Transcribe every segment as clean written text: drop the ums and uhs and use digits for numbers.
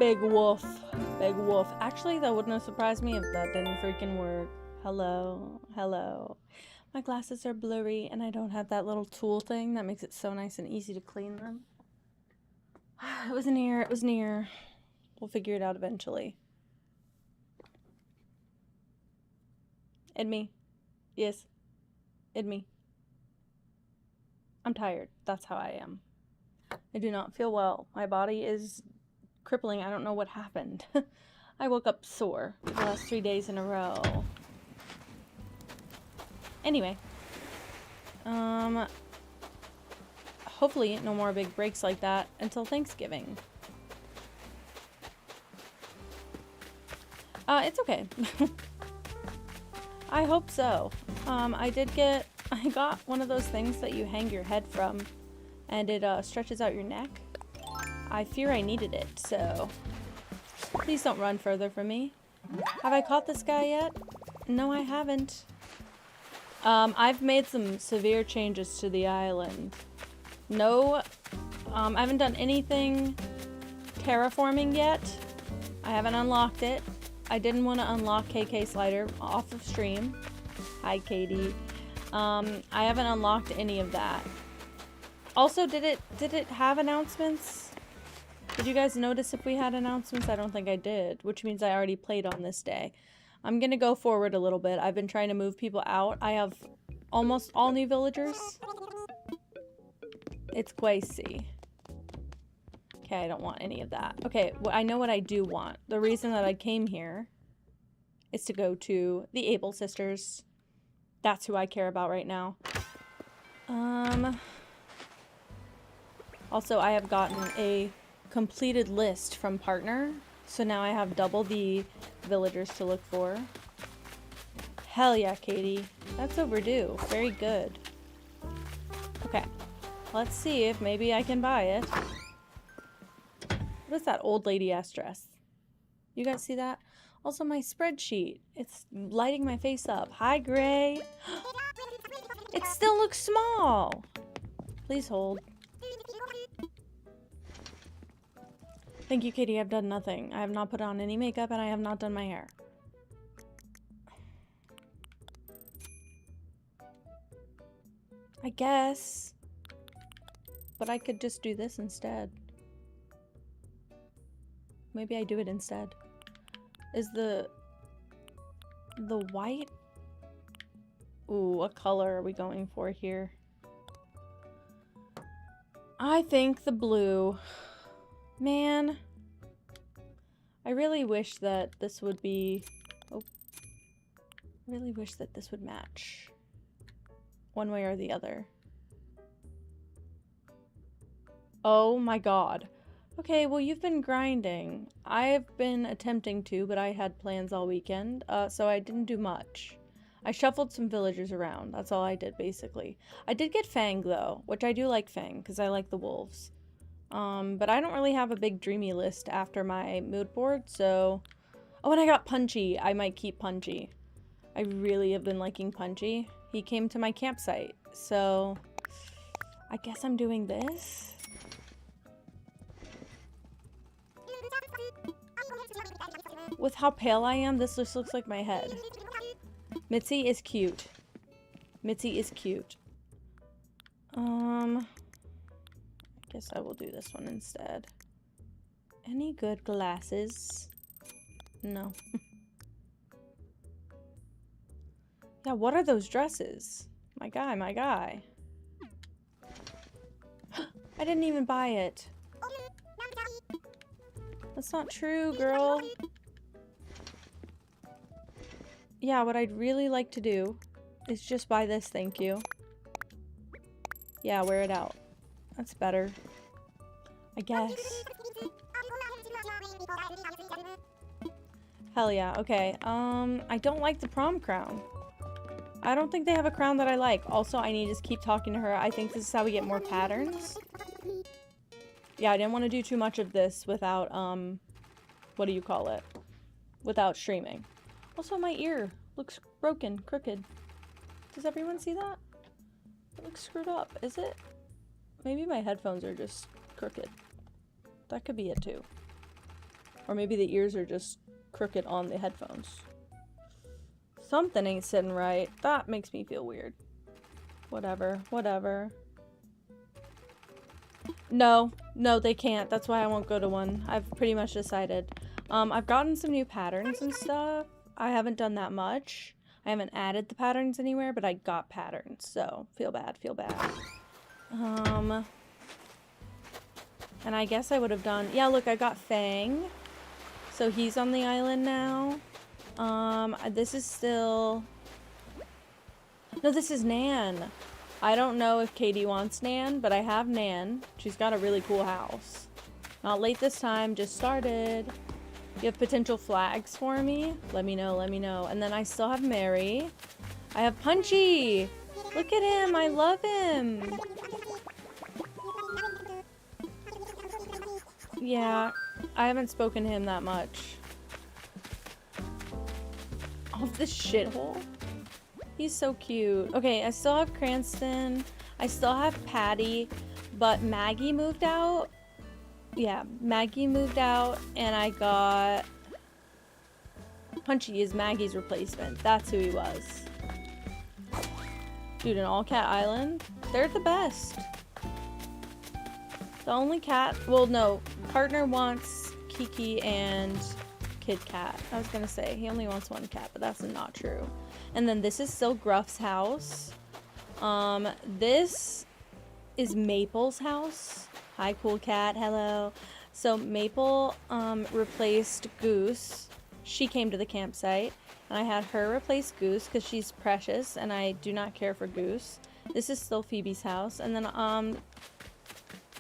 Big wolf. Big wolf. Actually, that wouldn't have surprised me if that didn't freaking work. Hello. Hello. My glasses are blurry and I don't have that little tool thing that makes it so nice and easy to clean them. It was near. It was near. We'll figure it out eventually. And me. Yes. And me. I'm tired. That's how I am. I do not feel well. My body is crippling. I don't know what happened. I woke up sore the last 3 days in a row. Anyway. Hopefully no more big breaks like that until Thanksgiving. It's okay. I hope so. I got one of those things that you hang your head from and it stretches out your neck. I fear I needed it, so please don't run further from me. Have I caught this guy yet? No, I haven't. I've made some severe changes to the island. No, I haven't done anything terraforming yet. I haven't unlocked it. I didn't want to unlock KK Slider off of stream. Hi, Katie. I haven't unlocked any of that. Also, did it have announcements? Did you guys notice if we had announcements? I don't think I did, which means I already played on this day. I'm gonna go forward a little bit. I've been trying to move people out. I have almost all new villagers. It's Quasi. Okay, I don't want any of that. Okay, well, I know what I do want. The reason that I came here is to go to the Able Sisters. That's who I care about right now. Also, I have gotten a completed list from Partner. So now I have double the villagers to look for. Hell yeah, Katie. That's overdue. Very good. Okay. Let's see if maybe I can buy it. What is that old lady ass dress? You guys see that? Also my spreadsheet. It's lighting my face up. Hi, Gray. It still looks small. Please hold. Thank you, Katie. I've done nothing. I have not put on any makeup and I have not done my hair. I guess. But I could just do this instead. Maybe I do it instead. Is the white? Ooh, what color are we going for here? I think the blue. Man. I really wish that this would be... Oh. I really wish that this would match. One way or the other. Oh my god. Okay, well you've been grinding. I've been attempting to, but I had plans all weekend, so I didn't do much. I shuffled some villagers around. That's all I did, basically. I did get Fang, though, which I do like Fang, because I like the wolves. But I don't really have a big dreamy list after my mood board, so... Oh, and I got Punchy. I might keep Punchy. I really have been liking Punchy. He came to my campsite, so... I guess I'm doing this. With how pale I am, this just looks like my head. Mitzi is cute. Mitzi is cute. I guess I will do this one instead. Any good glasses? No. Yeah, what are those dresses? My guy, my guy. I didn't even buy it. That's not true, girl. Yeah, what I'd really like to do is just buy this, thank you. Yeah, wear it out. That's better. I guess. Hell yeah, okay. I don't like the prom crown. I don't think they have a crown that I like. Also, I need to just keep talking to her. I think this is how we get more patterns. Yeah, I didn't want to do too much of this without, what do you call it? Without streaming. Also, my ear looks broken, crooked. Does everyone see that? It looks screwed up, is it? Maybe my headphones are just crooked. That could be it too. Or maybe the ears are just crooked on the headphones. Something ain't sitting right. That makes me feel weird. Whatever, whatever. No, they can't. That's why I won't go to one. I've pretty much decided. I've gotten some new patterns and stuff. I haven't done that much. I haven't added the patterns anywhere, but I got patterns, so feel bad, feel bad. And I guess I would have done... Yeah, look, I got Fang. So he's on the island now. This is still... No, this is Nan. I don't know if Katie wants Nan, but I have Nan. She's got a really cool house. Not late this time, just started. You have potential flags for me? Let me know, let me know. And then I still have Mary. I have Punchy! Look at him, I love him! Yeah, I haven't spoken to him that much. Oh, this shithole. He's so cute. Okay, I still have Cranston. I still have Patty, but Maggie moved out. Yeah, Maggie moved out, and I got... Punchy is Maggie's replacement. That's who he was. Dude, an all-cat island? They're the best. The only cat... Well, no. Partner wants Kiki and Kid Cat. I was gonna say, he only wants one cat, but that's not true. And then this is still Gruff's house. This is Maple's house. Hi, cool cat. Hello. So Maple replaced Goose. She came to the campsite, and I had her replace Goose because she's precious, and I do not care for Goose. This is still Phoebe's house, and then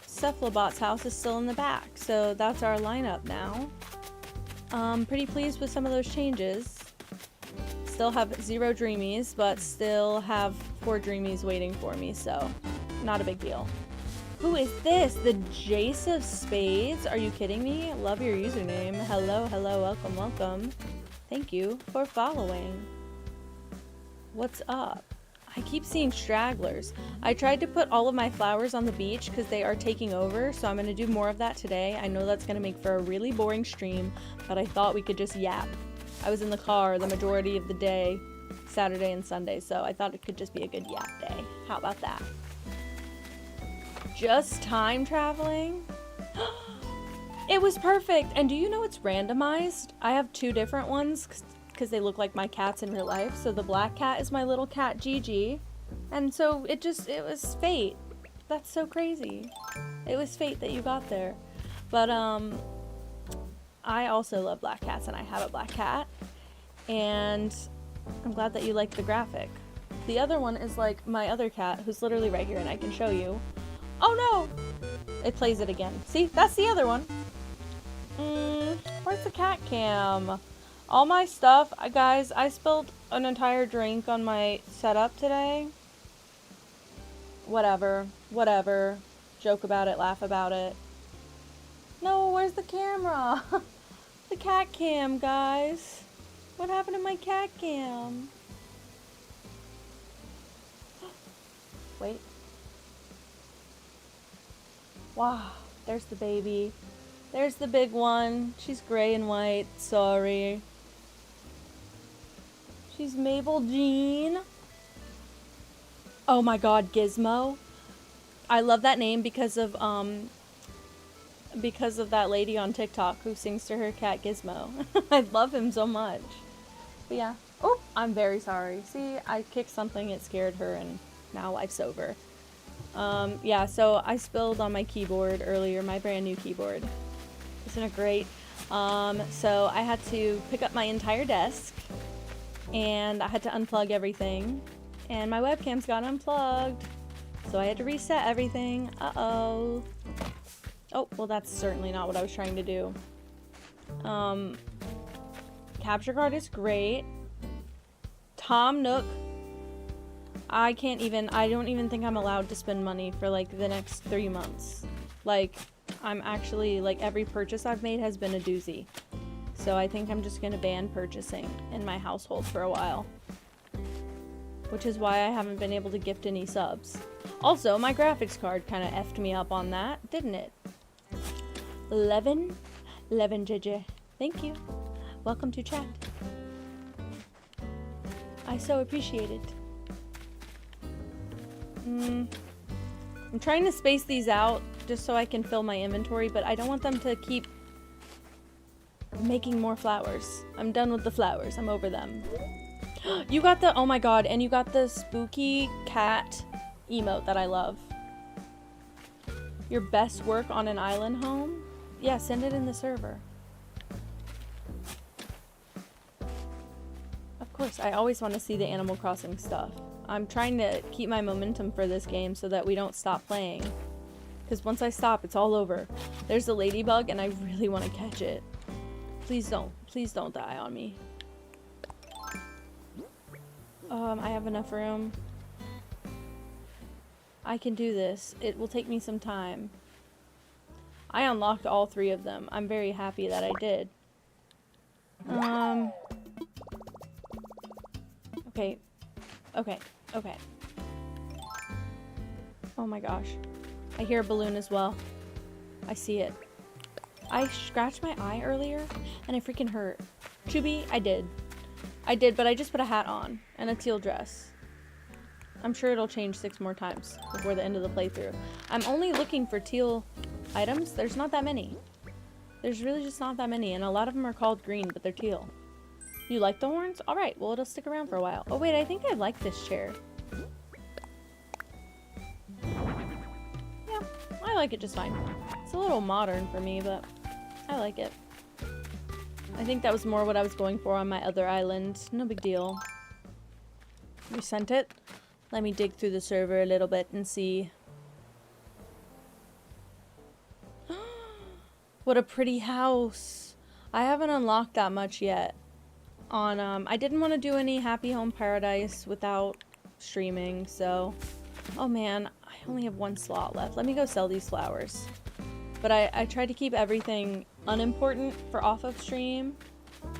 Cephalobot's house is still in the back. So that's our lineup now. Pretty pleased with some of those changes. Still have 0 Dreamies, but still have 4 Dreamies waiting for me, so not a big deal. Who is this? The Jace of Spades? Are you kidding me? Love your username. Hello, hello, welcome, welcome. Thank you for following. What's up? I keep seeing stragglers. I tried to put all of my flowers on the beach because they are taking over, so I'm going to do more of that today. I know that's going to make for a really boring stream, but I thought we could just yap. I was in the car the majority of the day, Saturday and Sunday, so I thought it could just be a good yap day. How about that? Just time traveling? It was perfect! And do you know it's randomized? I have 2 different ones because they look like my cats in real life. So the black cat is my little cat Gigi. And so it was fate. That's so crazy. It was fate that you got there. But I also love black cats, and I have a black cat. And I'm glad that you like the graphic. The other one is like my other cat, who's literally right here, and I can show you. Oh no! It plays it again. See? That's the other one. Where's the cat cam? All my stuff, guys, I spilled an entire drink on my setup today. Whatever. Whatever. Joke about it, laugh about it. No, where's the camera? The cat cam, guys. What happened to my cat cam? Wait. Wow, there's the baby. There's the big one. She's gray and white. Sorry. She's Mabel Jean. Oh my god, Gizmo. I love that name because of that lady on TikTok who sings to her cat Gizmo. I love him so much. But yeah. Oh, I'm very sorry. See, I kicked something, it scared her, and now life's over. Yeah, so I spilled on my keyboard earlier, my brand new keyboard. Isn't it great? So I had to pick up my entire desk, and I had to unplug everything, and my webcams got unplugged, so I had to reset everything. Uh-oh. Oh, well, that's certainly not what I was trying to do. Capture card is great. Tom Nook. I don't even think I'm allowed to spend money for, like, the next 3 months. Like, I'm actually, like, every purchase I've made has been a doozy. So I think I'm just gonna ban purchasing in my household for a while. Which is why I haven't been able to gift any subs. Also, my graphics card kind of effed me up on that, didn't it? 11 JJ. Thank you. Welcome to chat. I so appreciate it. I'm trying to space these out just so I can fill my inventory, but I don't want them to keep making more flowers. I'm done with the flowers. I'm over them. You got the, oh my god, and you got the spooky cat emote that I love. Your best work on an island home? Yeah, send it in the server. Of course, I always want to see the Animal Crossing stuff. I'm trying to keep my momentum for this game so that we don't stop playing. Because once I stop, it's all over. There's a ladybug and I really want to catch it. Please don't die on me. I have enough room. I can do this. It will take me some time. I unlocked all 3 of them. I'm very happy that I did. Okay. Okay. Oh my gosh. I hear a balloon as well. I see it. I scratched my eye earlier and it freaking hurt. Chubby, I did, but I just put a hat on and a teal dress. I'm sure it'll change 6 more times before the end of the playthrough. I'm only looking for teal items. There's not that many. There's really just not that many, and a lot of them are called green, but they're teal. You like the horns? Alright, well it'll stick around for a while. Oh wait, I think I like this chair. Yeah, I like it just fine. It's a little modern for me, but I like it. I think that was more what I was going for on my other island. No big deal. You sent it? Let me dig through the server a little bit and see. What a pretty house. I haven't unlocked that much yet. I didn't want to do any Happy Home Paradise without streaming, so... Oh man, I only have 1 slot left. Let me go sell these flowers. But I tried to keep everything unimportant for off of stream.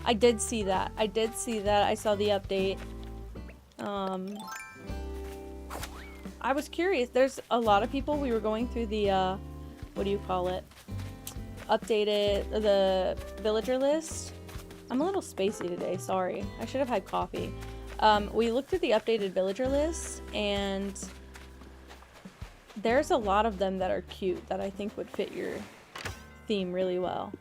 I did see that. I saw the update. I was curious. There's a lot of people. We were going through the, what do you call it? Updated the villager list. I'm a little spacey today, sorry. I should have had coffee. We looked at the updated villager list, and there's a lot of them that are cute that I think would fit your theme really well.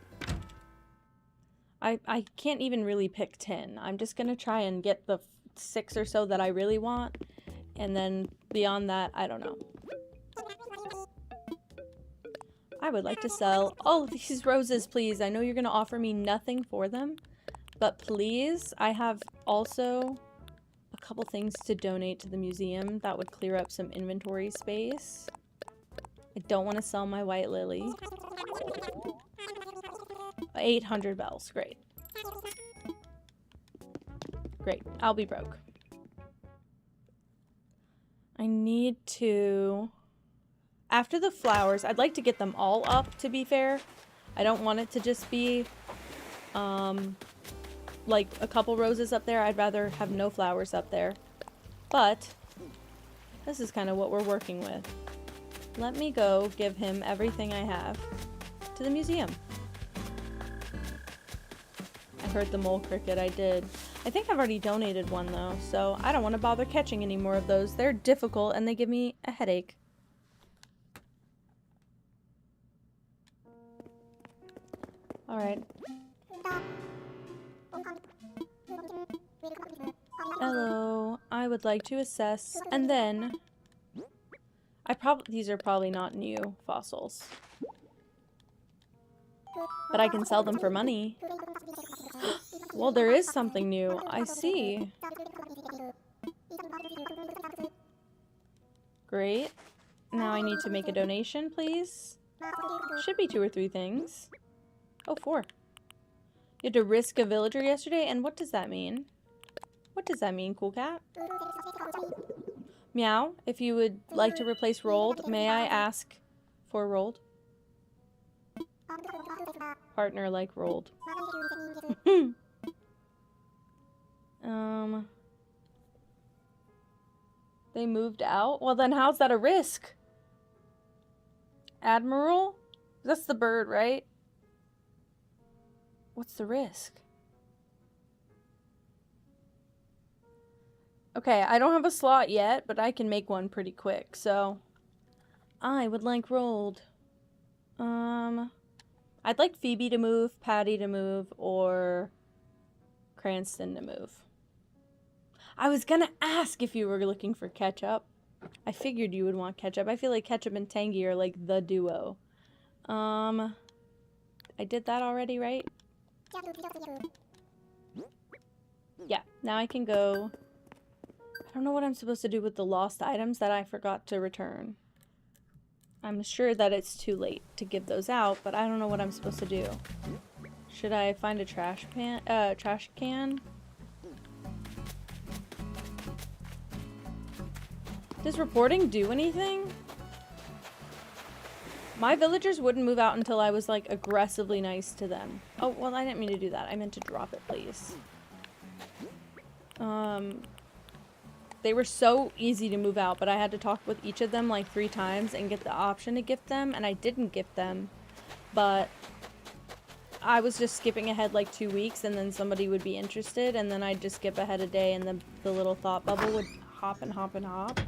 I can't even really pick 10. I'm just gonna try and get the 6 or so that I really want, and then beyond that, I don't know. I would like to sell all of these roses, please. I know you're gonna offer me nothing for them, but please, I have also a couple things to donate to the museum that would clear up some inventory space. I don't want to sell my white lily. 800 bells, great. Great, I'll be broke. I need to... After the flowers, I'd like to get them all up, to be fair. I don't want it to just be, like a couple roses up there. I'd rather have no flowers up there. But, this is kind of what we're working with. Let me go give him everything I have to the museum. I heard the mole cricket, I did. I think I've already donated one though, so I don't want to bother catching any more of those. They're difficult and they give me a headache. Alright. Hello. I would like to assess, and then... These are probably not new fossils. But I can sell them for money. Well, there is something new. I see. Great. Now I need to make a donation, please. Should be 2 or 3 things. Oh, 4. You had to risk a villager yesterday? And what does that mean? What does that mean, cool cat? Meow, if you would like to replace rolled, may I ask for rolled? Partner like rolled. They moved out? Well, then how's that a risk? Admiral? That's the bird, right? What's the risk? Okay, I don't have a slot yet, but I can make one pretty quick, so... I would like rolled. I'd like Phoebe to move, Patty to move, or Cranston to move. I was gonna ask if you were looking for Ketchup. I figured you would want Ketchup. I feel like Ketchup and Tangy are like the duo. I did that already, right? Yeah, now I can go. I don't know what I'm supposed to do with the lost items that I forgot to return. I'm sure that it's too late to give those out, but I don't know what I'm supposed to do. Should I find a trash can? Does reporting do anything? My villagers wouldn't move out until I was like aggressively nice to them. Oh, well, I didn't mean to do that. I meant to drop it, please. They were so easy to move out, but I had to talk with each of them like 3 times and get the option to gift them, and I didn't gift them. But I was just skipping ahead like 2 weeks, and then somebody would be interested, and then I'd just skip ahead a day, and the little thought bubble would hop and hop and hop.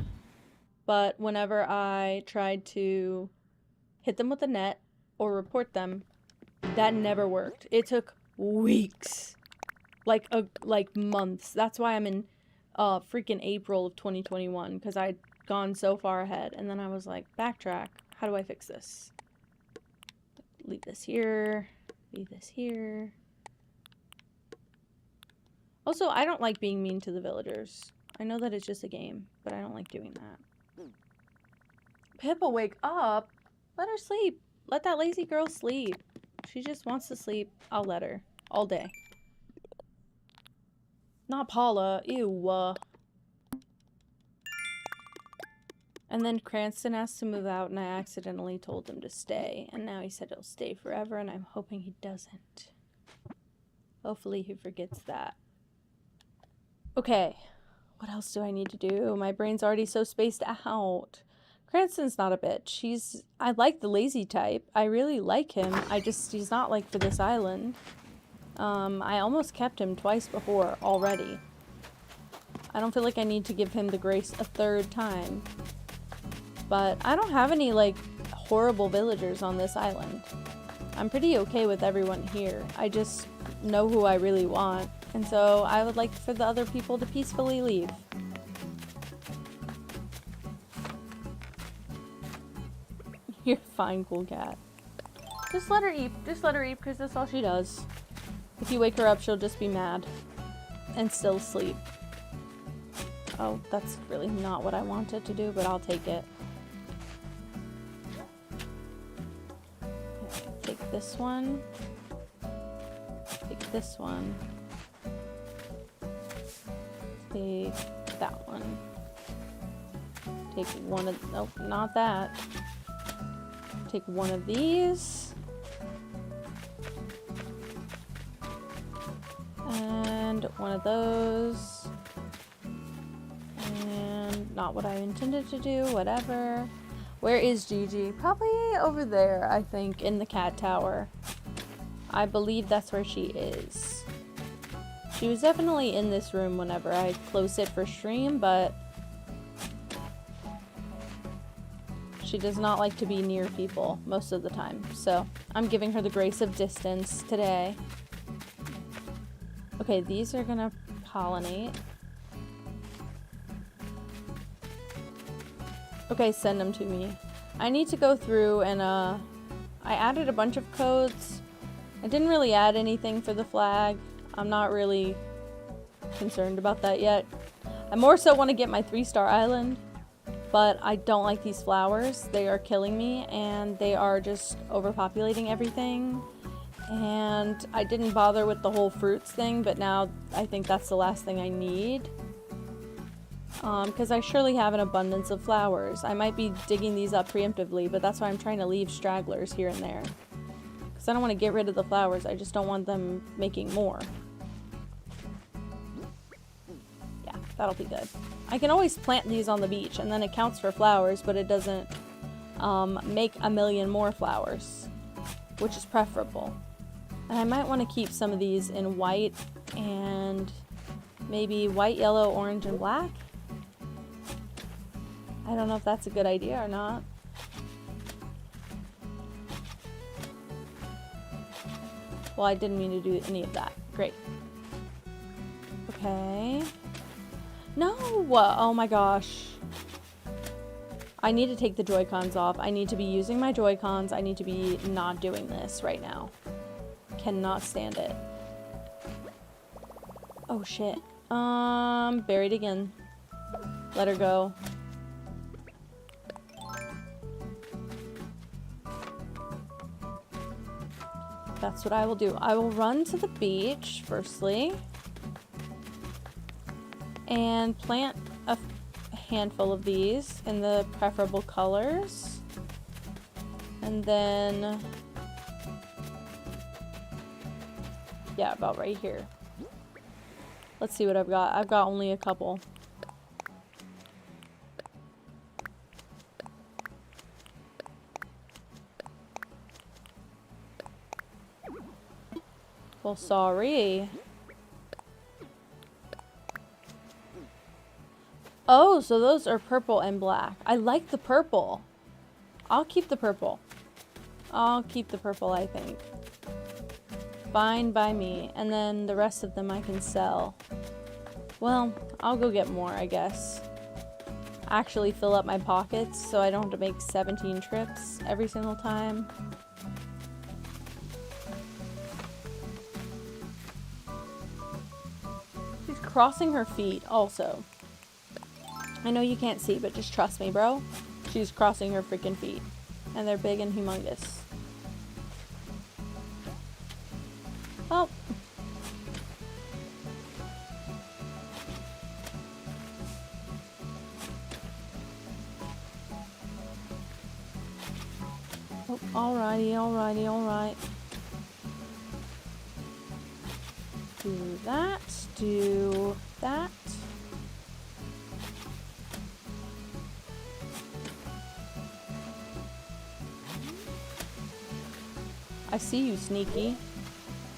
But whenever I tried to hit them with a net or report them, that never worked. It took weeks. Like months. That's why I'm in freaking April of 2021, because I'd gone so far ahead, and then I was like, backtrack. How do I fix this? Leave this here. Leave this here. Also, I don't like being mean to the villagers. I know that it's just a game, but I don't like doing that. Pippa, wake up! Let her sleep. Let that lazy girl sleep. She just wants to sleep. I'll let her. All day. Not Paula. Ew. And then Cranston asked to move out, and I accidentally told him to stay. And now he said he'll stay forever, and I'm hoping he doesn't. Hopefully he forgets that. Okay. What else do I need to do? My brain's already so spaced out. Cranston's not a bitch. I like the lazy type. I really like him. He's not like for this island. I almost kept him twice before already. I don't feel like I need to give him the grace a 3rd time. But I don't have any, like, horrible villagers on this island. I'm pretty okay with everyone here. I just know who I really want. And so I would like for the other people to peacefully leave. You're fine, cool cat. Just let her eat. Just let her eat, because that's all she does. If you wake her up, she'll just be mad. And still sleep. Oh, that's really not what I wanted to do, but I'll take it. Take this one. Take this one. Take that one. Take one of... Nope, not that. Take one of these. And one of those. And not what I intended to do, whatever. Where is Gigi? Probably over there, I think, in the cat tower. I believe that's where she is. She was definitely in this room whenever I closed it for stream, but she does not like to be near people most of the time. So I'm giving her the grace of distance today. Okay, these are gonna pollinate. Okay, send them to me. I need to go through and I added a bunch of codes. I didn't really add anything for the flag. I'm not really concerned about that yet. I more so want to get my 3-star island, but I don't like these flowers. They are killing me, and they are just overpopulating everything. And I didn't bother with the whole fruits thing, but now I think that's the last thing I need. Because I surely have an abundance of flowers. I might be digging these up preemptively, but that's why I'm trying to leave stragglers here and there. Because I don't want to get rid of the flowers, I just don't want them making more. Yeah, that'll be good. I can always plant these on the beach, and then it counts for flowers, but it doesn't make a million more flowers, which is preferable. And I might want to keep some of these in white and maybe white, yellow, orange, and black. I don't know if that's a good idea or not. Well, I didn't mean to do any of that. Great. Okay. No! Oh my gosh. I need to take the Joy-Cons off. I need to be using my Joy-Cons. I need to be not doing this right now. Cannot stand it. Oh shit. Buried again. Let her go. That's what I will do. I will run to the beach, firstly. And plant a handful of these in the preferable colors. And then... yeah, about right here. Let's see what I've got. I've got only a couple. Well, sorry. Oh, so those are purple and black. I like the purple. I'll keep the purple. I'll keep the purple, I think. Fine by me. And then the rest of them I can sell. Well, I'll go get more, I guess. Actually fill up my pockets so I don't have to make 17 trips every single time. She's crossing her feet also. I know you can't see, but just trust me, bro. She's crossing her freaking feet. And they're big and humongous. Oh. Oh, alrighty, alrighty, alright. Do that, do that. I see you, sneaky.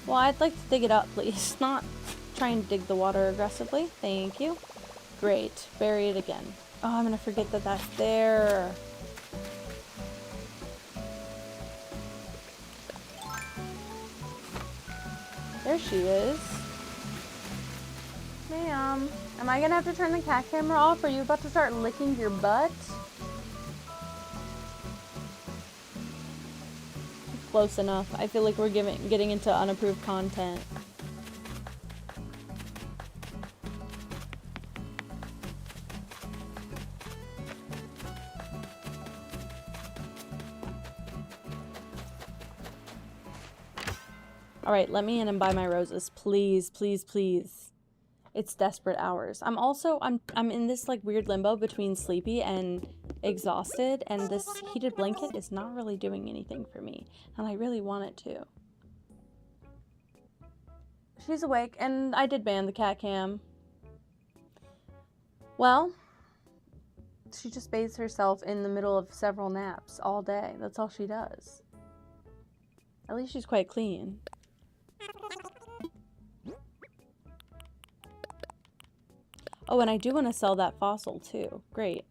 Well, I'd like to dig it up, please. Not trying to dig the water aggressively. Thank you. Great. Bury it again. Oh, I'm gonna forget that that's there. There she is. Ma'am, am I gonna have to turn the cat camera off? Are you about to start licking your butt? Close enough. I feel like we're getting into unapproved content. Alright, let me in and buy my roses. Please, please, please. It's desperate hours. I'm in this like weird limbo between sleepy and exhausted, and this heated blanket is not really doing anything for me, and I really want it to. She's awake, and I did ban the cat cam. Well, she just bathes herself in the middle of several naps all day. That's all she does. At least she's quite clean. Oh, and I do want to sell that fossil too. Great.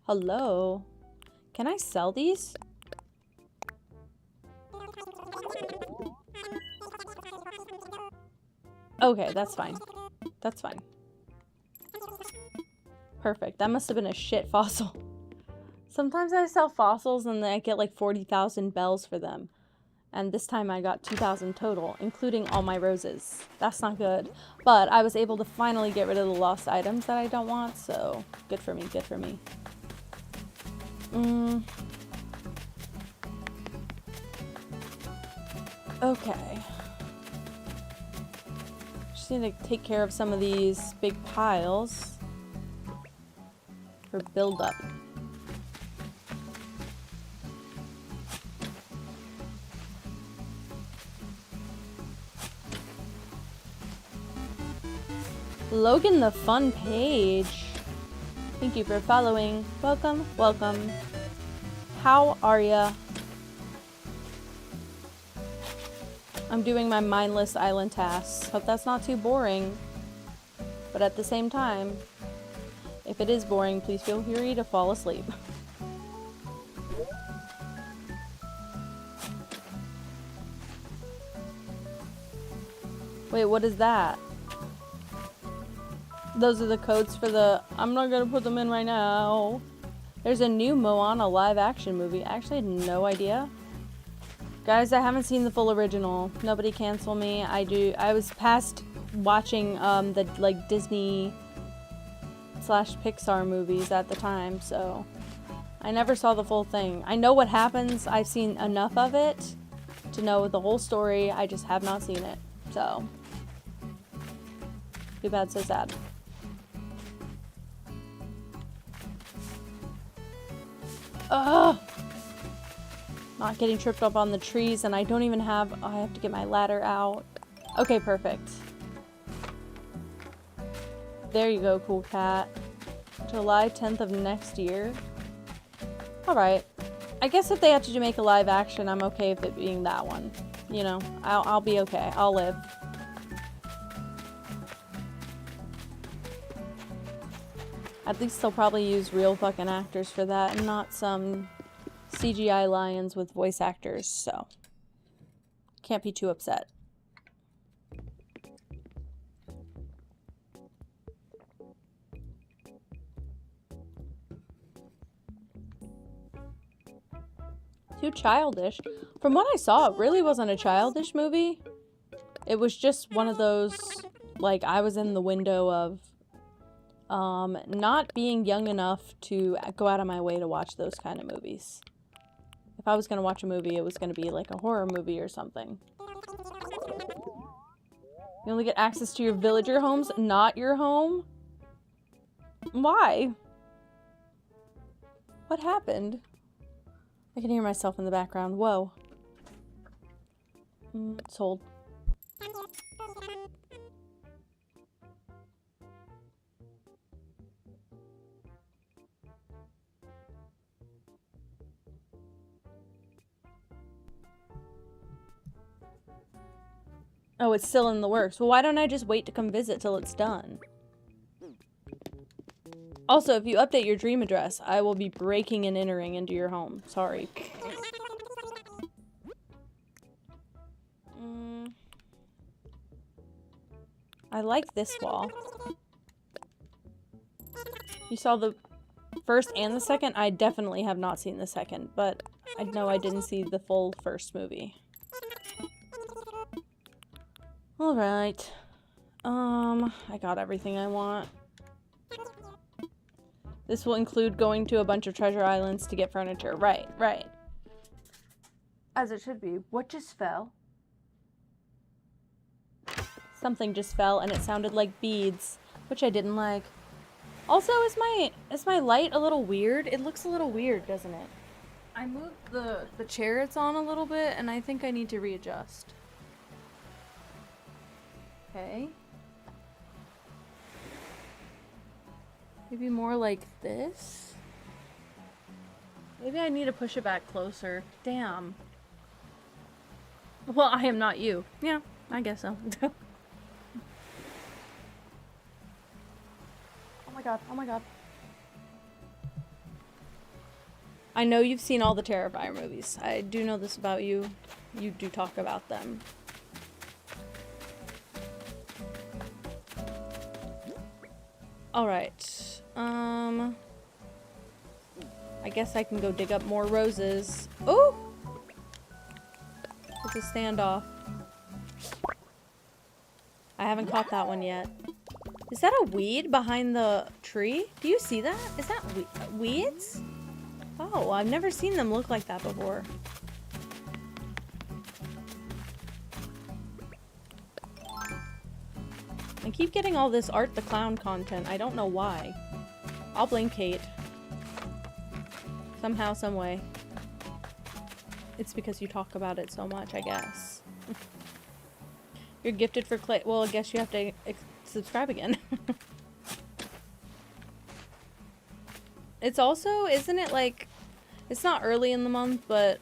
Hello? Can I sell these? Okay, that's fine. That's fine. Perfect. That must have been a shit fossil. Sometimes I sell fossils and then I get like 40,000 bells for them. And this time I got 2,000 total, including all my roses. That's not good. But I was able to finally get rid of the lost items that I don't want, so good for me, good for me. Okay. Just need to take care of some of these big piles for build-up. Logan the Fun Page. Thank you for following. Welcome, welcome. How are ya? I'm doing my mindless island tasks. Hope that's not too boring. But at the same time, if it is boring, please feel free to fall asleep. Wait, what is that? Those are the codes for the... I'm not gonna put them in right now. There's a new Moana live action movie. I actually had no idea. Guys, I haven't seen the full original. Nobody cancel me. I was past watching the like Disney / Pixar movies at the time, so I never saw the full thing. I know what happens. I've seen enough of it to know the whole story. I just have not seen it. So too bad, so sad. Ugh! Not getting tripped up on the trees, and I don't even have... Oh, I have to get my ladder out. Okay, perfect. There you go, cool cat. July 10th of next year. Alright. I guess if they have to make a live action, I'm okay with it being that one. You know, I'll be okay. I'll live. At least they'll probably use real fucking actors for that and not some CGI lions with voice actors, so can't be too upset. Too childish. From what I saw, it really wasn't a childish movie. It was just one of those, like, I was in the window of not being young enough to go out of my way to watch those kind of movies. If I was going to watch a movie, it was going to be like a horror movie or something. You only get access to your villager homes, not your home? Why? What happened? I can hear myself in the background. Whoa. Sold. Oh, it's still in the works. Well, why don't I just wait to come visit till it's done? Also, if you update your dream address, I will be breaking and entering into your home. Sorry. I like this wall. You saw the first and the second? I definitely have not seen the second, but I know I didn't see the full first movie. Alright. I got everything I want. This will include going to a bunch of treasure islands to get furniture. Right, right. As it should be. What just fell? Something just fell and it sounded like beads, which I didn't like. Also, is my light a little weird? It looks a little weird, doesn't it? I moved the chair it's on a little bit and I think I need to readjust. Okay. Maybe more like this? Maybe I need to push it back closer. Damn. Well, I am not you. Yeah, I guess so. Oh my god, oh my god. I know you've seen all the Terrifier movies. I do know this about you. You do talk about them. Alright, I guess I can go dig up more roses. Oh! It's a standoff. I haven't caught that one yet. Is that a weed behind the tree? Do you see that? Is that weeds? Oh, I've never seen them look like that before. I keep getting all this Art the Clown content. I don't know why. I'll blame Kate. Somehow, some way. It's because you talk about it so much, I guess. You're gifted for clay. Well, I guess you have to subscribe again. It's also, isn't it like, it's not early in the month, but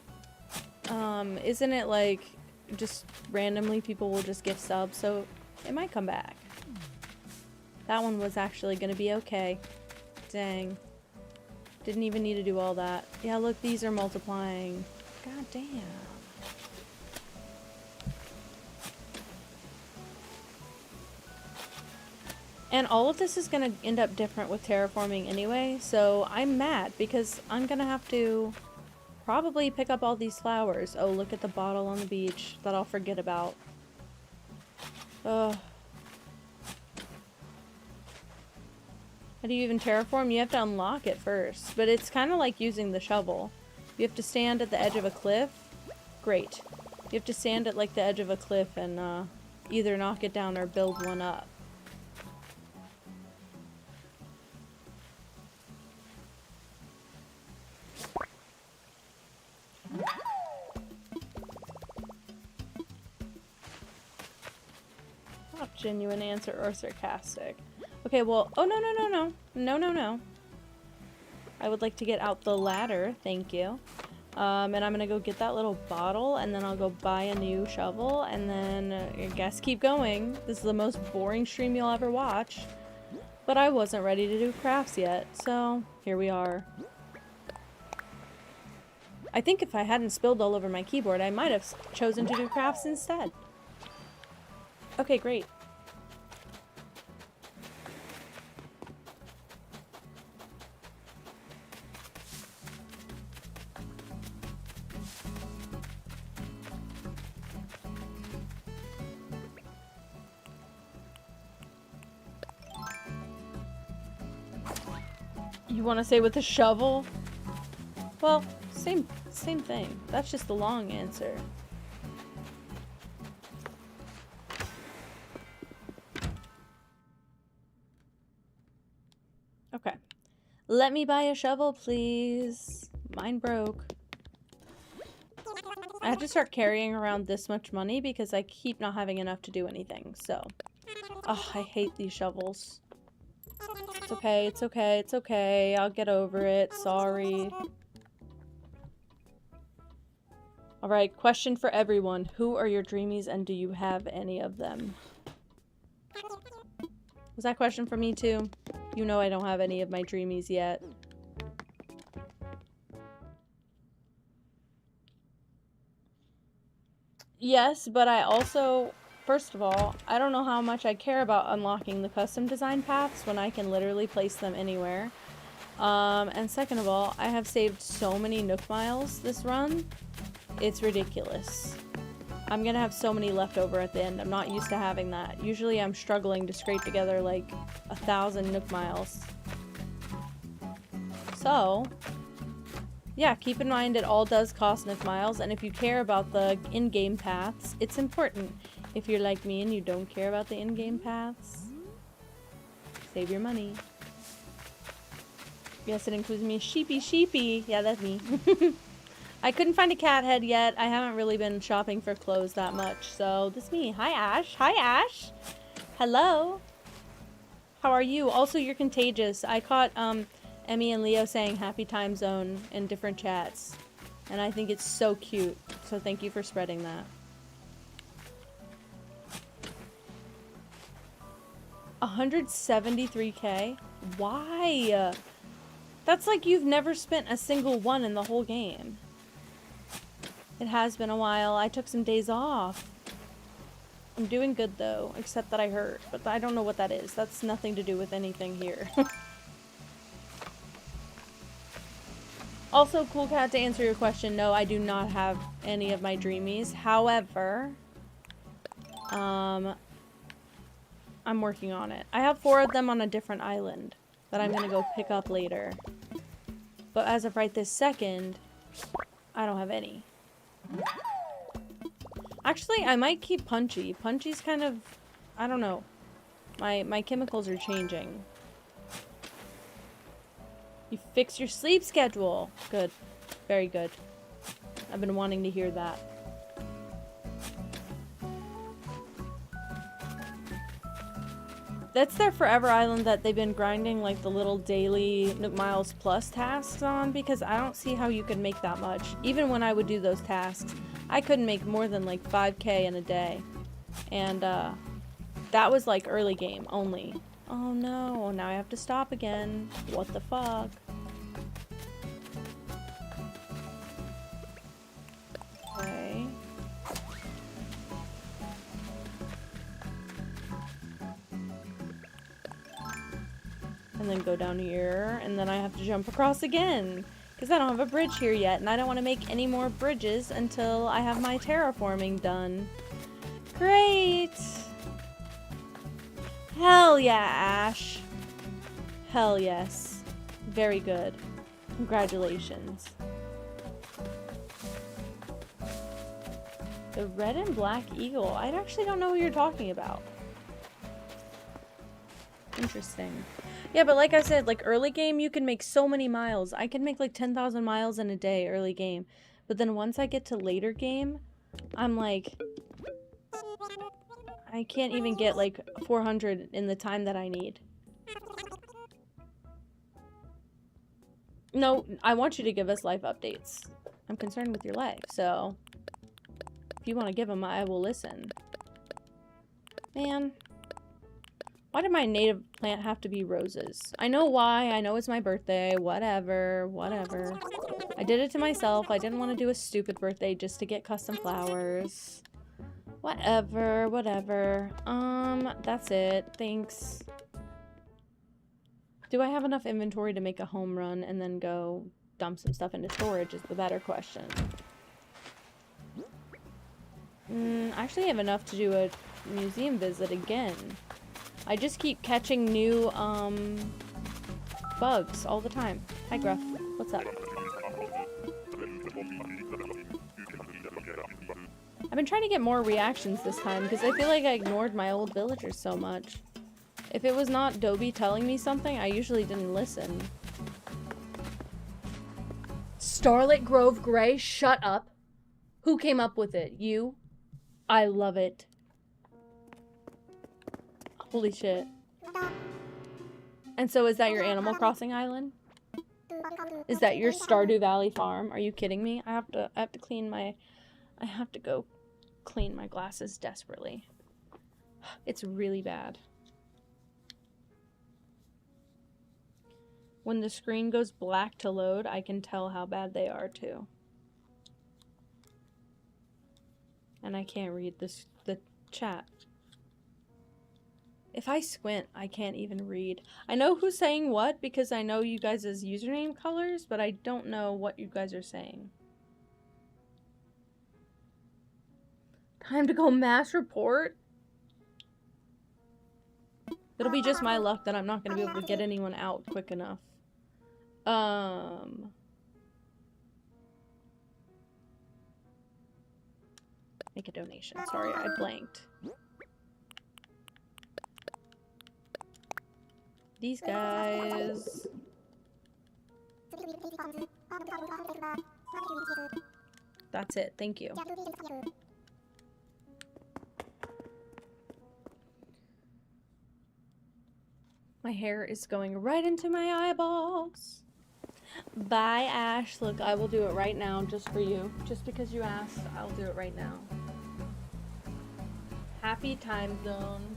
isn't it like just randomly people will just gift subs, so it might come back. That one was actually gonna be okay. Dang. Didn't even need to do all that. Yeah, look, these are multiplying. God damn. And all of this is gonna end up different with terraforming anyway, so I'm mad because I'm gonna have to probably pick up all these flowers. Oh, look at the bottle on the beach that I'll forget about. Ugh. How do you even terraform? You have to unlock it first, but it's kind of like using the shovel. You have to stand at the edge of a cliff. Great. You have to stand at like the edge of a cliff and either knock it down or build one up. Not genuine answer or sarcastic. Okay, well, oh no, no, no, no. No, no, no. I would like to get out the ladder, thank you. And I'm gonna go get that little bottle, and then I'll go buy a new shovel, and then I guess keep going. This is the most boring stream you'll ever watch. But I wasn't ready to do crafts yet, so here we are. I think if I hadn't spilled all over my keyboard, I might have chosen to do crafts instead. Okay, great. You want to say with a shovel? Well, same thing. That's just the long answer. Okay. Let me buy a shovel, please. Mine broke. I have to start carrying around this much money because I keep not having enough to do anything, so. Oh, I hate these shovels. It's okay, it's okay, it's okay. I'll get over it. Sorry. Alright, question for everyone. Who are your dreamies and do you have any of them? Was that question for me too? You know I don't have any of my dreamies yet. Yes, but I also, first of all, I don't know how much I care about unlocking the custom design paths when I can literally place them anywhere. And second of all, I have saved so many Nook miles this run. It's ridiculous. I'm gonna have so many left over at the end. I'm not used to having that. Usually I'm struggling to scrape together like 1,000 Nook miles. So, yeah, keep in mind it all does cost Nook miles, and if you care about the in-game paths, it's important. If you're like me and you don't care about the in-game paths, save your money. Yes, it includes me. Sheepy. Yeah, that's me. I couldn't find a cat head yet. I haven't really been shopping for clothes that much, so this is me. Hi, Ash. Hi, Ash. Hello. How are you? Also, you're contagious. I caught Emmy and Leo saying happy time zone in different chats, and I think it's so cute, so thank you for spreading that. 173k? Why? That's like you've never spent a single one in the whole game. It has been a while. I took some days off. I'm doing good though, except that I hurt, but I don't know what that is. That's nothing to do with anything here. Also, Cool Cat, to answer your question, no, I do not have any of my dreamies. However, I'm working on it. I have 4 of them on a different island that I'm gonna go pick up later. But as of right this second, I don't have any. Actually, I might keep Punchy. Punchy's kind of, I don't know. My chemicals are changing. You fix your sleep schedule. Good. Very good. I've been wanting to hear that. That's their forever island that they've been grinding like the little daily Nook Miles Plus tasks on, because I don't see how you could make that much. Even when I would do those tasks, I couldn't make more than like 5K in a day. And that was like early game only. Oh no, now I have to stop again. What the fuck? Okay. And then go down here, and then I have to jump across again, because I don't have a bridge here yet, and I don't want to make any more bridges until I have my terraforming done. Great! Hell yeah, Ash. Hell yes. Very good. Congratulations. The red and black eagle. I actually don't know what you're talking about. Interesting. Yeah, but like I said, like early game, you can make so many miles. I can make like 10,000 miles in a day early game. But then once I get to later game, I'm like, I can't even get like 400 in the time that I need. No, I want you to give us life updates. I'm concerned with your life, so if you want to give them, I will listen. Man. Why did my native plant have to be roses? I know why. I know it's my birthday. Whatever. Whatever. I did it to myself. I didn't want to do a stupid birthday just to get custom flowers. Whatever. Whatever. That's it. Thanks. Do I have enough inventory to make a home run and then go dump some stuff into storage is the better question. I actually have enough to do a museum visit again. I just keep catching new, bugs all the time. Hi, Gruff. What's up? I've been trying to get more reactions this time, because I feel like I ignored my old villagers so much. If it was not Dobie telling me something, I usually didn't listen. Starlit Grove Grey, shut up. Who came up with it? You? I love it. Holy shit. And so is that your Animal Crossing island? Is that your Stardew Valley farm? Are you kidding me? I have to clean my... I have to go clean my glasses desperately. It's really bad. When the screen goes black to load, I can tell how bad they are too. And I can't read the chat. If I squint, I can't even read. I know who's saying what because I know you guys' username colors, but I don't know what you guys are saying. Time to go mass report? It'll be just my luck that I'm not going to be able to get anyone out quick enough. Make a donation. Sorry, I blanked. These guys. That's it. Thank you. My hair is going right into my eyeballs. Bye, Ash. Look, I will do it right now just for you. Just because you asked, I'll do it right now. Happy time zone.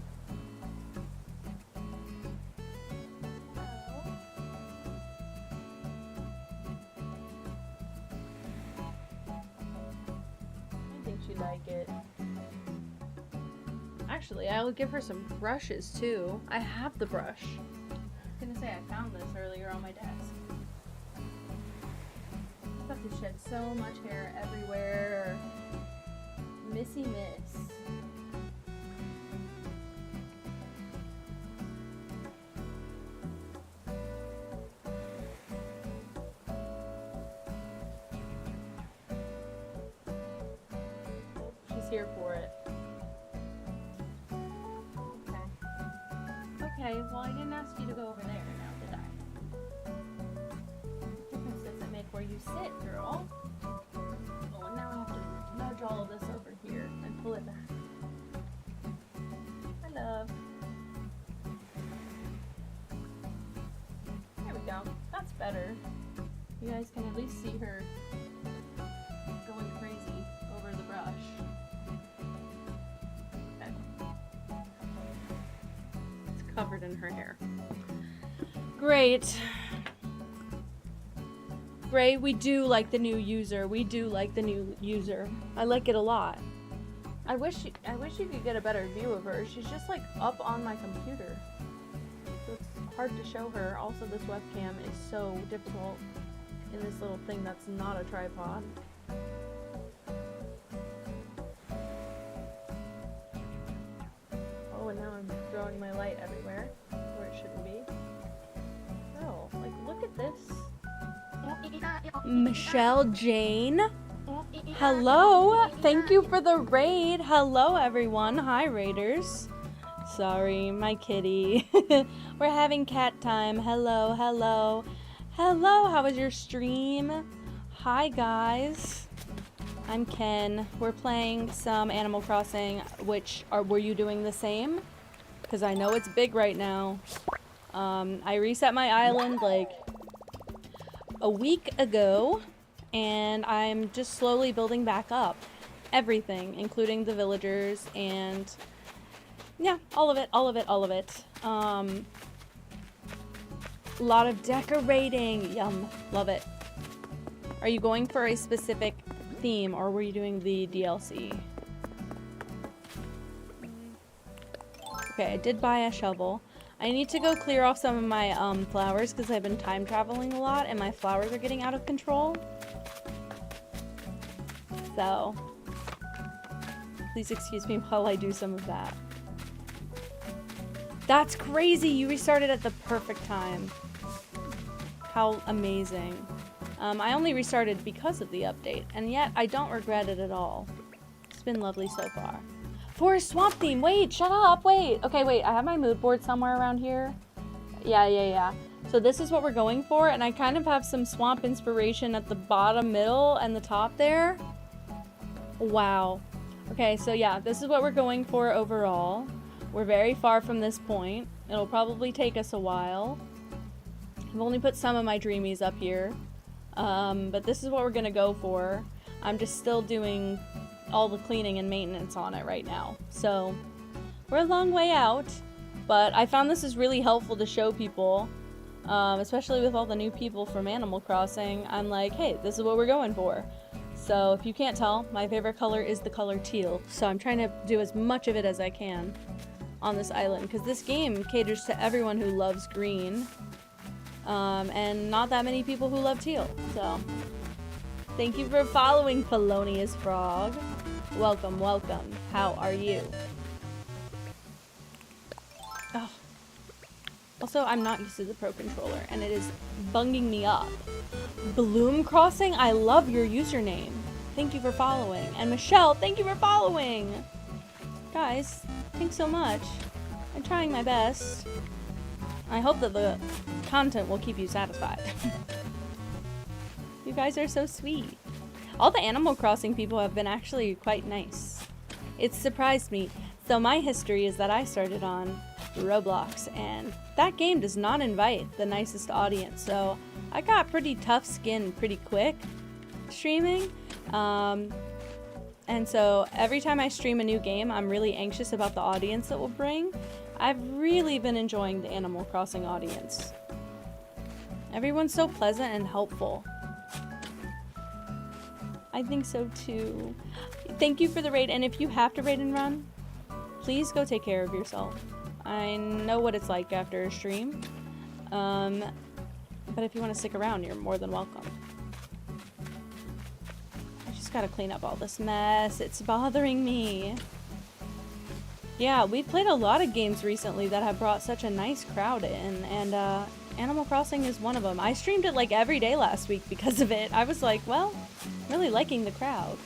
Like it. Actually, I'll give her some brushes too. I have the brush. I was gonna say I found this earlier on my desk. I'm about to shed so much hair everywhere. Missy miss. Here for it. Okay, well I didn't ask you to go over there now, did I? Difference does it make where you sit, girl? Oh, and now I have to nudge all of this over here and pull it back. I love. better. You guys can at least see her going crazy over the brush. Okay. It's covered in her hair. Great. Gray, we do like the new user. We do like the new user. I like it a lot. I wish you could get a better view of her. She's just like up on my computer. So it's hard to show her. Also, this webcam is so difficult in this little thing that's not a tripod. Oh, and now I'm throwing my light everywhere where it shouldn't be. Oh, like look at this. Michelle Jane. Hello. Thank you for the raid. Hello, everyone. Hi, raiders. Sorry, my kitty. We're having cat time. Hello, hello. Hello, how was your stream? Hi, guys. I'm Ken. We're playing some Animal Crossing, were you doing the same? Because I know it's big right now. I reset my island, like, a week ago, and I'm just slowly building back up everything, including the villagers, and yeah, all of it. A lot of decorating. Yum. Love it. Are you going for a specific theme, or were you doing the DLC? Okay, I did buy a shovel. I need to go clear off some of my flowers because I've been time traveling a lot and my flowers are getting out of control. So, please excuse me while I do some of that. That's crazy! You restarted at the perfect time. How amazing. I only restarted because of the update, and yet I don't regret it at all. It's been lovely so far. Forest swamp theme! Wait, shut up! Wait! Okay, wait, I have my mood board somewhere around here. Yeah. So this is what we're going for, and I kind of have some swamp inspiration at the bottom, middle, and the top there. Wow. Okay, so yeah, this is what we're going for overall. We're very far from this point. It'll probably take us a while. I've only put some of my dreamies up here. But this is what we're gonna go for. I'm just still doing all the cleaning and maintenance on it right now. So, we're a long way out, but I found this is really helpful to show people, especially with all the new people from Animal Crossing. I'm like, hey, this is what we're going for. So, if you can't tell, my favorite color is the color teal. So I'm trying to do as much of it as I can on this island, because this game caters to everyone who loves green. And not that many people who love teal, so thank you for following, Felonious Frog. Welcome. How are you? Oh. Also, I'm not used to the Pro Controller, and it is bunging me up. Bloom Crossing, I love your username. Thank you for following. And Michelle, thank you for following. Guys, thanks so much. I'm trying my best. I hope that the content will keep you satisfied. You guys are so sweet. All the Animal Crossing people have been actually quite nice. It's surprised me. So my history is that I started on Roblox, and that game does not invite the nicest audience. So I got pretty tough skin pretty quick streaming. And so every time I stream a new game, I'm really anxious about the audience it will bring. I've really been enjoying the Animal Crossing audience. Everyone's so pleasant and helpful. I think so too. Thank you for the raid, and if you have to raid and run, please go take care of yourself. I know what it's like after a stream. But if you want to stick around, you're more than welcome. I just gotta clean up all this mess. It's bothering me. Yeah, we've played a lot of games recently that have brought such a nice crowd in, and Animal Crossing is one of them. I streamed it like every day last week because of it. I was like, well, really liking the crowd.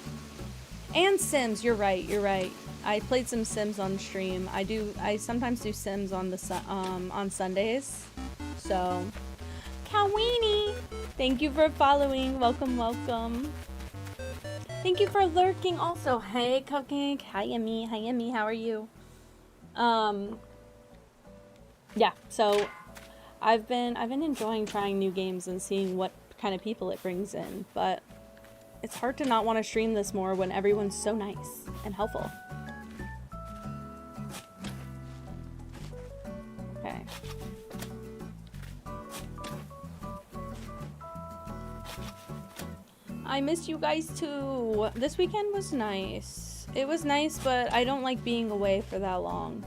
And Sims, you're right. I played some Sims on stream. I sometimes do Sims on on Sundays. So, Kaweenie, thank you for following. Welcome. Thank you for lurking also. Hey, Cupcake. Hi, Emmy. How are you? Yeah, so I've been enjoying trying new games and seeing what kind of people it brings in, but it's hard to not want to stream this more when everyone's so nice and helpful. Okay. I miss you guys too. This weekend was nice. It was nice, but I don't like being away for that long.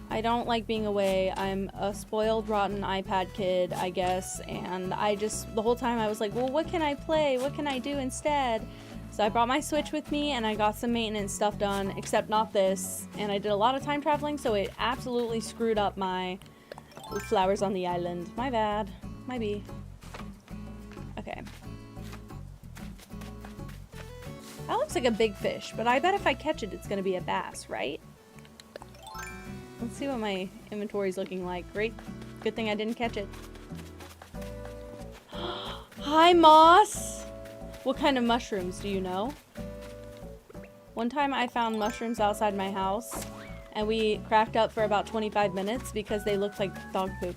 I don't like being away. I'm a spoiled, rotten iPad kid, I guess, and the whole time I was like, well, what can I play? What can I do instead? So I brought my Switch with me, and I got some maintenance stuff done, except not this, and I did a lot of time traveling, so it absolutely screwed up my flowers on the island. My bad. My bee. Okay. That looks like a big fish, but I bet if I catch it, it's gonna be a bass, right? Let's see what my inventory's looking like. Great. Good thing I didn't catch it. Hi, Moss! What kind of mushrooms do you know? One time I found mushrooms outside my house, and we cracked up for about 25 minutes because they looked like dog poop.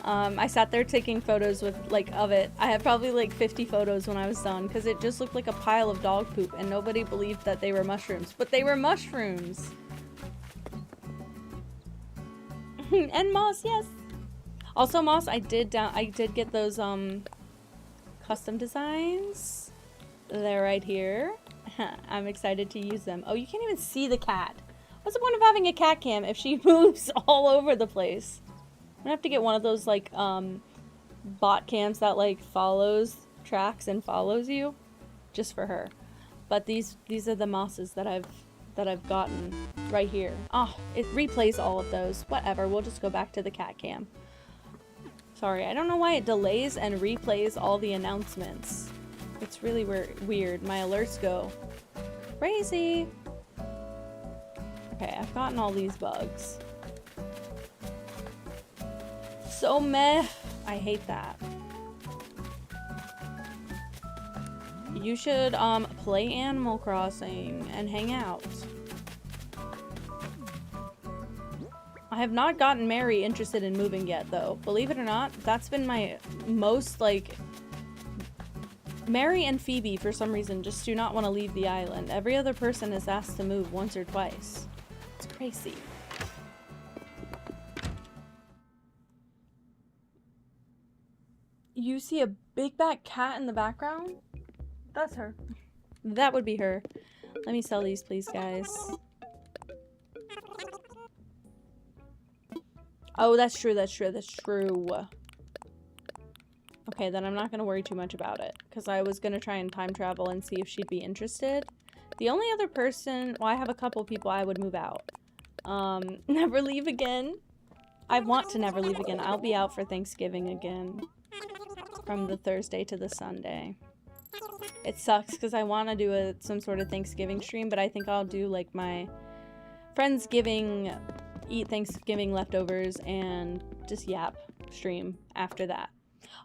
I sat there taking photos of it. I had probably like 50 photos when I was done because it just looked like a pile of dog poop, and nobody believed that they were mushrooms. But they were mushrooms! And moss, yes. Also, moss, I did get those custom designs. They're right here. I'm excited to use them. Oh, you can't even see the cat. What's the point of having a cat cam if she moves all over the place? I'm gonna have to get one of those like bot cams that like tracks and follows you, just for her. But these are the mosses that I've gotten right here. Oh, it replays all of those. Whatever, we'll just go back to the cat cam. Sorry, I don't know why it delays and replays all the announcements. It's really weird. My alerts go crazy. Okay, I've gotten all these bugs. So meh. I hate that. You should play Animal Crossing and hang out. I have not gotten Mary interested in moving yet, though. Believe it or not, that's been my most, like... Mary and Phoebe, for some reason, just do not want to leave the island. Every other person is asked to move once or twice. It's crazy. You see a big back cat in the background? That's her. That would be her. Let me sell these, please, guys. Oh, that's true, that's true, that's true. Okay, then I'm not gonna worry too much about it, because I was gonna try and time travel and see if she'd be interested. The only other person, well, I have a couple people I would move out. Never leave again. I want to never leave again. I'll be out for Thanksgiving again. From the Thursday to the Sunday. It sucks because I want to do some sort of Thanksgiving stream, but I think I'll do like my Friendsgiving, eat Thanksgiving leftovers, and just yap stream after that.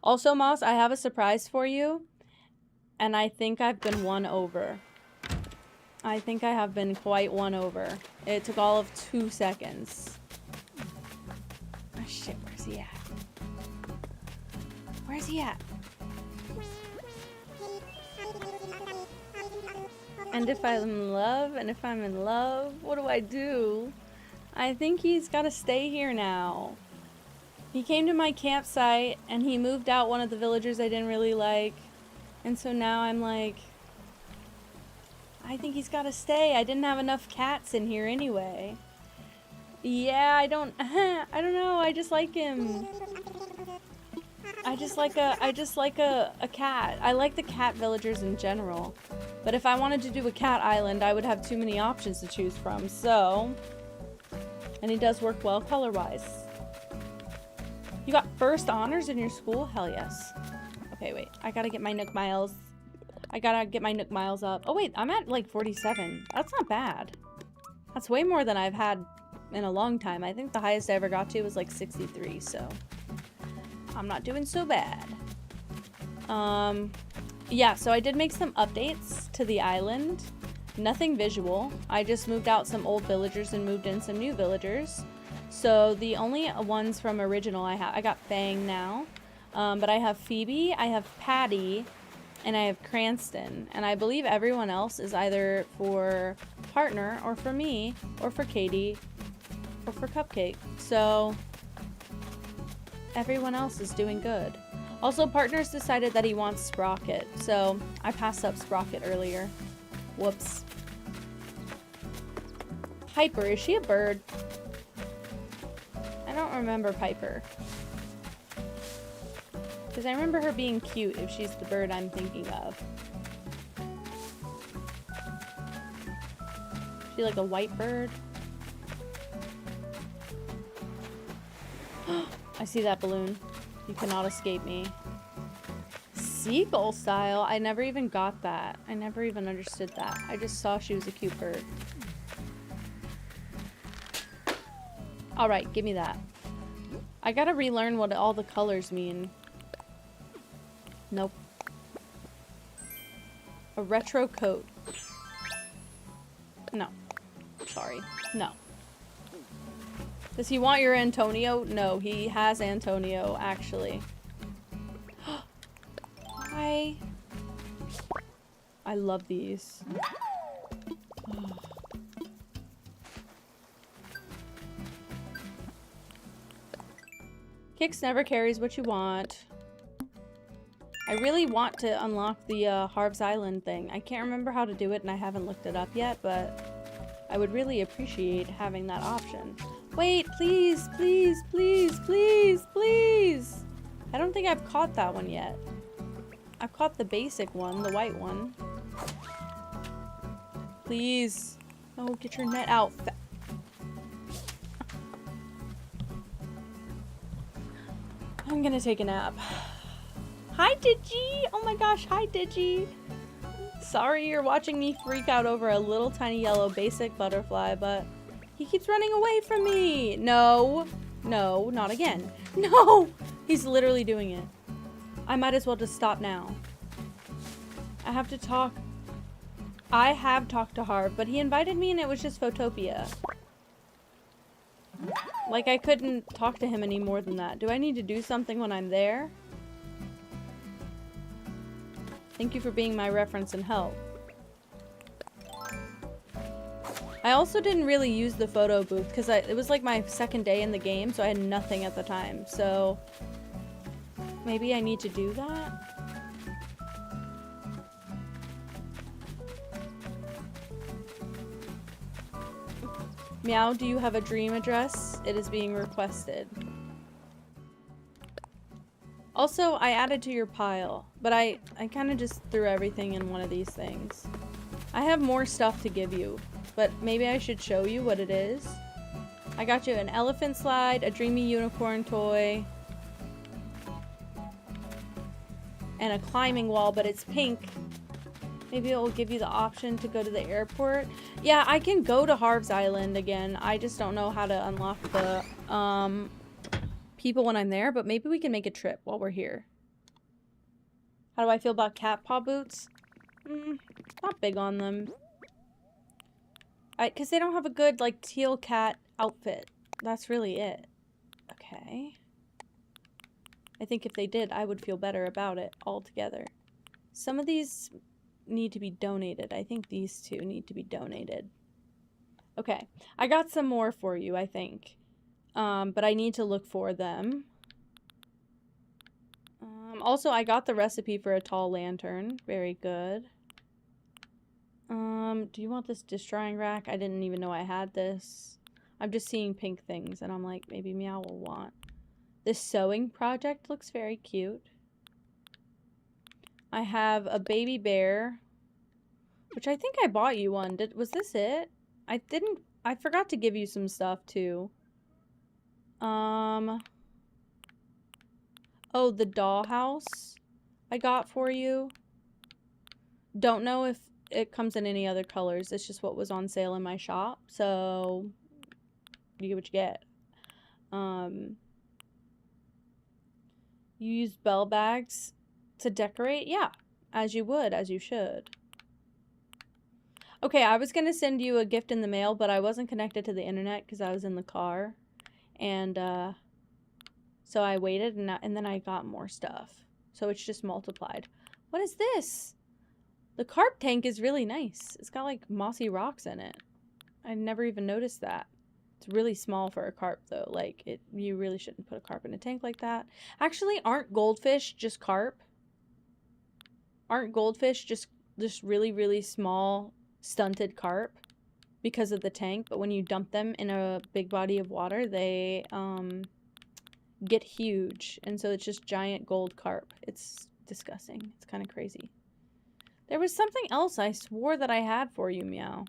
Also, Moss, I have a surprise for you, and I think I've been won over. I think I have been quite won over. It took all of 2 seconds. Oh shit, where's he at? Where's he at? And if I'm in love, what do I do? I think he's gotta stay here now. He came to my campsite and he moved out one of the villagers I didn't really like. And so now I'm like, I think he's gotta stay. I didn't have enough cats in here anyway. Yeah, I don't know, I just like him. I just like a cat. I like the cat villagers in general. But if I wanted to do a cat island, I would have too many options to choose from, so... And he does work well color-wise. You got first honors in your school? Hell yes. Okay, wait. I gotta get my Nook Miles. I gotta get my Nook Miles up. Oh wait, I'm at like 47. That's not bad. That's way more than I've had in a long time. I think the highest I ever got to was like 63, so... I'm not doing so bad. Yeah, so I did make some updates to the island. Nothing visual. I just moved out some old villagers and moved in some new villagers. So the only ones from original I got Fang now. But I have Phoebe, I have Patty, and I have Cranston. And I believe everyone else is either for partner, or for me, or for Katie, or for Cupcake. So everyone else is doing good. Also, partner's decided that he wants Sprocket, so I passed up Sprocket earlier. Whoops. Piper, is she a bird? I don't remember Piper. Because I remember her being cute if she's the bird I'm thinking of. Is she like a white bird? I see that balloon. You cannot escape me. Seagull style? I never even got that. I never even understood that. I just saw she was a cute bird. Alright, give me that. I gotta relearn what all the colors mean. Nope. A retro coat. No. Sorry. No. Does he want your Antonio? No, he has Antonio, actually. Hi. I love these. Kix never carries what you want. I really want to unlock the Harv's Island thing. I can't remember how to do it and I haven't looked it up yet, but I would really appreciate having that option. Wait, please, please, please, please, please! I don't think I've caught that one yet. I've caught the basic one, the white one. Please. Oh, get your net out. I'm gonna take a nap. Hi, Digi! Oh my gosh, hi, Digi! Sorry you're watching me freak out over a little tiny yellow basic butterfly, but he keeps running away from me! No! No, not again. No! He's literally doing it. I might as well just stop now. I have to talk. I have talked to Harv, but he invited me and it was just Photopia. Like, I couldn't talk to him any more than that. Do I need to do something when I'm there? Thank you for being my reference and help. I also didn't really use the photo booth because it was like my second day in the game, so I had nothing at the time. So maybe I need to do that? Meow, do you have a dream address? It is being requested. Also, I added to your pile, but I kind of just threw everything in one of these things. I have more stuff to give you, but maybe I should show you what it is. I got you an elephant slide, a dreamy unicorn toy, and a climbing wall, but it's pink. Maybe it will give you the option to go to the airport. Yeah, I can go to Harv's Island again. I just don't know how to unlock the people when I'm there, but maybe we can make a trip while we're here. How do I feel about cat paw boots? Not big on them. Because they don't have a good, like, teal cat outfit. That's really it. Okay. I think if they did, I would feel better about it altogether. Some of these need to be donated. I think these two need to be donated. Okay. I got some more for you, I think. But I need to look for them. Also, I got the recipe for a tall lantern. Very good. Do you want this dish drying rack? I didn't even know I had this. I'm just seeing pink things, and I'm like, maybe Meow will want. This sewing project looks very cute. I have a baby bear, which I think I bought you one. Was this it? I forgot to give you some stuff, too. Oh, the dollhouse I got for you. Don't know if it comes in any other colors. It's just what was on sale in my shop. So, you get what you get. You use bell bags to decorate? Yeah, as you would, as you should. Okay, I was gonna send you a gift in the mail, but I wasn't connected to the internet because I was in the car. And, so I waited and then I got more stuff. So it's just multiplied. What is this? The carp tank is really nice. It's got like mossy rocks in it. I never even noticed that. It's really small for a carp though. Like you really shouldn't put a carp in a tank like that. Actually, aren't goldfish just carp? Aren't goldfish just really, really small stunted carp because of the tank? But when you dump them in a big body of water, they get huge, and so it's just giant gold carp. It's disgusting. It's kind of crazy. There was something else I swore that I had for you, Meow.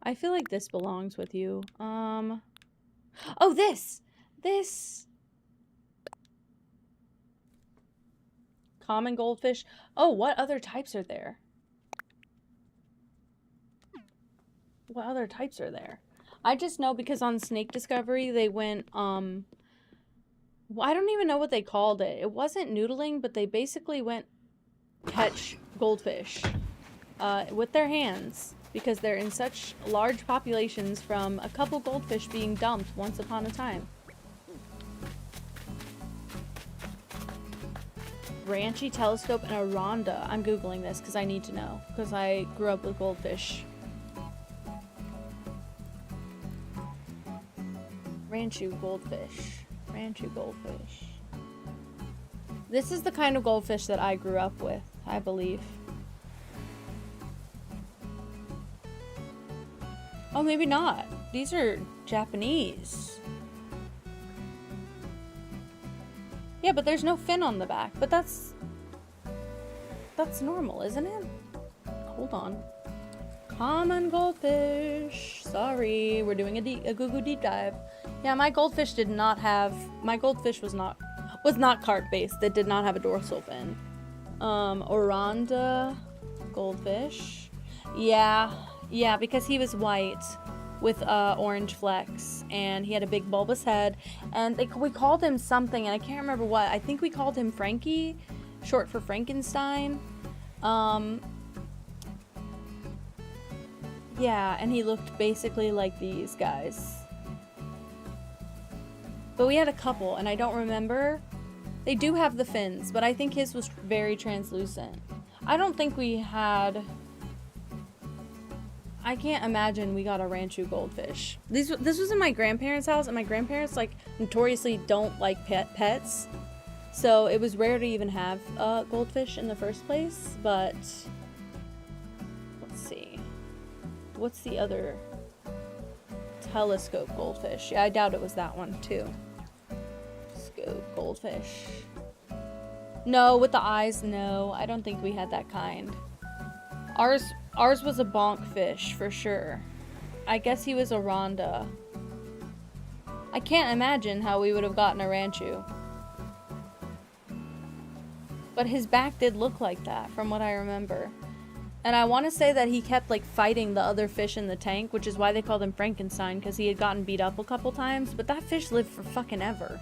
I feel like this belongs with you. Oh, this! Common goldfish. Oh, what other types are there? What other types are there? I just know because on Snake Discovery, they went, well, I don't even know what they called it. It wasn't noodling, but they basically went catch goldfish with their hands because they're in such large populations from a couple goldfish being dumped once upon a time. Branchy telescope and a Rhonda. I'm Googling this because I need to know because I grew up with goldfish. Ranchu goldfish. Ranchu goldfish. This is the kind of goldfish that I grew up with, I believe. Oh, maybe not. These are Japanese. Yeah, but there's no fin on the back. But that's normal, isn't it? Hold on. Common goldfish. Sorry, we're doing a Google deep dive. Yeah, my goldfish did not have... My goldfish was not carp-based. It did not have a dorsal fin. Oranda goldfish. Yeah, because he was white with orange flecks, and he had a big bulbous head, and we called him something, and I can't remember what. I think we called him Frankie, short for Frankenstein. Yeah, and he looked basically like these guys. But we had a couple, and I don't remember. They do have the fins, but I think his was very translucent. I don't think we had... I can't imagine we got a Ranchu goldfish. This was in my grandparents' house, and my grandparents, like, notoriously don't like pets. So it was rare to even have goldfish in the first place, but... Let's see. What's the other... Telescope goldfish. Yeah, I doubt it was that one, too. Scope goldfish. No, with the eyes, no. I don't think we had that kind. Ours was a bonk fish, for sure. I guess he was a Rhonda. I can't imagine how we would have gotten a Ranchu. But his back did look like that, from what I remember. And I want to say that he kept, like, fighting the other fish in the tank, which is why they called him Frankenstein, because he had gotten beat up a couple times, but that fish lived for fucking ever.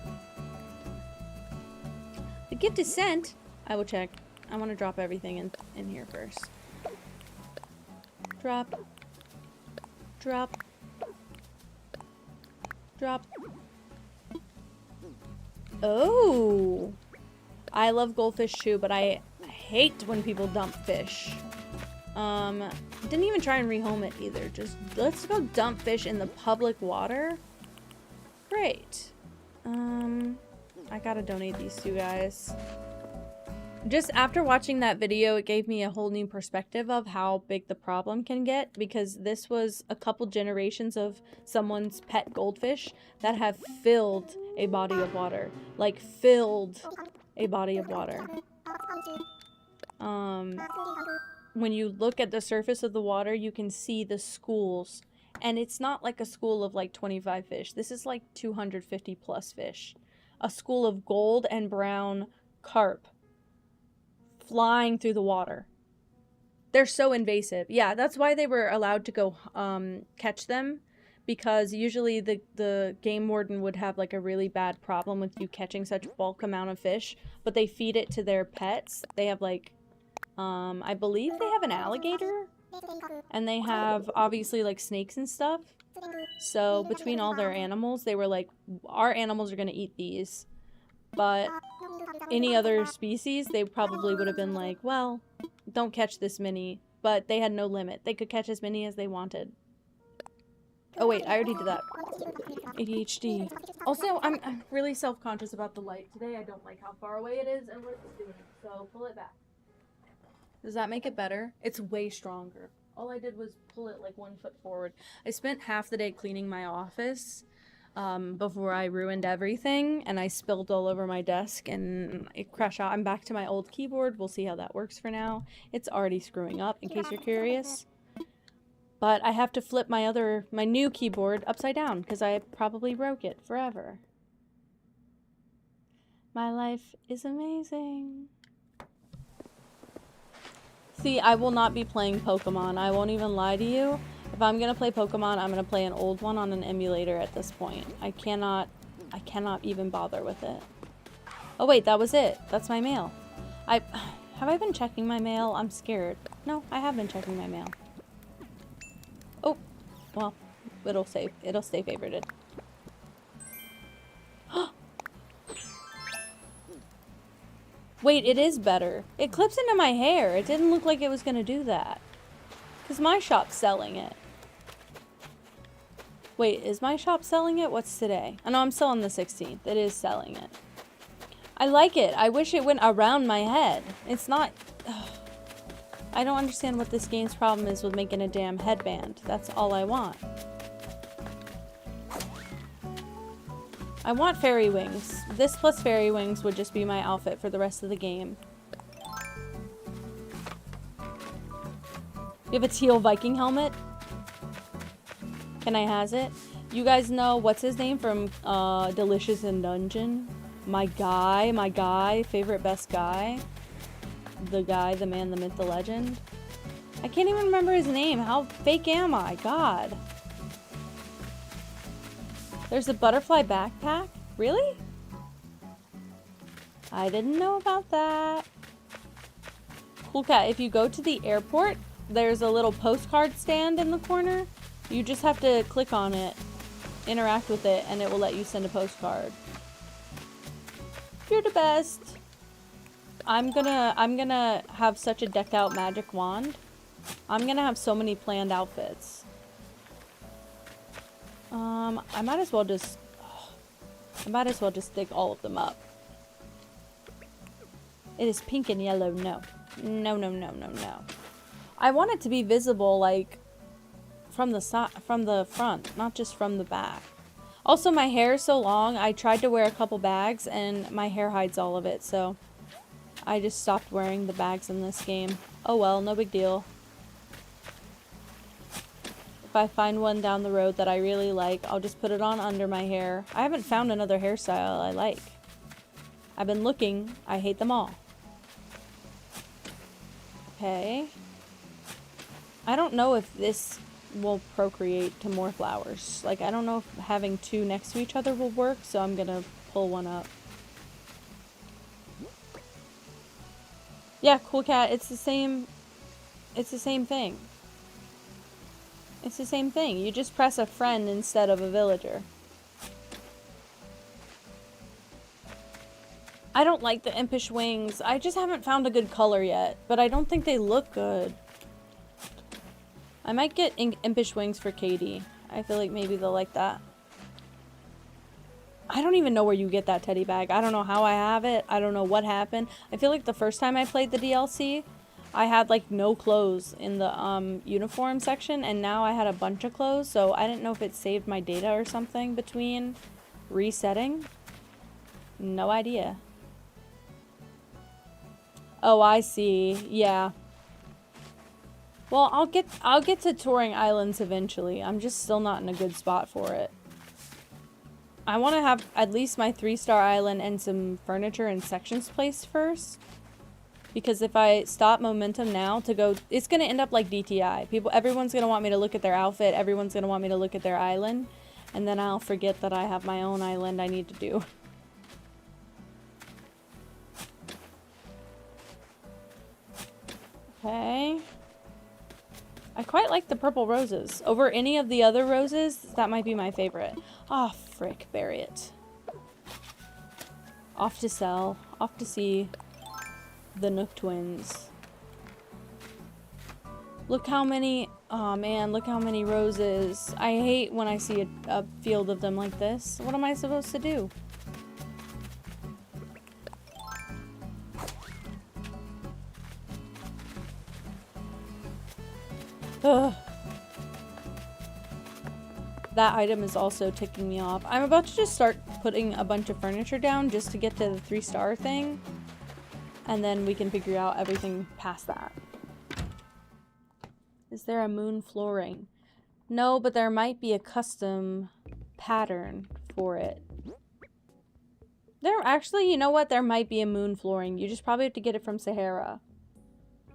The gift is sent. I will check. I want to drop everything in here first. Drop. Drop. Drop. Oh! I love goldfish too, but I hate when people dump fish. Didn't even try and rehome it either. Just, let's go dump fish in the public water. Great. I gotta donate these two guys. Just after watching that video, it gave me a whole new perspective of how big the problem can get, because this was a couple generations of someone's pet goldfish that have filled a body of water. Like, filled a body of water. When you look at the surface of the water, you can see the schools. And it's not like a school of like 25 fish. This is like 250 plus fish. A school of gold and brown carp flying through the water. They're so invasive. Yeah, that's why they were allowed to go catch them. Because usually the game warden would have like a really bad problem with you catching such bulk amount of fish. But they feed it to their pets. They have like... I believe they have an alligator And they have, obviously, like, snakes and stuff. So, between all their animals, they were like, our animals are gonna eat these. But any other species, they probably would have been like, well, don't catch this many. But they had no limit. They could catch as many as they wanted. Oh wait, I already did that. ADHD. Also, I'm really self-conscious about the light today. I don't like how far away it is and what it's doing. So pull it back. Does that make it better? It's way stronger. All I did was pull it like 1 foot forward. I spent half the day cleaning my office before I ruined everything, and I spilled all over my desk and it crashed out. I'm back to my old keyboard. We'll see how that works for now. It's already screwing up, in case you're curious. But I have to flip my new keyboard upside down because I probably broke it forever. My life is amazing. See, I will not be playing Pokemon. I won't even lie to you. If I'm gonna play Pokemon, I'm gonna play an old one on an emulator at this point. I cannot even bother with it. Oh wait, that was it. That's my mail. Have I been checking my mail? I'm scared. No, I have been checking my mail. Oh, well, it'll stay favorited. Wait, it is better. It clips into my hair. It didn't look like it was gonna do that. Because my shop's selling it. Wait, is my shop selling it? What's today? I know I'm still on the 16th. It is selling it. I like it. I wish it went around my head. It's not... Ugh. I don't understand what this game's problem is with making a damn headband. That's all I want. I want fairy wings. This plus fairy wings would just be my outfit for the rest of the game. You have a teal Viking helmet? Can I has it? You guys know what's his name from Delicious in Dungeon? My guy, favorite best guy. The guy, the man, the myth, the legend. I can't even remember his name. How fake am I? God. There's a butterfly backpack? Really? I didn't know about that. Cool Cat, if you go to the airport, there's a little postcard stand in the corner. You just have to click on it, interact with it, and it will let you send a postcard. You're the best. I'm gonna have such a decked out magic wand. I'm gonna have so many planned outfits. I might as well just dig all of them up. It is pink and yellow. No. No, no, no, no, no. I want it to be visible, like, from the front, not just from the back. Also, my hair is so long, I tried to wear a couple bags, and my hair hides all of it, so I just stopped wearing the bags in this game. Oh well, no big deal. If I find one down the road that I really like, I'll just put it on under my hair. I haven't found another hairstyle I like. I've been looking. I hate them all. Okay. I don't know if this will procreate to more flowers. Like, I don't know if having two next to each other will work, so I'm gonna pull one up. Yeah, Cool Cat, it's the same thing. It's the same thing. You just press a friend instead of a villager. I don't like the impish wings. I just haven't found a good color yet, but I don't think they look good. I might get impish wings for Katie. I feel like maybe they'll like that. I don't even know where you get that teddy bag. I don't know how I have it. I don't know what happened. I feel like the first time I played the DLC, I had like no clothes in the uniform section, and now I had a bunch of clothes, so I didn't know if it saved my data or something between resetting. No idea. Oh, I see. Yeah. Well, I'll get to touring islands eventually. I'm just still not in a good spot for it. I want to have at least my 3-star island and some furniture and sections placed first. Because if I stop momentum now to go, it's going to end up like DTI. Everyone's going to want me to look at their outfit. Everyone's going to want me to look at their island. And then I'll forget that I have my own island I need to do. Okay. I quite like the purple roses. Over any of the other roses, that might be my favorite. Ah, oh, frick, bury it. Off to sell. Off to see the Nook twins. Look how many... Oh man, look how many roses. I hate when I see a field of them like this. What am I supposed to do? Ugh. That item is also ticking me off. I'm about to just start putting a bunch of furniture down just to get to the 3-star thing. And then we can figure out everything past that. Is there a moon flooring? No, but there might be a custom pattern for it. There actually, you know what? There might be a moon flooring. You just probably have to get it from Sahara.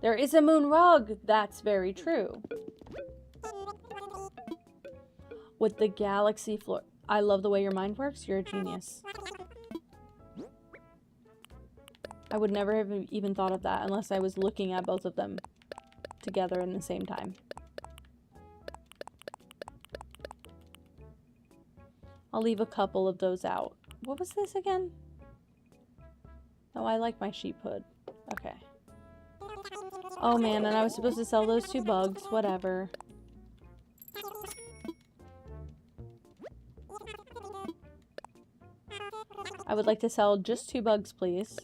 There is a moon rug. That's very true. With the galaxy floor. I love the way your mind works. You're a genius. I would never have even thought of that unless I was looking at both of them together in the same time. I'll leave a couple of those out. What was this again? Oh, I like my sheep hood. Okay. Oh man, and I was supposed to sell those 2 bugs. Whatever. I would like to sell just 2 bugs, please.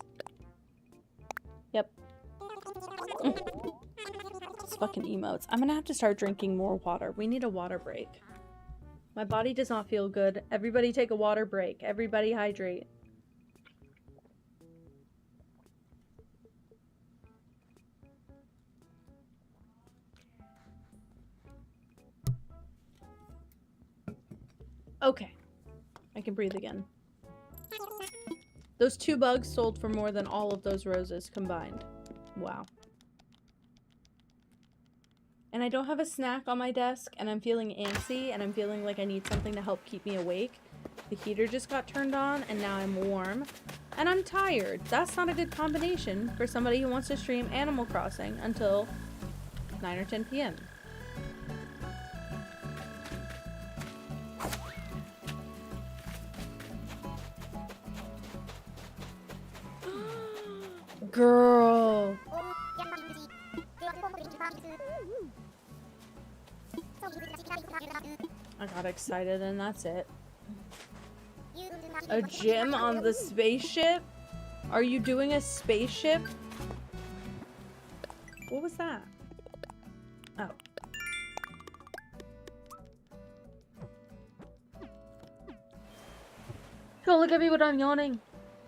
Yep. It's fucking emotes. I'm gonna have to start drinking more water. We need a water break. My body does not feel good. Everybody take a water break. Everybody hydrate. Okay. I can breathe again. Those 2 bugs sold for more than all of those roses combined. Wow. And I don't have a snack on my desk, and I'm feeling antsy, and I'm feeling like I need something to help keep me awake. The heater just got turned on, and now I'm warm. And I'm tired. That's not a good combination for somebody who wants to stream Animal Crossing until 9 or 10 p.m. Girl. I got excited and that's it. A gym on the spaceship? Are you doing a spaceship? What was that? Oh. Oh, look at me when I'm yawning.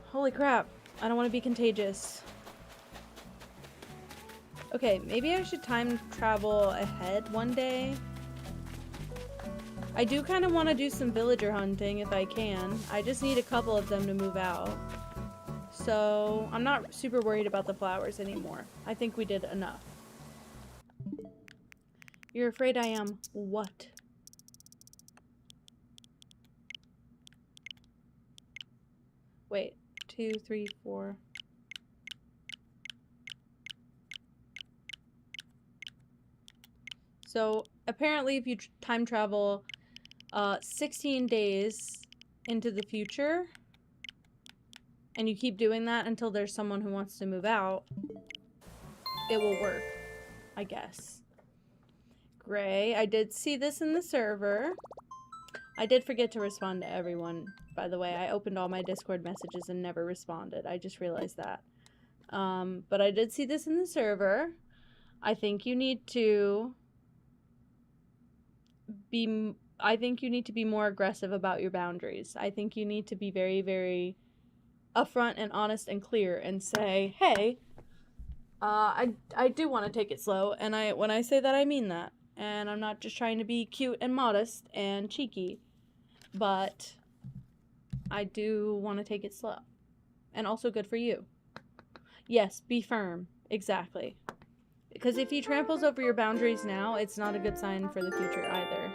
Holy crap. I don't want to be contagious. Okay, maybe I should time travel ahead one day. I do kind of want to do some villager hunting if I can. I just need a couple of them to move out. So, I'm not super worried about the flowers anymore. I think we did enough. You're afraid I am what? Wait, 2, 3, 4. So, apparently if you time travel 16 days into the future, and you keep doing that until there's someone who wants to move out, it will work, I guess. Gray, I did see this in the server. I did forget to respond to everyone, by the way. I opened all my Discord messages and never responded. I just realized that. But I did see this in the server. I think you need to be more aggressive about your boundaries. I think you need to be very, very upfront and honest and clear and say, hey, I do want to take it slow, and when I say that, I mean that. And I'm not just trying to be cute and modest and cheeky, but I do want to take it slow. And also good for you. Yes, be firm. Exactly. Because if he tramples over your boundaries now, it's not a good sign for the future either.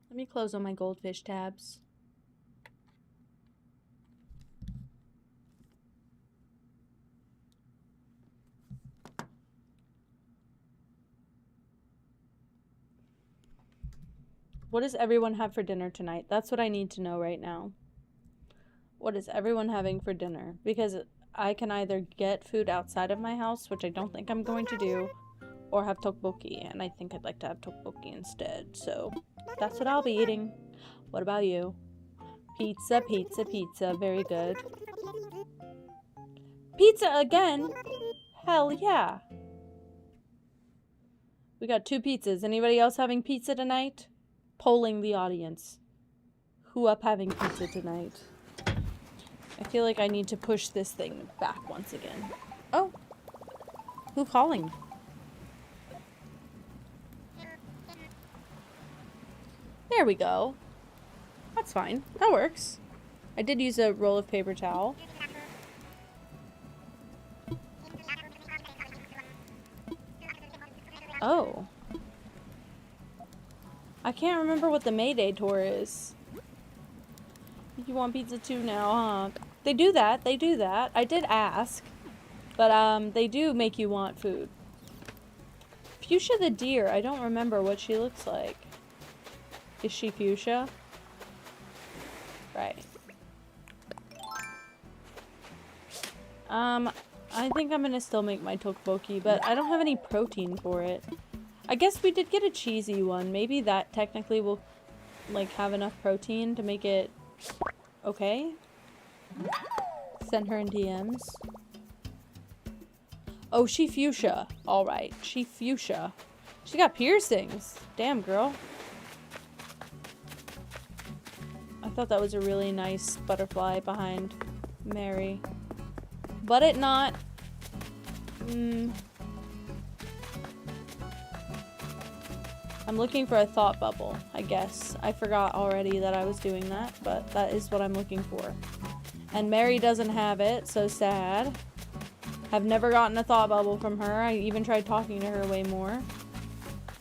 Let me close all my goldfish tabs. What does everyone have for dinner tonight? That's what I need to know right now. What is everyone having for dinner? Because I can either get food outside of my house, which I don't think I'm going to do, or have tteokbokki, and I think I'd like to have tteokbokki instead. So that's what I'll be eating. What about you? Pizza, pizza, pizza. Very good. Pizza again? Hell yeah. We got 2 pizzas. Anybody else having pizza tonight? Polling the audience. Who up having pizza tonight? I feel like I need to push this thing back once again. Oh. Who calling? There we go. That's fine. That works. I did use a roll of paper towel. Oh. I can't remember what the Mayday tour is. You want pizza too now, huh? They do that. They do that. I did ask. But, they do make you want food. Fuchsia the deer. I don't remember what she looks like. Is she fuchsia? Right. I think I'm gonna still make my tteokbokki, but I don't have any protein for it. I guess we did get a cheesy one. Maybe that technically will, like, have enough protein to make it okay. Send her in DMs. Oh, she fuchsia. Alright, she fuchsia. She got piercings. Damn, girl. I thought that was a really nice butterfly behind Mary. But it not. I'm looking for a thought bubble, I guess. I forgot already that I was doing that, but that is what I'm looking for. And Mary doesn't have it, so sad. I've never gotten a thought bubble from her. I even tried talking to her way more.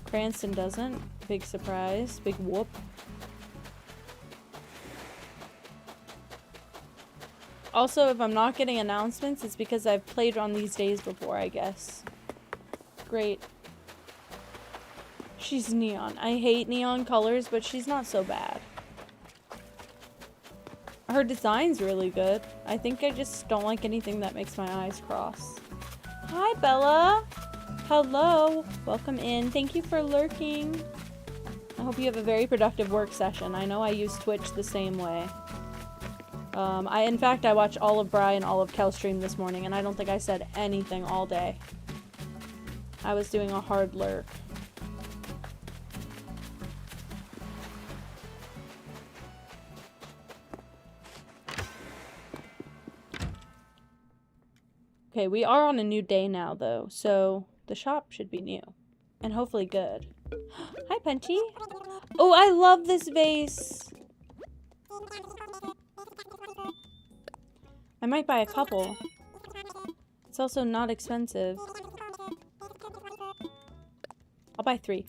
Cranston doesn't. Big surprise. Big whoop. Also, if I'm not getting announcements, it's because I've played on these days before, I guess. Great. She's neon. I hate neon colors, but she's not so bad. Her design's really good. I think I just don't like anything that makes my eyes cross. Hi, Bella. Hello. Welcome in. Thank you for lurking. I hope you have a very productive work session. I know I use Twitch the same way. In fact, I watched all of Bri and all of Kel stream this morning, and I don't think I said anything all day. I was doing a hard lurk. Okay, we are on a new day now, though, so the shop should be new. And hopefully good. Hi, Punchy! Oh, I love this vase! I might buy a couple. It's also not expensive. I'll buy 3.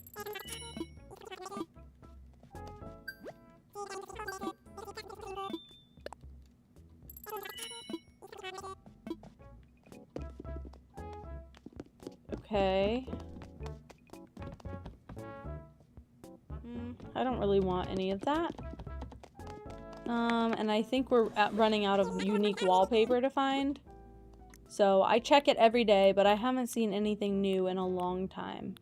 Okay. I don't really want any of that. And I think we're running out of unique wallpaper to find. So I check it every day, but I haven't seen anything new in a long time.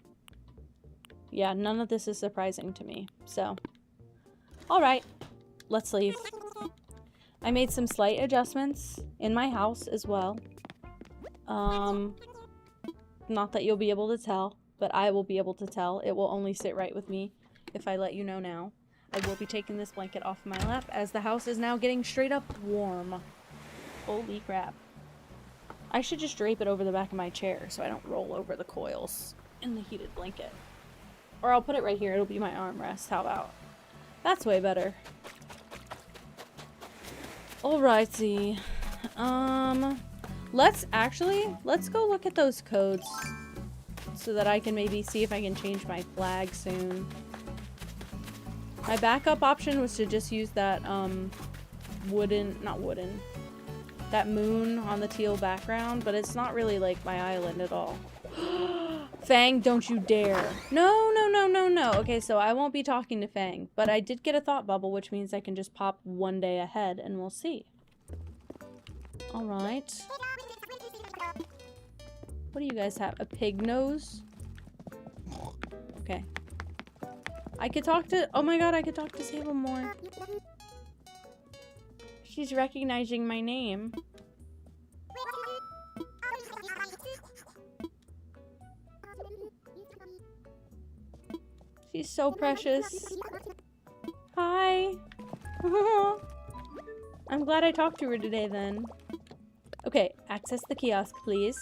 Yeah, none of this is surprising to me. So, alright, let's leave. I made some slight adjustments in my house as well. Not that you'll be able to tell, but I will be able to tell. It will only sit right with me if I let you know now. I will be taking this blanket off my lap as the house is now getting straight up warm. Holy crap. I should just drape it over the back of my chair so I don't roll over the coils in the heated blanket. Or I'll put it right here. It'll be my armrest. How about? That's way better. Alrighty. Let's go look at those codes so that I can maybe see if I can change my flag soon. My backup option was to just use that, that moon on the teal background, but it's not really like my island at all. Fang, don't you dare. No, no, no. Okay, so I won't be talking to Fang, but I did get a thought bubble, which means I can just pop one day ahead and we'll see. Alright. What do you guys have? A pig nose? Okay. I could talk to- oh my god, I could talk to Sable more. She's recognizing my name. She's so precious. Hi. I'm glad I talked to her today then. Okay, access the kiosk, please.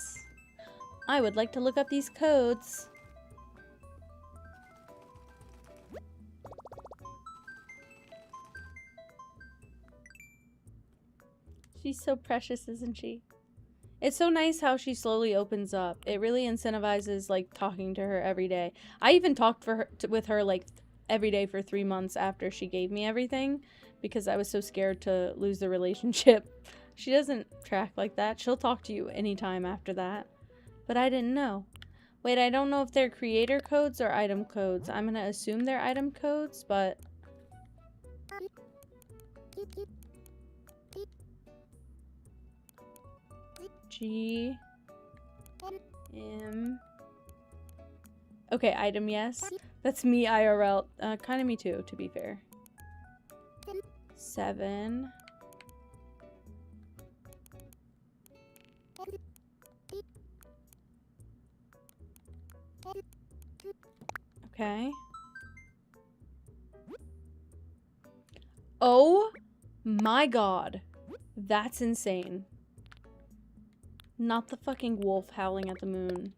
I would like to look up these codes. She's so precious, isn't she? It's so nice how she slowly opens up. It really incentivizes, like, talking to her every day. I even talked with her, like, every day for 3 months after she gave me everything because I was so scared to lose the relationship. She doesn't track like that. She'll talk to you anytime after that. But I didn't know. Wait, I don't know if they're creator codes or item codes. I'm gonna assume they're item codes, but... G... M... Okay, item, yes. That's me IRL. Kinda me too, to be fair. 7... Okay. Oh my god. That's insane. Not the fucking wolf howling at the moon.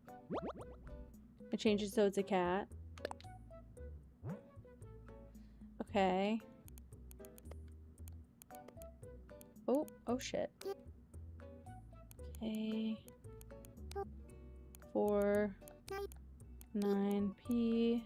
I changed it so it's a cat. Okay. Oh shit. Okay. 4 9p.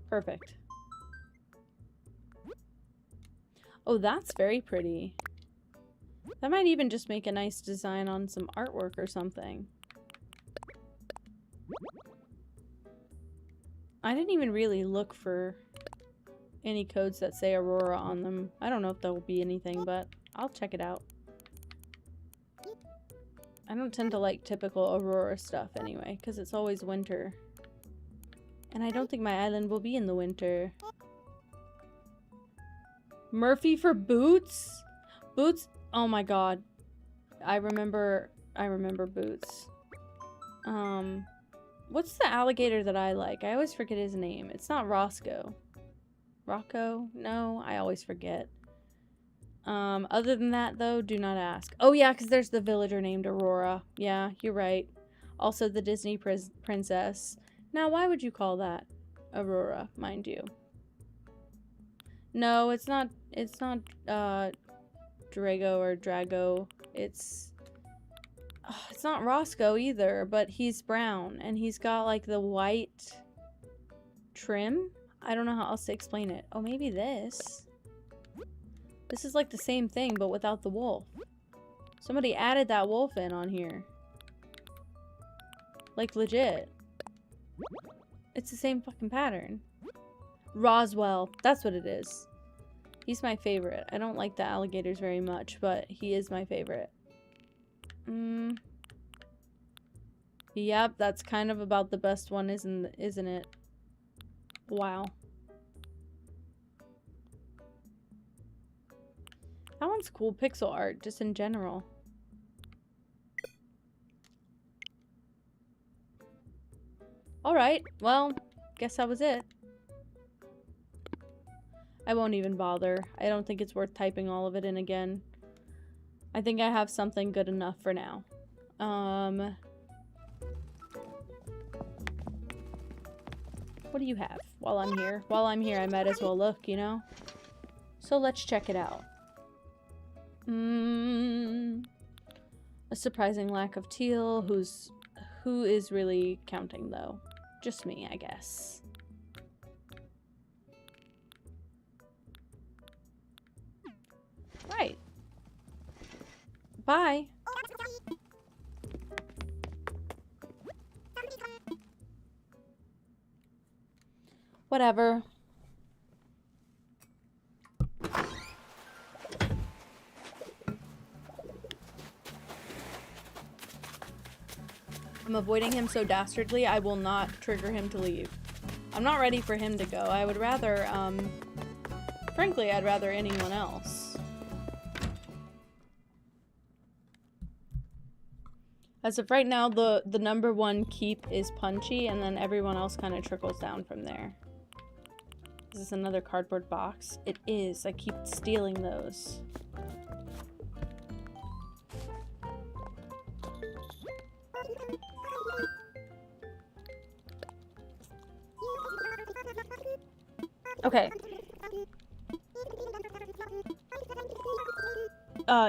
Perfect. Oh, that's very pretty. That might even just make a nice design on some artwork or something. I didn't even really look for any codes that say Aurora on them. I don't know if there will be anything, but I'll check it out. I don't tend to like typical Aurora stuff anyway, because it's always winter. And I don't think my island will be in the winter. Murphy for Boots? Boots? Oh my god. I remember Boots. What's the alligator that I like? I always forget his name. It's not Roscoe. Rocco? No, I always forget. Other than that, though, do not ask. Oh, yeah, because there's the villager named Aurora. Yeah, you're right. Also, the Disney princess. Now, why would you call that Aurora, mind you? No, it's not, Drago or Drago. It's not Roscoe either, but he's brown, and he's got, like, the white trim? I don't know how else to explain it. Oh, maybe this. This is like the same thing, but without the wolf. Somebody added that wolf in on here. Like, legit. It's the same fucking pattern. Roswell. That's what it is. He's my favorite. I don't like the alligators very much, but he is my favorite. Yep, that's kind of about the best one, isn't it? Wow. That one's cool pixel art, just in general. Alright, well, guess that was it. I won't even bother. I don't think it's worth typing all of it in again. I think I have something good enough for now. What do you have while I'm here? While I'm here, I might as well look, you know? So let's check it out. A surprising lack of teal. Who's Who is really counting, though? Just me, I guess. Right. Bye. Whatever. I'm avoiding him so dastardly, I will not trigger him to leave. I'm not ready for him to go. I would rather, frankly, I'd rather anyone else. As of right now, the number one keep is Punchy, and then everyone else kind of trickles down from there. Is this another cardboard box? It is. I keep stealing those. Okay.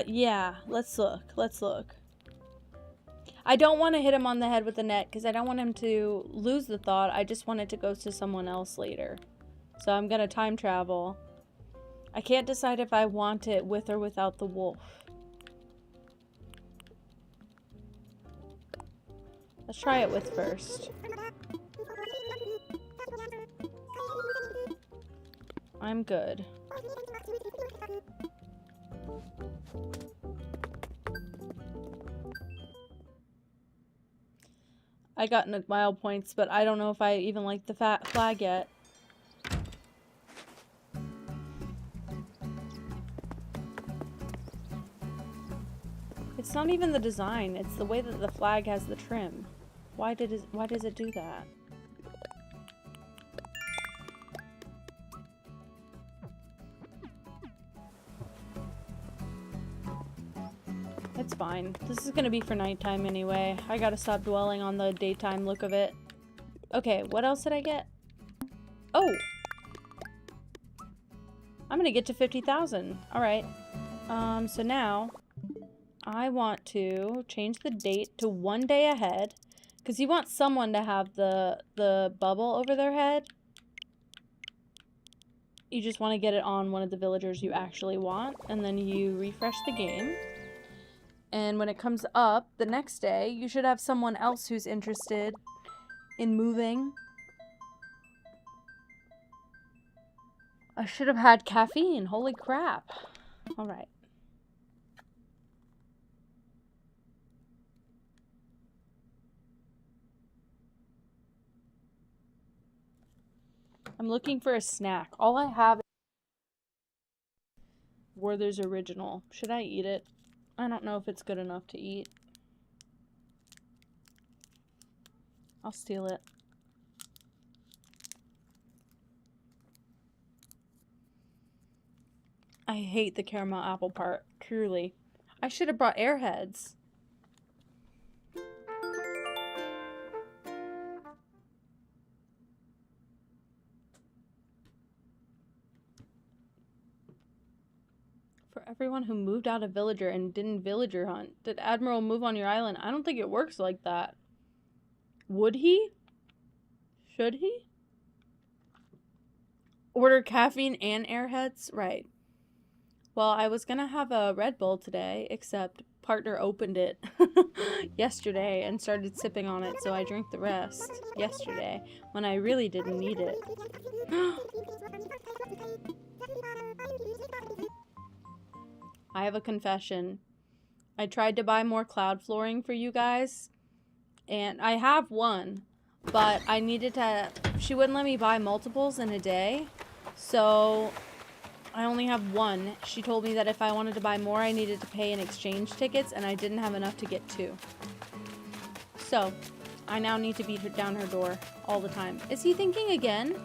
Yeah. Let's look. Let's look. I don't want to hit him on the head with the net because I don't want him to lose the thought. I just want it to go to someone else later. So I'm gonna time travel. I can't decide if I want it with or without the wolf. Let's try it with first. I'm good. I got wild points, but I don't know if I even like the flag yet. It's not even the design, it's the way that the flag has the trim. Why does it do that? It's fine. This is gonna be for nighttime anyway. I gotta stop dwelling on the daytime look of it. Okay, what else did I get? Oh! I'm gonna get to 50,000. Alright. So now I want to change the date to 1 day ahead. Because you want someone to have the bubble over their head. You just want to get it on one of the villagers you actually want. And then you refresh the game. And when it comes up the next day, you should have someone else who's interested in moving. I should have had caffeine. Holy crap. Alright. I'm looking for a snack. All I have is Werther's Original. Should I eat it? I don't know if it's good enough to eat. I'll steal it. I hate the caramel apple part, truly. I should have brought Airheads. For everyone who moved out of villager and didn't villager hunt, did Admiral move on your island? I don't think it works like that. Would he? Should he? Order caffeine and Airheads? Right. Well, I was gonna have a Red Bull today, except partner opened it yesterday and started sipping on it, so I drank the rest yesterday when I really didn't need it. I have a confession. I tried to buy more cloud flooring for you guys, and I have one, but I needed to... She wouldn't let me buy multiples in a day, so I only have one. She told me that if I wanted to buy more, I needed to pay in exchange tickets, and I didn't have enough to get two. So, I now need to beat down her door all the time. Is he thinking again?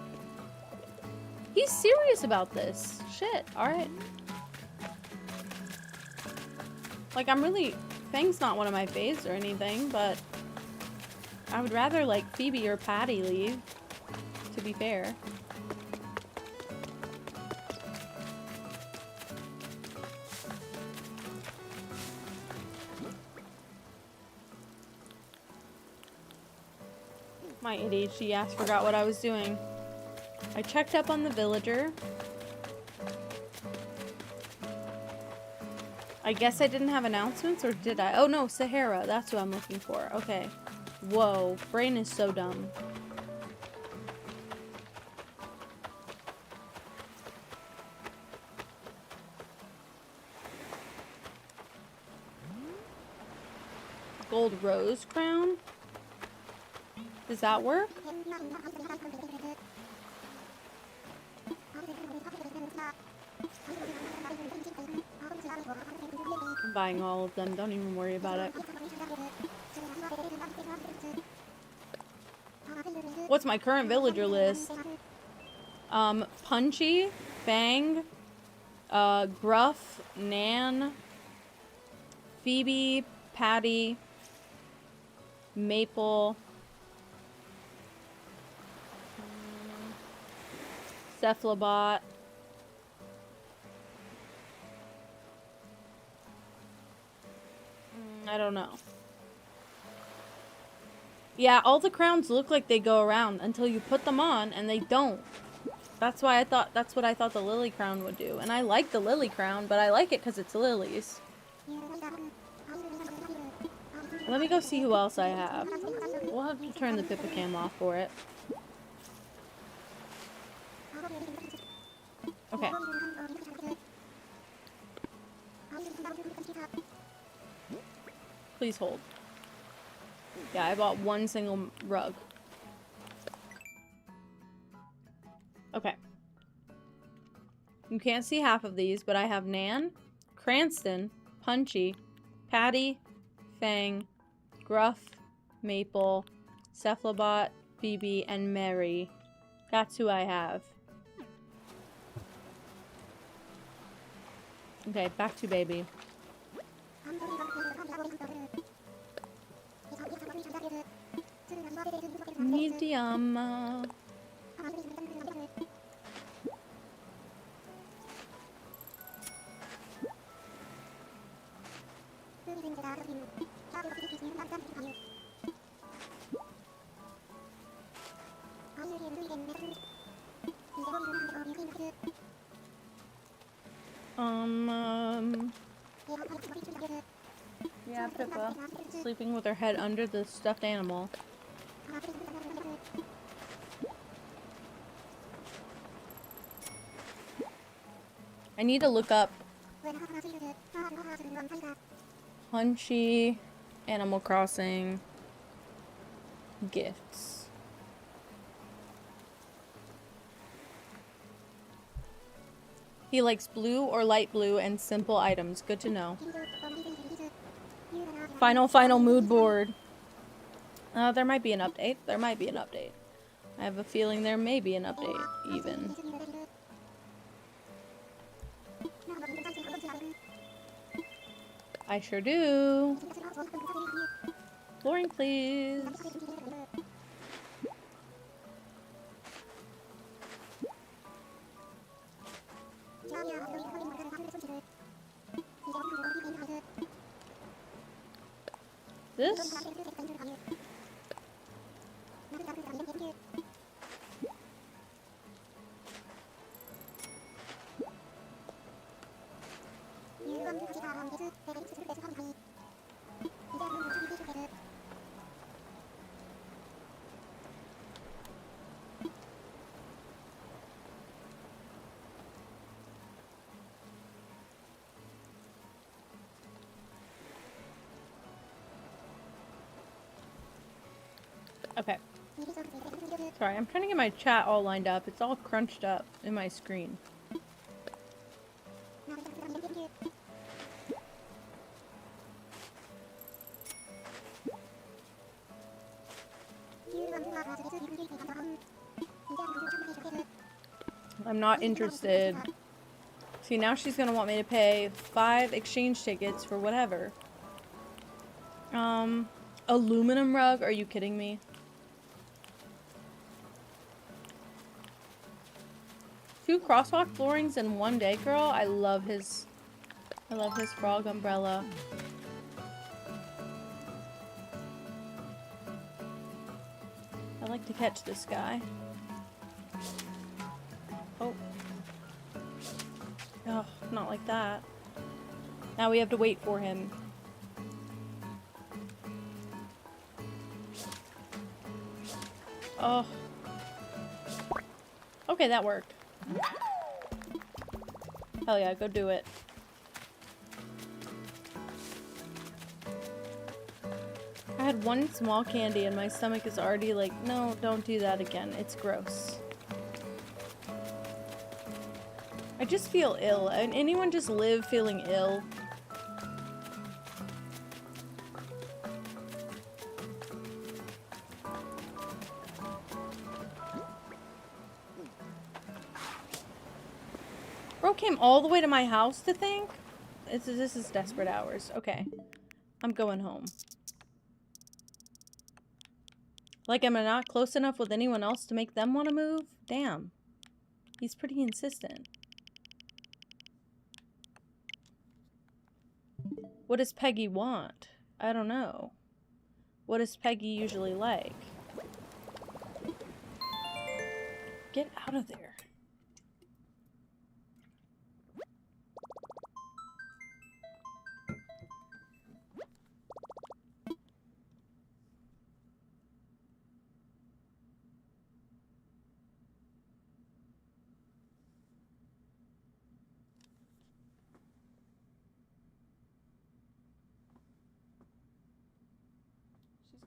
He's serious about this. Shit, alright. Like, I'm really... Fang's not one of my faves or anything, but I would rather, like, Phoebe or Patty leave, to be fair. My ADHD ass forgot what I was doing. I checked up on the villager. I guess I didn't have announcements, or did I? Oh no, Sahara. That's who I'm looking for. Okay. Whoa. Brain is so dumb. Gold rose crown? Does that work? I'm buying all of them. Don't even worry about it. What's my current villager list? Punchy, Fang, Gruff, Nan, Phoebe, Patty, Maple, Cephalobot, I don't know. Yeah, all the crowns look like they go around until you put them on, and they don't. That's what I thought the lily crown would do. And I like the lily crown, but I like it because it's lilies. Let me go see who else I have. We'll have to turn the Pippicam off for it. Okay. Please hold. Yeah, I bought one single rug. Okay. You can't see half of these, but I have Nan, Cranston, Punchy, Patty, Fang, Gruff, Maple, Cephalobot, Phoebe, and Mary. That's who I have. Okay, back to baby. Medium. Yeah, Pippa. Sleeping with her head under the stuffed animal. I need to look up Punchy, Animal Crossing, gifts. He likes blue or light blue and simple items. Good to know. Final mood board. There might be an update. There might be an update. I have a feeling there may be an update, even. I sure do. Flooring, please. This? Okay. Sorry, I'm trying to get my chat all lined up. It's all crunched up in my screen. I'm not interested. See, now she's gonna want me to pay 5 exchange tickets for whatever. Aluminum rug? Are you kidding me? 2 crosswalk floorings in one day, girl. I love his frog umbrella. I like like to catch this guy. Oh. Oh, not like that. Now we have to wait for him. Oh. Okay, that worked. Hell yeah, go do it. I had one small candy and my stomach is already like, no, don't do that again. It's gross. I just feel ill. And anyone just live feeling ill? Bro came all the way to my house to think? This is desperate hours. Okay. I'm going home. Like, am I not close enough with anyone else to make them want to move? Damn. He's pretty insistent. What does Peggy want? I don't know. What does Peggy usually like? Get out of there.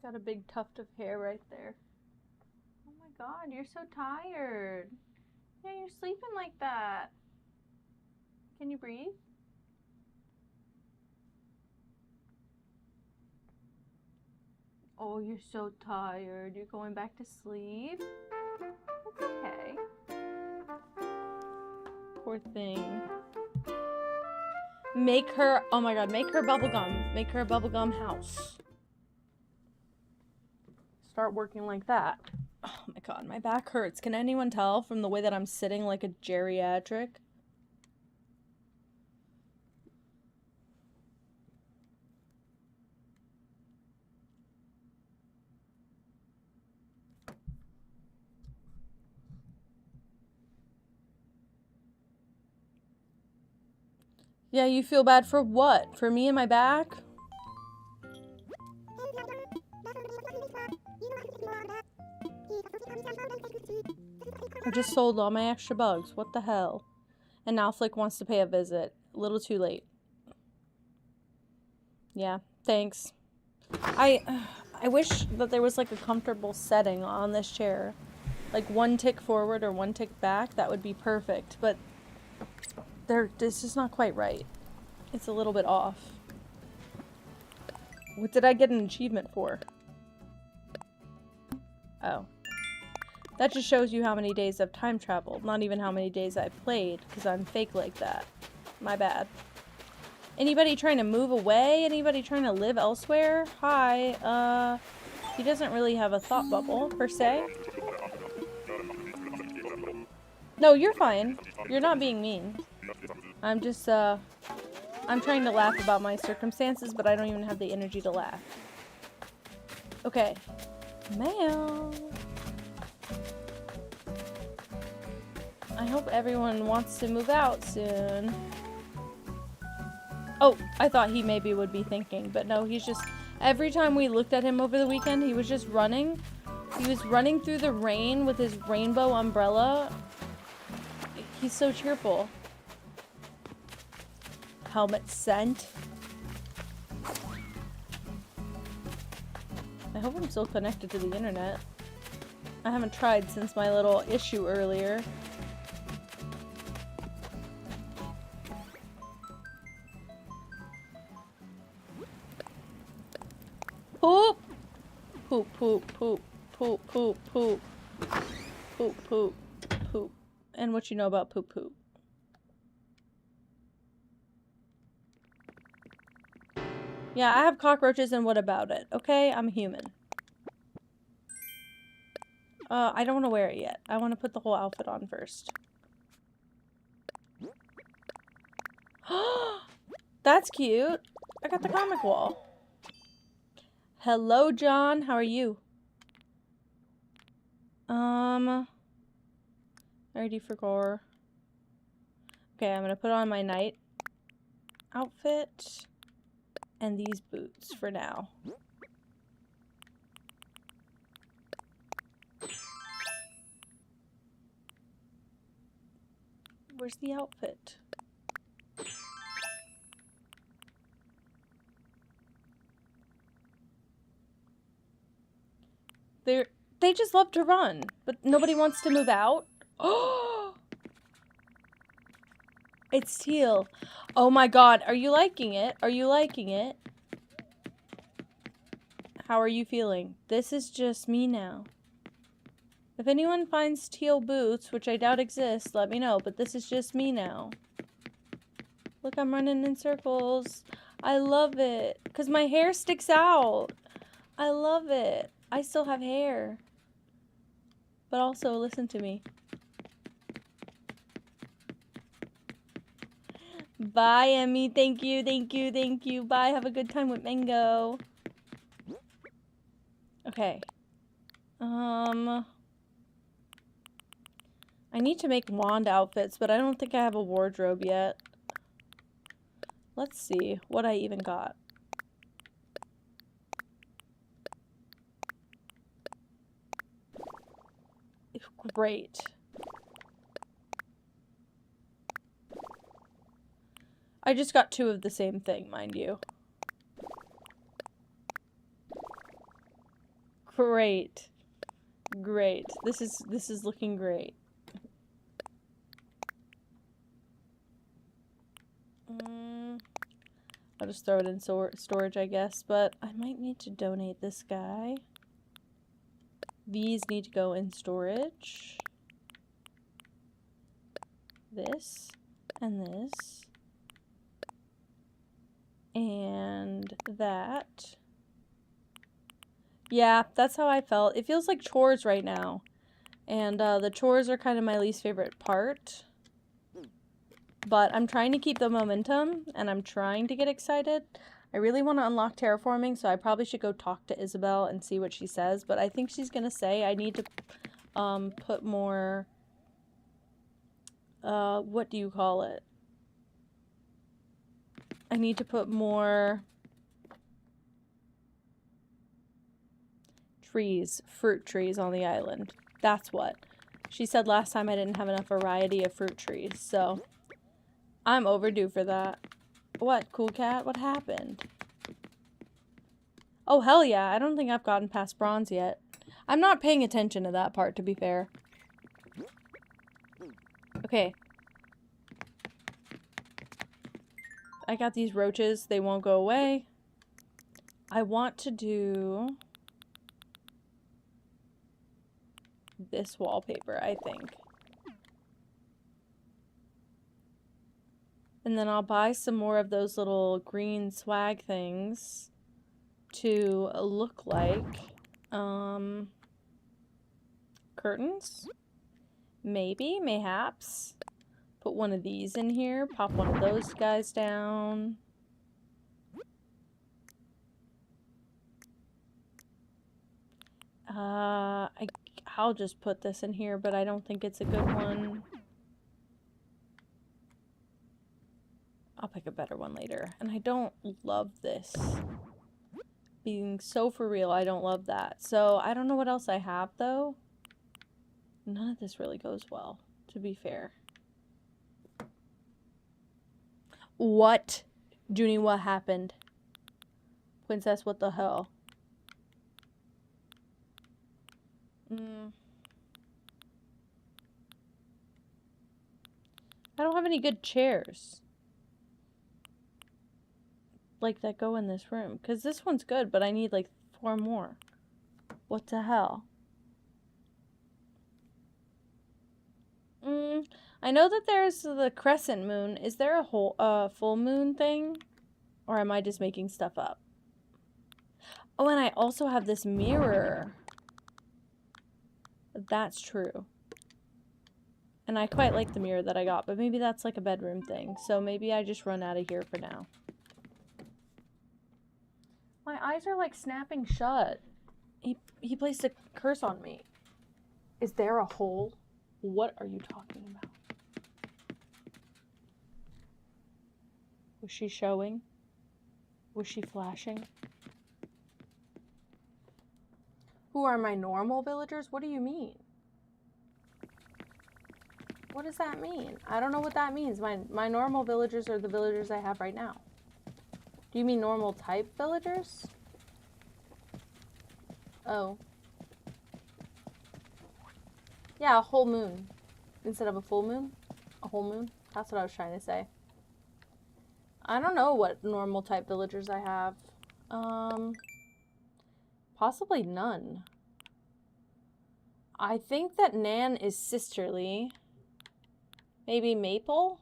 Got a big tuft of hair right there. Oh my god, you're so tired. Yeah, you're sleeping like that. Can you breathe? Oh, you're so tired. You're going back to sleep? It's okay. Poor thing. Make her, oh my god, make her bubblegum. Make her a bubblegum house. Start working like that. Oh my god, my back hurts. Can anyone tell from the way that I'm sitting like a geriatric? Yeah, you feel bad for what? For me and my back? I just sold all my extra bugs. What the hell? And now Flick wants to pay a visit. A little too late. Yeah, thanks. I wish that there was like a comfortable setting on this chair. Like one tick forward or one tick back. That would be perfect. But this is not quite right. It's a little bit off. What did I get an achievement for? Oh. That just shows you how many days I've time traveled, not even how many days I've played, because I'm fake like that. My bad. Anybody trying to move away? Anybody trying to live elsewhere? Hi, he doesn't really have a thought bubble, per se. No, you're fine. You're not being mean. I'm just, I'm trying to laugh about my circumstances, but I don't even have the energy to laugh. Okay. Mail. I hope everyone wants to move out soon. Oh, I thought he maybe would be thinking, but no, he's just... Every time we looked at him over the weekend, he was just running. He was running through the rain with his rainbow umbrella. He's so cheerful. Helmet scent. I hope I'm still connected to the internet. I haven't tried since my little issue earlier. Poop! Poop, poop, poop, poop, poop, poop. Poop, poop, poop. And what you know about poop, poop. Yeah, I have cockroaches and what about it? Okay, I'm human. I don't want to wear it yet. I want to put the whole outfit on first. That's cute. I got the comic wall. Hello, John. How are you? I already forgot. Okay, I'm gonna put on my night outfit and these boots for now. Where's the outfit? They just love to run, but nobody wants to move out. Oh, it's teal. Oh my god, are you liking it? Are you liking it? How are you feeling? This is just me now. If anyone finds teal boots, which I doubt exists, let me know, but this is just me now. Look, I'm running in circles. I love it, because my hair sticks out. I love it. I still have hair. But also, listen to me. Bye, Emmy. Thank you, thank you, thank you. Bye. Have a good time with Mango. Okay. I need to make wand outfits, but I don't think I have a wardrobe yet. Let's see what I even got. Great. I just got 2 of the same thing, mind you. Great. Great. This is looking great. I'll just throw it in storage, I guess, but I might need to donate this guy. These need to go in storage. This and this. And that. Yeah, that's how I felt. It feels like chores right now. And the chores are kind of my least favorite part. But I'm trying to keep the momentum, and I'm trying to get excited. I really want to unlock terraforming, so I probably should go talk to Isabel and see what she says. But I think she's going to say I need to put more... what do you call it? I need to put more... fruit trees on the island. That's what. She said last time I didn't have enough variety of fruit trees, so I'm overdue for that. What, Cool Cat? What happened? Oh, hell yeah. I don't think I've gotten past bronze yet. I'm not paying attention to that part, to be fair. Okay. I got these roaches. They won't go away. I want to do... this wallpaper, I think. And then I'll buy some more of those little green swag things to look like curtains. Maybe, mayhaps. Put one of these in here, pop one of those guys down. I'll just put this in here, but I don't think it's a good one. I'll pick a better one later. And I don't love this. Being so for real, I don't love that. So, I don't know what else I have, though. None of this really goes well, to be fair. What? Junie, what happened? Princess, what the hell? I don't have any good chairs. Like, that go in this room. Because this one's good, but I need, like, 4 more. What the hell? I know that there's the crescent moon. Is there a whole, full moon thing? Or am I just making stuff up? Oh, and I also have this mirror. That's true. And I quite like the mirror that I got, but maybe that's like a bedroom thing. So maybe I just run out of here for now. My eyes are like snapping shut. He placed a curse on me. Is there a hole? What are you talking about? Was she showing? Was she flashing? Who are my normal villagers? What do you mean? What does that mean? I don't know what that means. My normal villagers are the villagers I have right now. Do you mean normal type villagers? Oh. Yeah, a whole moon. Instead of a full moon? A whole moon? That's what I was trying to say. I don't know what normal type villagers I have. Possibly none. I think that Nan is sisterly. Maybe Maple?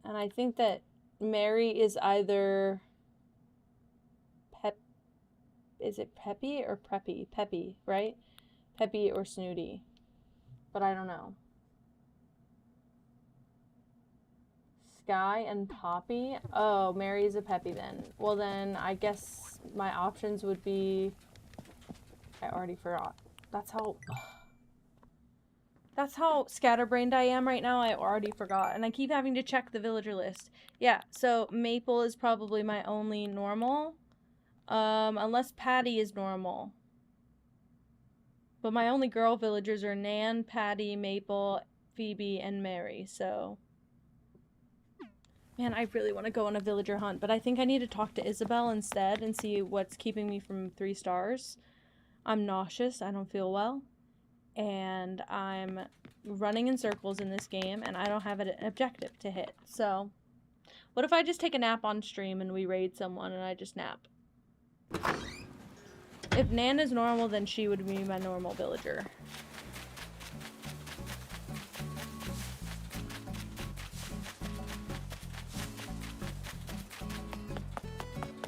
And I think that Mary is either is it Peppy or Preppy? Peppy, right? Peppy or Snooty. But I don't know. Sky and Poppy? Oh, Mary's a Peppy then. Well then, I guess my options would be... I already forgot. That's how scatterbrained I am right now. I already forgot. And I keep having to check the villager list. Yeah, so Maple is probably my only normal. Unless Patty is normal. But my only girl villagers are Nan, Patty, Maple, Phoebe, and Mary, so... Man, I really want to go on a villager hunt, but I think I need to talk to Isabel instead and see what's keeping me from 3 stars. I'm nauseous, I don't feel well, and I'm running in circles in this game, and I don't have an objective to hit, so... What if I just take a nap on stream and we raid someone and I just nap? If Nan is normal, then she would be my normal villager.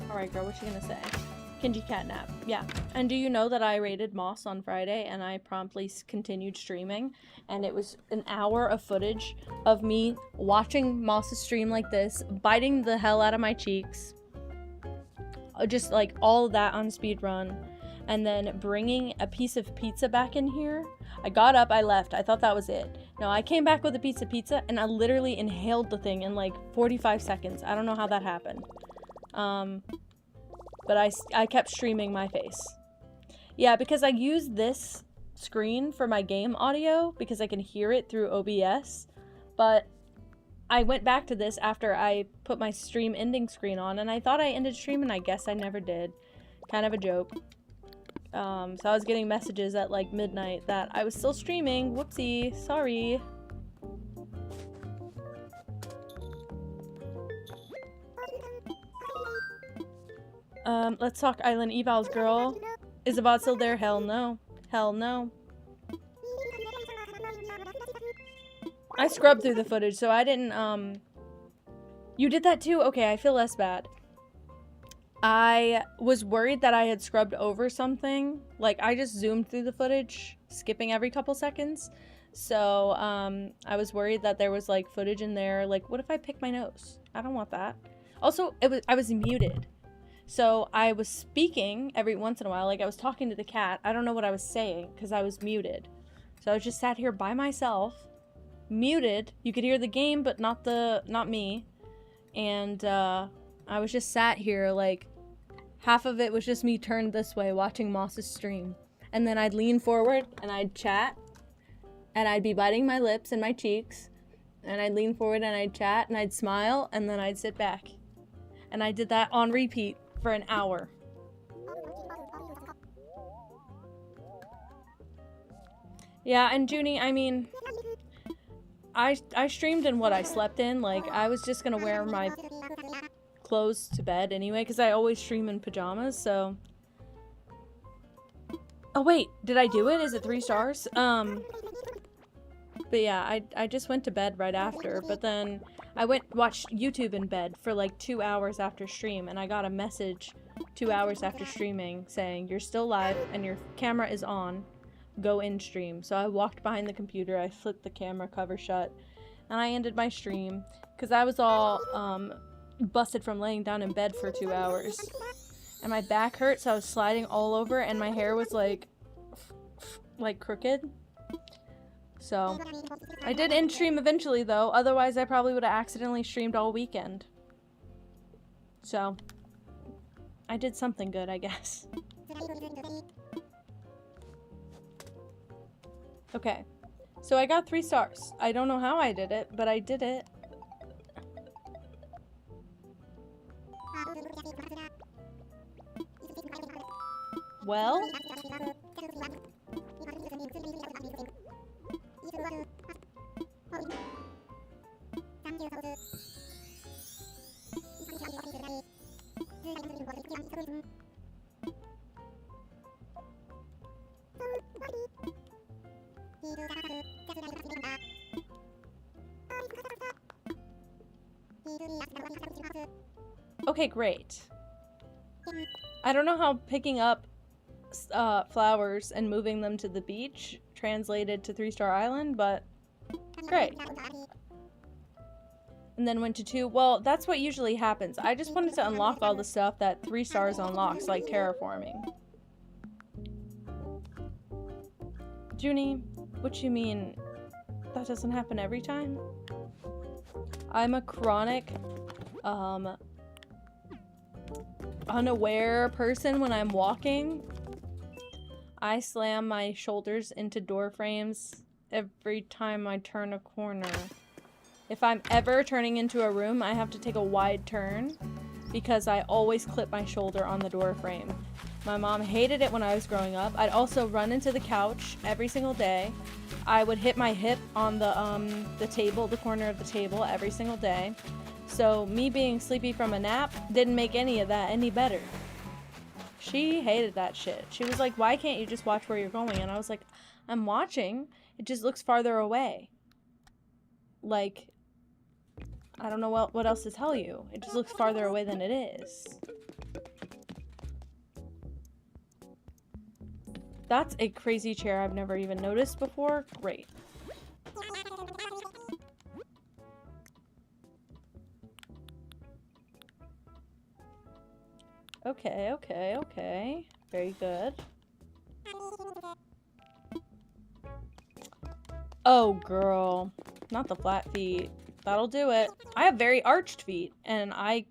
Alright, girl, what you gonna say? Kenji catnap. Yeah. And do you know that I raided Moss on Friday and I promptly continued streaming? And it was an hour of footage of me watching Moss's stream like this, biting the hell out of my cheeks. Just like all of that on speed run. And then bringing a piece of pizza back in here. I got up, I left. I thought that was it. No, I came back with a piece of pizza and I literally inhaled the thing in like 45 seconds. I don't know how that happened. But I kept streaming my face. Yeah, because I use this screen for my game audio because I can hear it through OBS. But I went back to this after I put my stream ending screen on and I thought I ended stream and I guess I never did. Kind of a joke. So I was getting messages at like midnight that I was still streaming. Whoopsie. Sorry. Let's talk Island Evals, girl. Is the bot still there? Hell no. Hell no. I scrubbed through the footage, so I didn't, You did that too? Okay, I feel less bad. I was worried that I had scrubbed over something. Like, I just zoomed through the footage, skipping every couple seconds. So, I was worried that there was, like, footage in there. Like, what if I pick my nose? I don't want that. Also, I was muted. So, I was speaking every once in a while. Like, I was talking to the cat. I don't know what I was saying, because I was muted. So, I was just sat here by myself, muted. You could hear the game, but not me. And, I was just sat here, like, half of it was just me turned this way watching Moss's stream. And then I'd lean forward and I'd chat. And I'd be biting my lips and my cheeks. And I'd lean forward and I'd chat and I'd smile and then I'd sit back. And I did that on repeat for an hour. Yeah, and Junie, I mean, I streamed in what I slept in. Like, I was just gonna wear my clothes to bed anyway, because I always stream in pajamas, so... Oh wait, did I do it? Is it 3 stars? But yeah, I just went to bed right after, but then I watched YouTube in bed for like 2 hours after stream, and I got a message 2 hours after streaming saying, you're still live and your camera is on, go in stream. So I walked behind the computer, I flipped the camera cover shut, and I ended my stream, because I was all, busted from laying down in bed for 2 hours. And my back hurt, so I was sliding all over, and my hair was like like crooked. So I did end stream eventually though, otherwise I probably would have accidentally streamed all weekend. So I did something good, I guess. Okay, so I got 3 stars. I don't know how I did it, but I did it. Well, okay, great. I don't know how picking up flowers and moving them to the beach translated to 3-star island, but great. And then went to 2. Well, that's what usually happens. I just wanted to unlock all the stuff that 3 stars unlocks, like terraforming. Junie, what you mean? That doesn't happen every time? I'm a chronic, unaware person when I'm walking. I slam my shoulders into door frames every time I turn a corner. If I'm ever turning into a room, I have to take a wide turn because I always clip my shoulder on the door frame. My mom hated it when I was growing up. I'd also run into the couch every single day. I would hit my hip on the table, the corner of the table every single day. So me being sleepy from a nap didn't make any of that any better. She hated that shit. She was like, why can't you just watch where you're going? And I was like, I'm watching. It just looks farther away. Like, I don't know what else to tell you. It just looks farther away than it is. That's a crazy chair I've never even noticed before. Great. Okay, okay, okay. Very good. Oh, girl. Not the flat feet. That'll do it. I have very arched feet, and I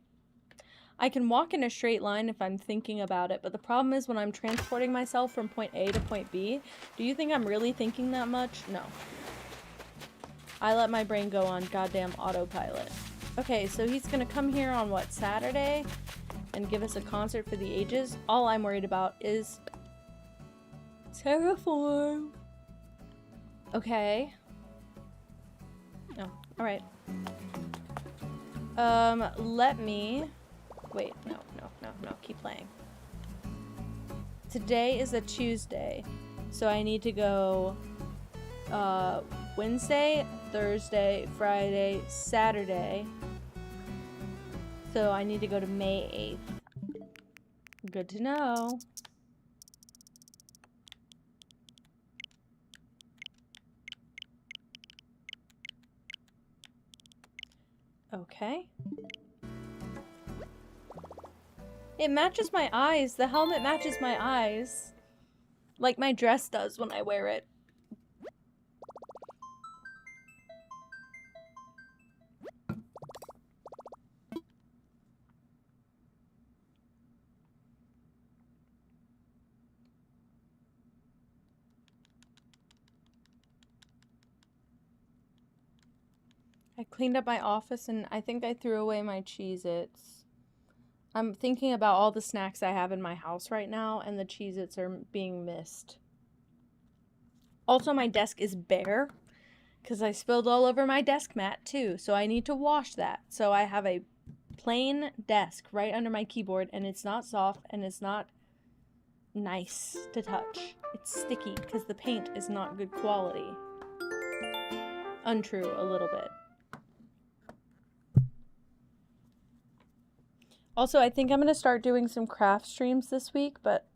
can walk in a straight line if I'm thinking about it, but the problem is when I'm transporting myself from point A to point B, do you think I'm really thinking that much? No. I let my brain go on goddamn autopilot. Okay, so he's gonna come here on, what, Saturday? And give us a concert for the ages? All I'm worried about is terraform. Okay. No, alright. Let me... Wait, no, keep playing. Today is a Tuesday, so I need to go Wednesday, Thursday, Friday, Saturday. So I need to go to May 8th. Good to know. Okay. It matches my eyes. The helmet matches my eyes. Like my dress does when I wear it. I cleaned up my office and I think I threw away my Cheez-Its. I'm thinking about all the snacks I have in my house right now, and the Cheez-Its are being missed. Also, my desk is bare, because I spilled all over my desk mat, too, so I need to wash that. So I have a plain desk right under my keyboard, and it's not soft, and it's not nice to touch. It's sticky, because the paint is not good quality. Untrue, a little bit. Also, I think I'm going to start doing some craft streams this week, but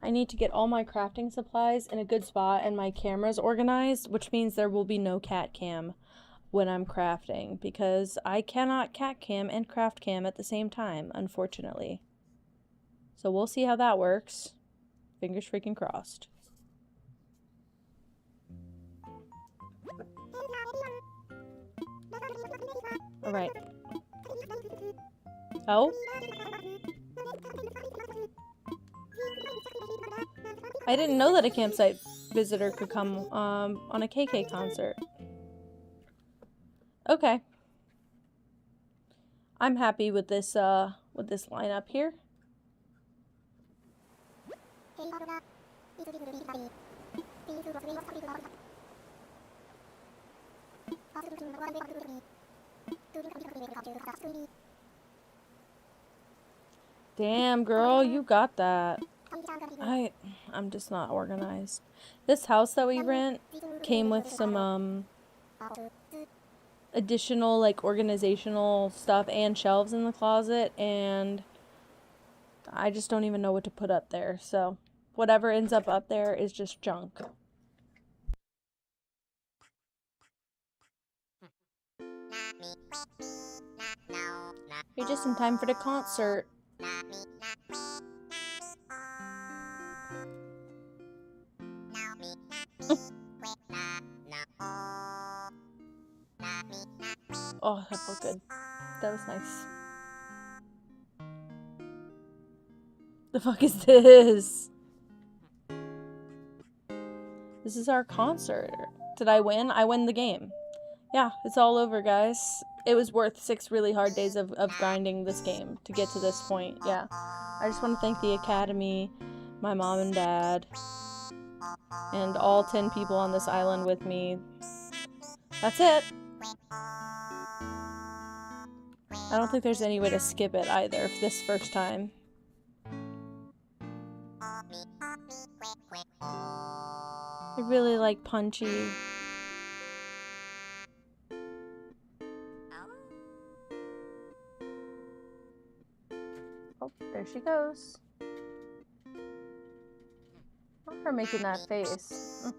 I need to get all my crafting supplies in a good spot and my cameras organized, which means there will be no cat cam when I'm crafting, because I cannot cat cam and craft cam at the same time, unfortunately. So we'll see how that works. Fingers freaking crossed. Alright. Oh? I didn't know that a campsite visitor could come on a KK concert. Okay. I'm happy with this lineup here. Damn, girl, you got that. I'm just not organized. This house that we rent came with some additional like organizational stuff and shelves in the closet, and I just don't even know what to put up there. So whatever ends up there is just junk. You're just in time for the concert. Oh, that felt good. That was nice. The fuck is this? This is our concert. Did I win? I win the game. Yeah, it's all over, guys. It was worth 6 really hard days of grinding this game to get to this point. Yeah. I just want to thank the Academy, my mom and dad, and all 10 people on this island with me. That's it. I don't think there's any way to skip it either for this first time. I really like Punchy. Oh, there she goes. Look at her making that face.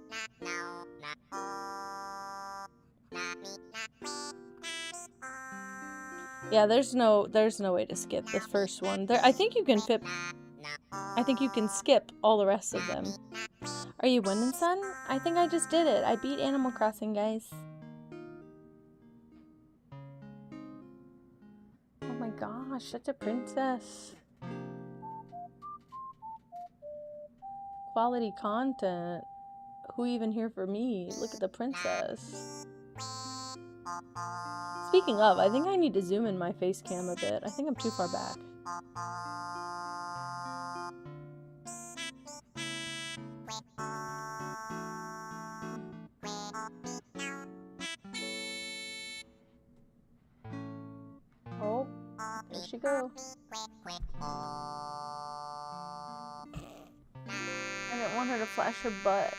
Yeah, there's no way to skip the first one. I think you can skip all the rest of them. Are you winning, son? I think I just did it. I beat Animal Crossing, guys. Oh my gosh, such a princess. Quality content. Who even here for me? Look at the princess. Speaking of, I think I need to zoom in my face cam a bit. I think I'm too far back. Oh, there she goes. I didn't want her to flash her butt.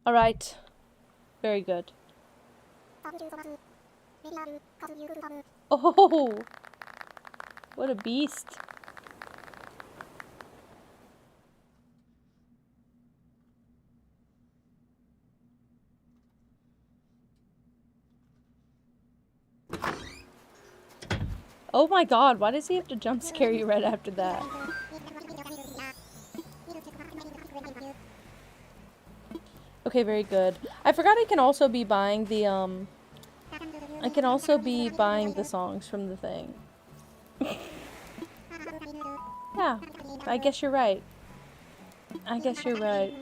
Alright. Very good. Oh! What a beast. Oh my god, why does he have to jump scare you right after that? Okay, very good. I forgot I can also be buying the, I can also be buying the songs from the thing. Yeah, I guess you're right. I guess you're right.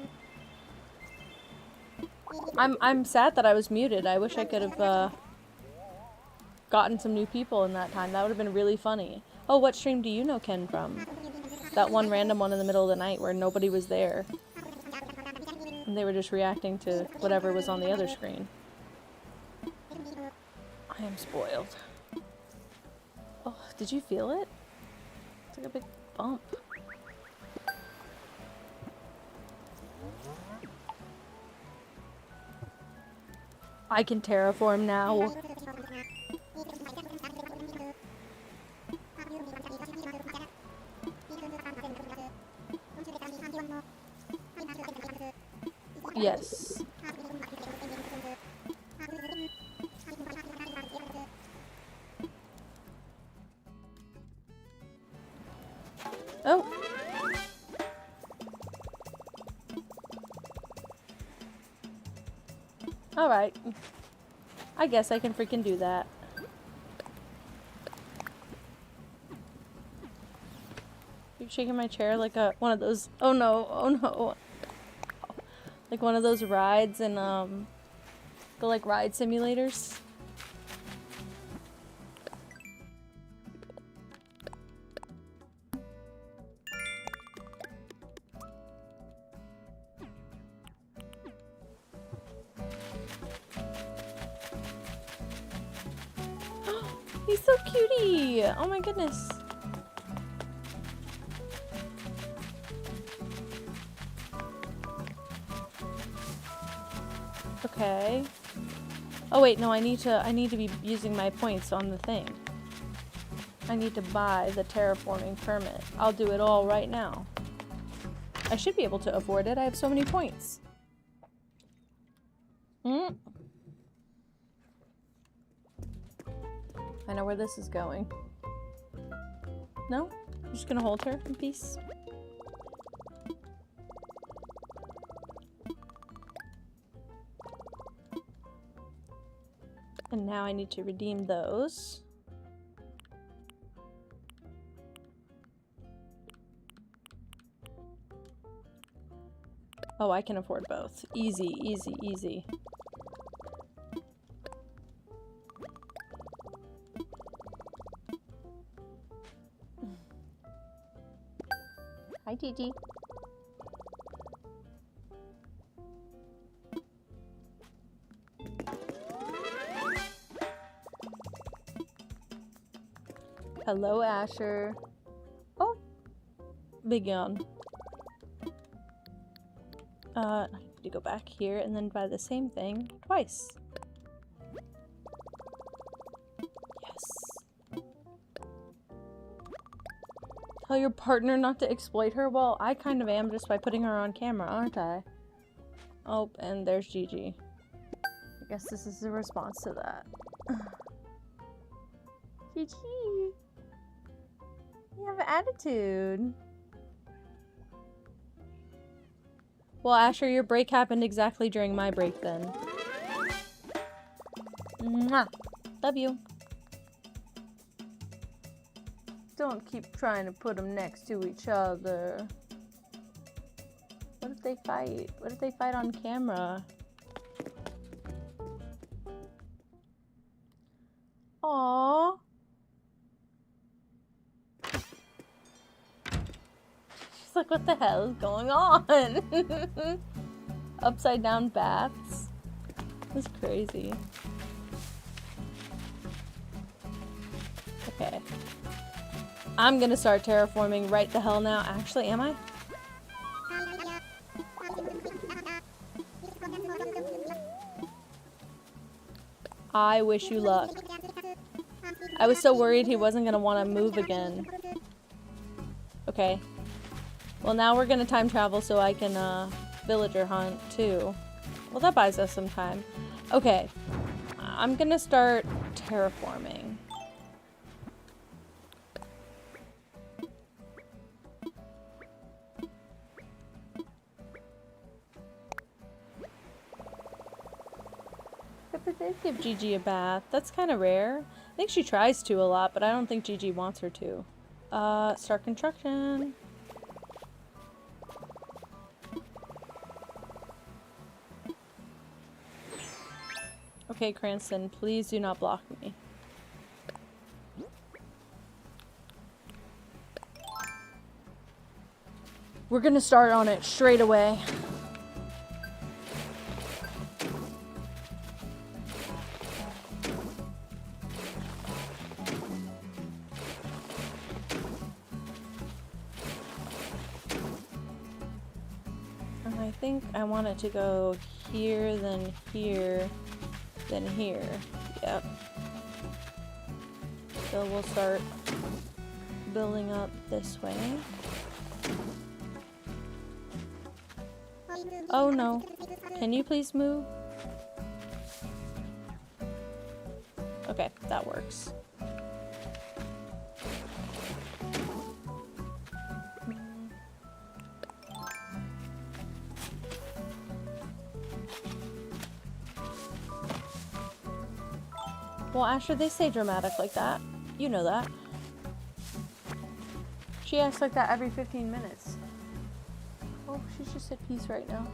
I'm sad that I was muted. I wish I could have, gotten some new people in that time. That would have been really funny. Oh, what stream do you know Ken from? That one random one in the middle of the night where nobody was there. And they were just reacting to whatever was on the other screen. I am spoiled. Oh, did you feel it? It's like a big bump. I can terraform now. Yes. Oh. Alright. I guess I can freaking do that. You're shaking my chair like one of those. Oh no, oh no. Like one of those rides in, the like ride simulators. He's so cutie! Oh my goodness. Okay. Oh wait, no, I need to be using my points on the thing. I need to buy the terraforming permit. I'll do it all right now. I should be able to afford it. I have so many points. I know where this is going. No? I'm just gonna hold her in peace. And now I need to redeem those. Oh, I can afford both. Easy, easy, easy. Hi, Gigi. Hello, Asher. Oh, big yawn. I need to go back here and then buy the same thing twice. Yes. Tell your partner not to exploit her? Well, I kind of am just by putting her on camera, aren't I? Oh, and there's Gigi. I guess this is a response to that. Gigi! You have attitude. Well, Asher, your break happened exactly during my break then. Mwah! Love you. Don't keep trying to put them next to each other. What if they fight? What if they fight on camera? Aww. She's like, what the hell is going on? Upside down baths. That's crazy. Okay. I'm gonna start terraforming right the hell now. Actually, am I? I wish you luck. I was so worried he wasn't gonna want to move again. Okay. Well, now we're gonna time travel so I can, villager hunt, too. Well, that buys us some time. Okay. I'm gonna start terraforming. Pepper did give Gigi a bath. That's kind of rare. I think she tries to a lot, but I don't think Gigi wants her to. Start construction. Okay, Cranston, please do not block me. We're gonna start on it straight away. And I think I want it to go here, then here, then here. Yep. So we'll start building up this way. Oh no. Can you please move? Okay, that works. Well, Asher, they say dramatic like that. You know that. She acts like that every 15 minutes. Oh, she just said peace right now.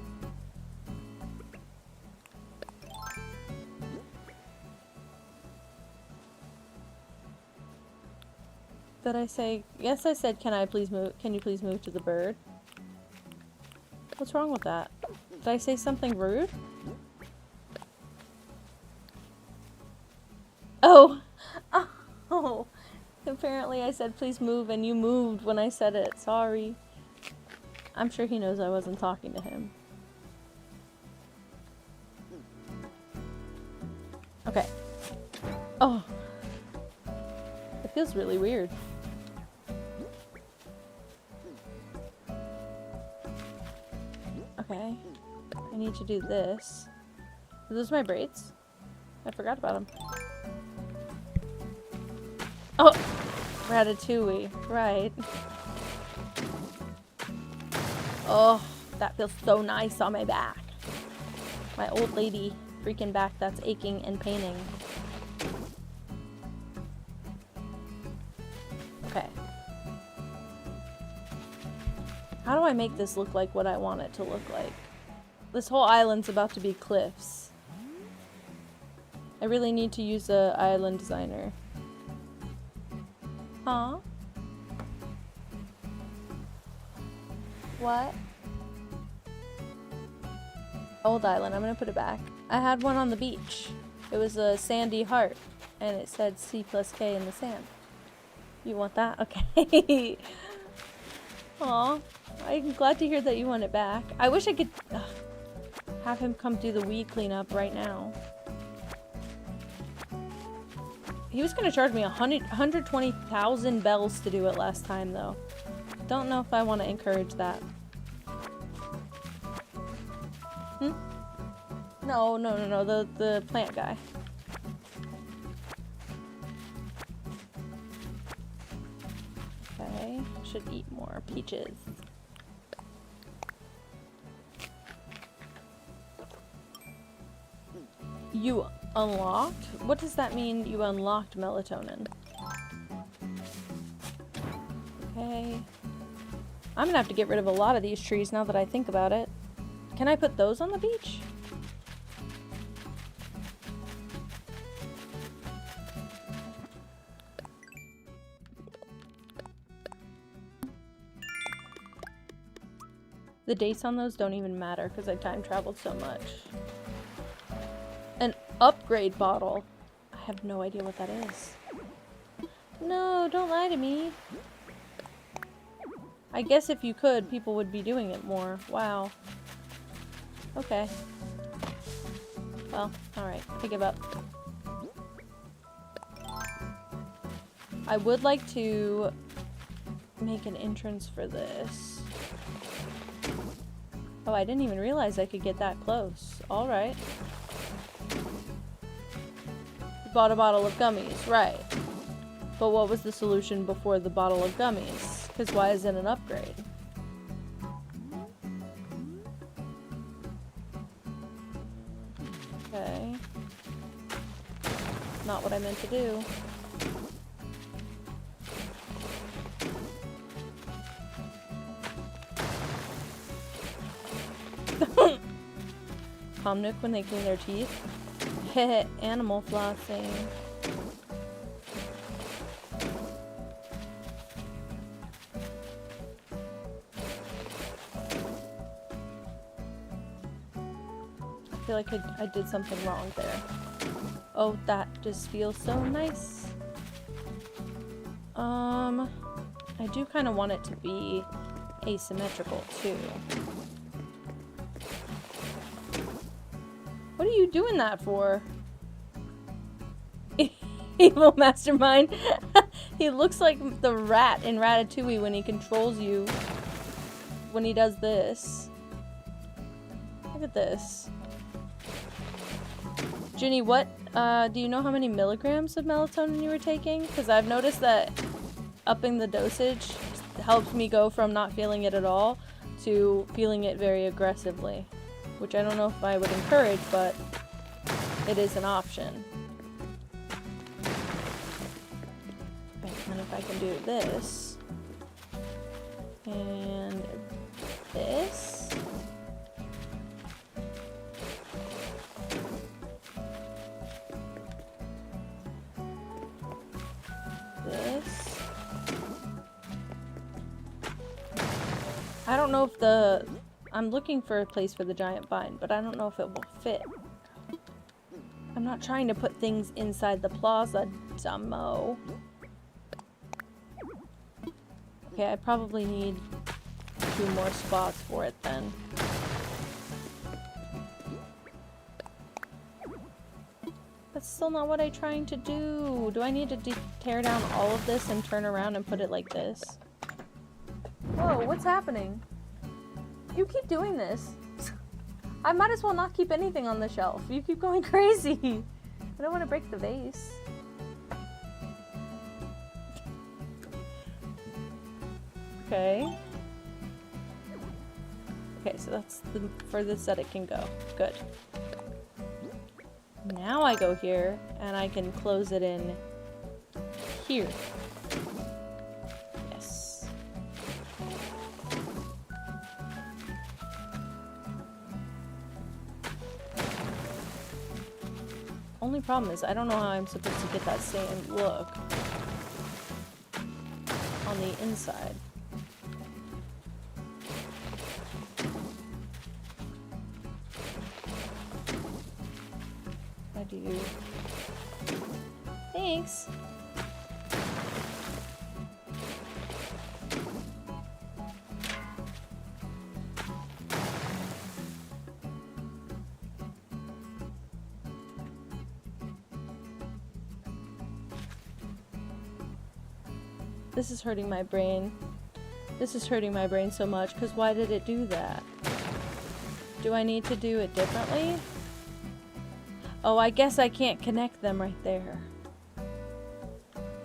Did I say, yes, I said, can you please move to the bird? What's wrong with that? Did I say something rude? Oh. Oh. Apparently I said please move and you moved when I said it. Sorry. I'm sure he knows I wasn't talking to him. Okay. Oh. It feels really weird. Okay. I need to do this. Are those my braids? I forgot about them. Oh! Ratatouille. Right. Oh, that feels so nice on my back. My old lady freaking back that's aching and paining. Okay. How do I make this look like what I want it to look like? This whole island's about to be cliffs. I really need to use a island designer. Huh? What? Old island, I'm gonna put it back. I had one on the beach. It was a sandy heart, and it said C+K in the sand. You want that? Okay. Aw, I'm glad to hear that you want it back. I wish I could have him come do the weed cleanup right now. He was gonna charge me 120,000 bells to do it last time, though. Don't know if I want to encourage that. Hmm? No, the plant guy. Okay, should eat more peaches. You unlocked? What does that mean, you unlocked melatonin? Okay. I'm gonna have to get rid of a lot of these trees now that I think about it. Can I put those on the beach? The dates on those don't even matter because I time traveled so much. An upgrade bottle. I have no idea what that is. No, don't lie to me. I guess if you could, people would be doing it more. Wow. Okay. Well, alright. I give up. I would like to make an entrance for this. Oh, I didn't even realize I could get that close. Alright. Bought a bottle of gummies, right. But what was the solution before the bottle of gummies? Because why is it an upgrade? Okay. Not what I meant to do. Pomnick when they clean their teeth. Heh, animal flossing. I feel like I did something wrong there. Oh, that just feels so nice. I do kind of want it to be asymmetrical too. What are you doing that for? Evil mastermind. He looks like the rat in Ratatouille when he controls you. When he does this. Look at this. Ginny, what, do you know how many milligrams of melatonin you were taking? Because I've noticed that upping the dosage helps me go from not feeling it at all to feeling it very aggressively. Which I don't know if I would encourage, but it is an option. if I can do this. And this. This. I don't know if I'm looking for a place for the giant vine, but I don't know if it will fit. I'm not trying to put things inside the plaza, dumbo. Okay, I probably need 2 more spots for it then. That's still not what I'm trying to do. Do I need to tear down all of this and turn around and put it like this? Whoa, what's happening? You keep doing this. I might as well not keep anything on the shelf. You keep going crazy. I don't want to break the vase. Okay. Okay, so that's the furthest that it can go. Good. Now I go here, and I can close it in here. Yes. Only problem is I don't know how I'm supposed to get that same look on the inside. I do. Thanks. This is hurting my brain. This is hurting my brain so much, because why did it do that? Do I need to do it differently? Oh, I guess I can't connect them right there.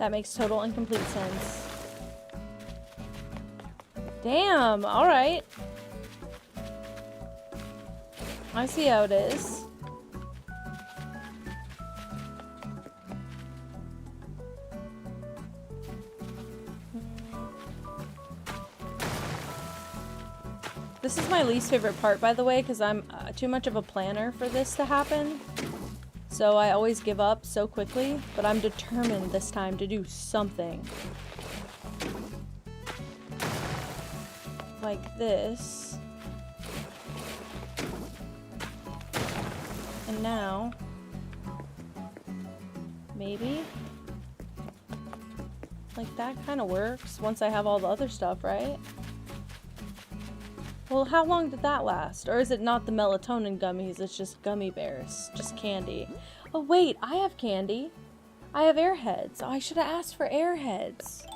That makes total and complete sense. Damn, alright. I see how it is. This is my least favorite part, by the way, because I'm too much of a planner for this to happen. So I always give up so quickly, but I'm determined this time to do something. Like this. And now, maybe? Like that kind of works once I have all the other stuff, right? Well, how long did that last? Or is it not the melatonin gummies, it's just gummy bears, just candy? Oh wait, I have candy. I have airheads. Oh, I should have asked for airheads.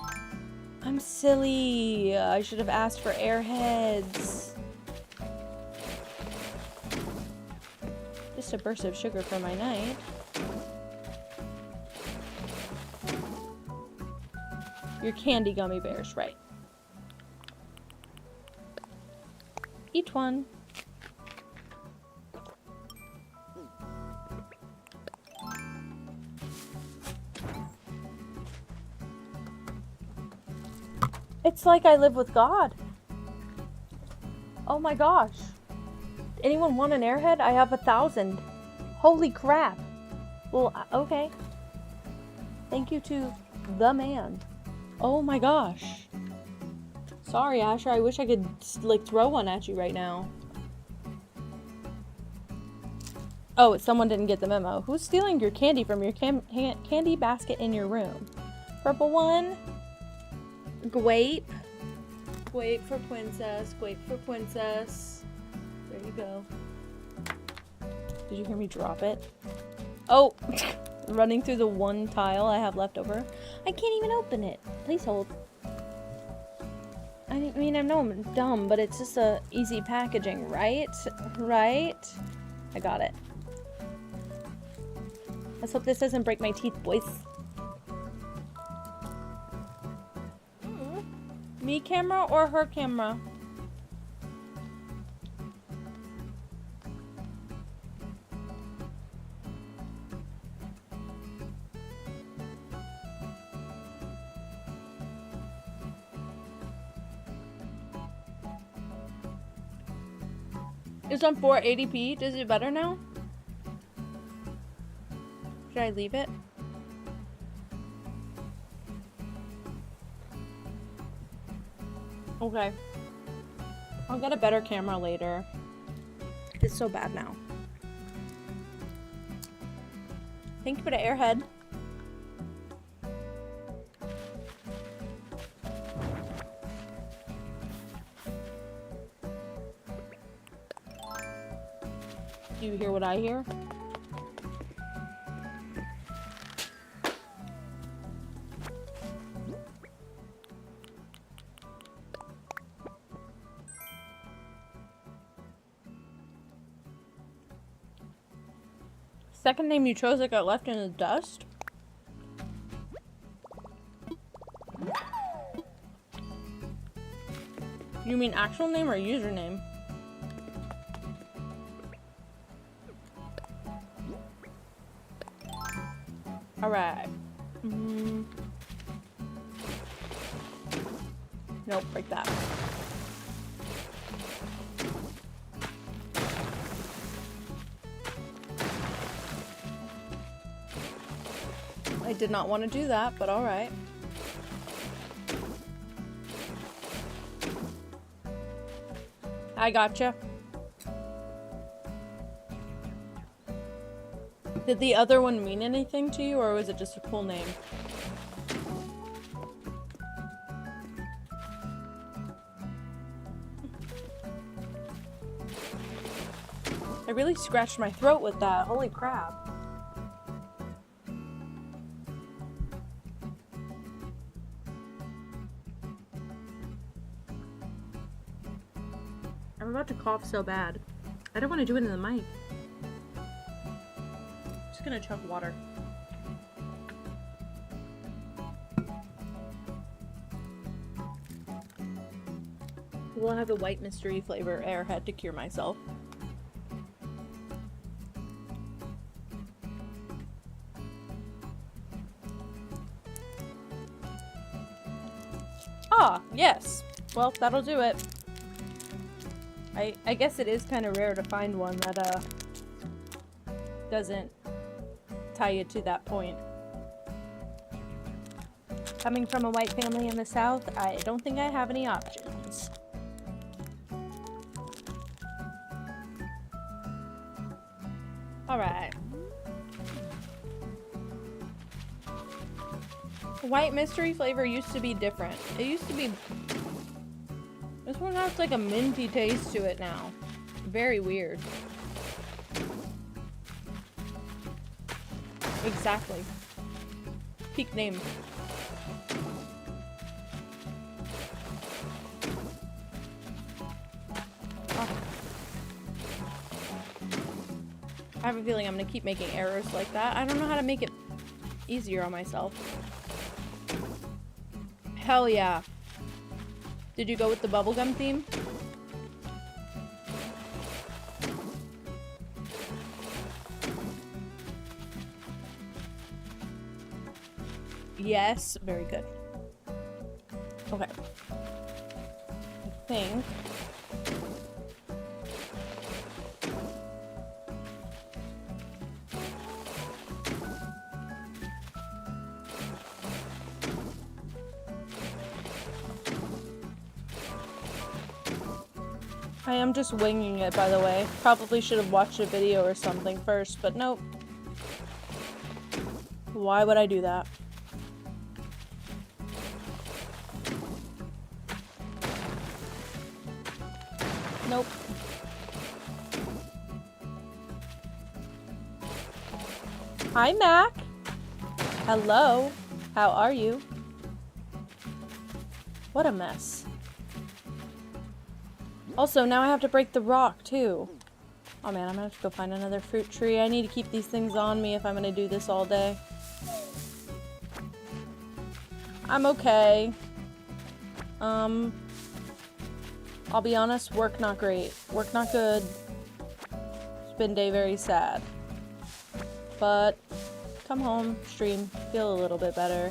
I'm silly. I should have asked for airheads. Just a burst of sugar for my night. Your candy gummy bears, right. Each one. It's like I live with God. Oh my gosh. Anyone want an airhead? I have 1,000. Holy crap. Well, okay. Thank you to the man. Oh my gosh. Sorry, Asher. I wish I could, like, throw one at you right now. Oh, someone didn't get the memo. Who's stealing your candy from your candy basket in your room? Purple one. Gwape. Gwape for princess. Gwape for princess. There you go. Did you hear me drop it? Oh! Running through the one tile I have left over. I can't even open it. Please hold. I mean, I know I'm dumb, but it's just a easy packaging, right? Right? I got it. Let's hope this doesn't break my teeth, boys. Me camera or her camera? It's on 480p. Does it better now? Should I leave it? Okay. I'll get a better camera later. It's so bad now. Thank you for the airhead. Do you hear what I hear? Second name you chose that got left in the dust? You mean actual name or username? Alright. Nope, break that. I did not want to do that, but alright. I gotcha. Did the other one mean anything to you, or was it just a cool name? I really scratched my throat with that. Holy crap. I'm about to cough so bad. I don't want to do it in the mic. Just gonna chug water. We'll have a white mystery flavor airhead to cure myself. Ah, yes. Well, that'll do it. I guess it is kind of rare to find one that doesn't tie you to that point. Coming from a white family in the South, I don't think I have any options. Alright. White mystery flavor used to be different. It used to be... This one has like a minty taste to it now. Very weird. Exactly. Peak name. Oh. I have a feeling I'm gonna keep making errors like that. I don't know how to make it easier on myself. Hell yeah. Did you go with the bubblegum theme? Yes, very good. Okay. I think... I am just winging it, by the way. Probably should have watched a video or something first, but nope. Why would I do that? Nope. Hi, Mac. Hello. How are you? What a mess. Also, now I have to break the rock, too. Oh man, I'm gonna have to go find another fruit tree. I need to keep these things on me if I'm gonna do this all day. I'm okay. I'll be honest, work not great. Work not good. Spin day very sad. But, come home, stream, feel a little bit better.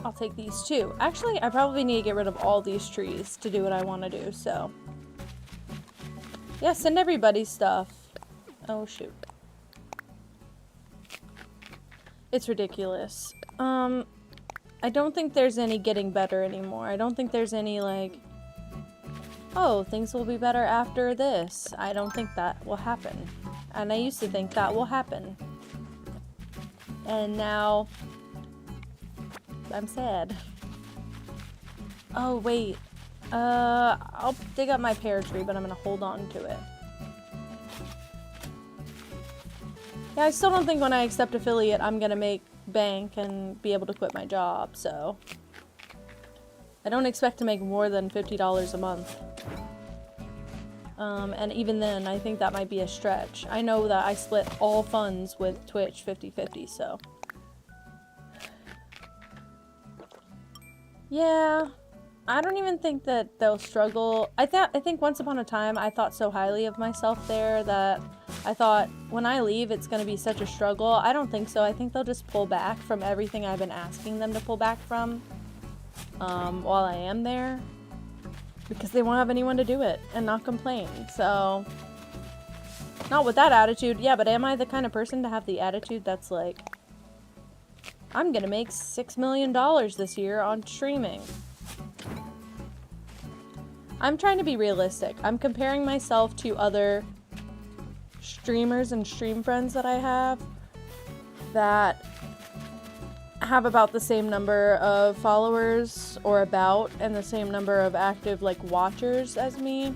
I'll take these too. Actually, I probably need to get rid of all these trees to do what I want to do, so. Yeah, send everybody stuff. Oh, shoot. It's ridiculous. I don't think there's any getting better anymore. I don't think there's any, like, oh, things will be better after this. I don't think that will happen. And I used to think that will happen. And now, I'm sad. Oh, wait. I'll dig up my pear tree, but I'm gonna hold on to it. Yeah, I still don't think when I accept affiliate, I'm gonna make bank and be able to quit my job, so. I don't expect to make more than $50 a month. And even then, I think that might be a stretch. I know that I split all funds with Twitch 50-50, so. Yeah, I don't even think that they'll struggle. I think once upon a time, I thought so highly of myself there that I thought, when I leave, it's going to be such a struggle. I don't think so. I think they'll just pull back from everything I've been asking them to pull back from while I am there. Because they won't have anyone to do it and not complain. So, not with that attitude. Yeah, but am I the kind of person to have the attitude that's like, I'm going to make $6 million this year on streaming? I'm trying to be realistic. I'm comparing myself to other streamers and stream friends that I have that have about the same number of followers or about and the same number of active like watchers as me.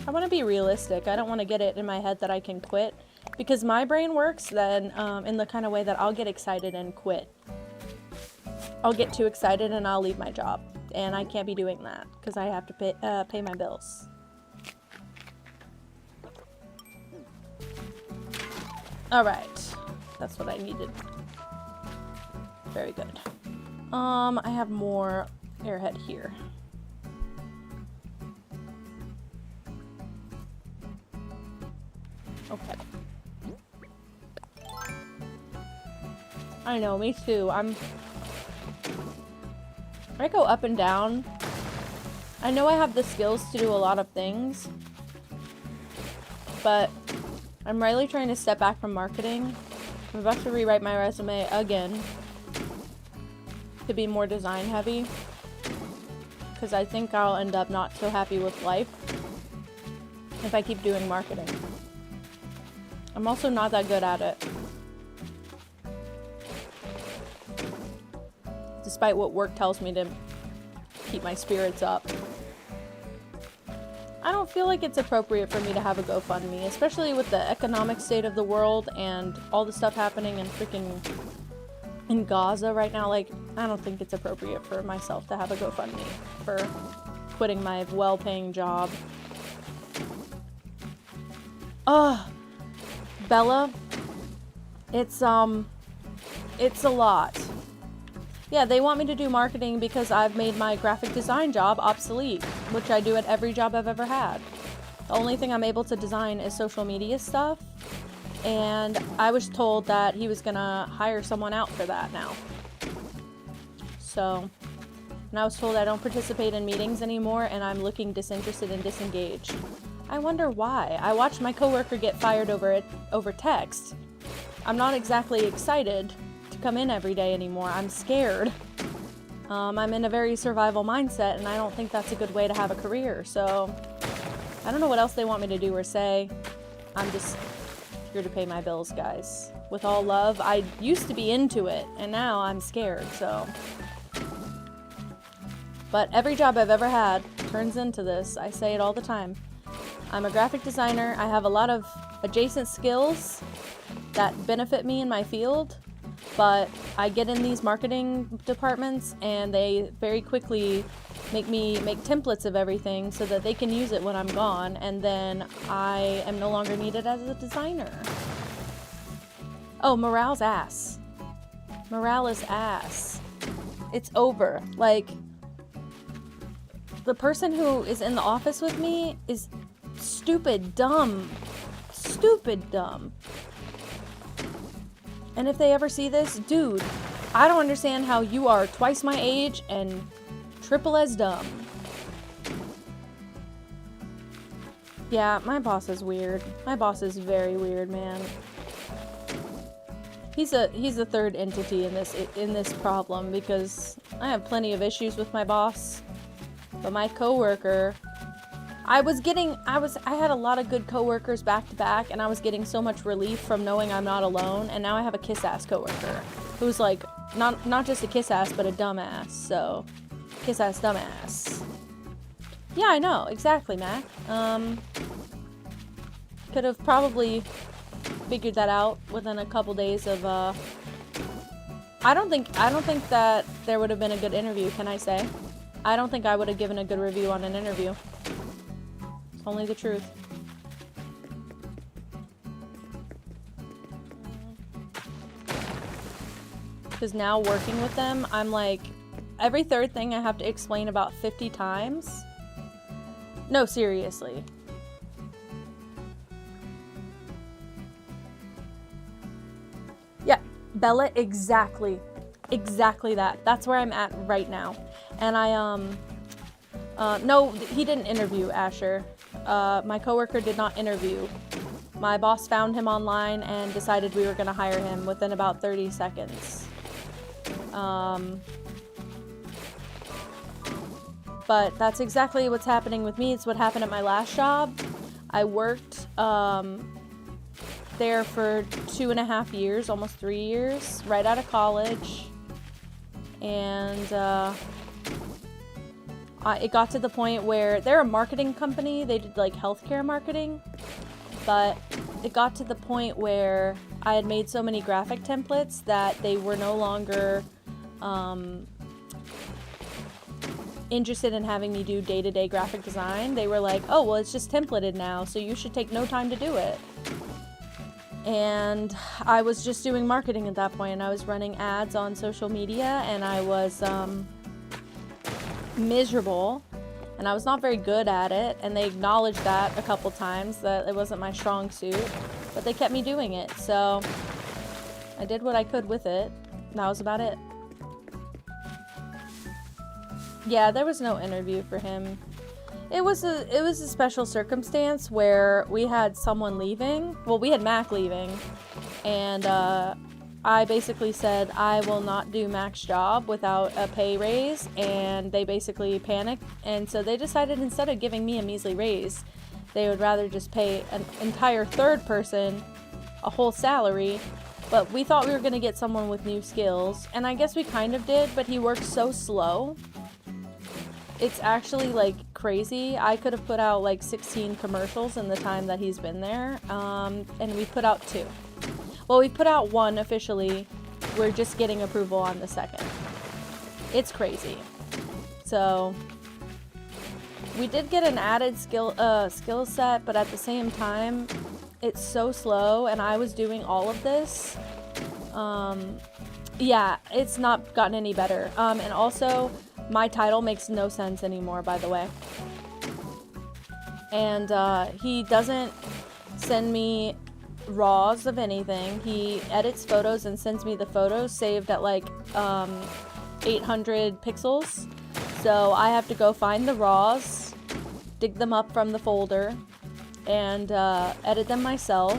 I want to be realistic. I don't want to get it in my head that I can quit because my brain works then in the kind of way that I'll get excited and quit. I'll get too excited and I'll leave my job, and I can't be doing that because I have to pay my bills. Alright, that's what I needed. Very good. I have more airhead here. Okay. I know, me too. I go up and down. I know I have the skills to do a lot of things, but I'm really trying to step back from marketing. I'm about to rewrite my resume again to be more design heavy because I think I'll end up not so happy with life if I keep doing marketing. I'm also not that good at it, despite what work tells me to keep my spirits up. I don't feel like it's appropriate for me to have a GoFundMe, especially with the economic state of the world and all the stuff happening in Gaza right now. Like, I don't think it's appropriate for myself to have a GoFundMe for quitting my well-paying job. Bella, it's a lot. Yeah, they want me to do marketing because I've made my graphic design job obsolete, which I do at every job I've ever had. The only thing I'm able to design is social media stuff, and I was told that he was gonna hire someone out for that now. So, and I was told I don't participate in meetings anymore, and I'm looking disinterested and disengaged. I wonder why. I watched my coworker get fired over text. I'm not exactly excited to come in every day anymore. I'm scared. I'm in a very survival mindset, and I don't think that's a good way to have a career. So, I don't know what else they want me to do or say. I'm just here to pay my bills, guys. With all love, I used to be into it, and now I'm scared, so. But every job I've ever had turns into this. I say it all the time. I'm a graphic designer. I have a lot of adjacent skills that benefit me in my field, but I get in these marketing departments and they very quickly make me make templates of everything so that they can use it when I'm gone, and then I am no longer needed as a designer. Oh, morale's ass. Morale is ass. It's over. Like, the person who is in the office with me is stupid dumb. Stupid dumb. And if they ever see this, dude, I don't understand how you are twice my age and triple as dumb. Yeah, my boss is weird. My boss is very weird, man. He's a third entity in this problem, because I have plenty of issues with my boss. But my coworker, I had a lot of good coworkers back to back, and I was getting so much relief from knowing I'm not alone, and now I have a kiss-ass coworker who's like not just a kiss-ass but a dumbass. So, kiss-ass dumbass. Yeah, I know, exactly, Mac. Could have probably figured that out within a couple days of I don't think that there would have been a good interview, can I say? I don't think I would have given a good review on an interview. It's only the truth. Because now working with them, I'm like, every third thing I have to explain about 50 times. No, seriously. Yeah, Bella, exactly that. That's where I'm at right now. And no, he didn't interview Asher. My coworker did not interview. My boss found him online and decided we were going to hire him within about 30 seconds. But that's exactly what's happening with me. It's what happened at my last job. I worked there for 2.5 years, almost 3 years, right out of college. And it got to the point where they're a marketing company. They did like healthcare marketing. But it got to the point where I had made so many graphic templates that they were no longer interested in having me do day-to-day graphic design. They were like, oh, well, it's just templated now, so you should take no time to do it. And I was just doing marketing at that point, and I was running ads on social media, and I was miserable, and I was not very good at it, and they acknowledged that a couple times, that it wasn't my strong suit, but they kept me doing it, so I did what I could with it. That was about it. Yeah, there was no interview for him. It was a special circumstance where we had someone leaving. Well, we had Mac leaving, and I basically said I will not do Mac's job without a pay raise, and they basically panicked, and so they decided instead of giving me a measly raise, they would rather just pay an entire third person a whole salary. But we thought we were going to get someone with new skills, and I guess we kind of did, but he works so slow. It's actually like crazy. I could have put out like 16 commercials in the time that he's been there, and we put out 2. Well, we put out 1 officially. We're just getting approval on the 2nd. It's crazy. So we did get an added skill set, but at the same time, it's so slow, and I was doing all of this. Yeah, it's not gotten any better. And also, my title makes no sense anymore, by the way. And he doesn't send me raws of anything. He edits photos and sends me the photos saved at like 800 pixels. So I have to go find the raws, dig them up from the folder, and edit them myself.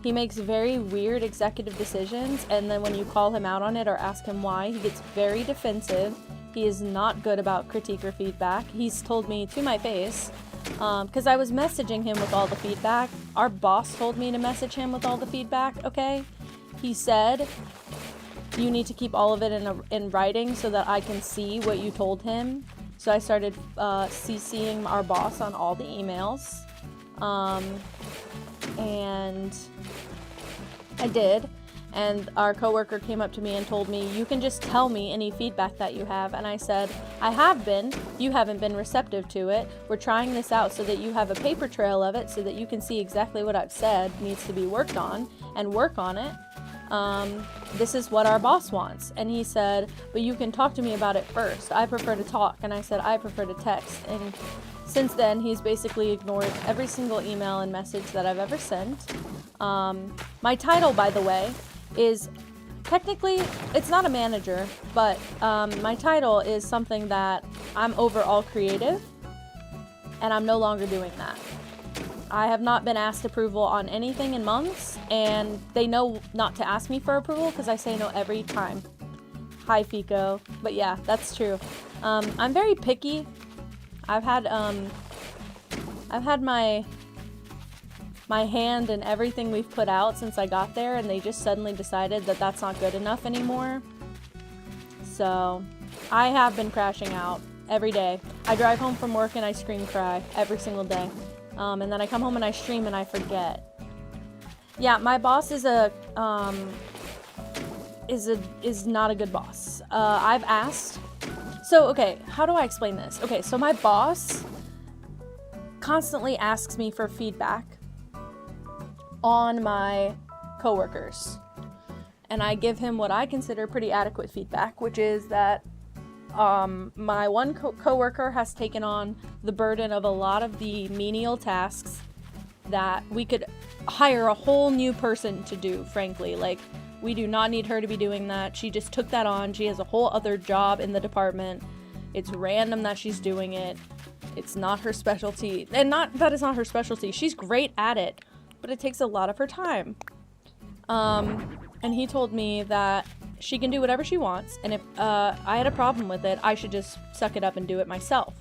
He makes very weird executive decisions, and then when you call him out on it or ask him why, he gets very defensive. He is not good about critique or feedback. He's told me to my face, because I was messaging him with all the feedback. Our boss told me to message him with all the feedback, okay? He said, you need to keep all of it in writing so that I can see what you told him. So I started CCing our boss on all the emails. And I did. And our coworker came up to me and told me, you can just tell me any feedback that you have. And I said, I have been. You haven't been receptive to it. We're trying this out so that you have a paper trail of it so that you can see exactly what I've said needs to be worked on and work on it. This is what our boss wants. And he said, but you can talk to me about it first. I prefer to talk. And I said, I prefer to text. And since then, he's basically ignored every single email and message that I've ever sent. My title, by the way, is technically, it's not a manager, but my title is something that I'm overall creative, and I'm no longer doing that. I have not been asked approval on anything in months, and they know not to ask me for approval because I say no every time. Hi, Fico. But yeah, that's true. I'm very picky. I've had my hand in everything we've put out since I got there, and they just suddenly decided that that's not good enough anymore. So I have been crashing out every day. I drive home from work and I scream cry every single day. And then I come home and I stream and I forget. Yeah, my boss is not a good boss. I've asked. So, okay, how do I explain this? Okay, so my boss constantly asks me for feedback on my coworkers. And I give him what I consider pretty adequate feedback, which is that my one coworker has taken on the burden of a lot of the menial tasks that we could hire a whole new person to do, frankly. Like, we do not need her to be doing that. She just took that on. She has a whole other job in the department. It's random that she's doing it. It's not her specialty. And not that it's not her specialty. She's great at it, but it takes a lot of her time. And he told me that she can do whatever she wants, and if I had a problem with it, I should just suck it up and do it myself.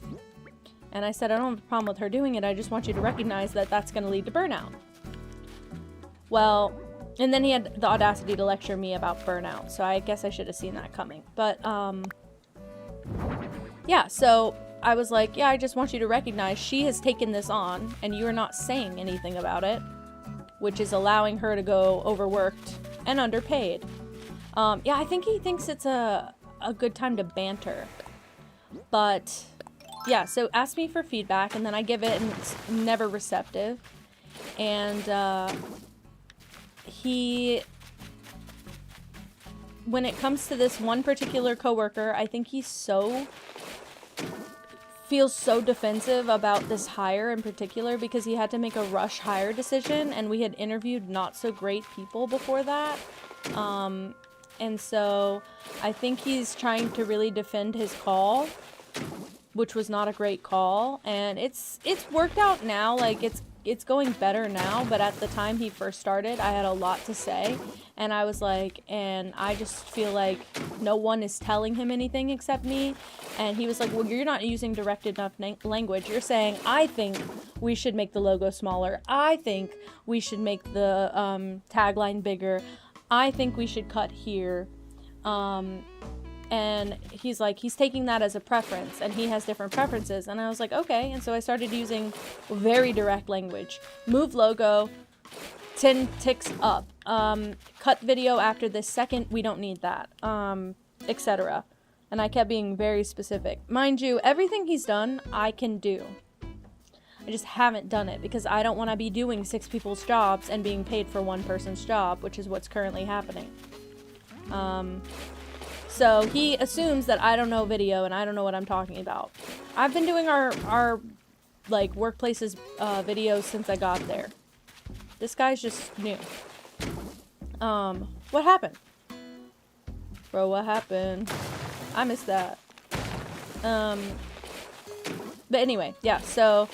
And I said, I don't have a problem with her doing it, I just want you to recognize that that's going to lead to burnout. Well, and then he had the audacity to lecture me about burnout, so I guess I should have seen that coming. But, yeah, so I was like, yeah, I just want you to recognize she has taken this on, and you are not saying anything about it, which is allowing her to go overworked and underpaid. Yeah, I think he thinks it's a good time to banter. But, yeah, so ask me for feedback, and then I give it, and it's never receptive. And, when it comes to this one particular coworker, I think he feels so defensive about this hire in particular because he had to make a rush hire decision, and we had interviewed not so great people before that. And so I think he's trying to really defend his call, which was not a great call. And it's worked out now. Like, it's going better now. But at the time he first started, I had a lot to say. And I was like, and I just feel like no one is telling him anything except me. And he was like, well, you're not using direct enough language. You're saying, I think we should make the logo smaller. I think we should make the tagline bigger. I think we should cut here. And he's like, he's taking that as a preference, and he has different preferences. And I was like, okay. And so I started using very direct language. Move logo, 10 ticks up. Cut video after this second, we don't need that, etc. And I kept being very specific. Mind you, everything he's done, I can do. I just haven't done it because I don't want to be doing 6 people's jobs and being paid for one person's job, which is what's currently happening. So he assumes that I don't know video and I don't know what I'm talking about. I've been doing our like workplaces videos since I got there. This guy's just new. What happened? Bro, what happened? I missed that. But anyway, yeah, so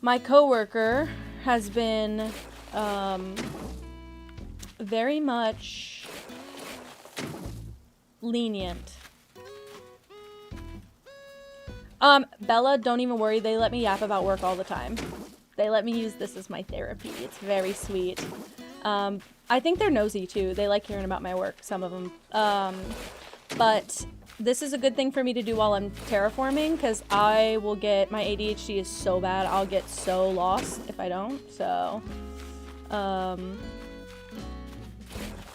my coworker has been very much lenient. Bella, don't even worry, they let me yap about work all the time. They let me use this as my therapy. It's very sweet. I think they're nosy too. They like hearing about my work, some of them. But this is a good thing for me to do while I'm terraforming, because I will get, my ADHD is so bad, I'll get so lost if I don't, so.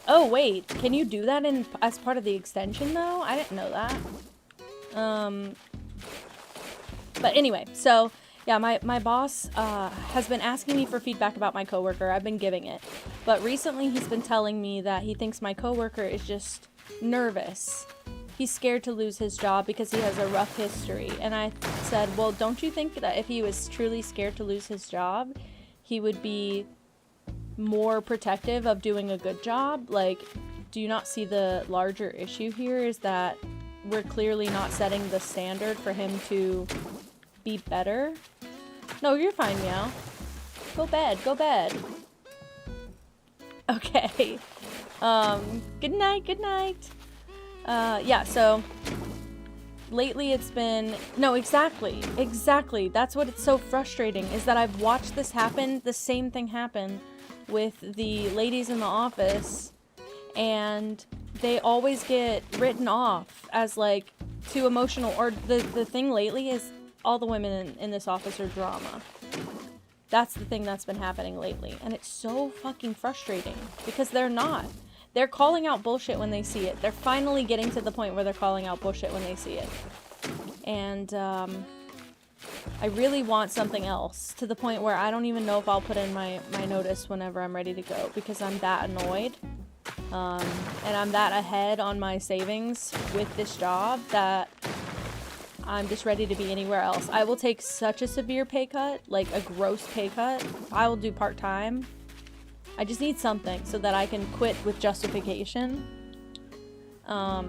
Oh wait, can you do that as part of the extension though? I didn't know that. But anyway, so yeah, my boss has been asking me for feedback about my coworker. I've been giving it. But recently he's been telling me that he thinks my coworker is just nervous. He's scared to lose his job because he has a rough history. And I said, well, don't you think that if he was truly scared to lose his job, he would be more protective of doing a good job? Like, do you not see the larger issue here is that we're clearly not setting the standard for him to be better? No, you're fine, Meow. Go bed, go bed. Okay. Good night, good night. Yeah, so lately it's been, no, exactly, that's what it's so frustrating, is that I've watched this happen, the same thing happen with the ladies in the office, and they always get written off as like too emotional, or the thing lately is all the women in this office are drama. That's the thing that's been happening lately, and it's so fucking frustrating because they're not. They're calling out bullshit when they see it. They're finally getting to the point where they're calling out bullshit when they see it. And, I really want something else, to the point where I don't even know if I'll put in my notice whenever I'm ready to go, because I'm that annoyed. And I'm that ahead on my savings with this job that I'm just ready to be anywhere else. I will take such a severe pay cut, like a gross pay cut. I will do part-time. I just need something so that I can quit with justification. But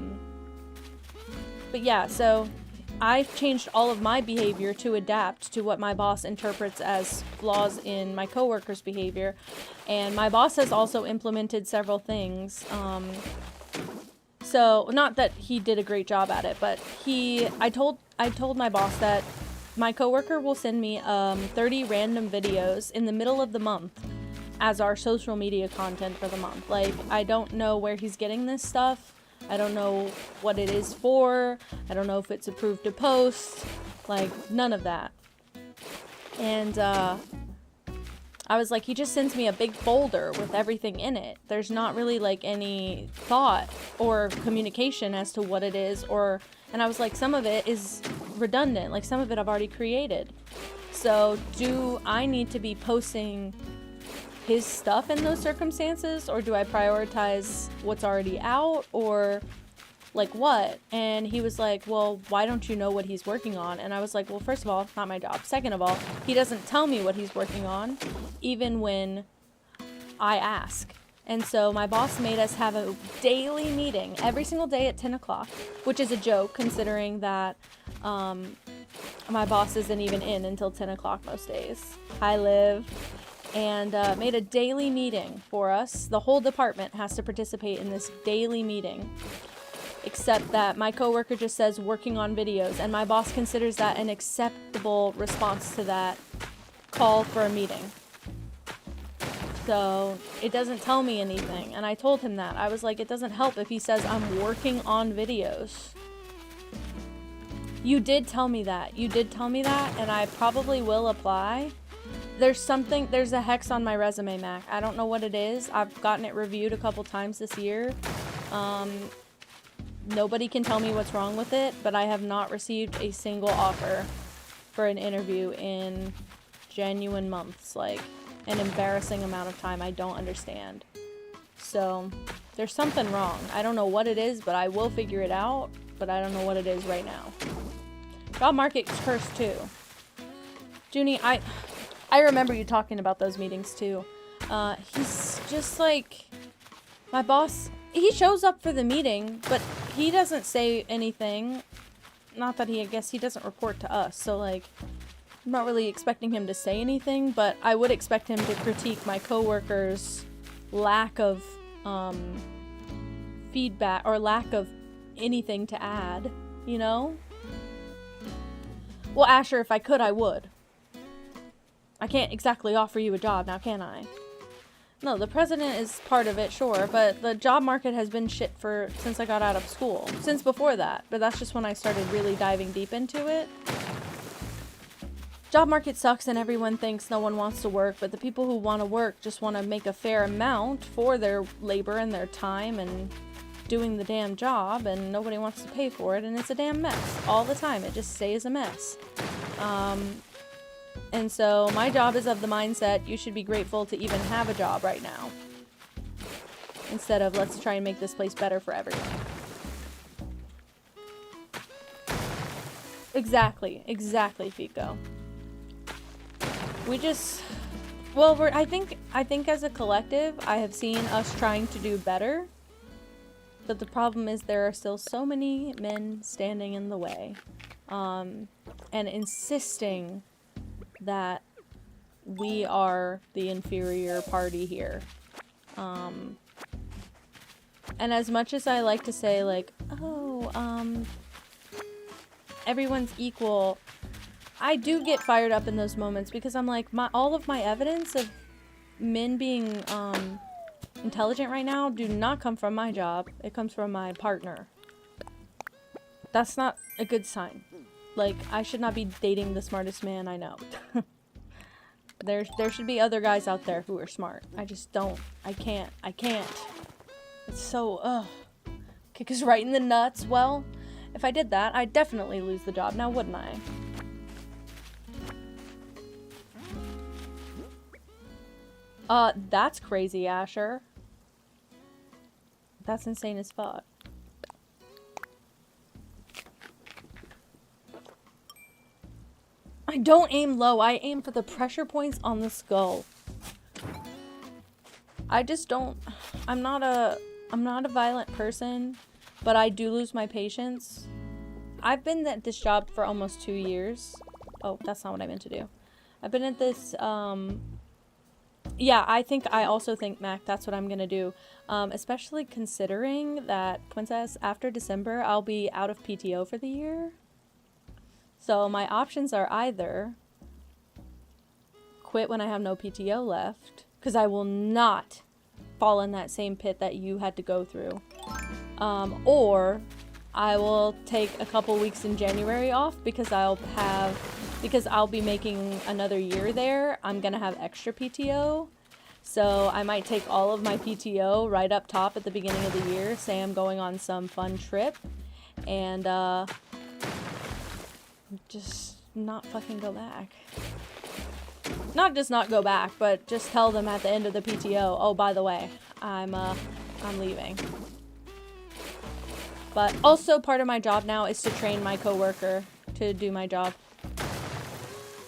yeah, so I've changed all of my behavior to adapt to what my boss interprets as flaws in my coworkers' behavior. And my boss has also implemented several things. So, not that he did a great job at it, but I told my boss that my coworker will send me 30 random videos in the middle of the month as our social media content for the month. Like, I don't know where he's getting this stuff. I don't know what it is for. I don't know if it's approved to post. Like, none of that. And, I was like, he just sends me a big folder with everything in it. There's not really, like, any thought or communication as to what it is, and I was like, some of it is redundant. Like, some of it I've already created. So, do I need to be posting his stuff in those circumstances, or do I prioritize what's already out, or like what? And he was like, well, why don't you know what he's working on? And I was like, well, first of all, it's not my job. Second of all, he doesn't tell me what he's working on, even when I ask. And so my boss made us have a daily meeting every single day at 10 o'clock, which is a joke considering that my boss isn't even in until 10 o'clock most days. Hi, Liv. And made a daily meeting for us. The whole department has to participate in this daily meeting, except that my coworker just says working on videos, and my boss considers that an acceptable response to that call for a meeting. So it doesn't tell me anything, and I told him that. I was like, it doesn't help if he says I'm working on videos. You did tell me that, and I probably will apply. There's a hex on my resume, Mac. I don't know what it is. I've gotten it reviewed a couple times this year. Nobody can tell me what's wrong with it, but I have not received a single offer for an interview in genuine months. Like, an embarrassing amount of time. I don't understand. So, there's something wrong. I don't know what it is, but I will figure it out, but I don't know what it is right now. Job market's cursed too. Junie, I remember you talking about those meetings too. He's just like, my boss, he shows up for the meeting, but he doesn't say anything. Not that I guess he doesn't report to us, so like, I'm not really expecting him to say anything, but I would expect him to critique my coworkers' lack of, feedback, or lack of anything to add, you know? Well, Asher, if I could, I would. I can't exactly offer you a job now, can I? No, the president is part of it, sure, but the job market has been shit since I got out of school. Since before that, but that's just when I started really diving deep into it. Job market sucks and everyone thinks no one wants to work, but the people who want to work just want to make a fair amount for their labor and their time and doing the damn job, and nobody wants to pay for it, and it's a damn mess. All the time, it just stays a mess. And so my job is of the mindset you should be grateful to even have a job right now, instead of let's try and make this place better for everyone. Exactly, Fico. We just, well, I think as a collective, I have seen us trying to do better. But the problem is there are still so many men standing in the way, and insisting that we are the inferior party here. And as much as I like to say, like, oh, everyone's equal, I do get fired up in those moments because I'm like, all of my evidence of men being intelligent right now do not come from my job. It comes from my partner. That's not a good sign. Like, I should not be dating the smartest man I know. There should be other guys out there who are smart. I just don't. I can't. It's so, kick us right in the nuts. Well, if I did that, I'd definitely lose the job now, wouldn't I? That's crazy, Asher. That's insane as fuck. I don't aim low, I aim for the pressure points on the skull. I just don't... I'm not a violent person, but I do lose my patience. I've been at this job for almost 2 years. Oh, that's not what I meant to do. I've been at this, yeah, I also think, Mac, that's what I'm gonna do. Especially considering that, Princess, after December, I'll be out of PTO for the year. So my options are either quit when I have no PTO left, because I will not fall in that same pit that you had to go through. Or I will take a couple weeks in January off because I'll be making another year there. I'm gonna have extra PTO. So I might take all of my PTO right up top at the beginning of the year, say I'm going on some fun trip, and just not fucking go back. Not just not go back, but just tell them at the end of the PTO, oh, by the way, I'm leaving. But also part of my job now is to train my coworker to do my job.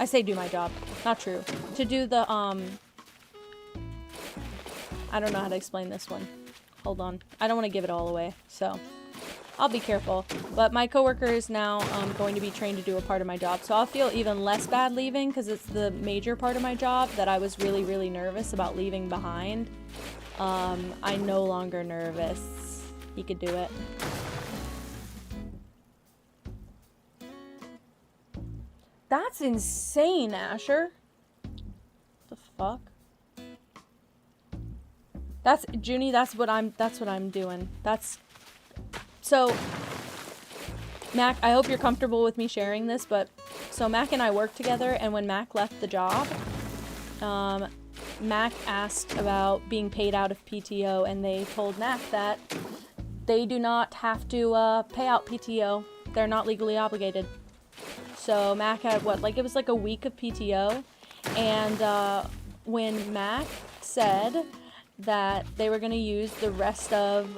I say do my job, not true. To do the, I don't know how to explain this one. Hold on. I don't want to give it all away, so I'll be careful. But my coworker is now going to be trained to do a part of my job, so I'll feel even less bad leaving because it's the major part of my job that I was really, really nervous about leaving behind. I'm no longer nervous. He could do it. That's insane, Asher. The fuck? That's Junie, that's what I'm doing. So Mac, I hope you're comfortable with me sharing this, but so Mac and I worked together, and when Mac left the job, Mac asked about being paid out of PTO, and they told Mac that they do not have to pay out PTO. They're not legally obligated. So Mac had what, like it was like a week of PTO, and when Mac said that they were going to use the rest of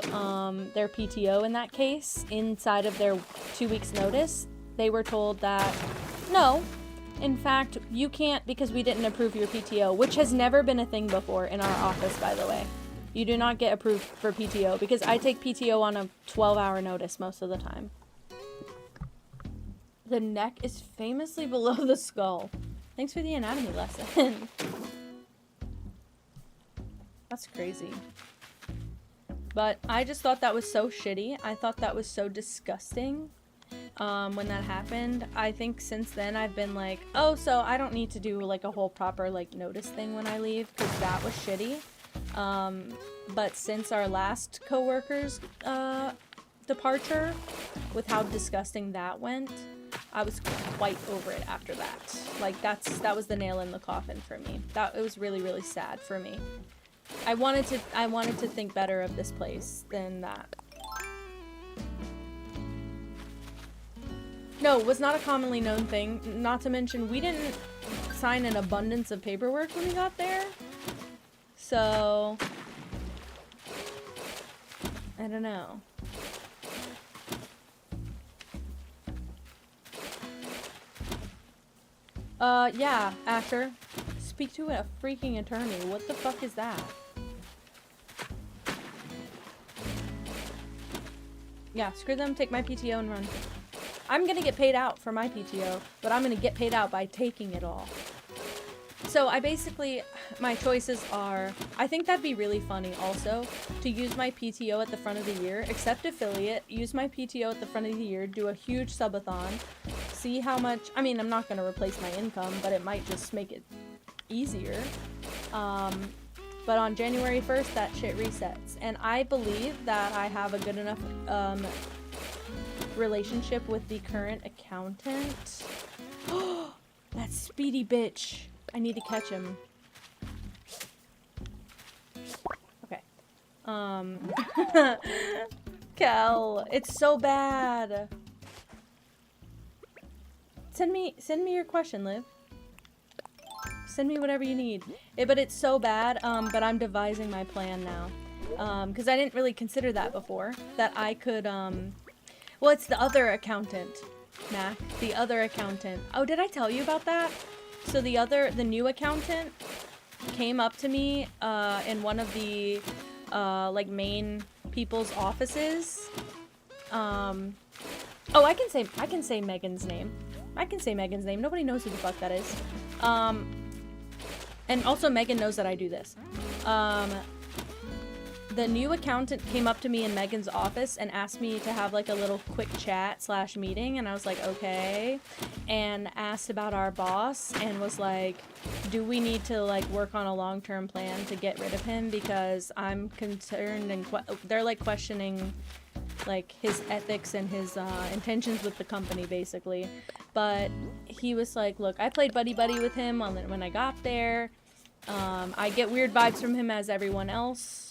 their PTO in that case inside of their 2 weeks notice, they were told that no, in fact, you can't because we didn't approve your PTO, which has never been a thing before in our office, by the way. You do not get approved for PTO because I take PTO on a 12-hour notice most of the time. The neck is famously below the skull. Thanks for the anatomy lesson. That's crazy. But I just thought that was so shitty. I thought that was so disgusting when that happened. I think since then I've been like, oh, so I don't need to do like a whole proper like notice thing when I leave because that was shitty. But since our last coworker's departure, with how disgusting that went, I was quite over it after that. Like that was the nail in the coffin for me. It was really, really sad for me. I wanted to think better of this place than that. No, it was not a commonly known thing. Not to mention, we didn't sign an abundance of paperwork when we got there. So, I don't know. Yeah, Asher. Speak to a freaking attorney. What the fuck is that? Yeah, screw them, take my PTO and run. I'm gonna get paid out for my PTO, but I'm gonna get paid out by taking it all. So I basically, my choices are, I think that'd be really funny also, to use my PTO at the front of the year, accept affiliate, use my PTO at the front of the year, do a huge subathon, see how much, I mean, I'm not gonna replace my income, but it might just make it easier. But on January 1st, that shit resets. And I believe that I have a good enough, relationship with the current accountant. That speedy bitch. I need to catch him. Okay. Cal, it's so bad. Send me your question, Liv. Send me whatever you need. But it's so bad, but I'm devising my plan now. Because I didn't really consider that before. That I could, well, it's the other accountant, Mac. The other accountant. Oh, did I tell you about that? So the new accountant came up to me, in one of the, like, main people's offices. Oh, I can say Megan's name. I can say Megan's name. Nobody knows who the fuck that is. And also Megan knows that I do this. The new accountant came up to me in Megan's office and asked me to have like a little quick chat / meeting, and I was like, okay, and asked about our boss and was like, do we need to like work on a long-term plan to get rid of him, because I'm concerned, and they're like questioning like his ethics and his intentions with the company basically. But he was like, look, I played buddy-buddy with him when I got there. I get weird vibes from him as everyone else.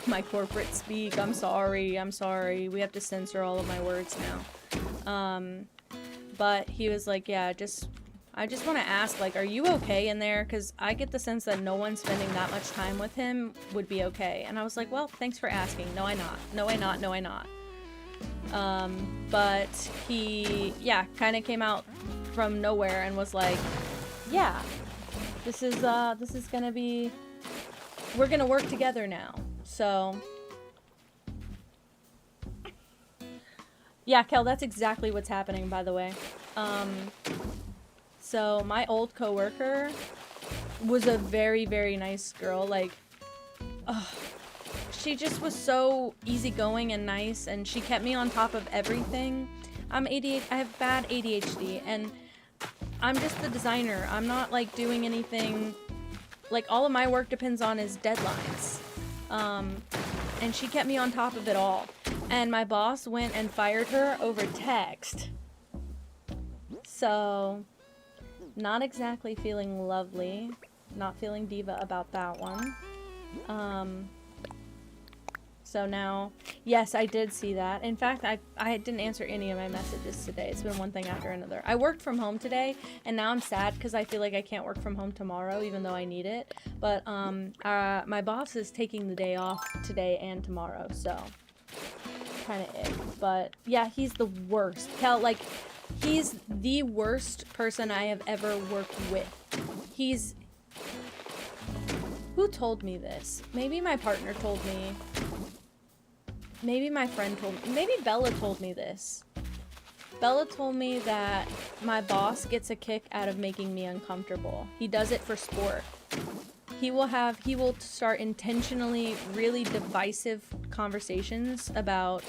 My corporate speak, I'm sorry, we have to censor all of my words now. But he was like, yeah, I just want to ask, like, are you okay in there? Because I get the sense that no one spending that much time with him would be okay. And I was like, well, thanks for asking. No, I not. No, I not. No, I not. But he, yeah, kind of came out from nowhere and was like, yeah, this is gonna be, we're gonna work together now. So, yeah, Kel, that's exactly what's happening, by the way. So my old coworker was a very, very nice girl. Like, she just was so easygoing and nice, and she kept me on top of everything. I have bad ADHD, and I'm just the designer. I'm not like doing anything, like all of my work depends on his deadlines. And she kept me on top of it all. And my boss went and fired her over text. So, not exactly feeling lovely. Not feeling diva about that one. So now, yes, I did see that. In fact, I didn't answer any of my messages today. It's been one thing after another. I worked from home today, and now I'm sad because I feel like I can't work from home tomorrow, even though I need it. But my boss is taking the day off today and tomorrow, so kind of ick. But yeah, he's the worst. Kel, like, he's the worst person I have ever worked with. Who told me this? Maybe my partner told me. Maybe my friend told me. Maybe Bella told me this. Bella told me that my boss gets a kick out of making me uncomfortable. He does it for sport. He will start intentionally really divisive conversations about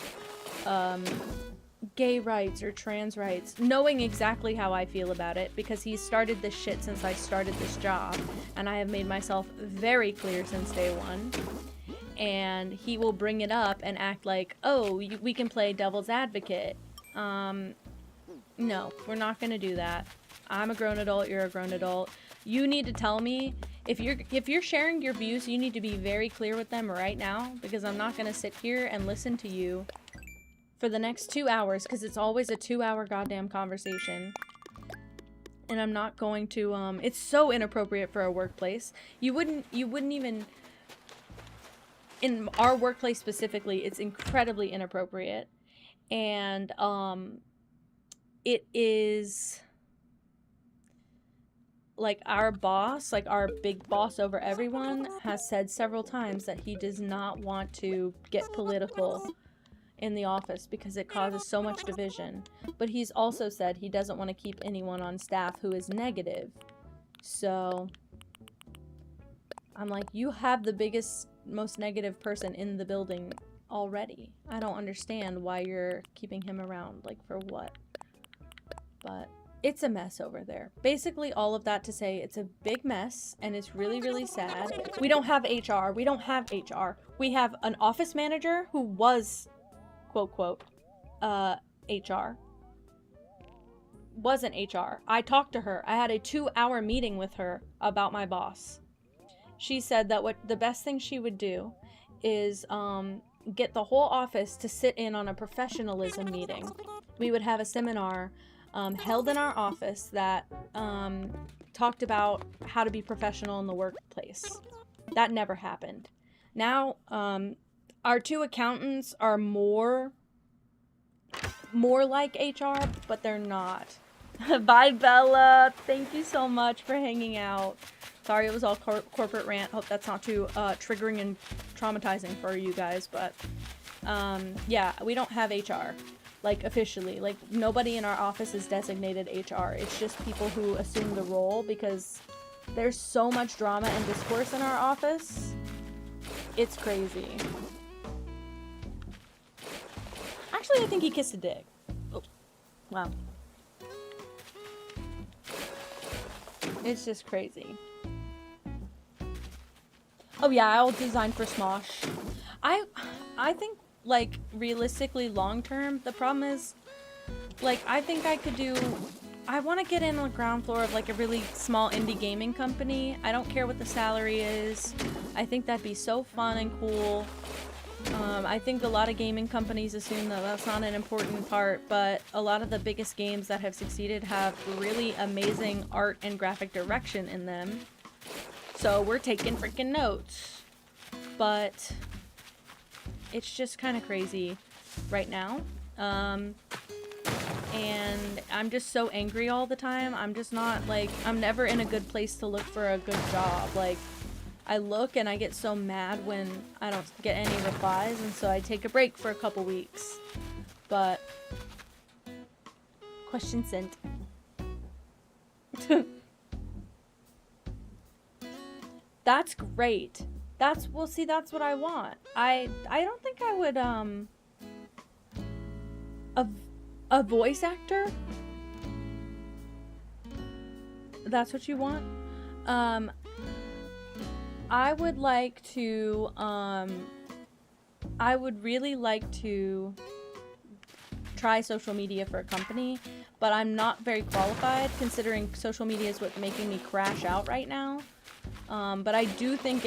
gay rights or trans rights, knowing exactly how I feel about it, because he's started this shit since I started this job, and I have made myself very clear since day one. And he will bring it up and act like, oh, we can play devil's advocate. No, we're not gonna do that. I'm a grown adult, you're a grown adult. You need to tell me, if you're sharing your views, you need to be very clear with them right now, because I'm not gonna sit here and listen to you for the next 2 hours, because it's always a 2-hour goddamn conversation. And I'm not going to, it's so inappropriate for a workplace. You wouldn't even, in our workplace specifically, it's incredibly inappropriate. And, it is, like, our boss, like our big boss over everyone, has said several times that he does not want to get political in the office because it causes so much division. But he's also said he doesn't want to keep anyone on staff who is negative. So I'm like, you have the biggest, most negative person in the building already. I don't understand why you're keeping him around. Like, for what? But it's a mess over there. Basically, all of that to say it's a big mess, and it's really, really sad. We don't have HR. We don't have HR. We have an office manager who was, quote, quote, HR. Wasn't HR. I talked to her. I had a 2-hour meeting with her about my boss. She said that what the best thing she would do is get the whole office to sit in on a professionalism meeting. We would have a seminar held in our office that talked about how to be professional in the workplace. That never happened. Now, our 2 accountants are more like HR, but they're not. Bye, Bella. Thank you so much for hanging out. Sorry it was all corporate rant. Hope that's not too triggering and traumatizing for you guys, but yeah, we don't have HR. Like, officially. Like, nobody in our office is designated HR. It's just people who assume the role because there's so much drama and discourse in our office. It's crazy. Actually, I think he kissed a dick. Oh, wow. It's just crazy. Oh yeah, I'll design for Smosh. I think, like, realistically long term, the problem is, like, I think I could do, I want to get in on the ground floor of like a really small indie gaming company. I don't care what the salary is. I think that'd be so fun and cool. I think a lot of gaming companies assume that that's not an important part, but a lot of the biggest games that have succeeded have really amazing art and graphic direction in them. So we're taking freaking notes. But it's just kind of crazy right now. And I'm just so angry all the time. I'm just not, like, I'm never in a good place to look for a good job. Like, I look and I get so mad when I don't get any replies, and so I take a break for a couple weeks. But question sent. That's great. That's, well, see, that's what I want. I don't think I would, a voice actor? That's what you want? I would like to, I would really like to try social media for a company, but I'm not very qualified considering social media is what's making me crash out right now. But I do think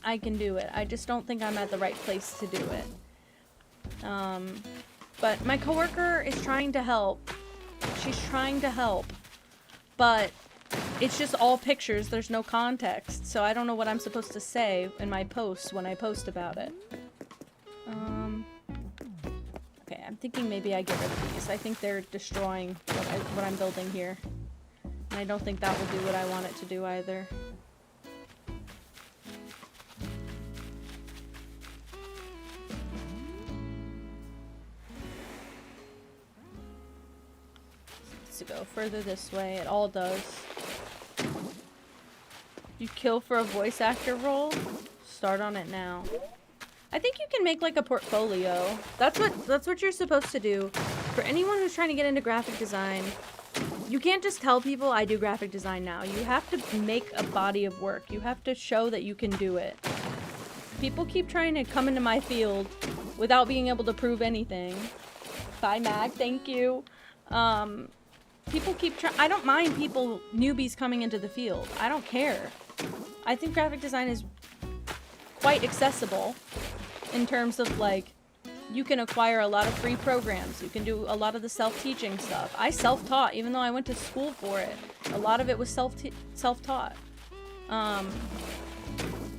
I can do it. I just don't think I'm at the right place to do it. But my coworker is trying to help. She's trying to help, but it's just all pictures. There's no context, so I don't know what I'm supposed to say in my posts when I post about it. Okay, I'm thinking maybe I get rid of these. I think they're destroying what I'm building here. And I don't think that will do what I want it to do either. To go further this way, it all does. You kill for a voice actor role? Start on it now. I think you can make like a portfolio. That's what you're supposed to do. For anyone who's trying to get into graphic design, you can't just tell people I do graphic design now. You have to make a body of work. You have to show that you can do it. People keep trying to come into my field without being able to prove anything. Bye, Mag. Thank you. People keep I don't mind people, newbies coming into the field. I don't care. I think graphic design is quite accessible in terms of, like, you can acquire a lot of free programs. You can do a lot of the self-teaching stuff. I self-taught, even though I went to school for it. A lot of it was self-taught.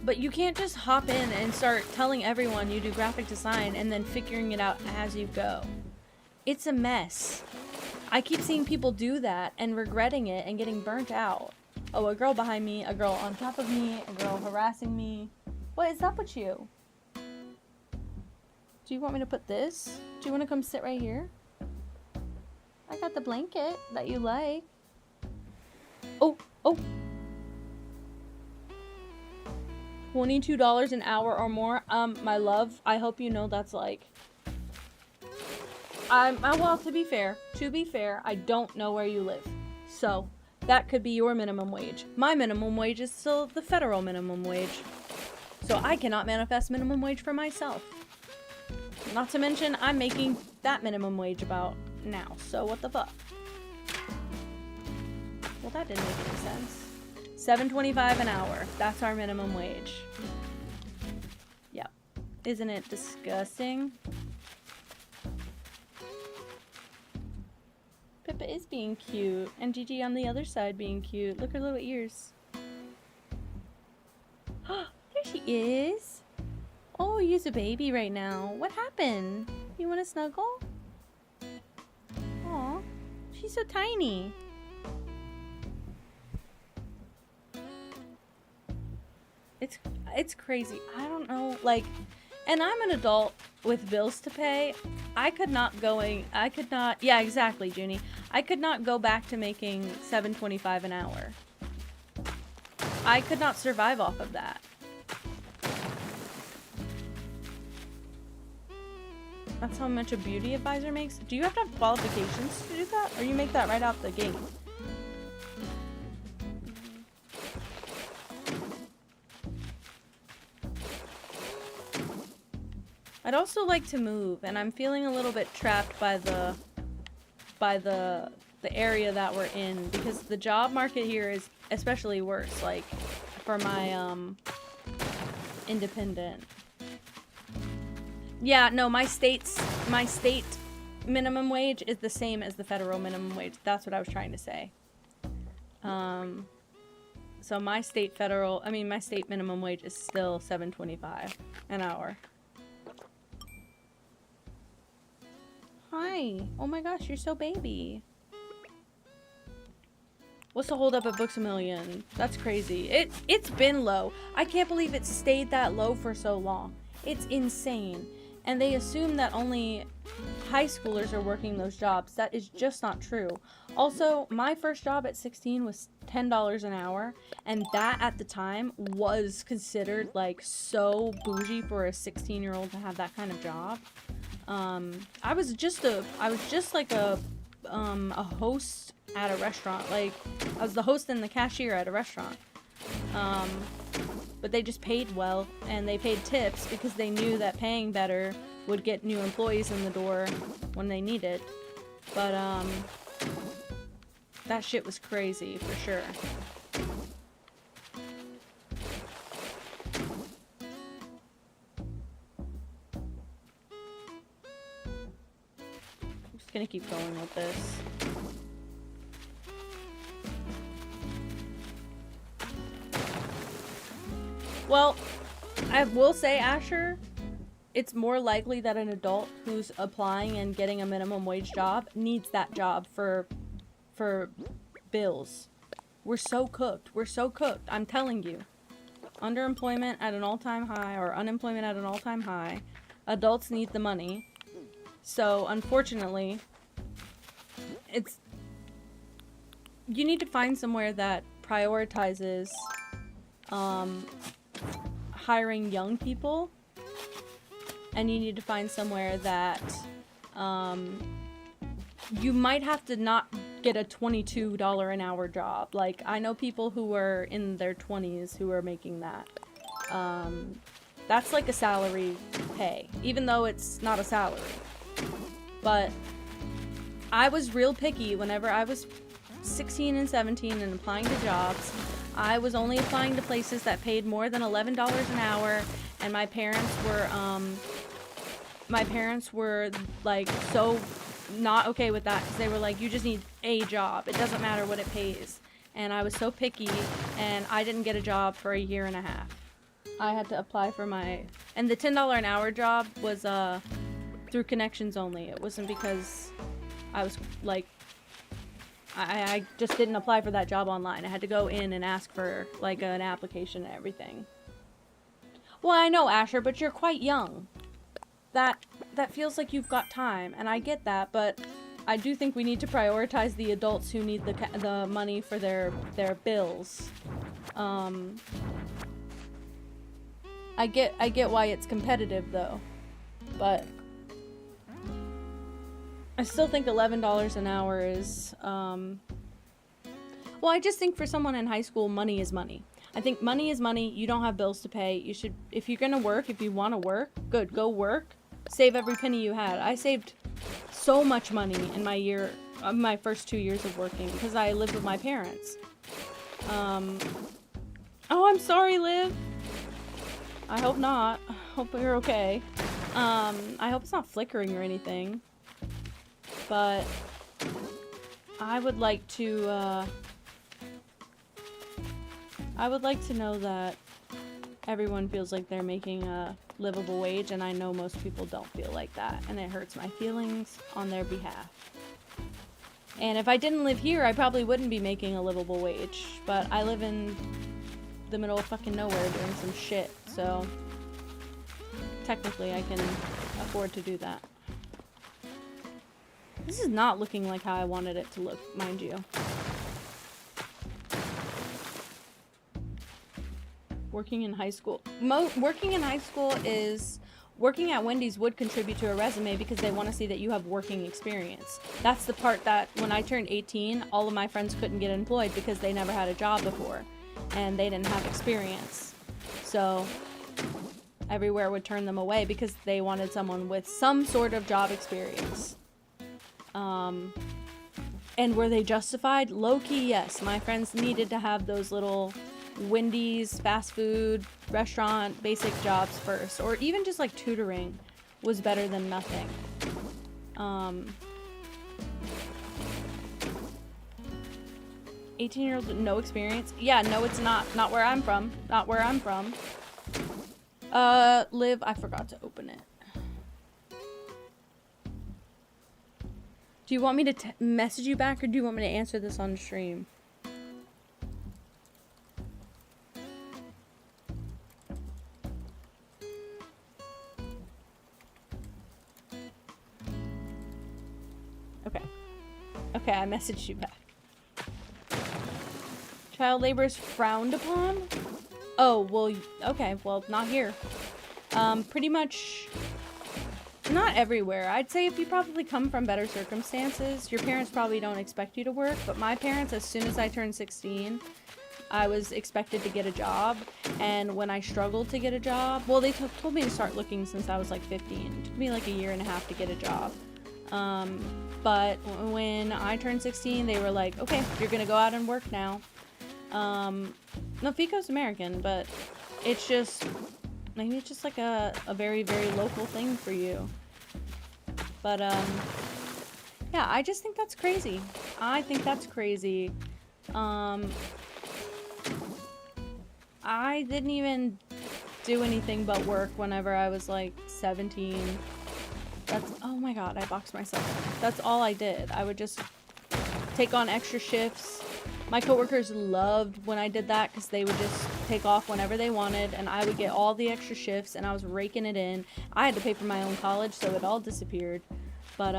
But you can't just hop in and start telling everyone you do graphic design and then figuring it out as you go. It's a mess. I keep seeing people do that and regretting it and getting burnt out. Oh, a girl behind me, a girl on top of me, a girl harassing me. What is up with you? Do you want me to put this? Do you want to come sit right here? I got the blanket that you like. Oh, oh. $22 an hour or more. My love, I hope you know that's like... well, to be fair, I don't know where you live. So, that could be your minimum wage. My minimum wage is still the federal minimum wage. So I cannot manifest minimum wage for myself. Not to mention, I'm making that minimum wage about now. So what the fuck? Well, that didn't make any sense. $7.25 an hour. That's our minimum wage. Yep. Isn't it disgusting? Pippa is being cute. And Gigi on the other side being cute. Look at her little ears. There she is. Oh, you're a baby right now. What happened? You want to snuggle? Aw, she's so tiny. It's crazy. I don't know, like, and I'm an adult with bills to pay. I could not, yeah, exactly, Junie. I could not go back to making $7.25 an hour. I could not survive off of that. That's how much a beauty advisor makes? Do you have to have qualifications to do that? Or you make that right out the gate? I'd also like to move, and I'm feeling a little bit trapped by the area that we're in, because the job market here is especially worse, like, for my, independent. Yeah, no, my state minimum wage is the same as the federal minimum wage. That's what I was trying to say. So my state minimum wage is still $7.25 an hour. Hi. Oh my gosh, you're so baby. What's the hold up at Books A Million? That's crazy. It's been low. I can't believe it stayed that low for so long. It's insane. And they assume that only high schoolers are working those jobs. That is just not true. Also, my first job at 16 was $10 an hour, and that at the time was considered like so bougie for a 16-year-old to have that kind of job. I was just like a host at a restaurant. Like, I was the host and the cashier at a restaurant. But they just paid well, and they paid tips because they knew that paying better would get new employees in the door when they needed. But, that shit was crazy, for sure. I'm just gonna keep going with this. Well, I will say, Asher, it's more likely that an adult who's applying and getting a minimum wage job needs that job for bills. We're so cooked. We're so cooked. I'm telling you. Underemployment at an all-time high, or unemployment at an all-time high. Adults need the money. So, unfortunately, you need to find somewhere that prioritizes, hiring young people, and you need to find somewhere that you might have to not get a $22 an hour job. Like, I know people who were in their 20s who are making that. That's like a salary pay, even though it's not a salary. But I was real picky whenever I was 16 and 17 and applying to jobs. I was only applying to places that paid more than $11 an hour, and my parents were like so not okay with that, because they were like, you just need a job, it doesn't matter what it pays. And I was so picky, and I didn't get a job for a year and a half. I had to apply for and the $10 an hour job was through connections only. It wasn't because I was like, I just didn't apply for that job online. I had to go in and ask for like an application and everything. Well, I know, Asher, but you're quite young. That that feels like you've got time, and I get that, but I do think we need to prioritize the adults who need the money for their bills. I get why it's competitive though, but I still think $11 an hour is, well, I just think for someone in high school, money is money. I think money is money. You don't have bills to pay. You should, if you're gonna work, if you want to work, good, go work. Save every penny you had. I saved so much money in my first 2 years of working because I lived with my parents. Oh, I'm sorry, Liv. I hope not. I hope you're okay. I hope it's not flickering or anything. But I would like to know that everyone feels like they're making a livable wage, and I know most people don't feel like that, and it hurts my feelings on their behalf. And if I didn't live here, I probably wouldn't be making a livable wage, but I live in the middle of fucking nowhere doing some shit, so technically I can afford to do that. This is not looking like how I wanted it to look, mind you. Working in high school. Working in high school is... Working at Wendy's would contribute to a resume because they want to see that you have working experience. That's the part that when I turned 18, all of my friends couldn't get employed because they never had a job before. And they didn't have experience. So everywhere would turn them away because they wanted someone with some sort of job experience. And were they justified? Low-key, yes. My friends needed to have those little Wendy's, fast food, restaurant, basic jobs first. Or even just like tutoring was better than nothing. 18-year-olds with no experience? Yeah, no, it's not. Not where I'm from. Not where I'm from. Liv, I forgot to open it. Do you want me to message you back, or do you want me to answer this on stream? Okay. Okay, I messaged you back. Child labor is frowned upon? Oh, well, okay, well, not here. Pretty much... Not everywhere. I'd say if you probably come from better circumstances, your parents probably don't expect you to work, but my parents, as soon as I turned 16, I was expected to get a job, and when I struggled to get a job, well, they told me to start looking since I was like 15. It took me like a year and a half to get a job. But when I turned 16, they were like, okay, you're gonna go out and work now. No, Fico's American, but it's just, maybe it's just like a very, very local thing for you. But, yeah, I just think that's crazy. I think that's crazy. I didn't even do anything but work whenever I was like 17. That's, oh my god, I boxed myself. That's all I did. I would just take on extra shifts. My coworkers loved when I did that because they would just take off whenever they wanted, and I would get all the extra shifts, and I was raking it in. I had to pay for my own college, so it all disappeared. But,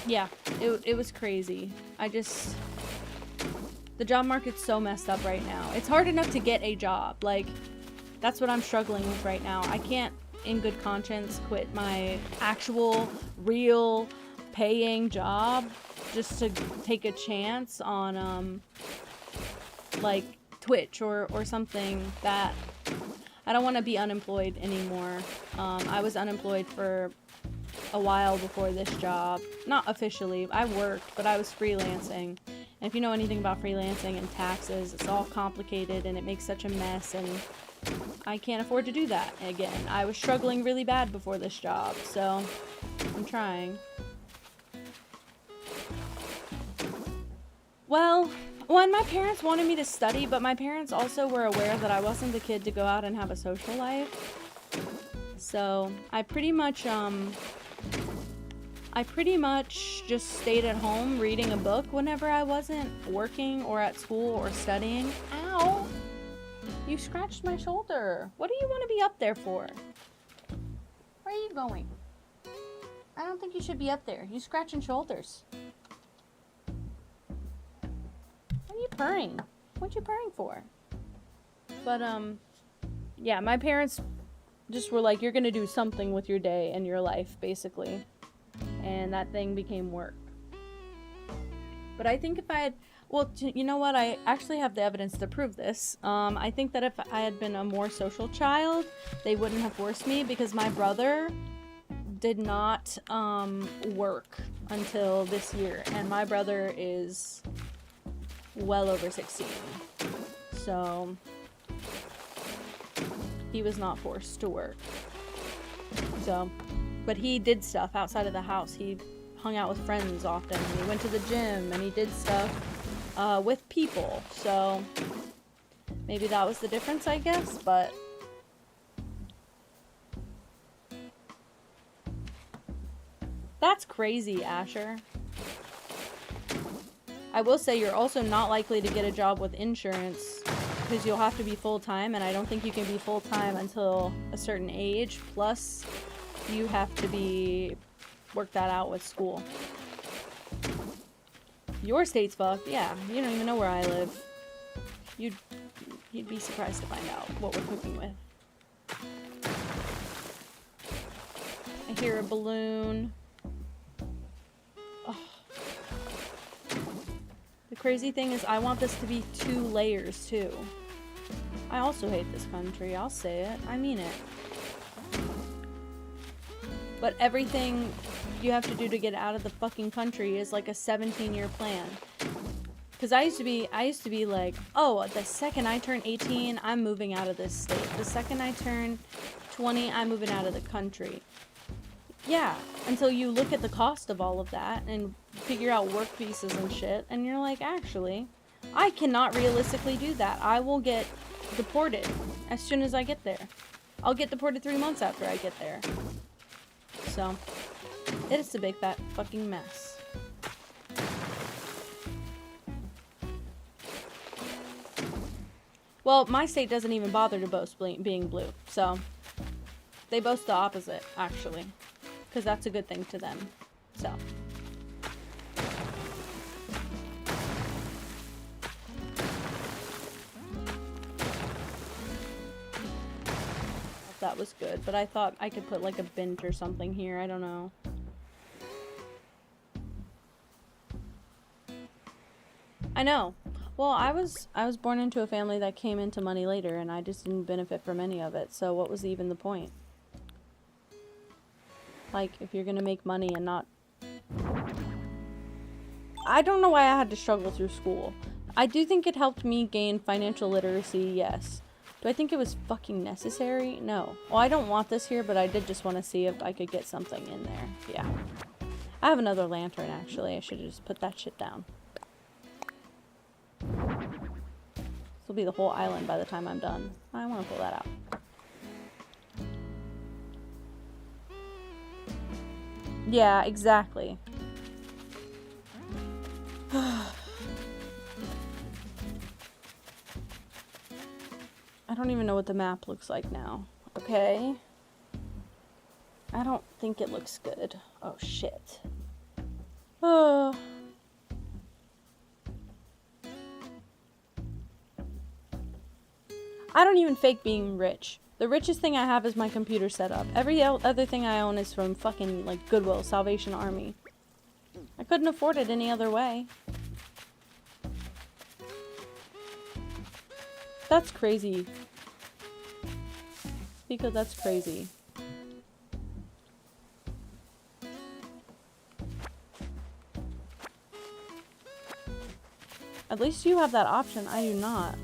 yeah, it was crazy. The job market's so messed up right now. It's hard enough to get a job. Like, that's what I'm struggling with right now. I can't, in good conscience, quit my actual, real, paying job just to take a chance on, like, Twitch or something that... I don't want to be unemployed anymore. I was unemployed for a while before this job. Not officially. I worked, but I was freelancing. And if you know anything about freelancing and taxes, it's all complicated and it makes such a mess, and I can't afford to do that again. I was struggling really bad before this job, so I'm trying. Well, one, my parents wanted me to study, but my parents also were aware that I wasn't the kid to go out and have a social life. So I pretty much just stayed at home reading a book whenever I wasn't working or at school or studying. Ow! You scratched my shoulder. What do you want to be up there for? Where are you going? I don't think you should be up there. You scratching shoulders. What are you purring? What you purring for? But, yeah, my parents just were like, you're gonna do something with your day and your life, basically. And that thing became work. But I think if I had... Well, you know what? I actually have the evidence to prove this. I think that if I had been a more social child, they wouldn't have forced me, because my brother did not work until this year. And my brother is well over 16. So he was not forced to work. So, but he did stuff outside of the house. He hung out with friends often, and he went to the gym, and he did stuff with people. So maybe that was the difference, I guess. But that's crazy, Asher. I will say you're also not likely to get a job with insurance, because you'll have to be full-time, and I don't think you can be full-time until a certain age. Plus, you have to be... work that out with school. Your state's fucked. Yeah, you don't even know where I live. You'd be surprised to find out what we're cooking with. I hear a balloon. Oh. The crazy thing is I want this to be 2 layers too. I also hate this country. I'll say it. I mean it. But everything you have to do to get out of the fucking country is like a 17-year plan. Because I used to be like, oh, the second I turn 18, I'm moving out of this state. The second I turn 20, I'm moving out of the country. Yeah, until you look at the cost of all of that and figure out work visas and shit, and you're like, actually, I cannot realistically do that. I will get deported as soon as I get there. I'll get deported 3 months after I get there. So, it is a big fat fucking mess. Well, my state doesn't even bother to boast being blue, so they boast the opposite, actually, because that's a good thing to them. So. That was good, but I thought I could put like a bint or something here. I don't know. I know. Well, I was born into a family that came into money later, and I just didn't benefit from any of it. So what was even the point? Like, if you're gonna make money and not... I don't know why I had to struggle through school. I do think it helped me gain financial literacy, yes. Do I think it was fucking necessary? No. Well, I don't want this here, but I did just want to see if I could get something in there. Yeah. I have another lantern, actually. I should have just put that shit down. This will be the whole island by the time I'm done. I want to pull that out. Yeah, exactly. I don't even know what the map looks like now. Okay. I don't think it looks good. Oh, shit. Oh. I don't even fake being rich. The richest thing I have is my computer setup. Every other thing I own is from fucking, like, Goodwill, Salvation Army. I couldn't afford it any other way. That's crazy. Because that's crazy. At least you have that option. I do not.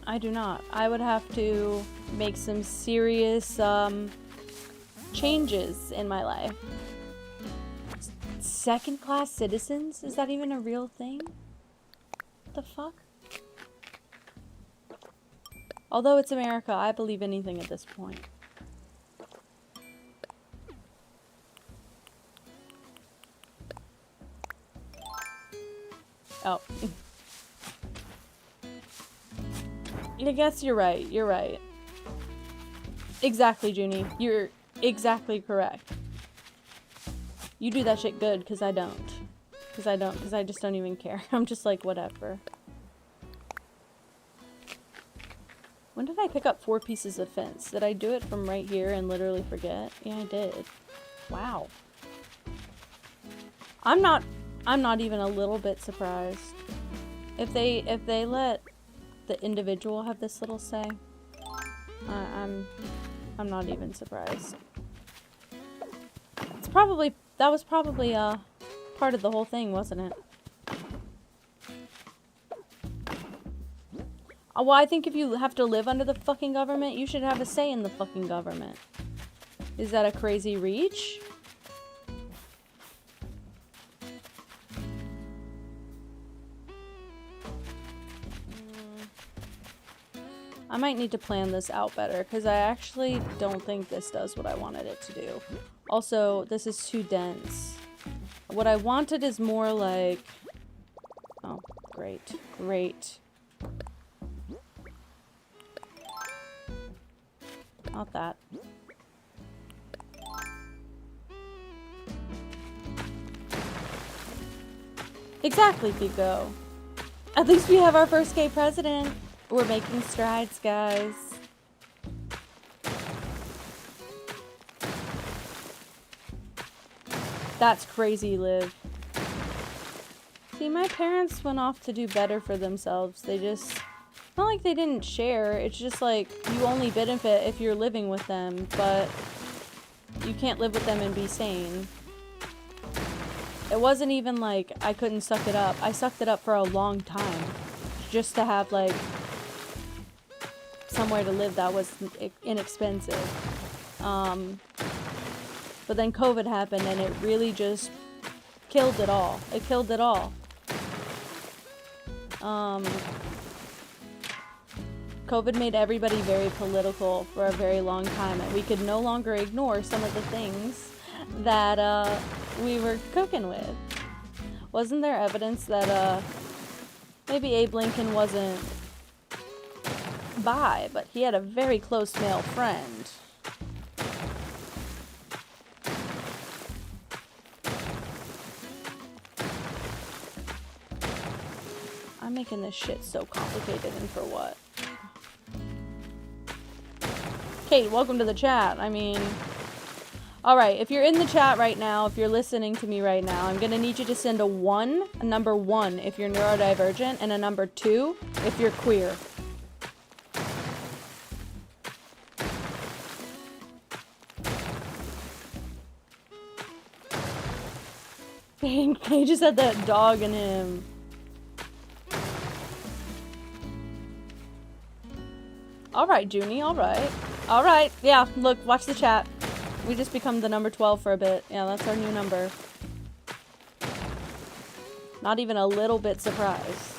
I do not. I would have to make some serious changes in my life. Second-class citizens? Is that even a real thing? What the fuck? Although it's America, I believe anything at this point. Oh. I guess you're right. You're right. Exactly, Junie. exactly correct. You do that shit good, because I don't. Because I just don't even care. I'm just like, whatever. When did I pick up 4 pieces of fence? Did I do it from right here and literally forget? Yeah, I did. Wow. I'm not even a little bit surprised. If they let the individual have this little say, I'm not even surprised. That was probably part of the whole thing, wasn't it? Well, I think if you have to live under the fucking government, you should have a say in the fucking government. Is that a crazy reach? I might need to plan this out better, because I actually don't think this does what I wanted it to do. Also, this is too dense. What I wanted is more like... Oh, great. Great. Not that. Exactly, Pico. At least we have our first gay president. We're making strides, guys. That's crazy, Liv. See, my parents went off to do better for themselves. They just... Not like they didn't share. It's just like, you only benefit if you're living with them, but you can't live with them and be sane. It wasn't even like I couldn't suck it up. I sucked it up for a long time. Just to have, like, somewhere to live that was inexpensive. But then COVID happened and it really just killed it all. It killed it all. COVID made everybody very political for a very long time, and we could no longer ignore some of the things that we were cooking with. Wasn't there evidence that maybe Abe Lincoln wasn't bi, but he had a very close male friend? I'm making this shit so complicated, and for what? Kate, welcome to the chat. I mean... Alright, if you're in the chat right now, if you're listening to me right now, I'm gonna need you to send a number 1 if you're neurodivergent, and a number 2 if you're queer. He just had that dog in him. Alright, Junie, alright. Alright, yeah, look, watch the chat. We just become the number 12 for a bit. Yeah, that's our new number. Not even a little bit surprised.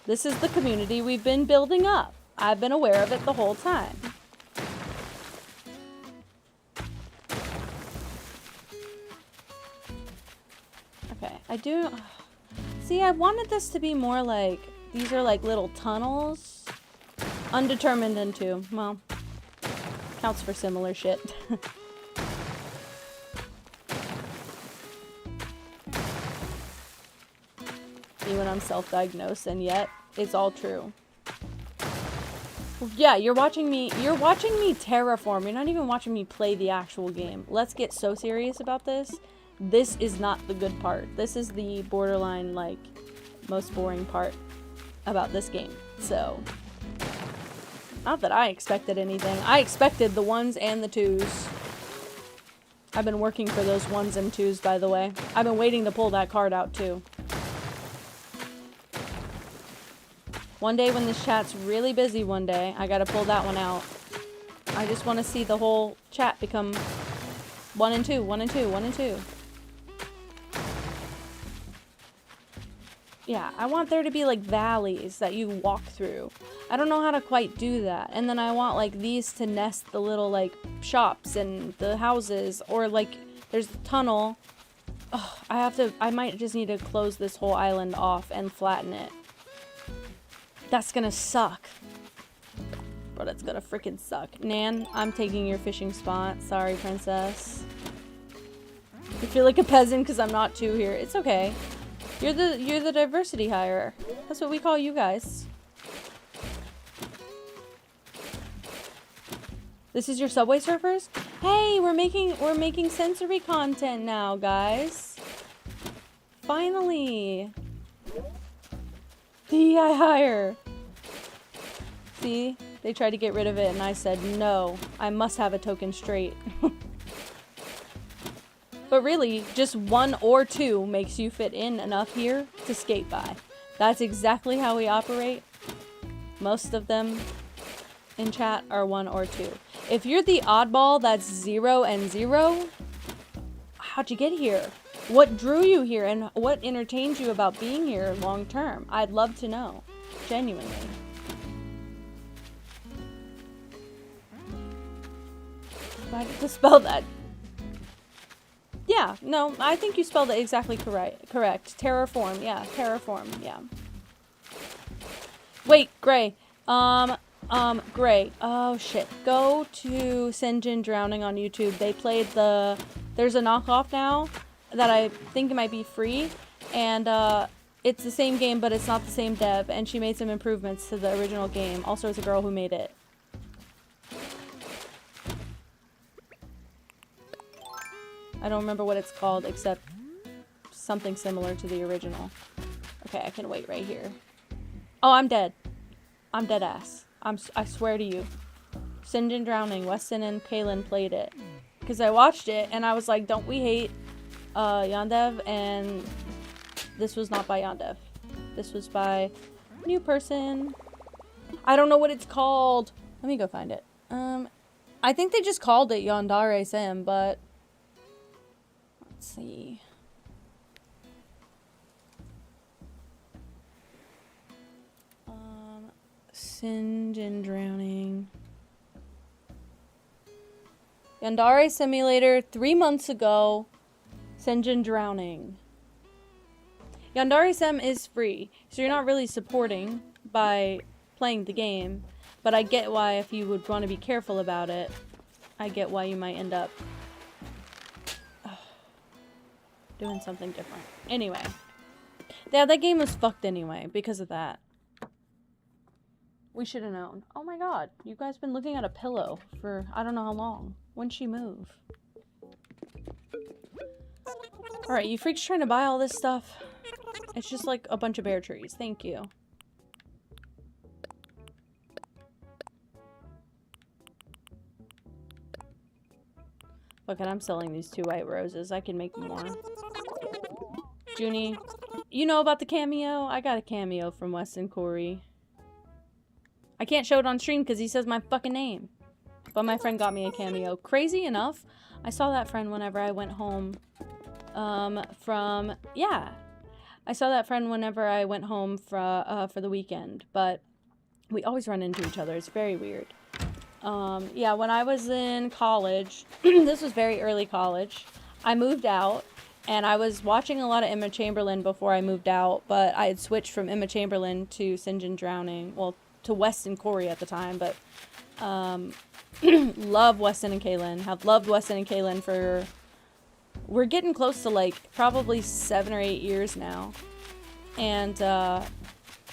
This is the community we've been building up. I've been aware of it the whole time. Okay, I do... See, I wanted this to be more like... These are like little tunnels. Undetermined into. Well, counts for similar shit. Even I'm self-diagnosed, and yet it's all true. Yeah, you're watching me terraform. You're not even watching me play the actual game. Let's get so serious about this. This is not the good part. This is the borderline, like, most boring part about this game. So, not that I expected anything. I expected the 1s and the 2s. I've been working for those 1s and 2s, by the way. I've been waiting to pull that card out, too. One day when this chat's really busy one day, I gotta pull that one out. I just want to see the whole chat become 1 and 2, 1 and 2, 1 and 2. Yeah, I want there to be like valleys that you walk through. I don't know how to quite do that. And then I want like these to nest the little like shops and the houses, or like there's the tunnel. Ugh, I might just need to close this whole island off and flatten it. That's gonna suck. But it's gonna freaking suck. Nan, I'm taking your fishing spot. Sorry, princess. You feel like a peasant because I'm not 2 here. It's okay. You're the diversity hire. That's what we call you guys. This is your Subway Surfers? Hey, we're making sensory content now, guys. Finally. DEI hire. See? They tried to get rid of it and I said, no, I must have a token straight. But really, just 1 or 2 makes you fit in enough here to skate by. That's exactly how we operate. Most of them in chat are 1 or 2. If you're the oddball that's 0 and 0, how'd you get here? What drew you here and what entertained you about being here long term? I'd love to know. Genuinely. I had to spell that. Yeah, no, I think you spelled it exactly correct. Terraform, yeah, terraform, yeah. Wait, Gray. Gray. Oh, shit. Go to Sinjin Drowning on YouTube. They played there's a knockoff now that I think it might be free. And, it's the same game, but it's not the same dev. And she made some improvements to the original game. Also, it's a girl who made it. I don't remember what it's called, except something similar to the original. Okay, I can wait right here. Oh, I'm dead. I'm dead ass. I swear to you. Sinjin Drowning, Weston and Kaylin played it. Because I watched it, and I was like, don't we hate Yondev? And this was not by Yondev. This was by a new person. I don't know what it's called. Let me go find it. I think they just called it Yandere Sim, but... Let's see. Sinjin Drowning. Yandere Simulator 3 months ago. Sinjin Drowning. Yandere Sim is free, so you're not really supporting by playing the game, but I get why if you would want to be careful about it, I get why you might end up doing something different. Anyway. Yeah, that game was fucked anyway, because of that. We should have known. Oh my god, you guys been looking at a pillow for I don't know how long. When'd she move? Alright, you freaks trying to buy all this stuff? It's just like a bunch of bear trees. Thank you. Look, and I'm selling these 2 white roses. I can make more. Junie, you know about the cameo? I got a cameo from Weston Corey. I can't show it on stream because he says my fucking name. But my friend got me a cameo. Crazy enough, I saw that friend whenever I went home yeah. I saw that friend whenever I went home for the weekend. But we always run into each other. It's very weird. Yeah, when I was in college, this was very early college, I moved out, and I was watching a lot of Emma Chamberlain before I moved out, but I had switched from Emma Chamberlain to Sinjin Drowning, well, to Weston Corey at the time, but, love Weston and Kaylin, have loved Weston and Kaylin for, we're getting close to, like, probably 7 or 8 years now, and, I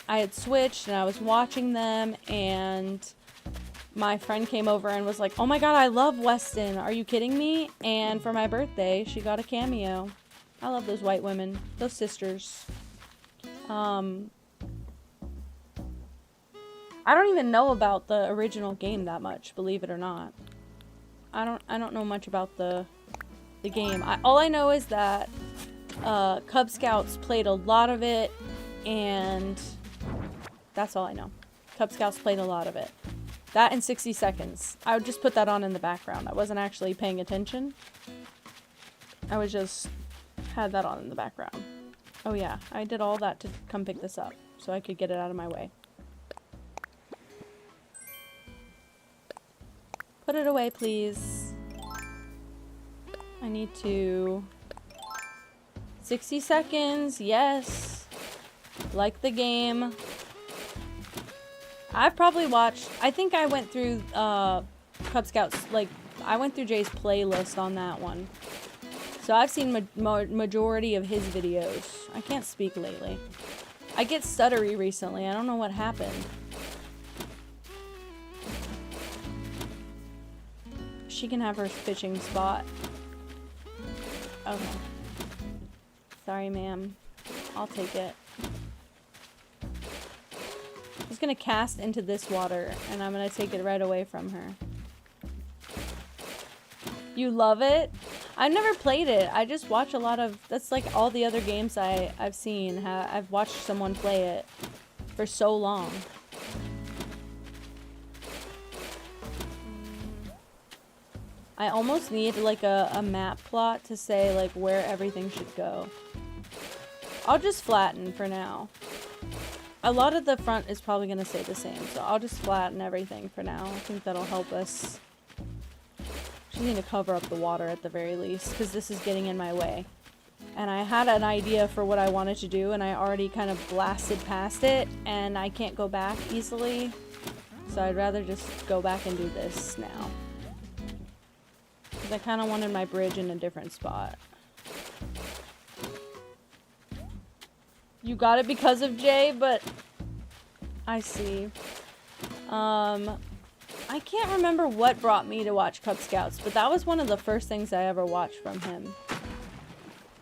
had switched, and I was watching them, and my friend came over and was like, oh my god, I love Weston. Are you kidding me? And for my birthday, she got a cameo. I love those white women. Those sisters. I don't even know about the original game that much, believe it or not. I don't know much about the game. All I know is that Cub Scouts played a lot of it, and that's all I know. Cub Scouts played a lot of it. That and 60 Seconds. I would just put that on in the background. I wasn't actually paying attention. I was just had that on in the background. Oh yeah, I did all that to come pick this up so I could get it out of my way. Put it away, please. I need to... 60 seconds, yes. Like the game. I've probably watched, I think I went through Cub Scouts, like, I went through Jay's playlist on that one. So I've seen majority of his videos. I can't speak lately. I get stuttery recently. I don't know what happened. She can have her fishing spot. Okay. Sorry, ma'am. I'll take it. She's gonna cast into this water, and I'm gonna take it right away from her. You love it? I've never played it. I just watch a lot of... That's like all the other games I've seen. I've watched someone play it for so long. I almost need like a map plot to say like where everything should go. I'll just flatten for now. A lot of the front is probably going to stay the same, so I'll just flatten everything for now. I think that'll help us. Just need to cover up the water at the very least, because this is getting in my way. And I had an idea for what I wanted to do, and I already kind of blasted past it, and I can't go back easily. So I'd rather just go back and do this now. Because I kind of wanted my bridge in a different spot. You got it because of Jay, but I see. I can't remember what brought me to watch Cub Scouts, but that was one of the first things I ever watched from him.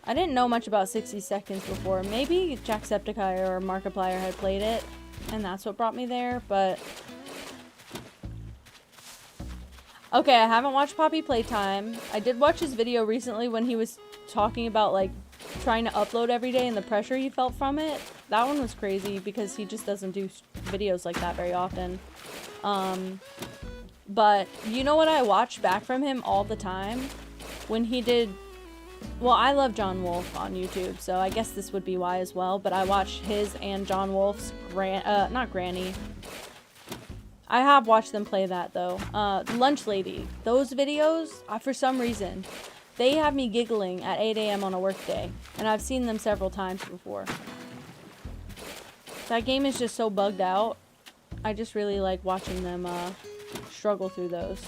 I didn't know much about 60 Seconds before. Maybe Jacksepticeye or Markiplier had played it, and that's what brought me there, but... Okay, I haven't watched Poppy Playtime. I did watch his video recently when he was talking about, like, trying to upload every day and the pressure he felt from it. That one was crazy because he just doesn't do videos like that very often. But you know what I watched back from him all the time? When he did... Well, I love John Wolf on YouTube, so I guess this would be why as well. But I watched his and John Wolf's not Granny. I have watched them play that, though. Lunch Lady. Those videos, for some reason, they have me giggling at 8 AM on a work day. And I've seen them several times before. That game is just so bugged out. I just really like watching them struggle through those.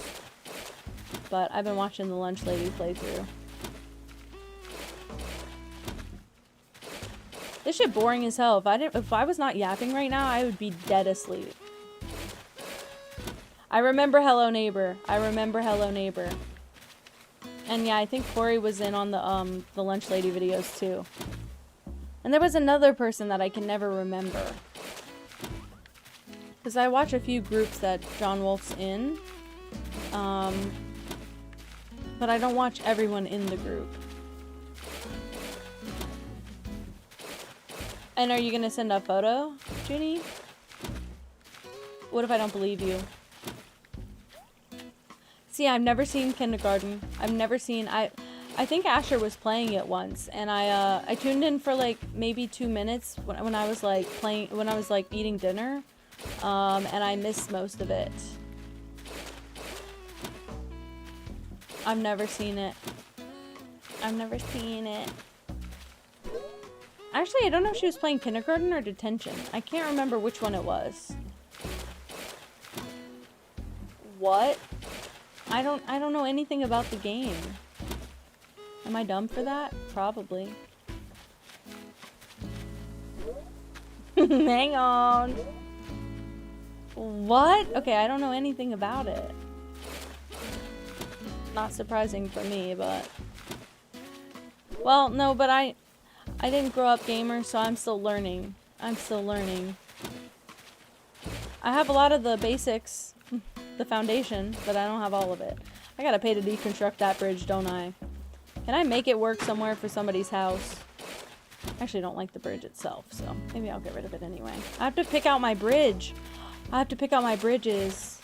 But I've been watching the Lunch Lady playthrough. This shit boring as hell. If I was not yapping right now, I would be dead asleep. I remember Hello Neighbor. I remember Hello Neighbor. And yeah, I think Corey was in on the Lunch Lady videos too. And there was another person that I can never remember. Because I watch a few groups that John Wolf's in. But I don't watch everyone in the group. And are you gonna send a photo, Junie? What if I don't believe you? See, I've never seen Kindergarten. I've never seen... I think Asher was playing it once, and I tuned in for like maybe 2 minutes when I was like eating dinner, and I missed most of it. I've never seen it. I've never seen it. Actually, I don't know if she was playing Kindergarten or Detention. I can't remember which one it was. What? I don't know anything about the game. Am I dumb for that? Probably. Hang on. What? Okay, I don't know anything about it. Not surprising for me, but... Well, no, but I didn't grow up gamer, so I'm still learning. I'm still learning. I have a lot of the basics, the foundation, but I don't have all of it. I gotta pay to deconstruct that bridge, don't I? Can I make it work somewhere for somebody's house? I actually don't like the bridge itself, so maybe I'll get rid of it anyway. I have to pick out my bridge. I have to pick out my bridges.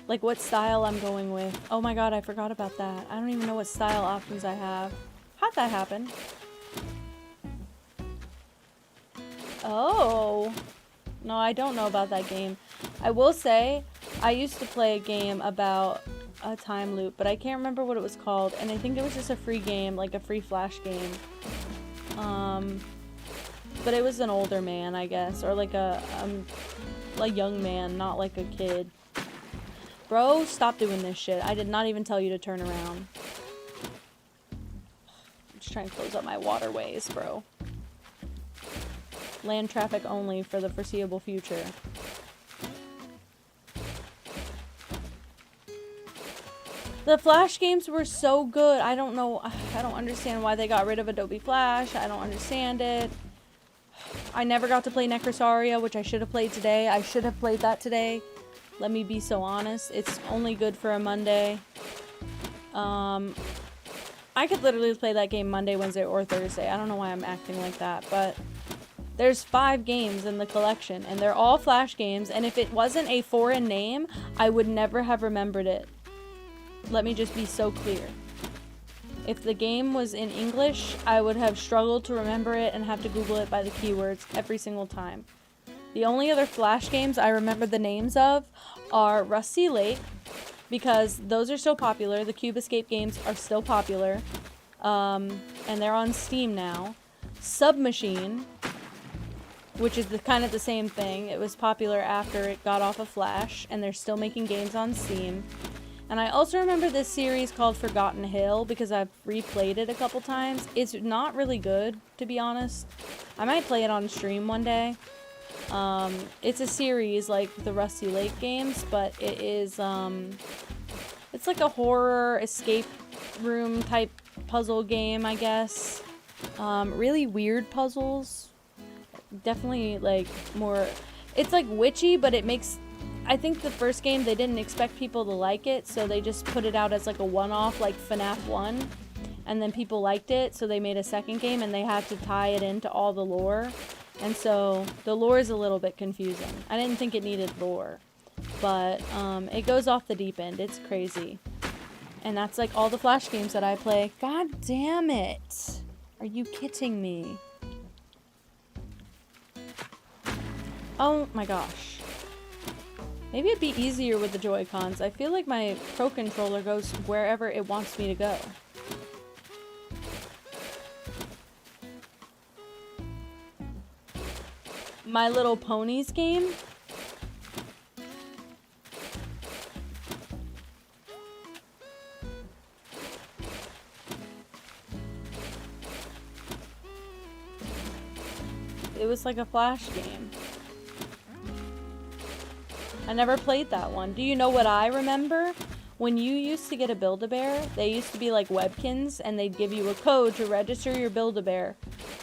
Like what style I'm going with. Oh my god, I forgot about that. I don't even know what style options I have. How'd that happen? Oh. No, I don't know about that game. I will say, I used to play a game about a time loop, but I can't remember what it was called, and I think it was just a free game, like a free flash game. But it was an older man, I guess, or like a a young man, not like a kid. Bro, stop doing this shit. I did not even tell you to turn around. I'm just trying to close up my waterways, bro. Land traffic only for the foreseeable future. The Flash games were so good. I don't know. I don't understand why they got rid of Adobe Flash. I don't understand it. I never got to play Necrosaria, which I should have played today. I should have played that today. Let me be so honest. It's only good for a Monday. I could literally play that game Monday, Wednesday, or Thursday. I don't know why I'm acting like that, but there's 5 games in the collection, and they're all Flash games, and if it wasn't a foreign name, I would never have remembered it. Let me just be so clear. If the game was in English, I would have struggled to remember it and have to Google it by the keywords every single time. The only other Flash games I remember the names of are Rusty Lake, because those are still popular. The Cube Escape games are still popular, and they're on Steam now. Submachine, which is kind of the same thing. It was popular after it got off of Flash, and they're still making games on Steam. And I also remember this series called Forgotten Hill because I've replayed it a couple times. It's not really good, to be honest. I might play it on stream one day. It's a series like the Rusty Lake games, but it is, it's like a horror escape room type puzzle game, I guess. Really weird puzzles. Definitely like more, it's like witchy, but it makes, I think the first game they didn't expect people to like it, so they just put it out as like a one-off, like FNAF 1, and then people liked it, so they made a second game and they had to tie it into all the lore, and so the lore is a little bit confusing. I didn't think it needed lore, but it goes off the deep end. It's crazy. And that's like all the Flash games that I play. God damn it! Are you kidding me? Oh my gosh. Maybe it'd be easier with the Joy-Cons. I feel like my Pro Controller goes wherever it wants me to go. My Little Ponies game? It was like a Flash game. I never played that one. Do you know what I remember? When you used to get a Build-A-Bear, they used to be like Webkins, and they'd give you a code to register your Build-A-Bear.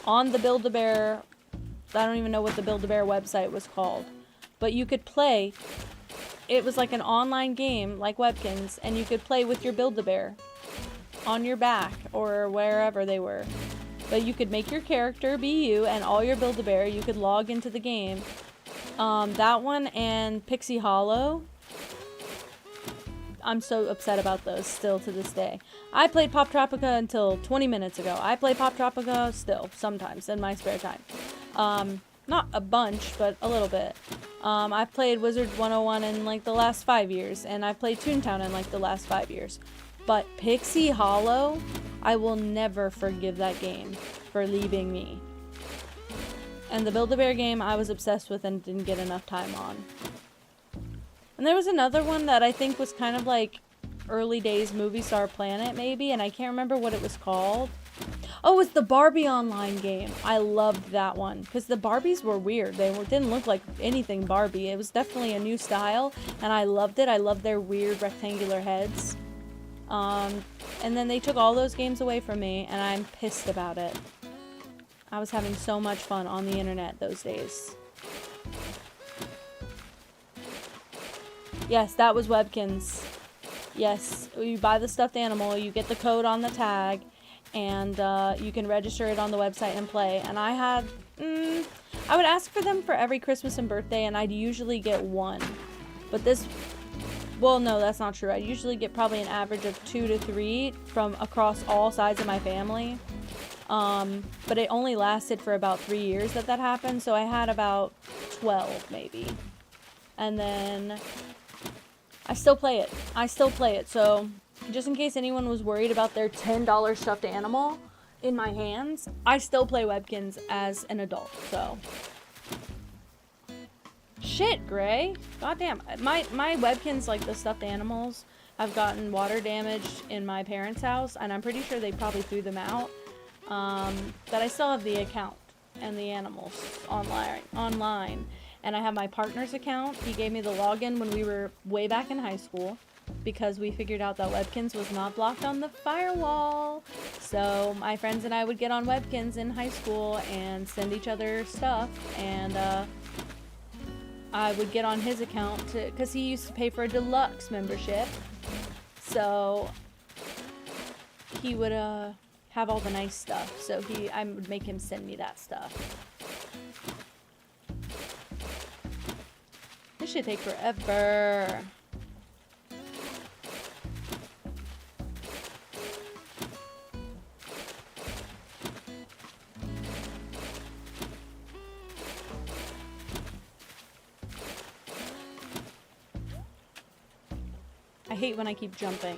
On the Build-A-Bear, I don't even know what the Build-A-Bear website was called, but you could play. It was like an online game, like Webkins, and you could play with your Build-A-Bear on your back or wherever they were. But you could make your character be you and all your Build-A-Bear. You could log into the game. That one and Pixie Hollow. I'm so upset about those still to this day. I played Pop Tropica until 20 minutes ago. I play Pop Tropica still, sometimes, in my spare time. Not a bunch, but a little bit. I've played Wizards 101 in like the last 5 years, and I've played Toontown in like the last 5 years. But Pixie Hollow, I will never forgive that game for leaving me. And the Build-A-Bear game I was obsessed with and didn't get enough time on. And there was another one that I think was kind of like early days Movie Star Planet maybe, and I can't remember what it was called. Oh, it's the Barbie online game. I loved that one because the Barbies were weird. They didn't look like anything Barbie. It was definitely a new style, and I loved it. I loved their weird rectangular heads. And then they took all those games away from me, and I'm pissed about it. I was having so much fun on the internet those days. Yes, that was Webkins. Yes, you buy the stuffed animal, you get the code on the tag, and you can register it on the website and play. And I had, I would ask for them for every Christmas and birthday, and I'd usually get one. But this, well, no, that's not true. I usually get probably an average of 2 to 3 from across all sides of my family. But it only lasted for about 3 years that happened, so I had about 12 maybe. And then I still play it. So just in case anyone was worried about their $10 stuffed animal in my hands, I still play Webkins as an adult, so. Shit, Gray. Goddamn. My Webkins, like the stuffed animals, have gotten water damaged in my parents' house, and I'm pretty sure they probably threw them out. But I still have the account and the animals online. And I have my partner's account. He gave me the login when we were way back in high school, because we figured out that Webkins was not blocked on the firewall. So my friends and I would get on Webkins in high school and send each other stuff, and I would get on his account because he used to pay for a deluxe membership. So he would have all the nice stuff. So I would make him send me that stuff. This should take forever. I hate when I keep jumping.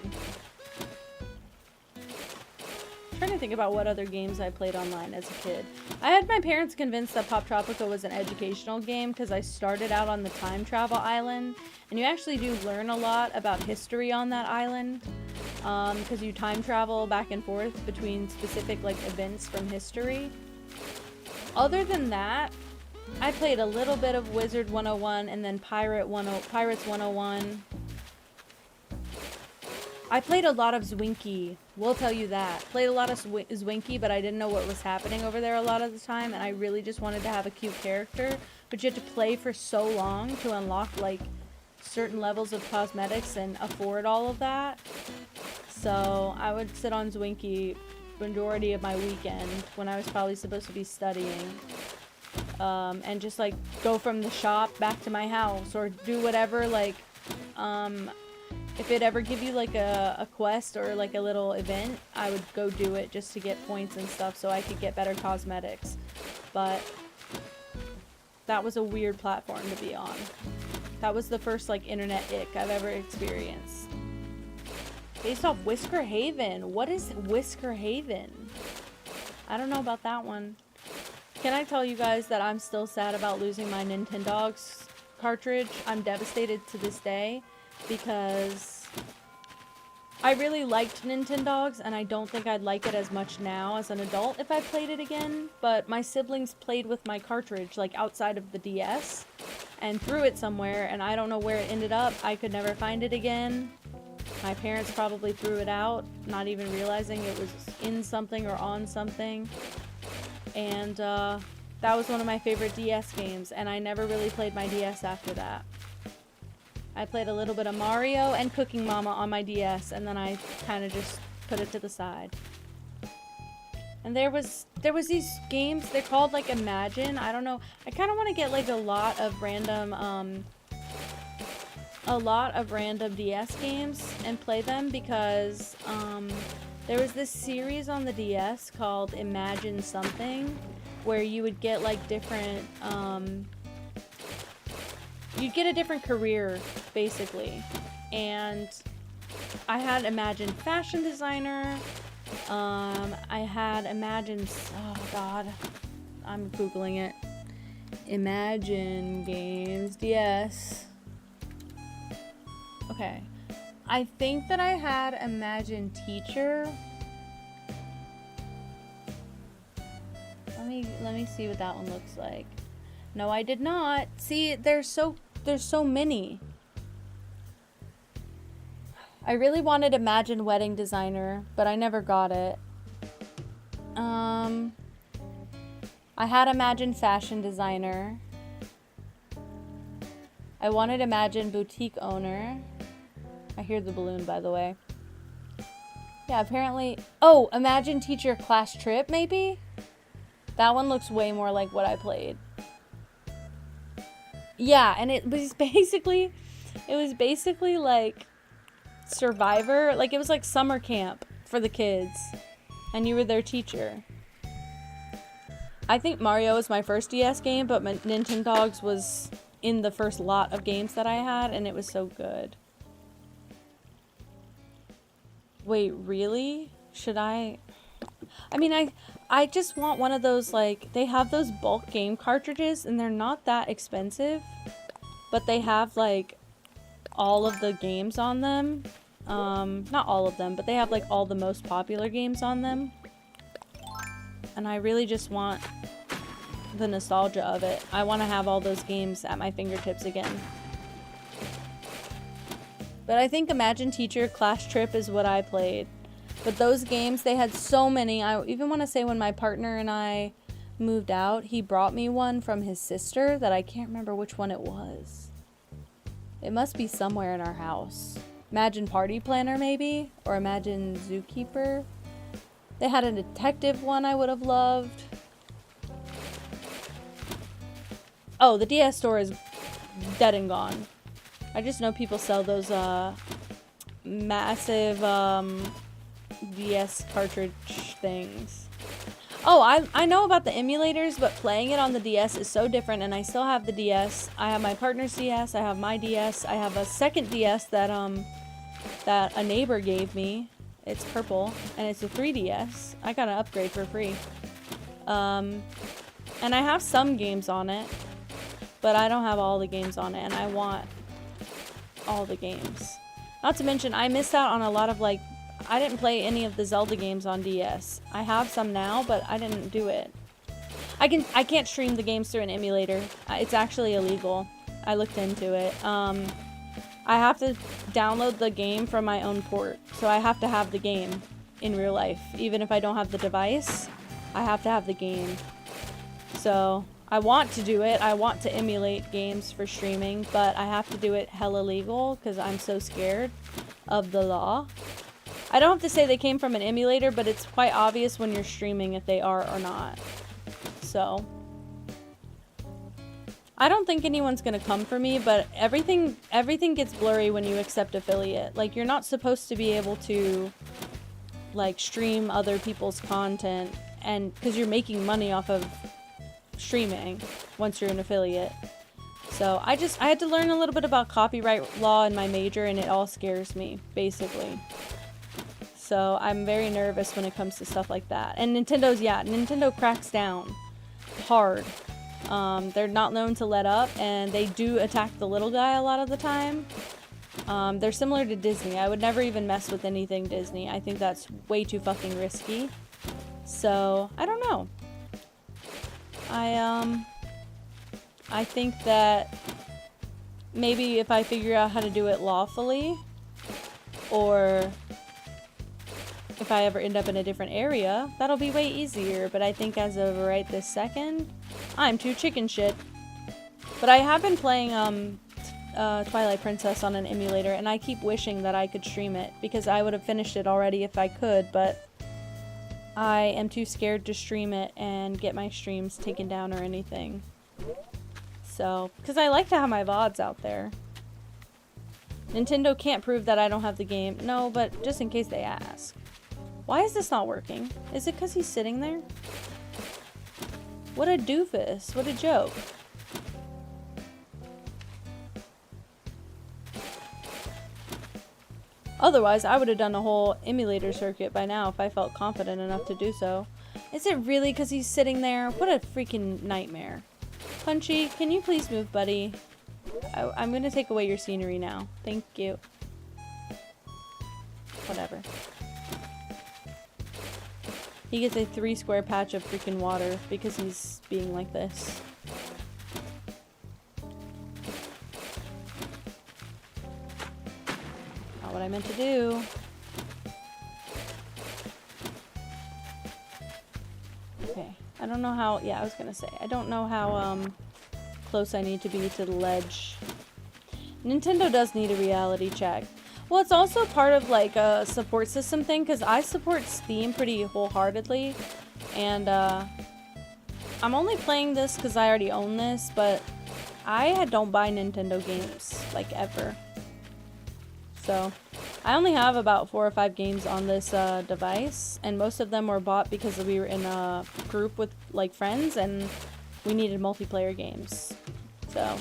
I'm trying to think about what other games I played online as a kid. I had my parents convinced that Pop Tropica was an educational game because I started out on the time travel island, and you actually do learn a lot about history on that island, because you time travel back and forth between specific like events from history. Other than that, I played a little bit of Wizard 101 and then Pirates 101. I played a lot of Zwinky, we'll tell you that. Played a lot of Zwinky, but I didn't know what was happening over there a lot of the time, and I really just wanted to have a cute character. But you had to play for so long to unlock, like, certain levels of cosmetics and afford all of that. So I would sit on Zwinky majority of my weekend when I was probably supposed to be studying. And just, like, go from the shop back to my house, or do whatever, like, if it ever give you like a quest or like a little event, I would go do it just to get points and stuff so I could get better cosmetics. But that was a weird platform to be on. That was the first like internet ick I've ever experienced. Based off Whisker Haven. What is Whisker Haven? I don't know about that one. Can I tell you guys that I'm still sad about losing my Nintendogs cartridge? I'm devastated to this day, because I really liked Nintendogs, and I don't think I'd like it as much now as an adult if I played it again. But my siblings played with my cartridge, like, outside of the DS, and threw it somewhere, and I don't know where it ended up. I could never find it again. My parents probably threw it out, not even realizing it was in something or on something. And that was one of my favorite DS games, and I never really played my DS after that. I played a little bit of Mario and Cooking Mama on my DS, and then I kind of just put it to the side. And there was these games, they're called like Imagine. I don't know. I kind of want to get like a lot of random DS games and play them, because there was this series on the DS called Imagine Something, where you would get like different you'd get a different career, basically. And I had Imagine Fashion Designer. I had Imagine... Oh, God. I'm Googling it. Imagine Games DS. Okay. I think that I had Imagine Teacher. Let me see what that one looks like. No, I did not. See, there's so many. I really wanted Imagine Wedding Designer, but I never got it. I had Imagine Fashion Designer. I wanted Imagine Boutique Owner. I hear the balloon, by the way. Yeah, apparently... Oh, Imagine Teacher Class Trip, maybe? That one looks way more like what I played. Yeah, and it was basically like Survivor. Like, it was like summer camp for the kids, and you were their teacher. I think Mario was my first DS game, but my Nintendogs was in the first lot of games that I had, and it was so good. Wait, really? Should I mean, I just want one of those, like, they have those bulk game cartridges, and they're not that expensive. but they have like all of the games on them. Not all of them, but they have like all the most popular games on them. And I really just want the nostalgia of it. I want to have all those games at my fingertips again. But I think Imagine Teacher Class Trip is what I played. But those games, they had so many. I even want to say when my partner and I moved out, he brought me one from his sister that I can't remember which one it was. It must be somewhere in our house. Imagine Party Planner maybe? Or Imagine Zookeeper? They had a detective one I would have loved. Oh, the DS store is dead and gone. I just know people sell those massive DS cartridge things. Oh, I know about the emulators, but playing it on the DS is so different, and I still have the DS. I have my partner's DS, I have my DS, I have a second DS that that a neighbor gave me. It's purple, and it's a 3DS. I got an upgrade for free. And I have some games on it, but I don't have all the games on it, and I want all the games. Not to mention, I missed out on a lot of, like, I didn't play any of the Zelda games on DS. I have some now, but I didn't do it. I can't stream the games through an emulator. It's actually illegal. I looked into it. I have to download the game from my own port, so I have to have the game in real life. Even if I don't have the device, I have to have the game. So I want to do it. I want to emulate games for streaming, but I have to do it hella legal because I'm so scared of the law. I don't have to say they came from an emulator, but it's quite obvious when you're streaming if they are or not. So I don't think anyone's gonna come for me, but everything gets blurry when you accept affiliate. Like, you're not supposed to be able to, like, stream other people's content, and because you're making money off of streaming once you're an affiliate. So I had to learn a little bit about copyright law in my major, and it all scares me, basically. So I'm very nervous when it comes to stuff like that. And Nintendo cracks down hard. They're not known to let up, and they do attack the little guy a lot of the time. They're similar to Disney. I would never even mess with anything Disney. I think that's way too fucking risky. So, I don't know. I think that maybe if I figure out how to do it lawfully, or if I ever end up in a different area, that'll be way easier. But I think as of right this second, I'm too chicken shit. But I have been playing Twilight Princess on an emulator, and I keep wishing that I could stream it, because I would have finished it already if I could, but I am too scared to stream it and get my streams taken down or anything. So, because I like to have my VODs out there. Nintendo can't prove that I don't have the game. No, but just in case they ask. Why is this not working? Is it because he's sitting there? What a doofus. What a joke. Otherwise, I would have done a whole emulator circuit by now if I felt confident enough to do so. Is it really because he's sitting there? What a freaking nightmare. Punchy, can you please move, buddy? I'm going to take away your scenery now. Thank you. Whatever. He gets a 3-square patch of freaking water because he's being like this. Not what I meant to do. Okay. I don't know how... Yeah, I was gonna say. I don't know how close I need to be to the ledge. Nintendo does need a reality check. Well, it's also part of, like, a support system thing, because I support Steam pretty wholeheartedly, and, I'm only playing this because I already own this, but I don't buy Nintendo games, like, ever. So, I only have about 4 or 5 games on this, device, and most of them were bought because we were in a group with, like, friends, and we needed multiplayer games. So...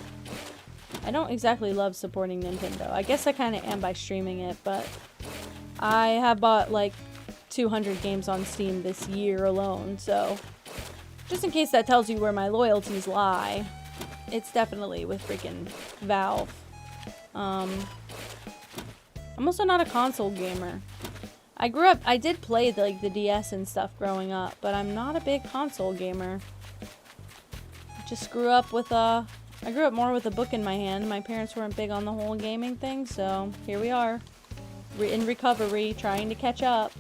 I don't exactly love supporting Nintendo. I guess I kind of am by streaming it, but I have bought like 200 games on Steam this year alone, so just in case that tells you where my loyalties lie. It's definitely with freaking Valve. I'm also not a console gamer. I did play like the DS and stuff growing up, but I'm not a big console gamer. Just grew up with I grew up more with a book in my hand. My parents weren't big on the whole gaming thing, so here we are. In recovery, trying to catch up.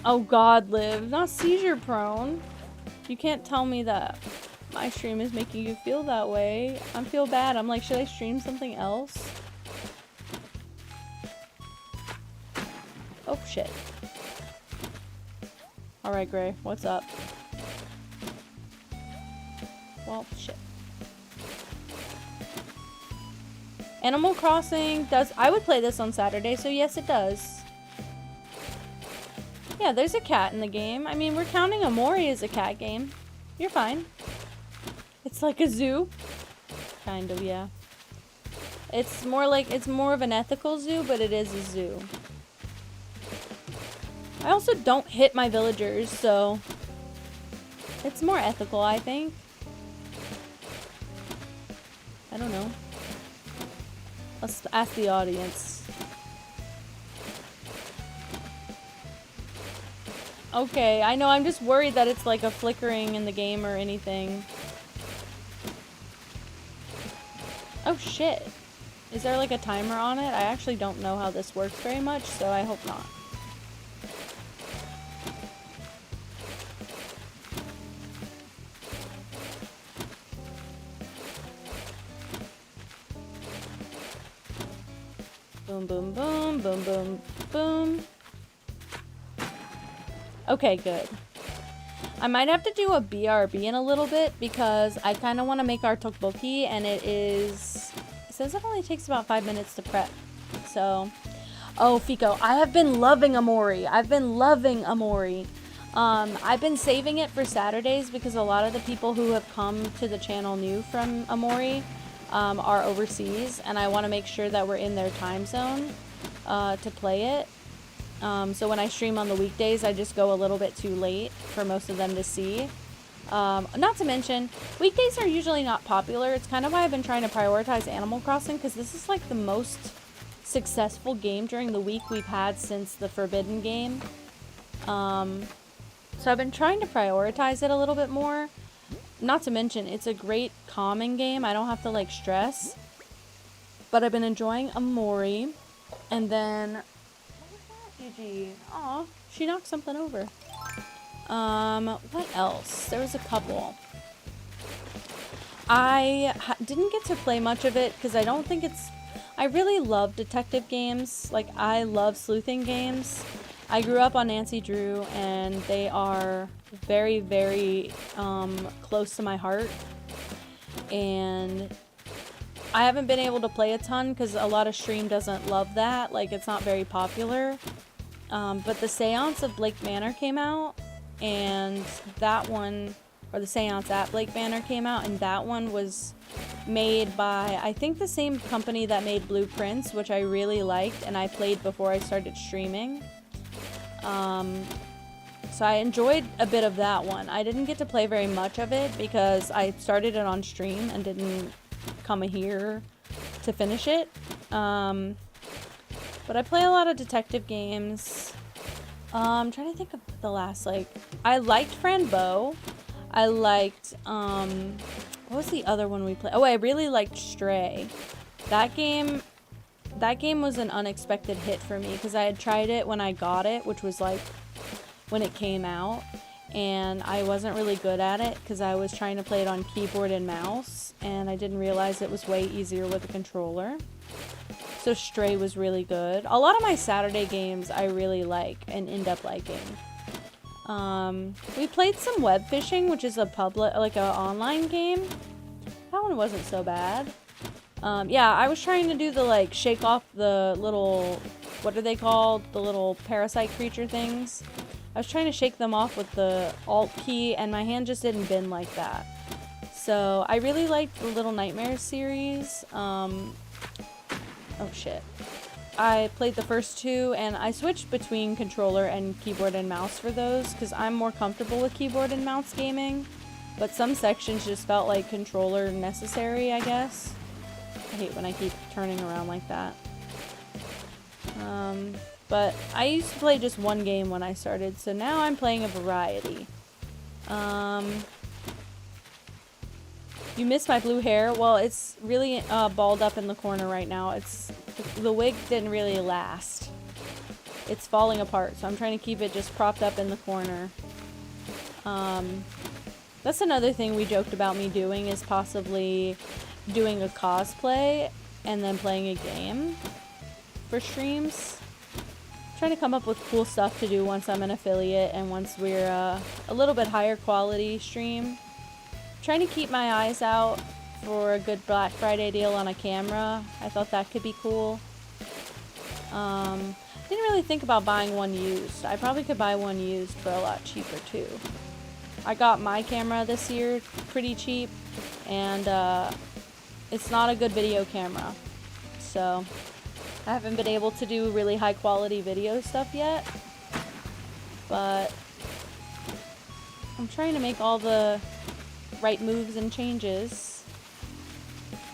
Oh god, Liv, not seizure prone. You can't tell me that my stream is making you feel that way. I feel bad. I'm like, should I stream something else? Oh shit. Alright, Gray, what's up? Well, shit. Animal Crossing does... I would play this on Saturday, so yes, it does. Yeah, there's a cat in the game. I mean, we're counting Amori as a cat game. You're fine. It's like a zoo. Kind of, yeah. It's more of an ethical zoo, but it is a zoo. I also don't hit my villagers, so... it's more ethical, I think. I don't know. Let's ask the audience. Okay, I know, I'm just worried that it's like a flickering in the game or anything. Oh shit. Is there like a timer on it? I actually don't know how this works very much, so I hope not. Boom, boom, boom, boom, boom, boom. Okay, good. I might have to do a BRB in a little bit because I kind of want to make our tteokbokki, and it says it only takes about 5 minutes to prep. So, oh, Fico, I have been loving Amori. I've been loving Amori. I've been saving it for Saturdays because a lot of the people who have come to the channel new from Amori are overseas, and I want to make sure that we're in their time zone to play it. So when I stream on the weekdays, I just go a little bit too late for most of them to see. Not to mention, weekdays are usually not popular. It's kind of why I've been trying to prioritize Animal Crossing, because this is like the most successful game during the week we've had since the Forbidden game. So I've been trying to prioritize it a little bit more. Not to mention, it's a great calming game. I don't have to like stress. But I've been enjoying Amori. And then... GG. Aw, she knocked something over. What else? There was a couple. I didn't get to play much of it because I don't think it's... I really love detective games. Like, I love sleuthing games. I grew up on Nancy Drew, and they are very, very close to my heart. And I haven't been able to play a ton because a lot of stream doesn't love that. Like, it's not very popular. But the Seance of Blake Manor came out, and that one, or the Seance at Blake Manor came out, and that one was made by, I think, the same company that made Blueprints, which I really liked, and I played before I started streaming. So I enjoyed a bit of that one. I didn't get to play very much of it because I started it on stream and didn't come here to finish it. But I play a lot of detective games. I'm trying to think of the last, like... I liked Fran Bow. I liked, what was the other one we played? Oh, I really liked Stray. That game was an unexpected hit for me because I had tried it when I got it, which was, like, when it came out. And I wasn't really good at it because I was trying to play it on keyboard and mouse. And I didn't realize it was way easier with a controller. So Stray was really good. A lot of my Saturday games I really like and end up liking. We played some web fishing, which is a online game. That one wasn't so bad. Yeah, I was trying to do the like shake off the little, what are they called? The little parasite creature things. I was trying to shake them off with the Alt key, and my hand just didn't bend like that. So I really liked the Little Nightmares series. Oh shit. I played the first two, and I switched between controller and keyboard and mouse for those, because I'm more comfortable with keyboard and mouse gaming. but some sections just felt like controller necessary, I guess. I hate when I keep turning around like that. But I used to play just one game when I started, so now I'm playing a variety. You miss my blue hair? Well, it's really balled up in the corner right now. The wig didn't really last. It's falling apart, so I'm trying to keep it just propped up in the corner. That's another thing we joked about me doing, is possibly doing a cosplay and then playing a game for streams. Trying to come up with cool stuff to do once I'm an affiliate and once we're a little bit higher quality stream. Trying to keep my eyes out for a good Black Friday deal on a camera. I thought that could be cool. Didn't really think about buying one used. I probably could buy one used for a lot cheaper too. I got my camera this year pretty cheap, and it's not a good video camera. So I haven't been able to do really high quality video stuff yet, but I'm trying to make all the right moves and changes.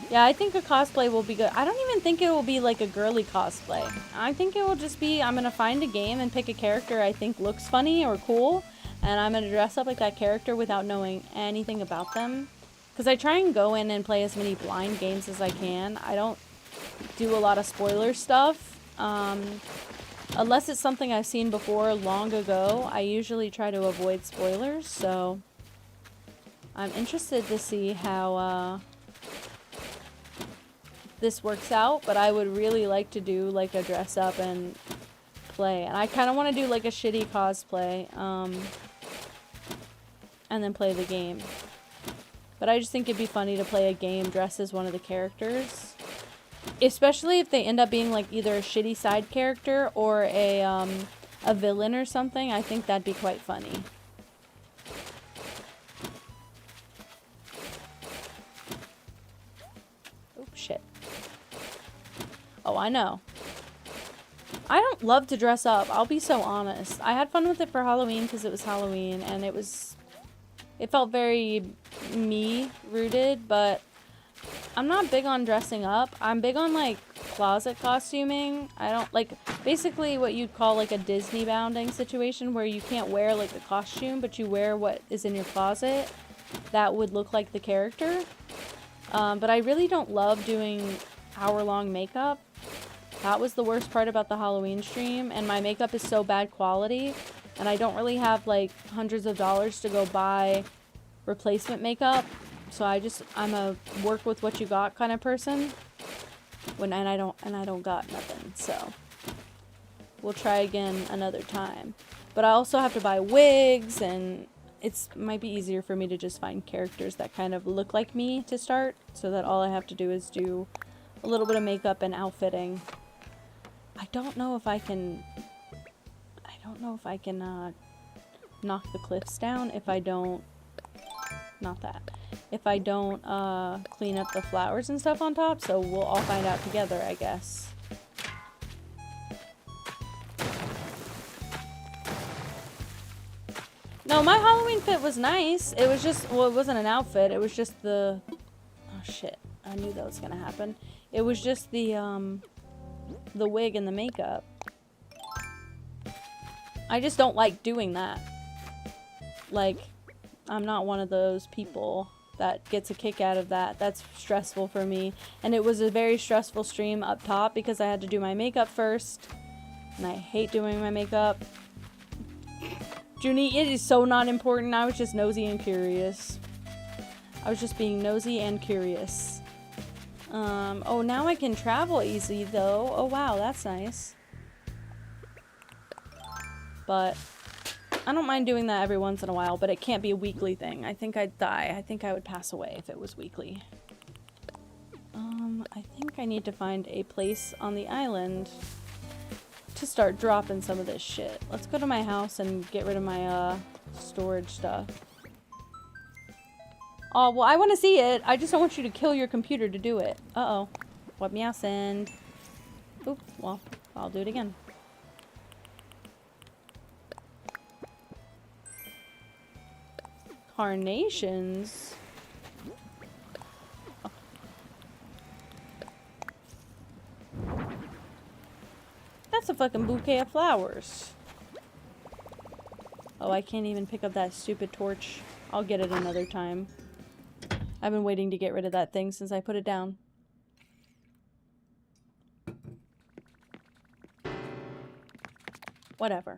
Yeah, I think a cosplay will be good. I don't even think it will be like a girly cosplay. I think it will just be, I'm gonna find a game and pick a character I think looks funny or cool, and I'm gonna dress up like that character without knowing anything about them. Because I try and go in and play as many blind games as I can. I don't do a lot of spoiler stuff. Unless it's something I've seen before long ago, I usually try to avoid spoilers, so I'm interested to see how this works out, but I would really like to do like a dress up and play. And I kind of want to do like a shitty cosplay, and then play the game. But I just think it'd be funny to play a game dressed as one of the characters. Especially if they end up being like either a shitty side character or a villain or something. I think that'd be quite funny. Oh shit. Oh, I know. I don't love to dress up, I'll be so honest. I had fun with it for Halloween because it was Halloween, and it felt very me rooted, but I'm not big on dressing up. I'm big on like closet costuming. I don't like basically what you'd call like a Disney bounding situation where you can't wear like the costume, but you wear what is in your closet that would look like the character. But I really don't love doing hour-long makeup. That was the worst part about the Halloween stream, and my makeup is so bad quality, and I don't really have like hundreds of dollars to go buy replacement makeup. So I'm a work with what you got kind of person. And I don't got nothing. So we'll try again another time. But I also have to buy wigs, and it might be easier for me to just find characters that kind of look like me to start, so that all I have to do is do a little bit of makeup and outfitting. I don't know if I can knock the cliffs down if I don't, not that, if I don't clean up the flowers and stuff on top, so we'll all find out together, I guess. No, my Halloween fit was nice. It was just, well, it wasn't an outfit, it was just the, oh shit, I knew that was gonna happen. It was just the wig and the makeup. I just don't like doing that. Like, I'm not one of those people that gets a kick out of that. That's stressful for me. And it was a very stressful stream up top because I had to do my makeup first. And I hate doing my makeup. Junie, it is so not important. I was just nosy and curious. I was just being nosy and curious. Oh, now I can travel easy though. Oh wow, that's nice. But I don't mind doing that every once in a while, but it can't be a weekly thing. I think I'd die. I think I would pass away if it was weekly. I think I need to find a place on the island to start dropping some of this shit. Let's go to my house and get rid of my storage stuff. Oh, well, I want to see it. I just don't want you to kill your computer to do it. Uh-oh. What meow send? Oop, well, I'll do it again. Carnations? That's a fucking bouquet of flowers. Oh, I can't even pick up that stupid torch. I'll get it another time. I've been waiting to get rid of that thing since I put it down. Whatever.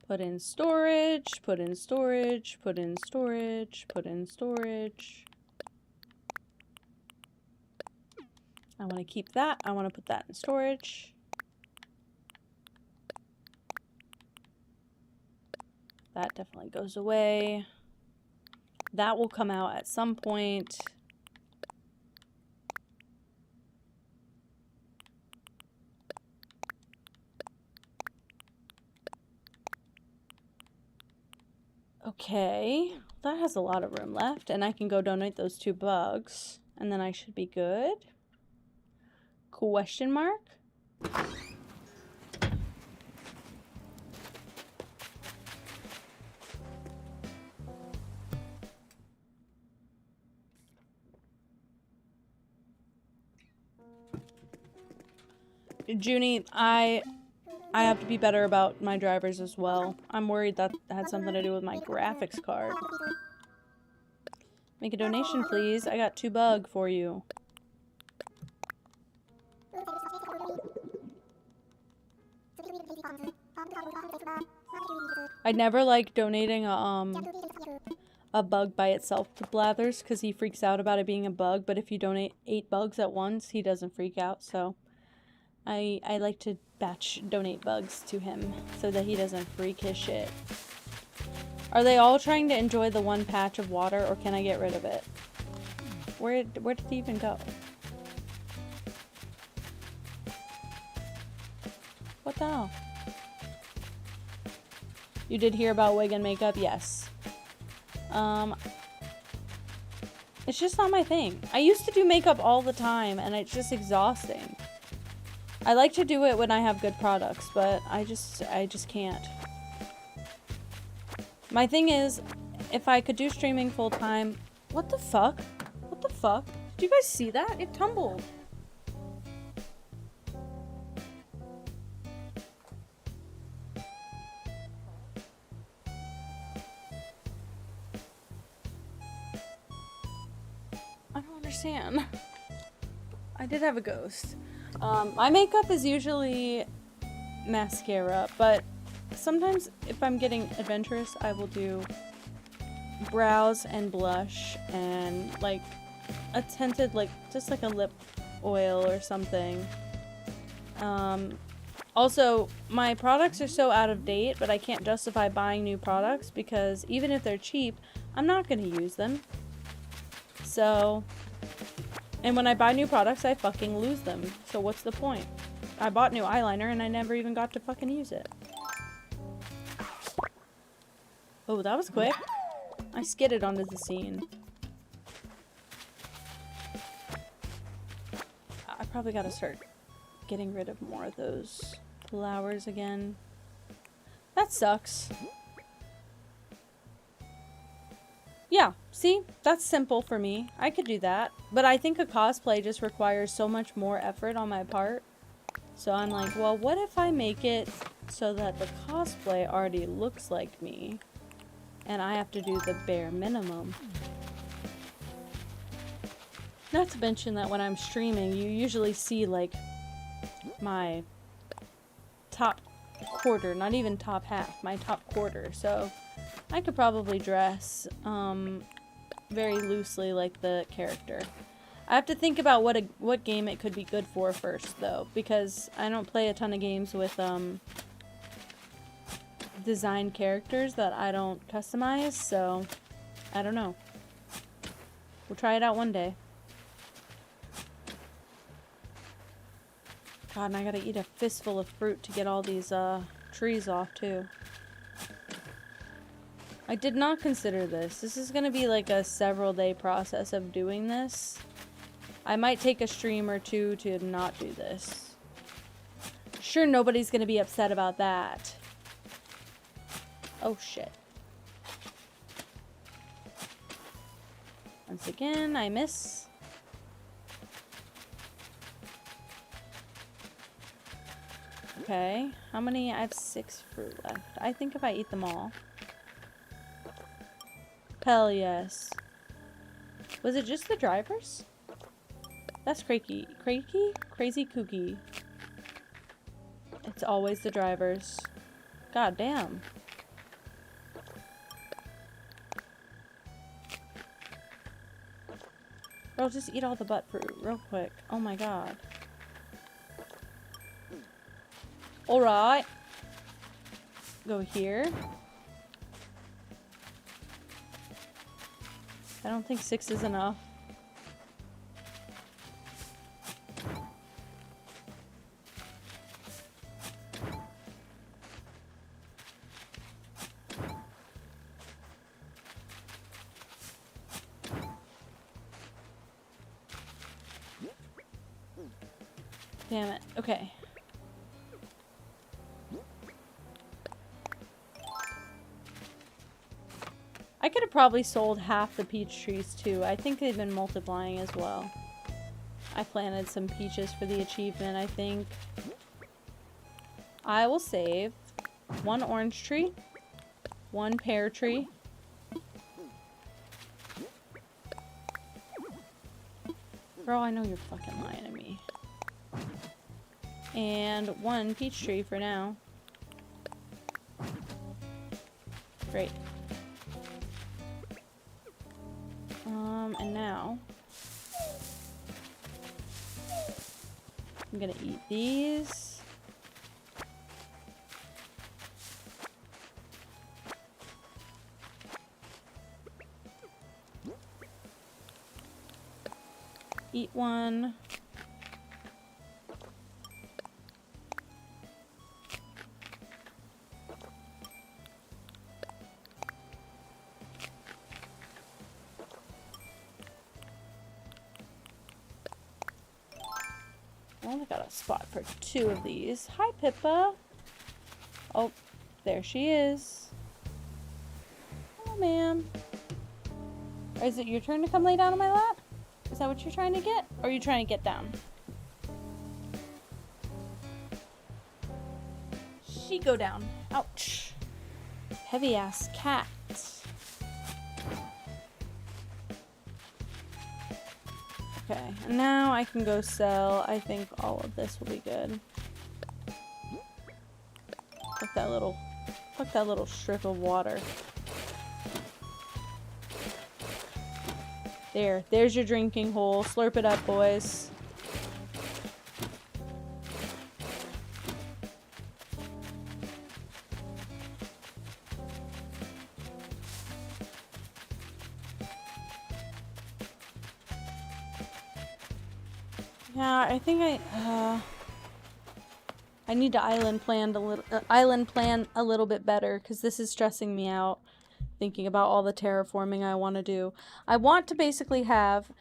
Put in storage, put in storage, put in storage, put in storage. I want to keep that. I want to put that in storage. That definitely goes away. That will come out at some point. Okay, that has a lot of room left, and I can go donate those 2 bugs, and then I should be good. Question mark? Junie, I have to be better about my drivers as well. I'm worried that had something to do with my graphics card. Make a donation, please. I got 2 bug for you. I never like donating a bug by itself to Blathers because he freaks out about it being a bug, but if you donate 8 bugs at once, he doesn't freak out, so I like to batch donate bugs to him so that he doesn't freak his shit. Are they all trying to enjoy the one patch of water, or can I get rid of it? Where did he even go? What the hell? You did hear about wig and makeup? Yes. It's just not my thing. I used to do makeup all the time, and it's just exhausting. I like to do it when I have good products, but I just can't. My thing is, if I could do streaming full time, what the fuck? What the fuck? Did you guys see that? It tumbled. I don't understand. I did have a ghost. My makeup is usually mascara, but sometimes if I'm getting adventurous, I will do brows and blush and like a tinted, like just like a lip oil or something. Also, my products are so out of date, but I can't justify buying new products because even if they're cheap, I'm not going to use them. So, and when I buy new products, I fucking lose them. So what's the point? I bought new eyeliner and I never even got to fucking use it. Oh, that was quick. I skidded onto the scene. I probably gotta start getting rid of more of those flowers again. That sucks. Yeah, see? That's simple for me. I could do that. But I think a cosplay just requires so much more effort on my part. So I'm like, well, what if I make it so that the cosplay already looks like me? And I have to do the bare minimum. Not to mention that when I'm streaming, you usually see, like, my top quarter. Not even top half. My top quarter. So I could probably dress very loosely like the character. I have to think about what game it could be good for first, though, because I don't play a ton of games with designed characters that I don't customize, so I don't know. We'll try it out one day. God, and I gotta eat a fistful of fruit to get all these trees off, too. I did not consider this. This is gonna be like a several day process of doing this. I might take a stream or two to not do this. Sure, nobody's gonna be upset about that. Oh shit. Once again, I miss. Okay, how many? I have 6 fruit left. I think if I eat them all. Hell yes. Was it just the drivers? That's crazy kooky. It's always the drivers. God damn. Bro, just eat all the butt fruit real quick. Oh my god. Alright. Go here. I don't think 6 is enough. Damn it. Okay. I could have probably sold half the peach trees too. I think they've been multiplying as well. I planted some peaches for the achievement, I think. I will save 1 orange tree, 1 pear tree, bro, I know you're fucking lying to me. And 1 peach tree for now. Great. And now I'm gonna eat these. Eat 1. I only got a spot for 2 of these. Hi, Pippa. Oh, there she is. Hello, ma'am. Is it your turn to come lay down on my lap? Is that what you're trying to get? Or are you trying to get down? She go down. Ouch. Heavy ass cat. Okay, and now I can go sell. I think all of this will be good. Fuck that little strip of water. There's your drinking hole. Slurp it up, boys. Yeah, I think I need to island plan a little bit better, because this is stressing me out, thinking about all the terraforming I want to do. I want to basically have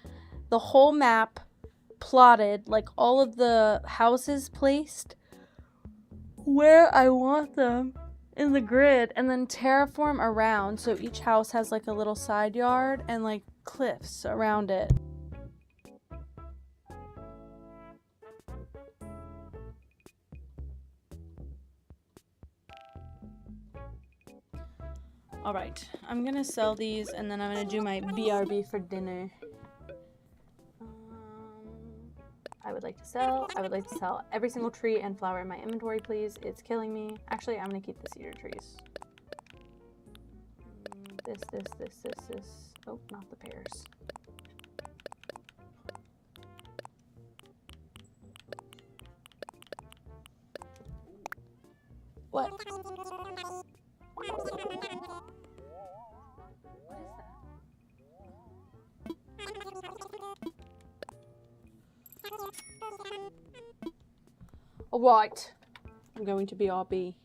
the whole map plotted, like all of the houses placed where I want them in the grid, and then terraform around so each house has like a little side yard and like cliffs around it. Alright, I'm gonna sell these and then I'm gonna do my BRB for dinner. I would like to sell every single tree and flower in my inventory, please. It's killing me. Actually, I'm gonna keep the cedar trees. This. Oh, not the pears. What? Alright, I'm going to BRB.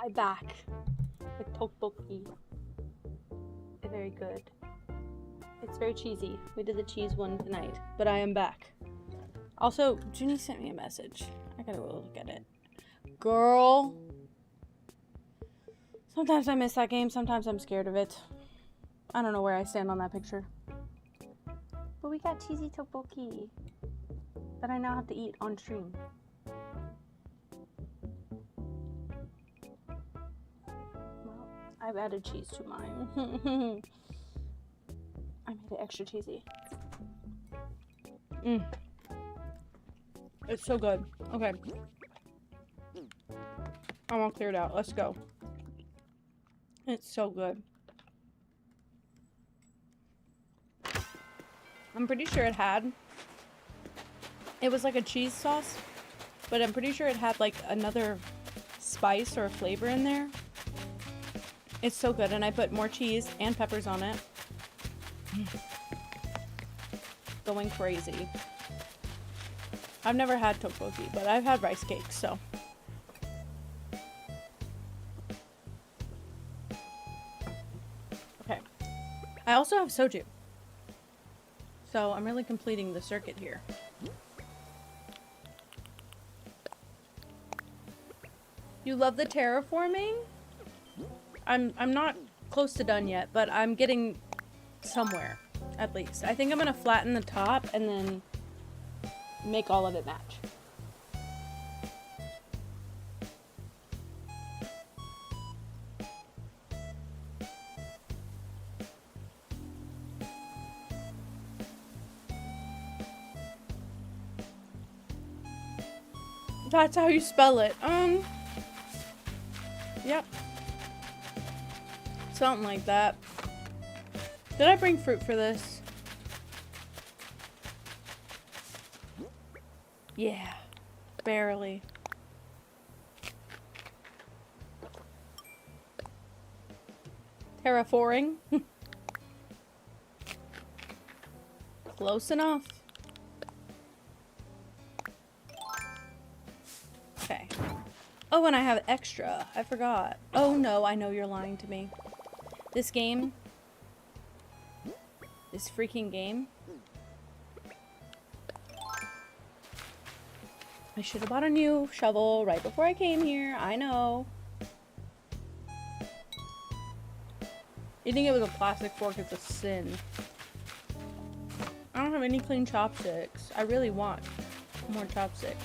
I'm back with tteokbokki. Very good. It's very cheesy. We did the cheese one tonight, but I am back. Also, Junie sent me a message. I gotta go look at it. Girl. Sometimes I miss that game, sometimes I'm scared of it. I don't know where I stand on that picture. But we got cheesy tteokbokki that I now have to eat on stream. Well, I've added cheese to mine. I made it extra cheesy. It's so good. Okay. I'm all cleared out. Let's go. It's so good. I'm pretty sure it was like a cheese sauce, but I'm pretty sure it had like another spice or flavor in there. It's so good, and I put more cheese and peppers on it. Going crazy. I've never had tteokbokki, but I've had rice cakes, so. Okay. I also have soju. So I'm really completing the circuit here. You love the terraforming? I'm not close to done yet, but I'm getting somewhere, at least. I think I'm gonna flatten the top and then make all of it match. That's how you spell it. Yep. Something like that. Did I bring fruit for this? Yeah. Barely. Terraforming. Close enough. Okay. Oh, and I have extra. I forgot. Oh no, I know you're lying to me. This game. This freaking game. I should have bought a new shovel right before I came here. I know. Eating it with a plastic fork is a sin. I don't have any clean chopsticks. I really want more chopsticks.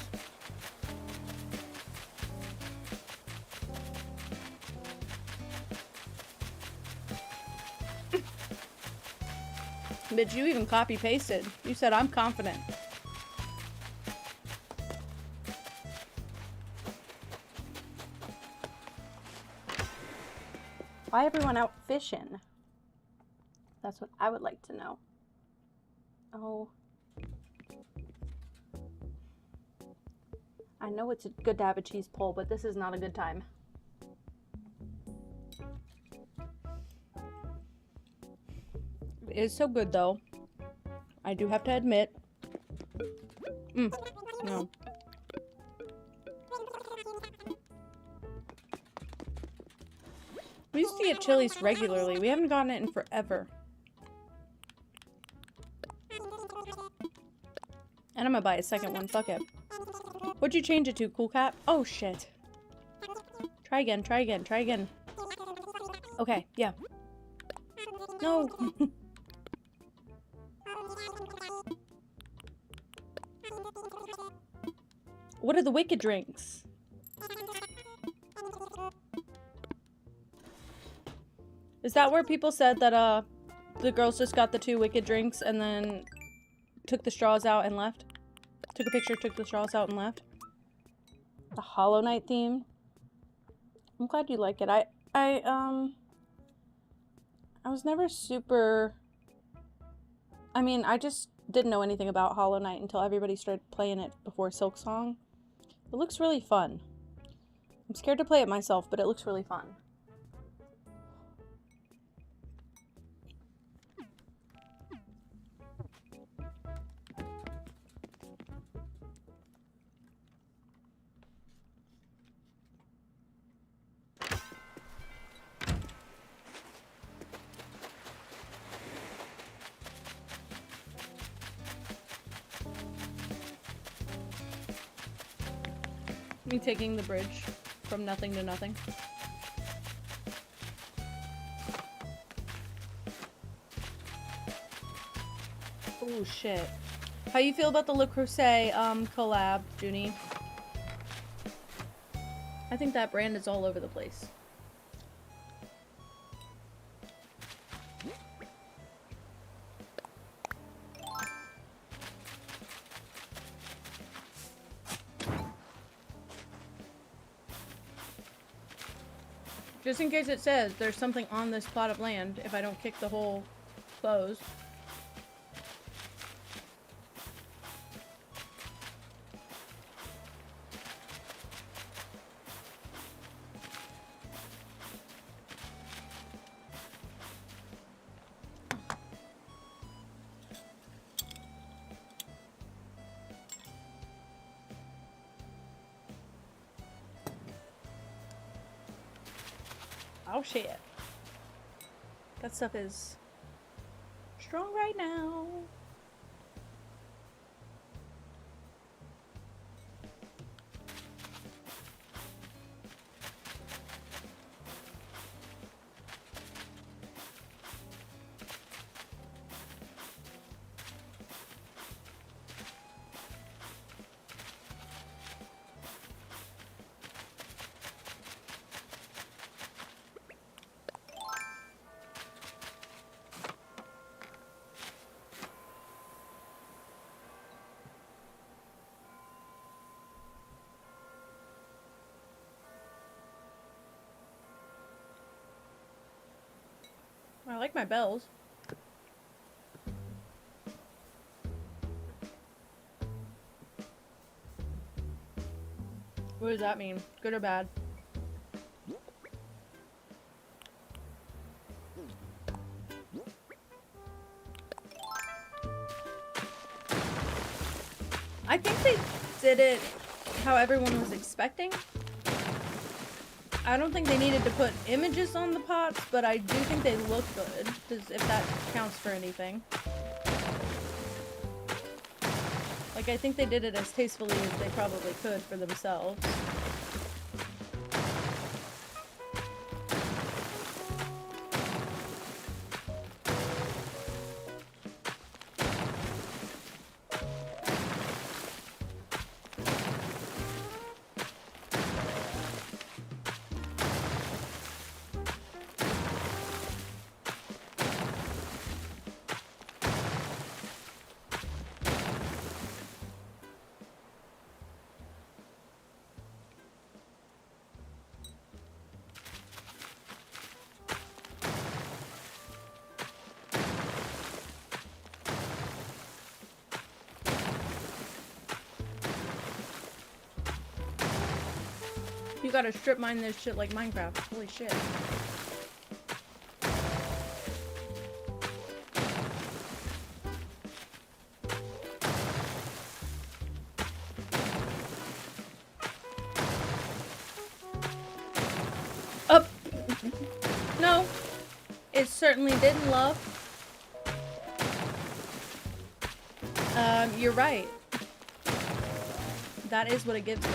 But you even copy pasted. You said I'm confident. Why everyone out fishing? That's what I would like to know. Oh. I know it's good to have a cheese pull, but this is not a good time. It is so good though. I do have to admit. No. We used to get Chili's regularly. We haven't gotten it in forever. And I'm gonna buy a second one. Fuck it. What'd you change it to, Cool Cat? Oh, shit. Try again, try again, try again. Okay, yeah. No. What are the wicked drinks? Is that where people said that, the girls just got the 2 wicked drinks and then took the straws out and left? Took a picture, took the straws out and left? The Hollow Knight theme? I'm glad you like it. I was never super... I mean, I just didn't know anything about Hollow Knight until everybody started playing it before Silksong. It looks really fun. I'm scared to play it myself, but it looks really fun. Me taking the bridge from nothing to nothing. Oh shit. How you feel about the Le Creuset collab, Junie? I think that brand is all over the place. Just in case it says there's something on this plot of land, if I don't kick the whole closed. Oh shit. That stuff is strong right now. I like my bells. What does that mean? Good or bad? I think they did it how everyone was expecting. I don't think they needed to put images on the pots, but I do think they look good, if that counts for anything. Like, I think they did it as tastefully as they probably could for themselves. You gotta strip mine this shit like Minecraft. Holy shit. Up. No. It certainly didn't, love. You're right. That is what it gives me.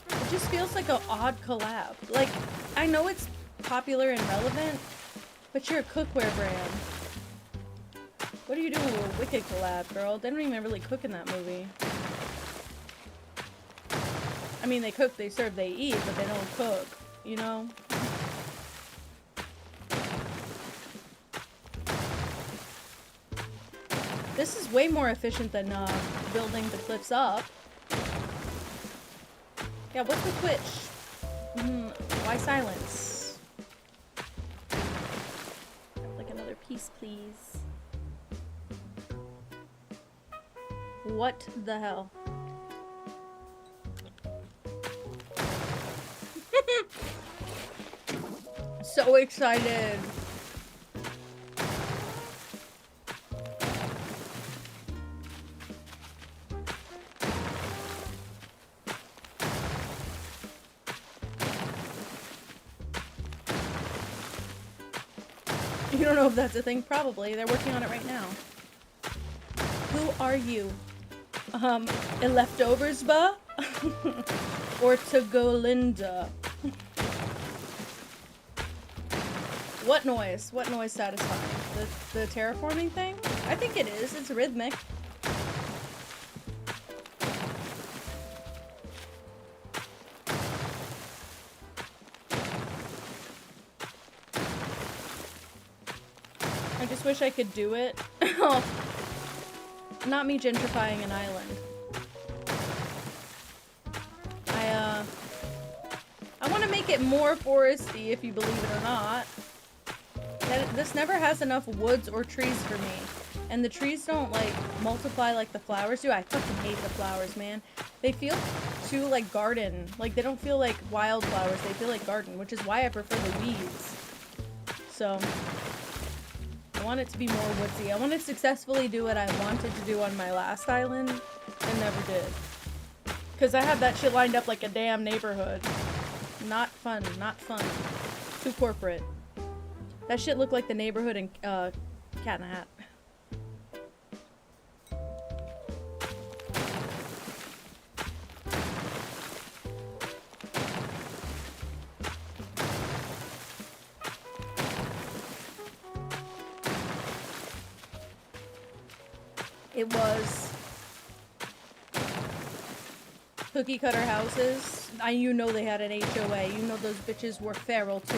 It just feels like an odd collab. Like, I know it's popular and relevant, but you're a cookware brand. What are you doing with a Wicked collab, girl? They don't even really cook in that movie. I mean, they cook, they serve, they eat, but they don't cook, you know? This is way more efficient than building the cliffs up. Yeah, what's with Twitch? Why silence? Like another piece, please. What the hell? So excited. You don't know if that's a thing? Probably. They're working on it right now. Who are you? Leftovers, buh? Or to Golinda. What noise? What noise satisfying? The terraforming thing? I think it is. It's rhythmic. I just wish I could do it. Not me gentrifying an island. I want to make it more foresty, if you believe it or not. This never has enough woods or trees for me. And the trees don't, like, multiply like the flowers do. I fucking hate the flowers, man. They feel too, like, garden. Like, they don't feel like wildflowers. They feel like garden, which is why I prefer the weeds. So, I want it to be more woodsy. I want to successfully do what I wanted to do on my last island and never did. Because I had that shit lined up like a damn neighborhood. Not fun. Not fun. Too corporate. That shit looked like the neighborhood in Cat in the Hat. It was cookie cutter houses. You know they had an HOA. You know those bitches were feral too.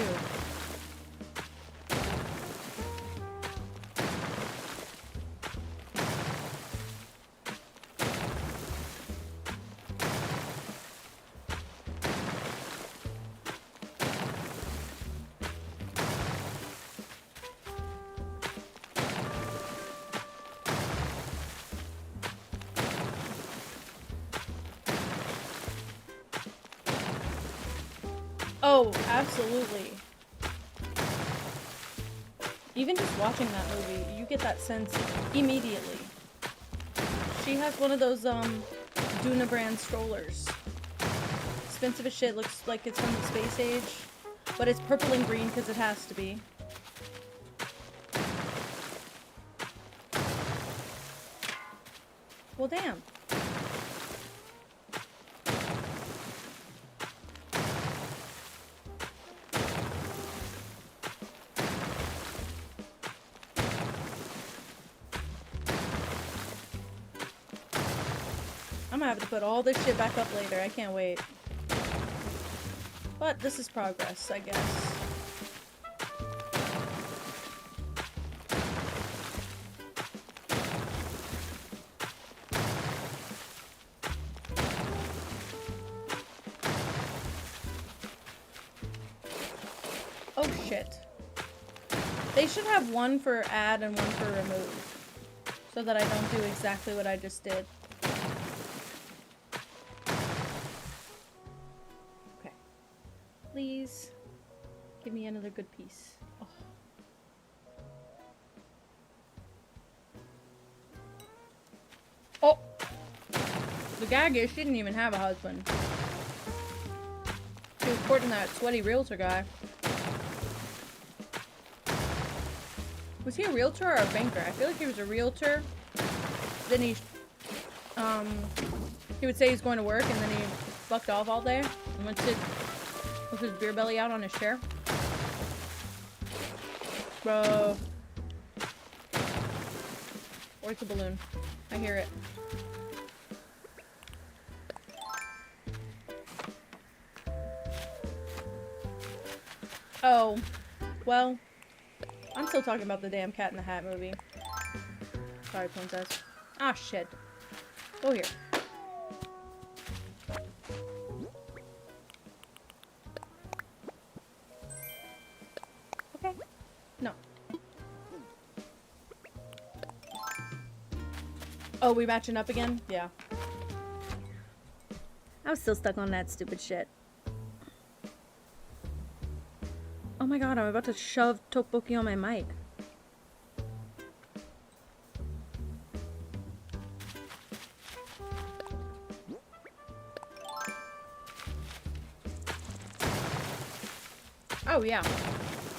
Oh, absolutely. Even just watching that movie, you get that sense immediately. She has one of those, Duna brand strollers. Expensive as shit, looks like it's from the space age. But it's purple and green because it has to be. Well, damn. I'm gonna have to put all this shit back up later. I can't wait. But this is progress, I guess. Oh shit. They should have one for add and one for remove. So that I don't do exactly what I just did. Please give me another good piece. Oh. Oh! The gag is she didn't even have a husband. She was courting that sweaty realtor guy. Was he a realtor or a banker? I feel like he was a realtor. Then he would say he's going to work and then he fucked off all day and went to with his beer belly out on his chair. Bro. Or it's a balloon. I hear it. Oh. Well. I'm still talking about the damn Cat in the Hat movie. Sorry, princess. Ah, shit. Go here. No. Oh, we matching up again? Yeah. I was still stuck on that stupid shit. Oh my god, I'm about to shove tteokbokki on my mic. Oh yeah.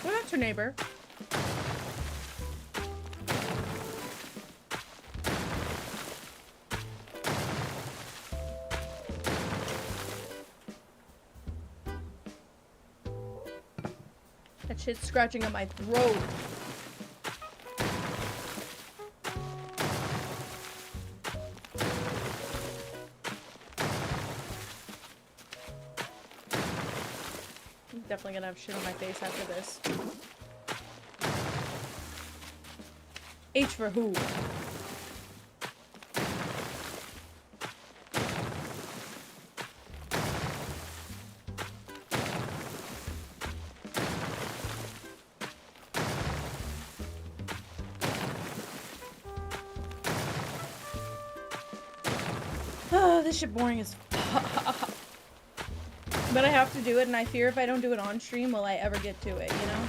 Well, that's your neighbor. much. It's scratching at my throat. I'm definitely gonna have shit on my face after this. H for who? Oh, this shit boring as fuck. But I have to do it, and I fear if I don't do it on stream, will I ever get to it, you know?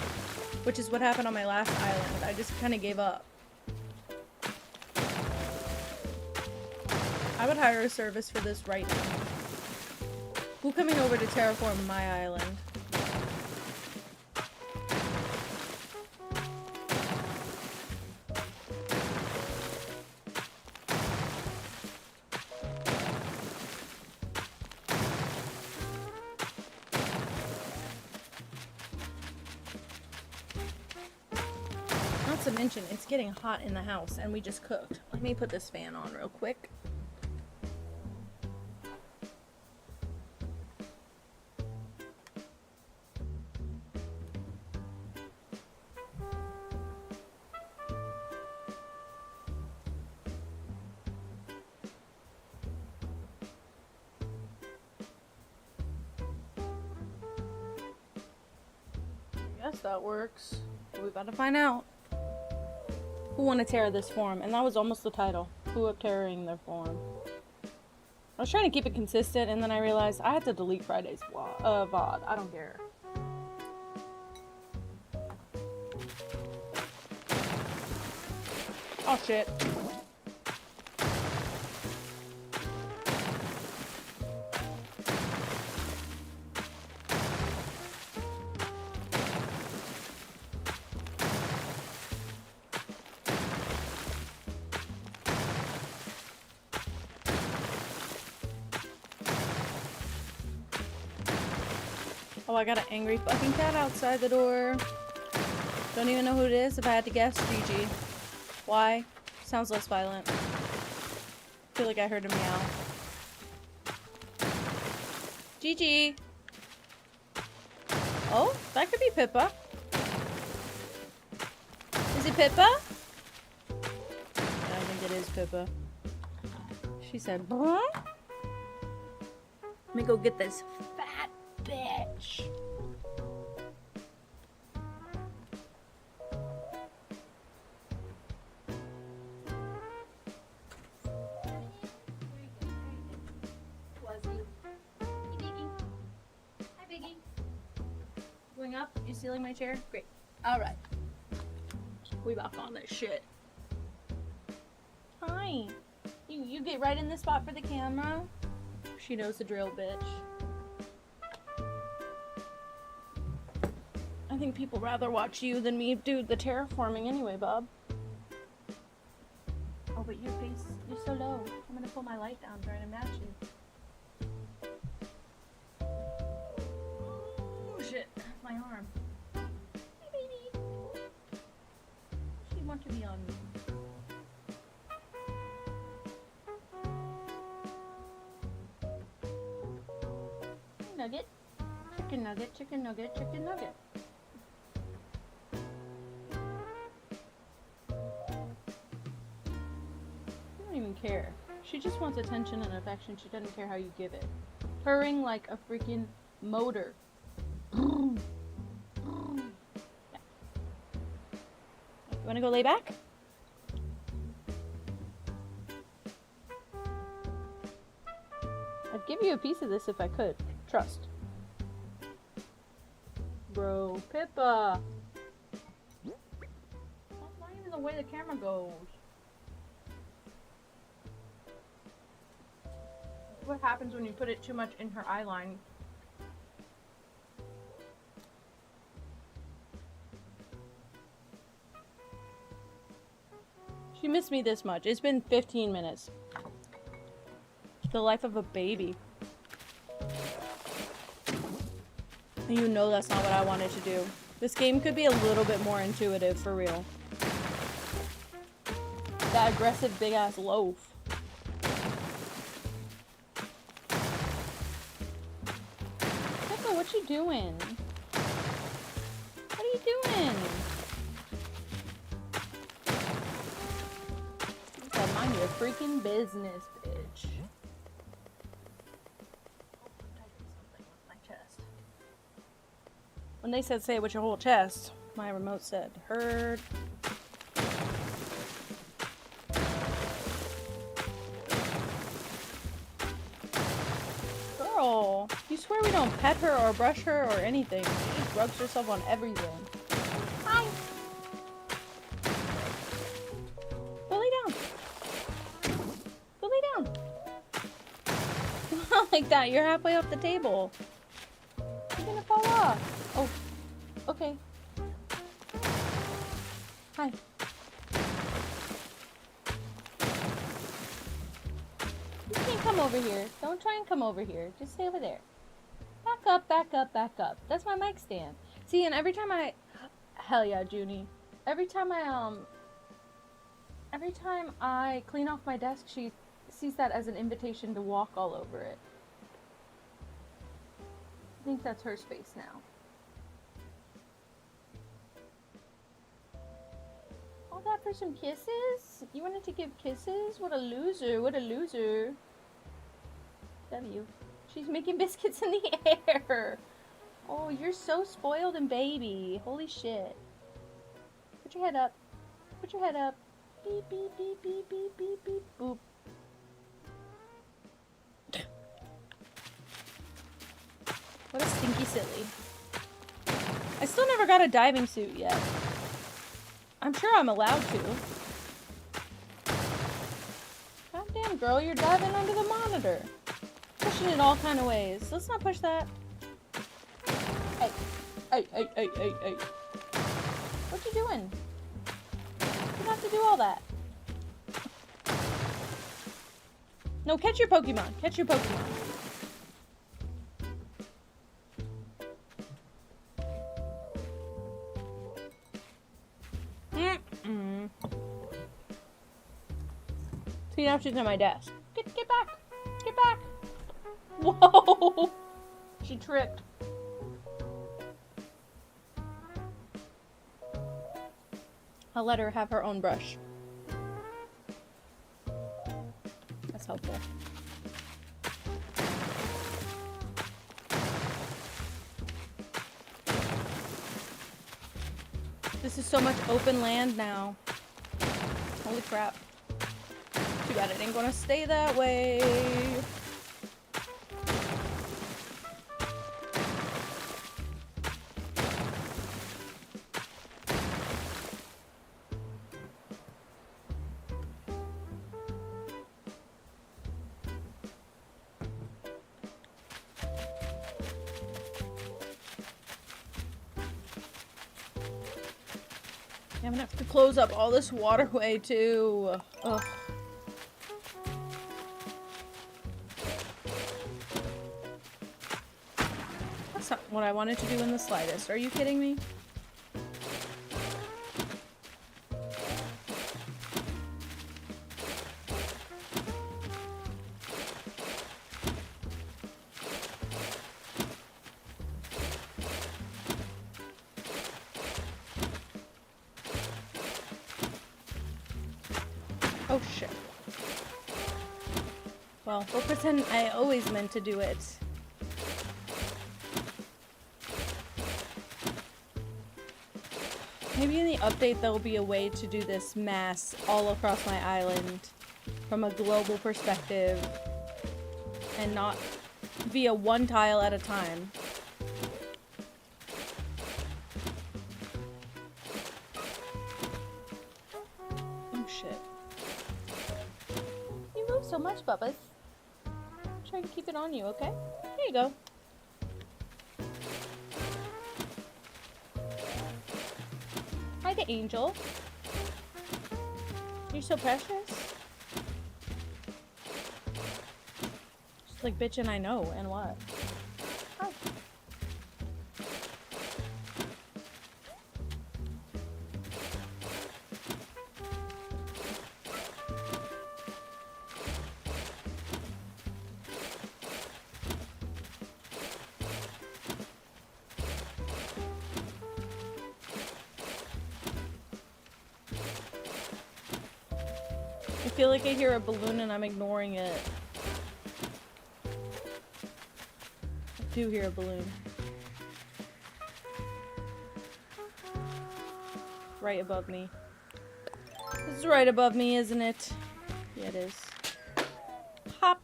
Which is what happened on my last island. I just kind of gave up. I would hire a service for this right now. Who coming over to terraform my island? Not to mention, it's getting hot in the house, and we just cooked. Let me put this fan on real quick. Guess that works. We about to find out. Who want to tear this form? And that was almost the title. Who up tearing their form? I was trying to keep it consistent, and then I realized I had to delete Friday's VOD. I don't care. Oh shit. Oh, I got an angry fucking cat outside the door. Don't even know who it is. If I had to guess, Gigi. Why? Sounds less violent. Feel like I heard a meow. Gigi! Oh, that could be Pippa. Is it Pippa? I think it is Pippa. She said, "Huh?" Let me go get this fat bitch. Going up? You stealing my chair? Great. Alright. We back on this shit. Hi. You get right in the spot for the camera. She knows the drill, bitch. I think people rather watch you than me do the terraforming anyway, Bob. Oh, but your face, you're so low. I'm gonna pull my light down trying to match you. Oh shit, my arm. Hey baby. She wants to be on me. Nugget. Chicken nugget, chicken nugget, chicken nugget. She don't even care. She just wants attention and affection. She doesn't care how you give it. Purring like a freaking motor. Yeah. You wanna go lay back? I'd give you a piece of this if I could. Trust. Bro, Pippa! That's not even the way the camera goes. What happens when you put it too much in her eye line? She missed me this much. It's been 15 minutes. The life of a baby. You know that's not what I wanted to do. This game could be a little bit more intuitive, for real. That aggressive big ass loaf. Peppa, what you doing? What are you doing? You said mind your freaking business, bitch. When they said say it with your whole chest, my remote said heard. Girl, you swear we don't pet her or brush her or anything. She just rubs herself on everything. Hi. Go lay down. Go lay down. Not like that. You're halfway up the table. You're gonna fall off. Oh, okay. Hi. You can't come over here. Don't try and come over here. Just stay over there. Back up, back up, back up. That's my mic stand. See, and every time I... Hell yeah, Junie. Every time I clean off my desk, she sees that as an invitation to walk all over it. I think that's her space now. All that for some kisses? You wanted to give kisses? What a loser, what a loser. W. She's making biscuits in the air. Oh, you're so spoiled and baby. Holy shit. Put your head up. Put your head up. Beep, beep, beep, beep, beep, beep, beep, boop. What a stinky silly. I still never got a diving suit yet. I'm sure I'm allowed to. Goddamn girl, you're diving under the monitor. Pushing it all kind of ways. Let's not push that. Hey. Hey, hey, hey, hey, hey. What you doing? You don't have to do all that. No, catch your Pokemon. Catch your Pokemon. See, now she's on my desk. Get back! Get back! Whoa! She tripped. I'll let her have her own brush. That's helpful. This is so much open land now. Holy crap. Too bad it ain't gonna stay that way. I'm gonna have to close up all this waterway too. Ugh. That's not what I wanted to do in the slightest. Are you kidding me? Oh shit. Well, we'll pretend I always meant to do it. Maybe in the update there will be a way to do this mass all across my island from a global perspective and not via one tile at a time. Oh shit. You move so much, Bubba's. Try to keep it on you, okay? There you go. Hi to Angel. You're so precious. Just like bitchin' I know, and what? Hi. feel like I hear a balloon and I'm ignoring it. I do hear a balloon. Right above me. This is right above me, isn't it? Yeah, it is. Hop!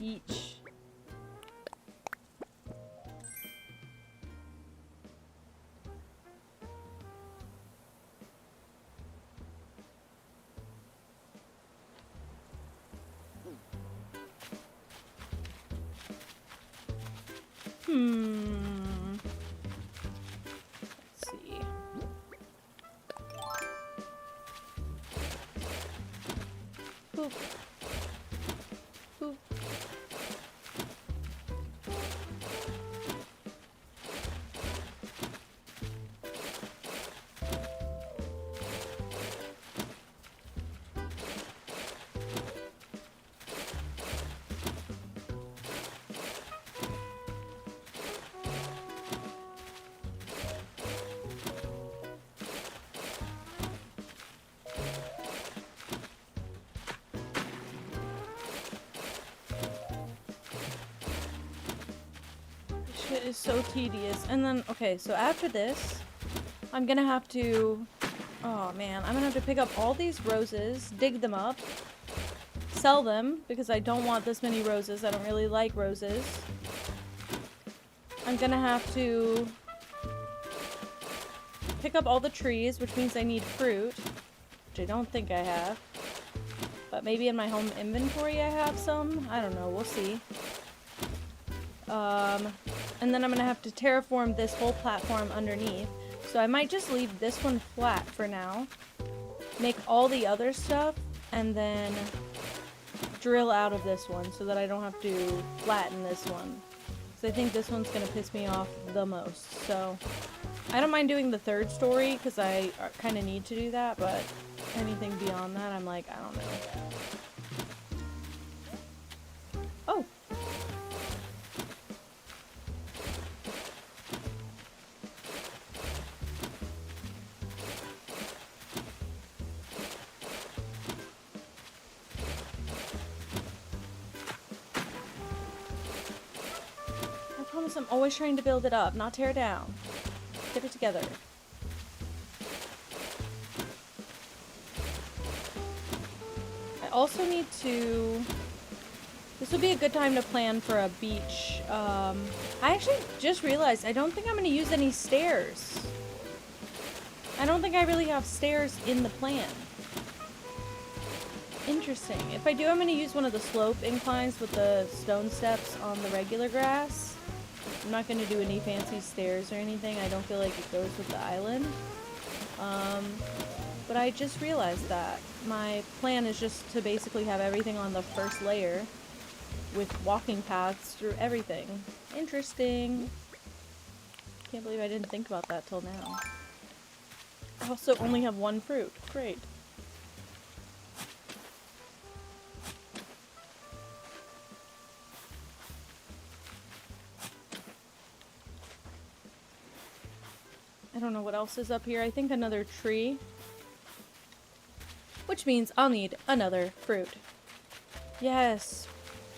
Each. Let's see. Boop. Boop. Shit is so tedious. And then, okay, so after this, I'm gonna have to... Oh man, I'm gonna have to pick up all these roses, dig them up, sell them, because I don't want this many roses. I don't really like roses. I'm gonna have to pick up all the trees, which means I need fruit, which I don't think I have. But maybe in my home inventory I have some? I don't know, we'll see. And then I'm gonna have to terraform this whole platform underneath. So I might just leave this one flat for now. Make all the other stuff, and then drill out of this one so that I don't have to flatten this one. Because I think this one's gonna piss me off the most. So I don't mind doing the third story because I kind of need to do that, but anything beyond that, I'm like, I don't know. Oh! I promise I'm always trying to build it up, not tear down. Get it together. I also need to... This would be a good time to plan for a beach. I actually just realized I don't think I'm going to use any stairs. I don't think I really have stairs in the plan. Interesting. If I do, I'm going to use one of the slope inclines with the stone steps on the regular grass. I'm not going to do any fancy stairs or anything. I don't feel like it goes with the island. But I just realized that. My plan is just to basically have everything on the first layer with walking paths through everything. Interesting. Can't believe I didn't think about that till now. I also only have one fruit. Great. I don't know what else is up here. I think another tree. Which means I'll need another fruit. Yes.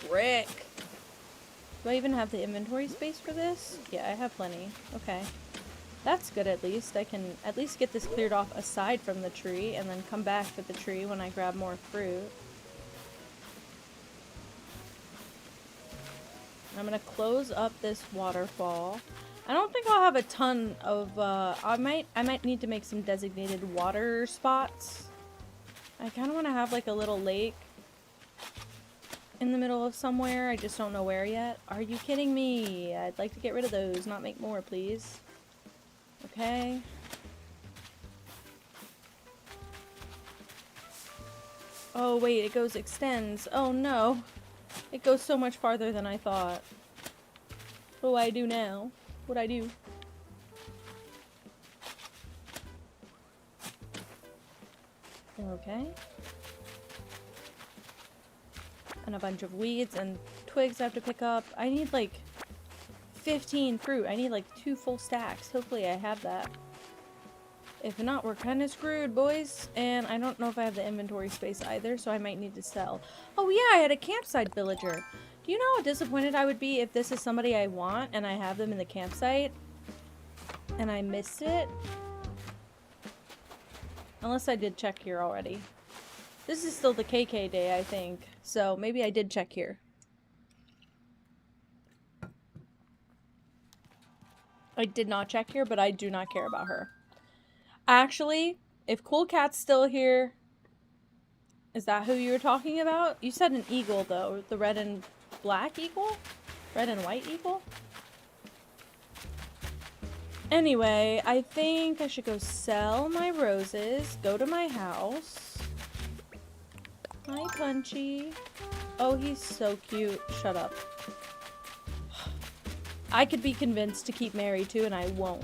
Brick. Do I even have the inventory space for this? Yeah, I have plenty. Okay. That's good at least. I can at least get this cleared off aside from the tree and then come back to the tree when I grab more fruit. I'm gonna close up this waterfall. I don't think I'll have a ton of, I might need to make some designated water spots. I kind of want to have like a little lake in the middle of somewhere. I just don't know where yet. Are you kidding me? I'd like to get rid of those, not make more, please. Okay. Oh wait, it goes extends. Oh no. It goes so much farther than I thought. What do I do now? What'd I do? Okay. And a bunch of weeds and twigs I have to pick up. I need like 15 fruit. I need like 2 full stacks. Hopefully I have that. If not, we're kind of screwed, boys. And I don't know if I have the inventory space either, so I might need to sell. Oh yeah, I had a campsite villager. Do you know how disappointed I would be if this is somebody I want and I have them in the campsite and I missed it? Unless I did check here already. This is still the KK day, I think. So maybe I did check here. I did not check here, but I do not care about her. Actually, if Cool Cat's still here, is that who you were talking about? You said an eagle, though. The red and black eagle? Red and white eagle? Anyway, I think I should go sell my roses, go to my house. Hi, Punchy. Oh, he's so cute. Shut up. I could be convinced to keep Mary, too, and I won't.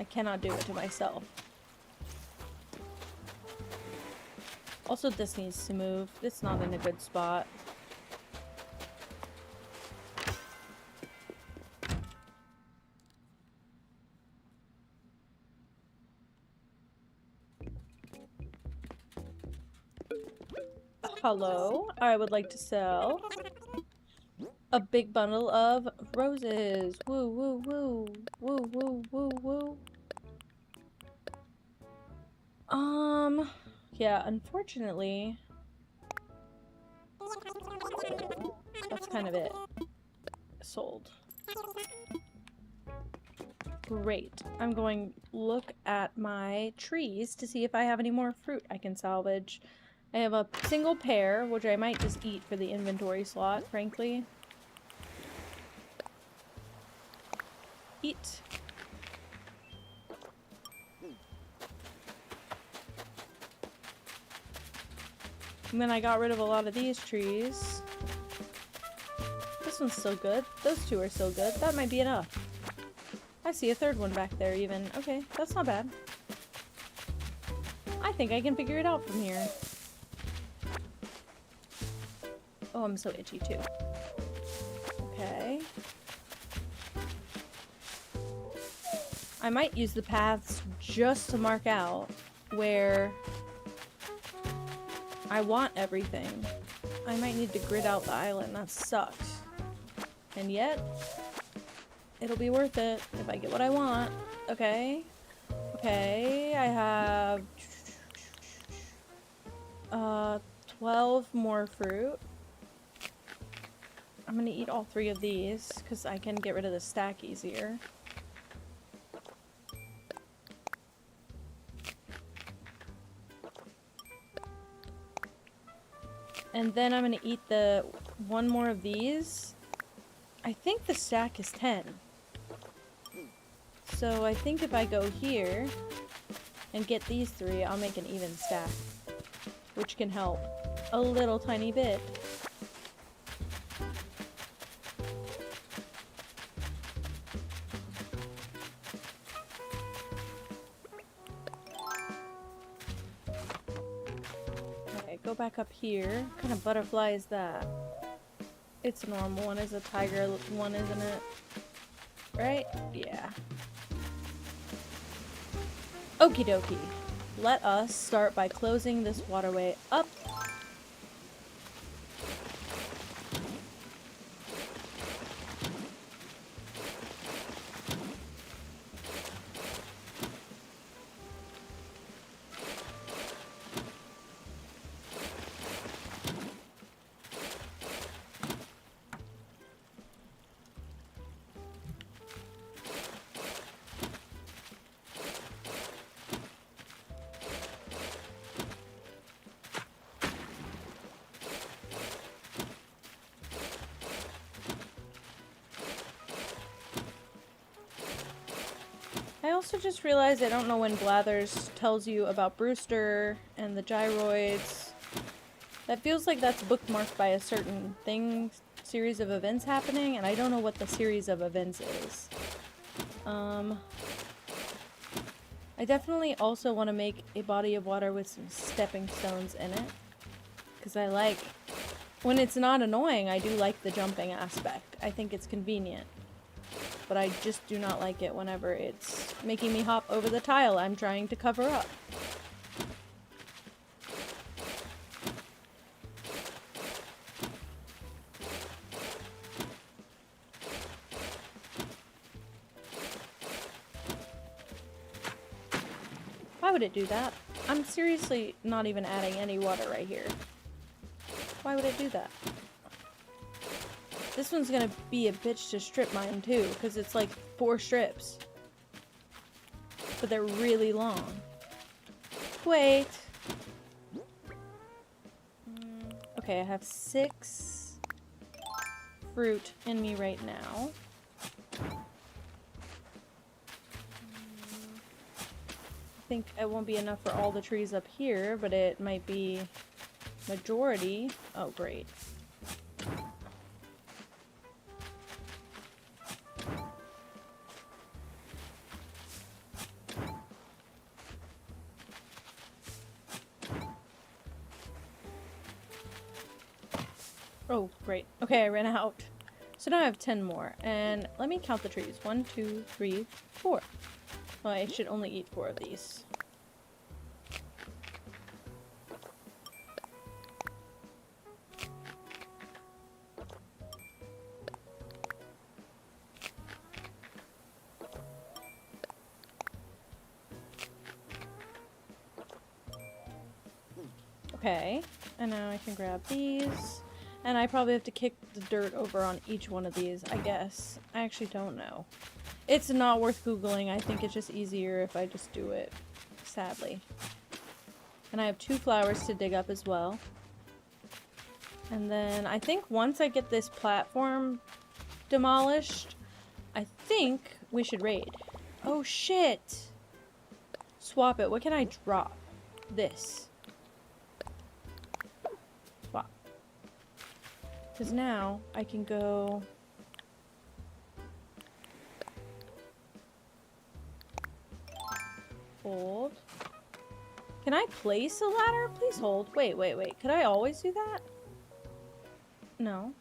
I cannot do it to myself. Also, this needs to move. It's not in a good spot. Hello, I would like to sell a big bundle of roses. Woo, woo, woo. Woo, woo, woo, woo. Yeah, unfortunately, that's kind of it. Sold. Great. I'm going to look at my trees to see if I have any more fruit I can salvage. I have a single pear, which I might just eat for the inventory slot, frankly. Eat. And then I got rid of a lot of these trees. This one's still good. Those two are still good. That might be enough. I see a third one back there even. Okay, that's not bad. I think I can figure it out from here. Oh, I'm so itchy too. Okay. I might use the paths just to mark out where I want everything. I might need to grid out the island. That sucks. And yet, it'll be worth it if I get what I want. Okay. Okay, I have 12 more fruit. I'm gonna eat all 3 of these because I can get rid of the stack easier. And then I'm gonna eat the 1 more of these. I think the stack is 10. So I think if I go here and get these 3, I'll make an even stack. Which can help a little tiny bit. Go back up here. What kind of butterfly is that? It's a normal one. It's a tiger one, isn't it? Right? Yeah. Okie dokie. Let us start by closing this waterway up. I also just realized I don't know when Blathers tells you about Brewster and the gyroids. That feels like that's bookmarked by a certain thing, series of events happening, and I don't know what the series of events is. I definitely also want to make a body of water with some stepping stones in it. Because I like, when it's not annoying, I do like the jumping aspect. I think it's convenient. but I just do not like it whenever it's making me hop over the tile I'm trying to cover up. Why would it do that? I'm seriously not even adding any water right here. Why would it do that? This one's gonna be a bitch to strip mine too, because it's like 4 strips. But they're really long. Wait. Okay, I have 6 fruit in me right now. I think it won't be enough for all the trees up here, but it might be majority. Oh, great. Oh, great. Okay, I ran out. So now I have 10 more. And let me count the trees. 1, 2, 3, 4. Well, I should only eat 4 of these. Okay, and now I can grab these. And I probably have to kick the dirt over on each one of these, I guess. I actually don't know. It's not worth Googling. I think it's just easier if I just do it, sadly. And I have 2 flowers to dig up as well. And then I think once I get this platform demolished, I think we should raid. Oh shit! Swap it. What can I drop? This. Swap. Because now I can go... Hold. Can I place a ladder? Please hold. Wait, wait, wait. Could I always do that? No.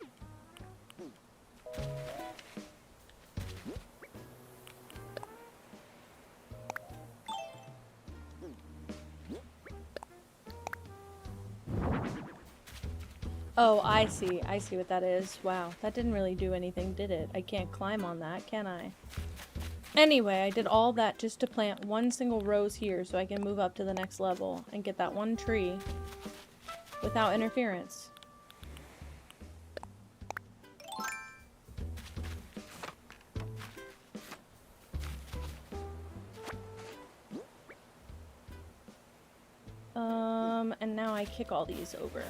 Oh, I see. I see what that is. Wow, that didn't really do anything, did it? I can't climb on that, can I? Anyway, I did all that just to plant 1 single rose here so I can move up to the next level and get that 1 tree without interference. And now I kick all these over.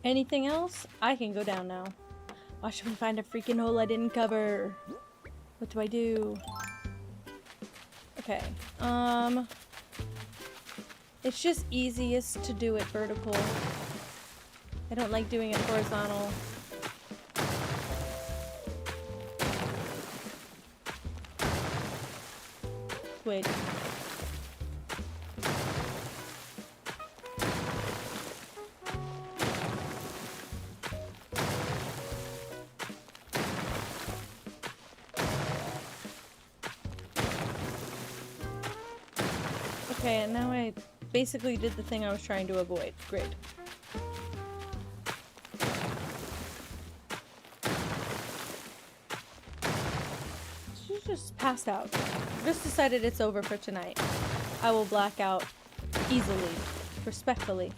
Anything else? I can go down now. Watch me find a freaking hole I didn't cover. What do I do? Okay. It's just easiest to do it vertical. I don't like doing it horizontal. Wait. Okay, and now I basically did the thing I was trying to avoid. Great. She just passed out. Just decided it's over for tonight. I will black out easily, respectfully.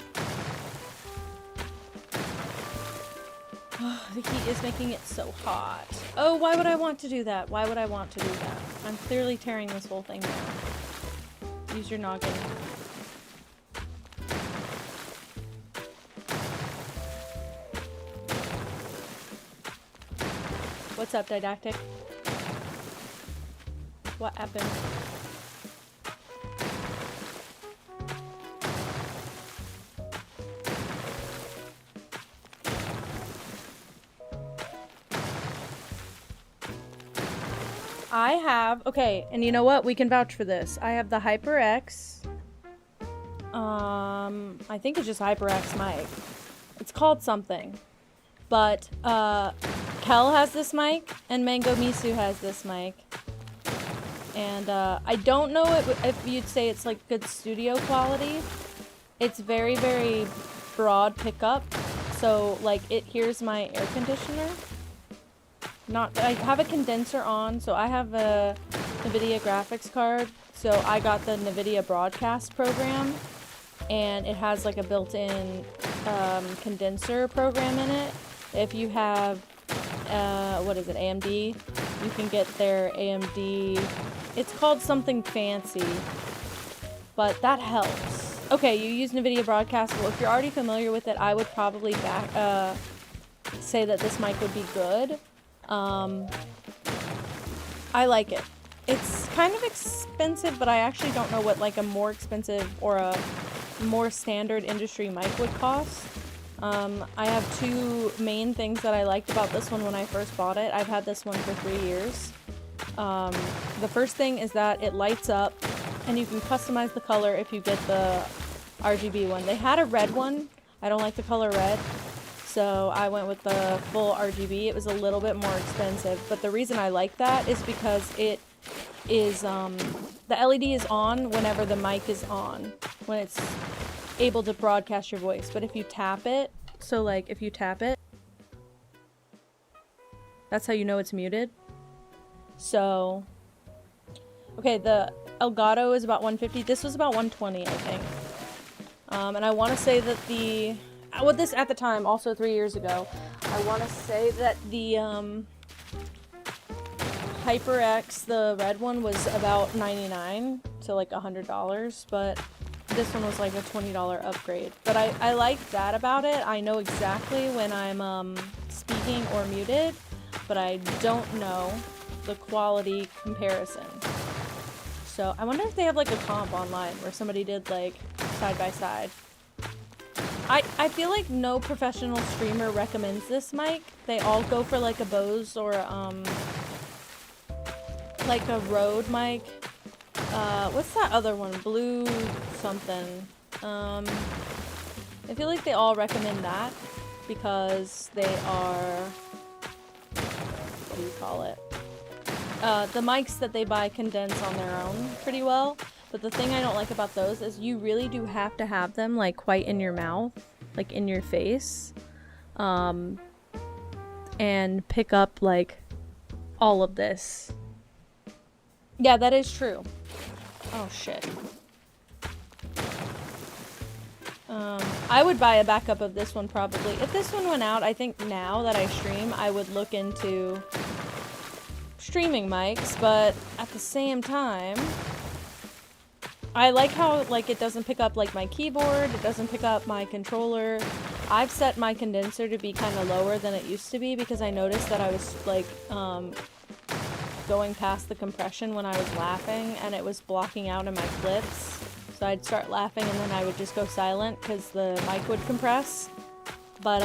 Oh, the heat is making it so hot. Oh, why would I want to do that? Why would I want to do that? I'm clearly tearing this whole thing down. Use your noggin. What's up, Didactic? What happened? I have, okay, and you know what? We can vouch for this. I have the HyperX. I think it's just HyperX mic. It's called something. But, Kel has this mic, and Mango Misu has this mic. And, I don't know if you'd say it's, like, good studio quality. It's very, very broad pickup. So, like, it hears my air conditioner. I have a condenser on, so I have a NVIDIA graphics card, so I got the NVIDIA broadcast program, and it has like a built-in condenser program in it. If you have, what is it, AMD, you can get their AMD, it's called something fancy, but that helps. Okay, you use NVIDIA broadcast, well if you're already familiar with it, I would probably say that this mic would be good. I like it. It's kind of expensive, but I actually don't know what like a more expensive or a more standard industry mic would cost. I have two main things that I liked about this one when I first bought it. I've had this one for 3 years. The first thing is that it lights up, and you can customize the color if you get the RGB one. They had a red one. I don't like the color red. So I went with the full RGB. It was a little bit more expensive, but the reason I like that is because it is, the LED is on whenever the mic is on, when it's able to broadcast your voice. But if you tap it, so like if you tap it, that's how you know it's muted. So, okay, the Elgato is about 150. This was about 120, I think. And I want to say that well, this at the time, also 3 years ago, I want to say that the HyperX, the red one, was about $99 to like $100, but this one was like a $20 upgrade. But I like that about it. I know exactly when I'm speaking or muted, but I don't know the quality comparison. So I wonder if they have like a comp online where somebody did like side by side. I feel like no professional streamer recommends this mic. They all go for like a Bose or like a Rode mic. What's that other one? Blue something. I feel like they all recommend that because they are, what do you call it? The mics that they buy condense on their own pretty well. But the thing I don't like about those is you really do have to have them like quite in your mouth, like in your face, and pick up like all of this. Yeah, that is true. Oh shit. I would buy a backup of this one probably. If this one went out, I think now that I stream, I would look into streaming mics, but at the same time, I like how, like, it doesn't pick up, like, my keyboard, it doesn't pick up my controller. I've set my condenser to be kind of lower than it used to be because I noticed that I was, like, going past the compression when I was laughing, and it was blocking out in my clips. So I'd start laughing and then I would just go silent because the mic would compress. But,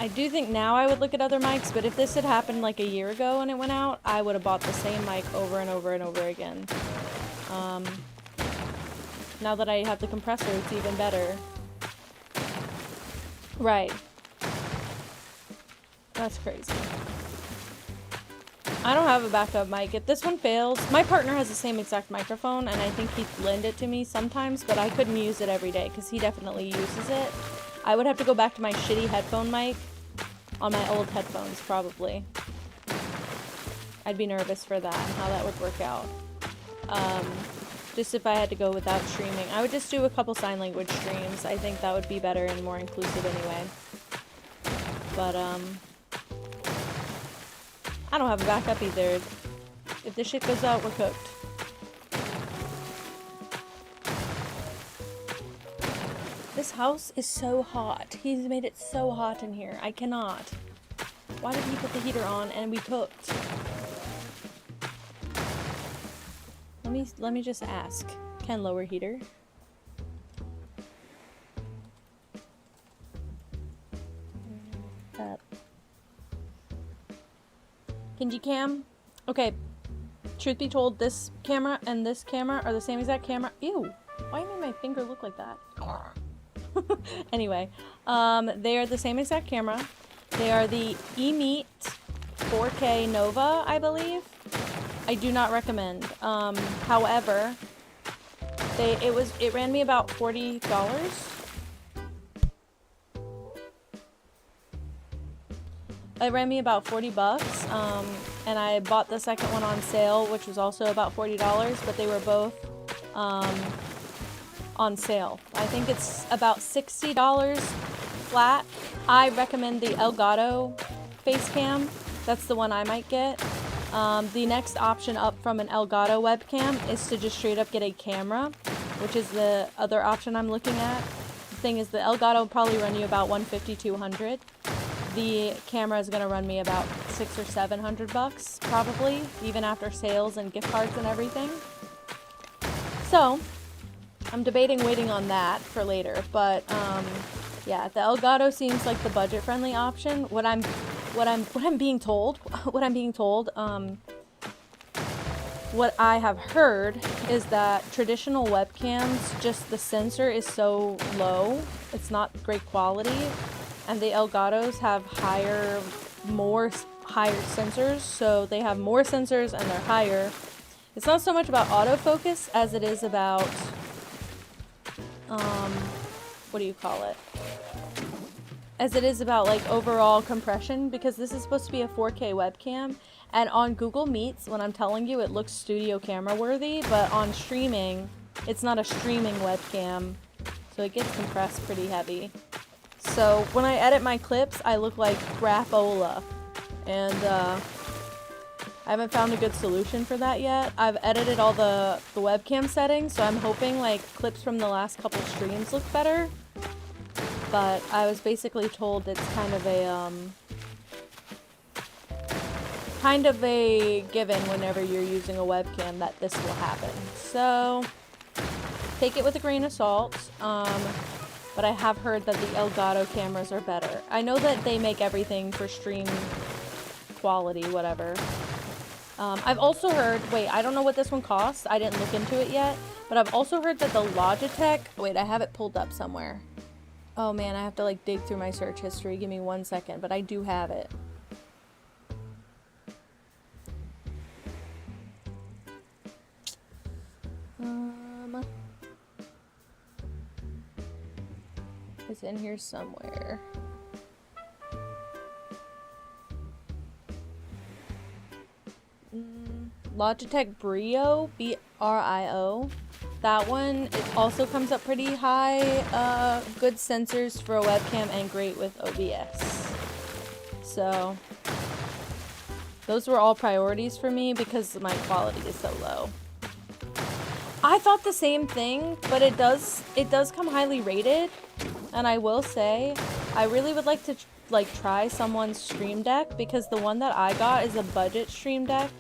I do think now I would look at other mics, but if this had happened like a year ago when it went out, I would have bought the same mic over and over and over again. Now that I have the compressor, it's even better. Right. That's crazy. I don't have a backup mic. If this one fails, my partner has the same exact microphone, and I think he'd lend it to me sometimes, but I couldn't use it every day, because he definitely uses it. I would have to go back to my shitty headphone mic on my old headphones, probably. I'd be nervous for that and how that would work out. Just if I had to go without streaming. I would just do a couple sign language streams. I think that would be better and more inclusive anyway. But, I don't have a backup either. If this shit goes out, we're cooked. This house is so hot. He's made it so hot in here. I cannot. Why did he put the heater on and we cooked? Let me just ask. Can lower heater? Kinji cam? Okay. Truth be told, this camera and this camera are the same exact camera. Ew. Why made my finger look like that? Anyway, they are the same exact camera. They are the eMeet 4K Nova, I believe. I do not recommend. However, it ran me about $40. It ran me about 40 bucks, and I bought the second one on sale, which was also about $40, but they were both on sale. I think it's about $60 flat. I recommend the Elgato face cam. That's the one I might get. The next option up from an Elgato webcam is to just straight up get a camera, which is the other option I'm looking at. The thing is, the Elgato will probably run you about $150, $200. The camera is going to run me about $600 or $700 probably, even after sales and gift cards and everything. So I'm debating waiting on that for later, but yeah, the Elgato seems like the budget-friendly option. What I'm being told, what I have heard is that traditional webcams, just the sensor is so low, it's not great quality. And the Elgatos have higher sensors, so they have more sensors and they're higher. It's not so much about autofocus as it is about, what do you call it? As it is about like overall compression, because this is supposed to be a 4K webcam, and on Google Meets, when I'm telling you, it looks studio camera worthy, but on streaming, it's not a streaming webcam, so it gets compressed pretty heavy. So when I edit my clips, I look like crapola, and I haven't found a good solution for that yet. I've edited all the webcam settings, so I'm hoping like clips from the last couple streams look better. But I was basically told it's kind of a given whenever you're using a webcam that this will happen. So take it with a grain of salt. But I have heard that the Elgato cameras are better. I know that they make everything for stream quality, whatever. I've also heard, wait, I don't know what this one costs. I didn't look into it yet. But I've also heard that the Logitech, wait, I have it pulled up somewhere. Oh man, I have to like dig through my search history. Give me 1 second, but I do have it. It's in here somewhere. Logitech Brio, B-R-I-O. That one, it also comes up pretty high. Good sensors for a webcam and great with OBS. So those were all priorities for me because my quality is so low. I thought the same thing, but it does come highly rated. And I will say, I really would like to try someone's Stream Deck, because the one that I got is a budget Stream Deck.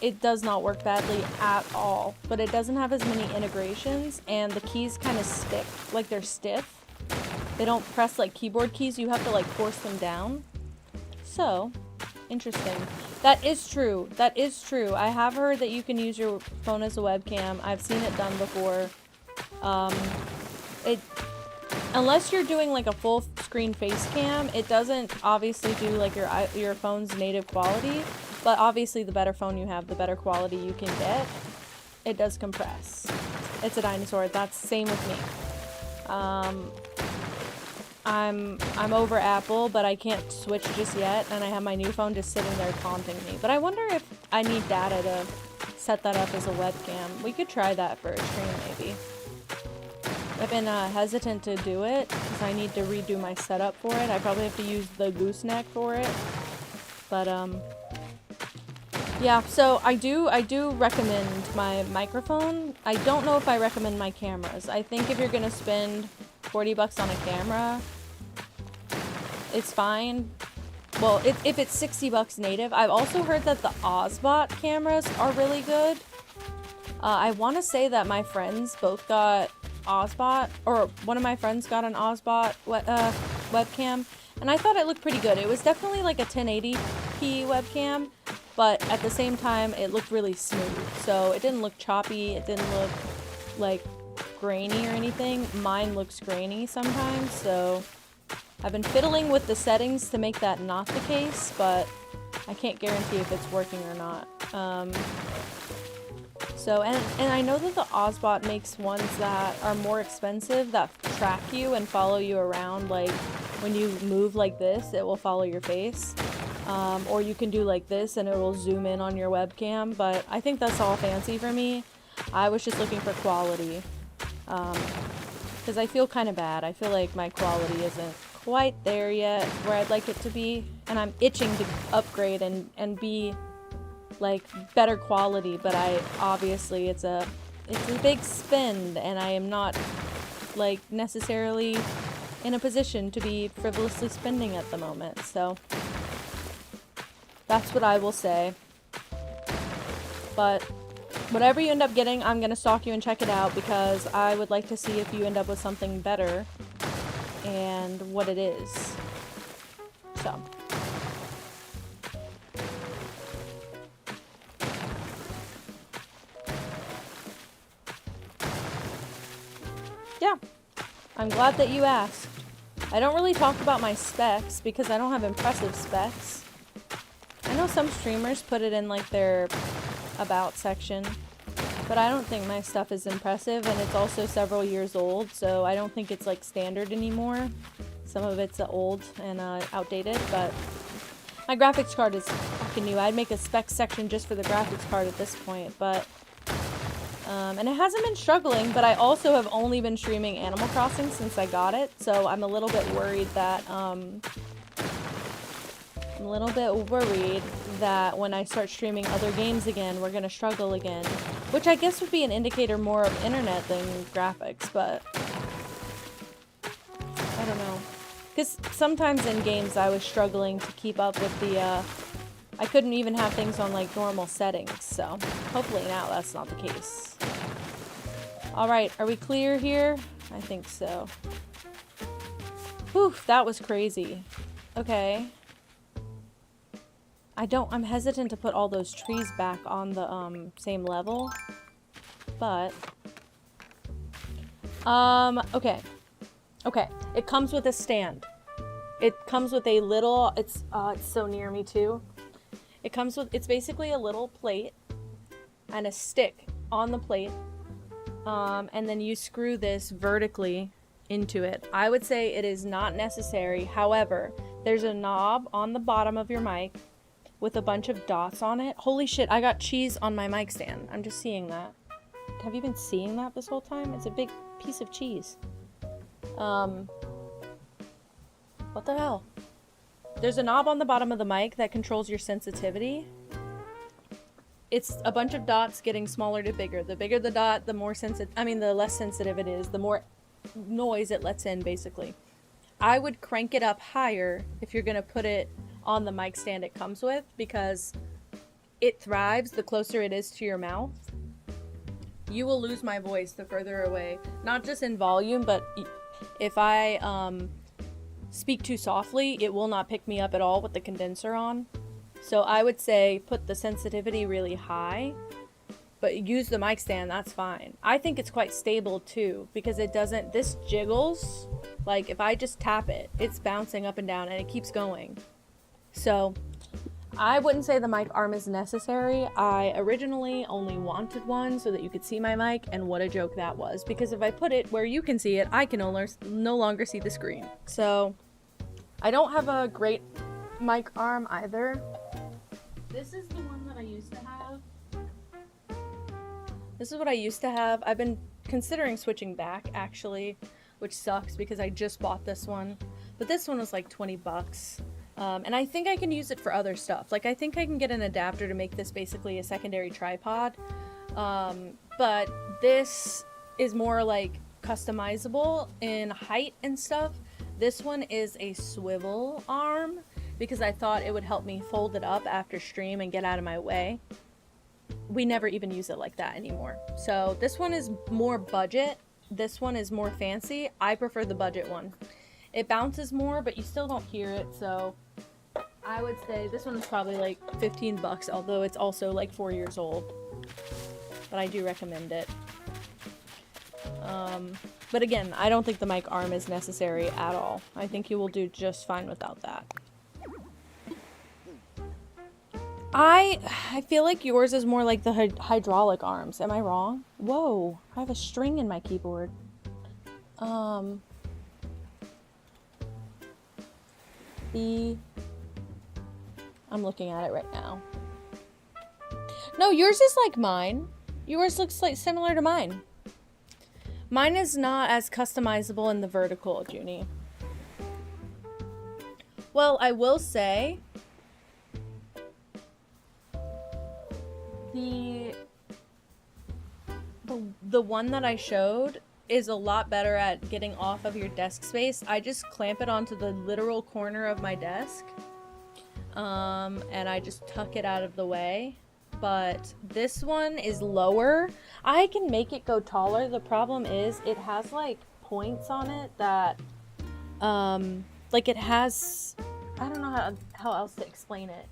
It does not work badly at all, but it doesn't have as many integrations, and the keys kind of stick, like they're stiff. They don't press like keyboard keys, you have to like force them down. So, interesting. That is true. That is true. I have heard that you can use your phone as a webcam. I've seen it done before. Unless you're doing like a full screen face cam, it doesn't obviously do like your phone's native quality, but obviously the better phone you have, the better quality you can get. It does compress. It's a dinosaur. That's the same with me. I'm over Apple, but I can't switch just yet, and I have my new phone just sitting there taunting me. But I wonder if I need data to set that up as a webcam. We could try that for a stream, maybe. I've been hesitant to do it because I need to redo my setup for it. I probably have to use the gooseneck for it. But yeah, so I do recommend my microphone. I don't know if I recommend my cameras. I think if you're gonna spend 40 bucks on a camera, it's fine. well, if it's 60 bucks native. I've also heard that the Ozbot cameras are really good. I want to say that my friends both got Ozbot, or one of my friends got an Ozbot webcam, and I thought it looked pretty good. It was definitely like a 1080p webcam, but at the same time, it looked really smooth. So it didn't look choppy, it didn't look like grainy or anything. Mine looks grainy sometimes, so I've been fiddling with the settings to make that not the case, but I can't guarantee if it's working or not. And I know that the Ozbot makes ones that are more expensive that track you and follow you around. Like when you move like this, it will follow your face. Or you can do like this and it will zoom in on your webcam, but I think that's all fancy for me. I was just looking for quality. Because I feel kind of bad. I feel like my quality isn't quite there yet where I'd like it to be, and I'm itching to upgrade and be like better quality, but obviously it's a big spend, and I am not like necessarily in a position to be frivolously spending at the moment, so that's what I will say. But whatever you end up getting, I'm gonna stalk you and check it out, because I would like to see if you end up with something better and what it is. So yeah, I'm glad that you asked. I don't really talk about my specs because I don't have impressive specs. I know some streamers put it in like their about section, but I don't think my stuff is impressive, and it's also several years old, so I don't think it's like standard anymore. Some of it's old and outdated, but my graphics card is fucking new. I'd make a specs section just for the graphics card at this point, but and it hasn't been struggling, but I also have only been streaming Animal Crossing since I got it, so I'm a little bit worried that when I start streaming other games again, we're gonna struggle again. Which I guess would be an indicator more of internet than graphics, but I don't know. Because sometimes in games I was struggling to keep up with the, I couldn't even have things on like normal settings, so hopefully now that's not the case. Alright, are we clear here? I think so. Whew, that was crazy. Okay. I'm hesitant to put all those trees back on the, same level. But, okay. Okay, it comes with a stand. It comes with a little, it's so near me too. It's basically a little plate and a stick on the plate. And then you screw this vertically into it. I would say it is not necessary. However, there's a knob on the bottom of your mic with a bunch of dots on it. Holy shit, I got cheese on my mic stand. I'm just seeing that. Have you been seeing that this whole time? It's a big piece of cheese. What the hell? There's a knob on the bottom of the mic that controls your sensitivity. It's a bunch of dots getting smaller to bigger. The bigger the dot, the more the less sensitive it is, the more noise it lets in, basically. I would crank it up higher if you're gonna put it on the mic stand it comes with, because it thrives the closer it is to your mouth. You will lose my voice the further away, not just in volume, but if I speak too softly, it will not pick me up at all with the condenser on. So I would say put the sensitivity really high, but use the mic stand, that's fine. I think it's quite stable too, because this jiggles, like if I just tap it, it's bouncing up and down and it keeps going. So I wouldn't say the mic arm is necessary. I originally only wanted one so that you could see my mic, and what a joke that was, because if I put it where you can see it, I can no longer see the screen. So I don't have a great mic arm either. This is the one that I used to have. This is what I used to have. I've been considering switching back, actually, which sucks because I just bought this one. But this one was like 20 bucks. And I think I can use it for other stuff. Like, I think I can get an adapter to make this basically a secondary tripod. But this is more like customizable in height and stuff. This one is a swivel arm, because I thought it would help me fold it up after stream and get out of my way. We never even use it like that anymore. So this one is more budget. This one is more fancy. I prefer the budget one. It bounces more, but you still don't hear it, so I would say this one is probably like 15 bucks, although it's also like 4 years old. But I do recommend it. But again, I don't think the mic arm is necessary at all. I think you will do just fine without that. I feel like yours is more like the hydraulic arms. Am I wrong? Whoa, I have a string in my keyboard. I'm looking at it right now. No, yours is like mine. Yours looks like similar to mine. Mine is not as customizable in the vertical, Junie. Well, I will say the one that I showed is a lot better at getting off of your desk space. I just clamp it onto the literal corner of my desk, and I just tuck it out of the way. But this one is lower. I can make it go taller. The problem is it has like points on it that like it has, I don't know how else to explain it.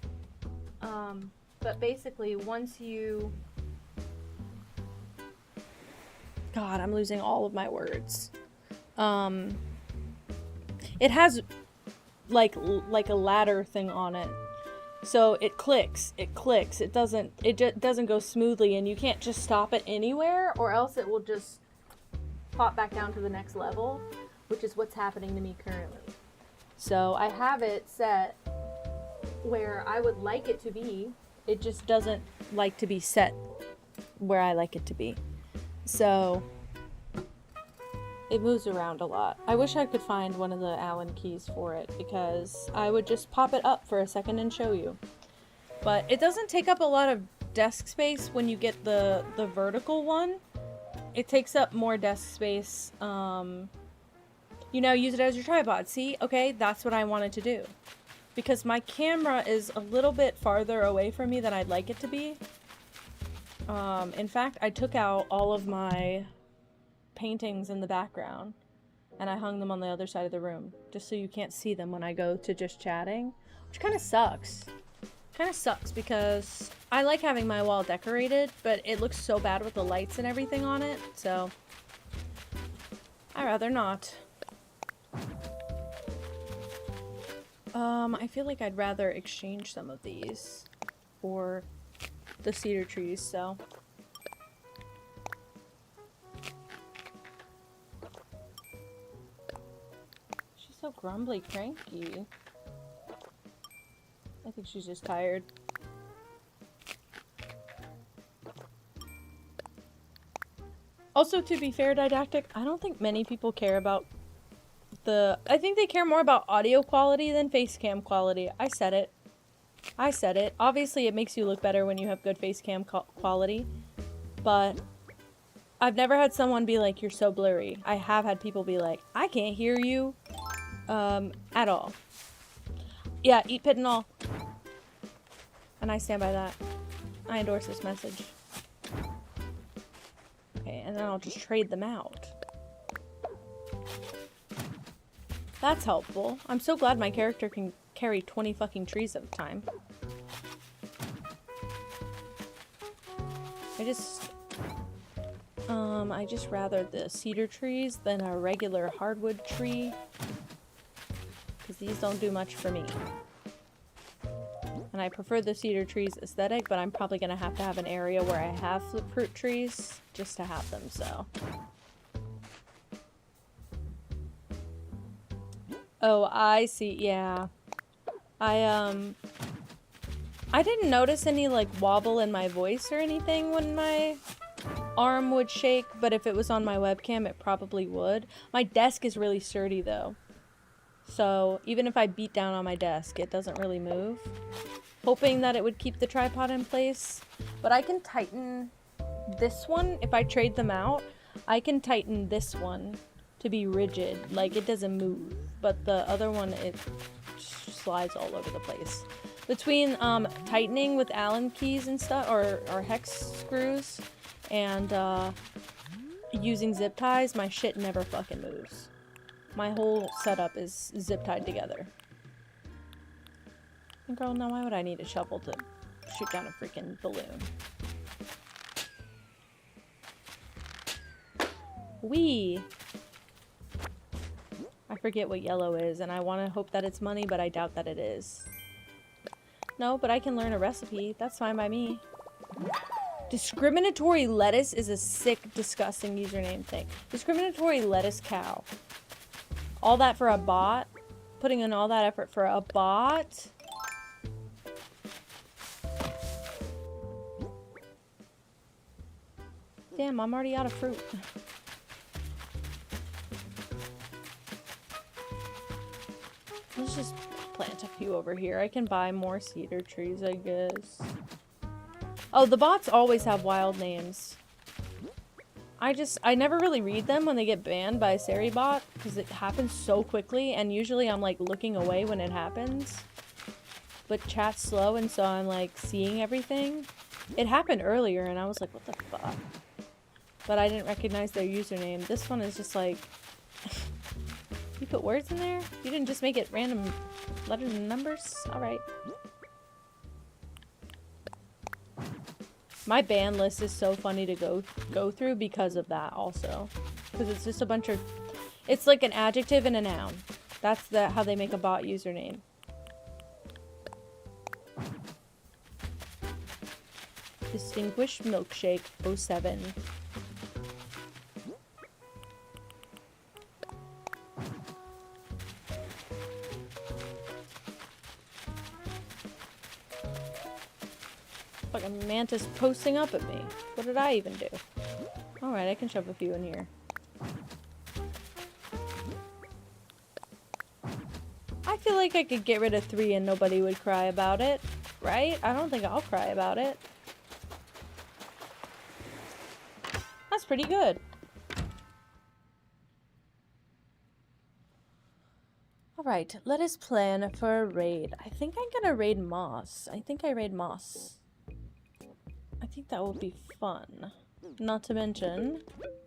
But basically once you, God, I'm losing all of my words. It has like a ladder thing on it. So it clicks, it just doesn't go smoothly, and you can't just stop it anywhere, or else it will just pop back down to the next level, which is what's happening to me currently. So I have it set where I would like it to be, it just doesn't like to be set where I like it to be. So it moves around a lot. I wish I could find one of the Allen keys for it, because I would just pop it up for a second and show you. But it doesn't take up a lot of desk space when you get the vertical one. It takes up more desk space. You know, use it as your tripod. See? Okay, that's what I wanted to do. Because my camera is a little bit farther away from me than I'd like it to be. In fact, I took out all of my paintings in the background and I hung them on the other side of the room just so you can't see them when I go to just chatting, which kind of sucks. Because I like having my wall decorated, but it looks so bad with the lights and everything on it, so I'd rather not. I feel like I'd rather exchange some of these for the cedar trees, so so grumbly cranky. I think she's just tired. Also, to be fair, Didactic, I don't think many people care about I think they care more about audio quality than face cam quality. I said it. Obviously, it makes you look better when you have good face cam quality, but I've never had someone be like, you're so blurry. I have had people be like, I can't hear you. At all. Yeah, eat pit and all. And I stand by that. I endorse this message. Okay, and then I'll just trade them out. That's helpful. I'm so glad my character can carry 20 fucking trees at a time. I just rather the cedar trees than a regular hardwood tree, because these don't do much for me. And I prefer the cedar trees aesthetic, but I'm probably gonna have to have an area where I have the fruit trees just to have them, so. Oh, I see, yeah. I didn't notice any, like, wobble in my voice or anything when my arm would shake, but if it was on my webcam, it probably would. My desk is really sturdy, though. So, even if I beat down on my desk, it doesn't really move. Hoping that it would keep the tripod in place. But I can tighten this one. If I trade them out, I can tighten this one to be rigid. Like, it doesn't move. But the other one, it slides all over the place. Between tightening with Allen keys and stuff, or hex screws, and using zip ties, my shit never fucking moves. My whole setup is zip tied together. And girl, now why would I need a shovel to shoot down a freaking balloon? Wee! I forget what yellow is, and I want to hope that it's money, but I doubt that it is. No, but I can learn a recipe. That's fine by me. Discriminatory lettuce is a sick, disgusting username thing. Discriminatory lettuce cow. All that for a bot? Putting in all that effort for a bot? Damn, I'm already out of fruit. Let's just plant a few over here. I can buy more cedar trees, I guess. Oh, the bots always have wild names. I never really read them when they get banned by Seribot, because it happens so quickly, and usually I'm like looking away when it happens. But chat's slow, and so I'm like seeing everything. It happened earlier, and I was like, what the fuck? But I didn't recognize their username. This one is just like... You put words in there? You didn't just make it random letters and numbers? Alright. My ban list is so funny to go through because of that also. Because it's just a bunch of... It's like an adjective and a noun. That's how they make a bot username. Distinguished Milkshake 07. Fucking mantis posting up at me. What did I even do? Alright, I can shove a few in here. I feel like I could get rid of 3 and nobody would cry about it. Right? I don't think I'll cry about it. That's pretty good. Alright, let us plan for a raid. I think I'm gonna raid Moss. I think I raid Moss. I think that will be fun. Not to mention,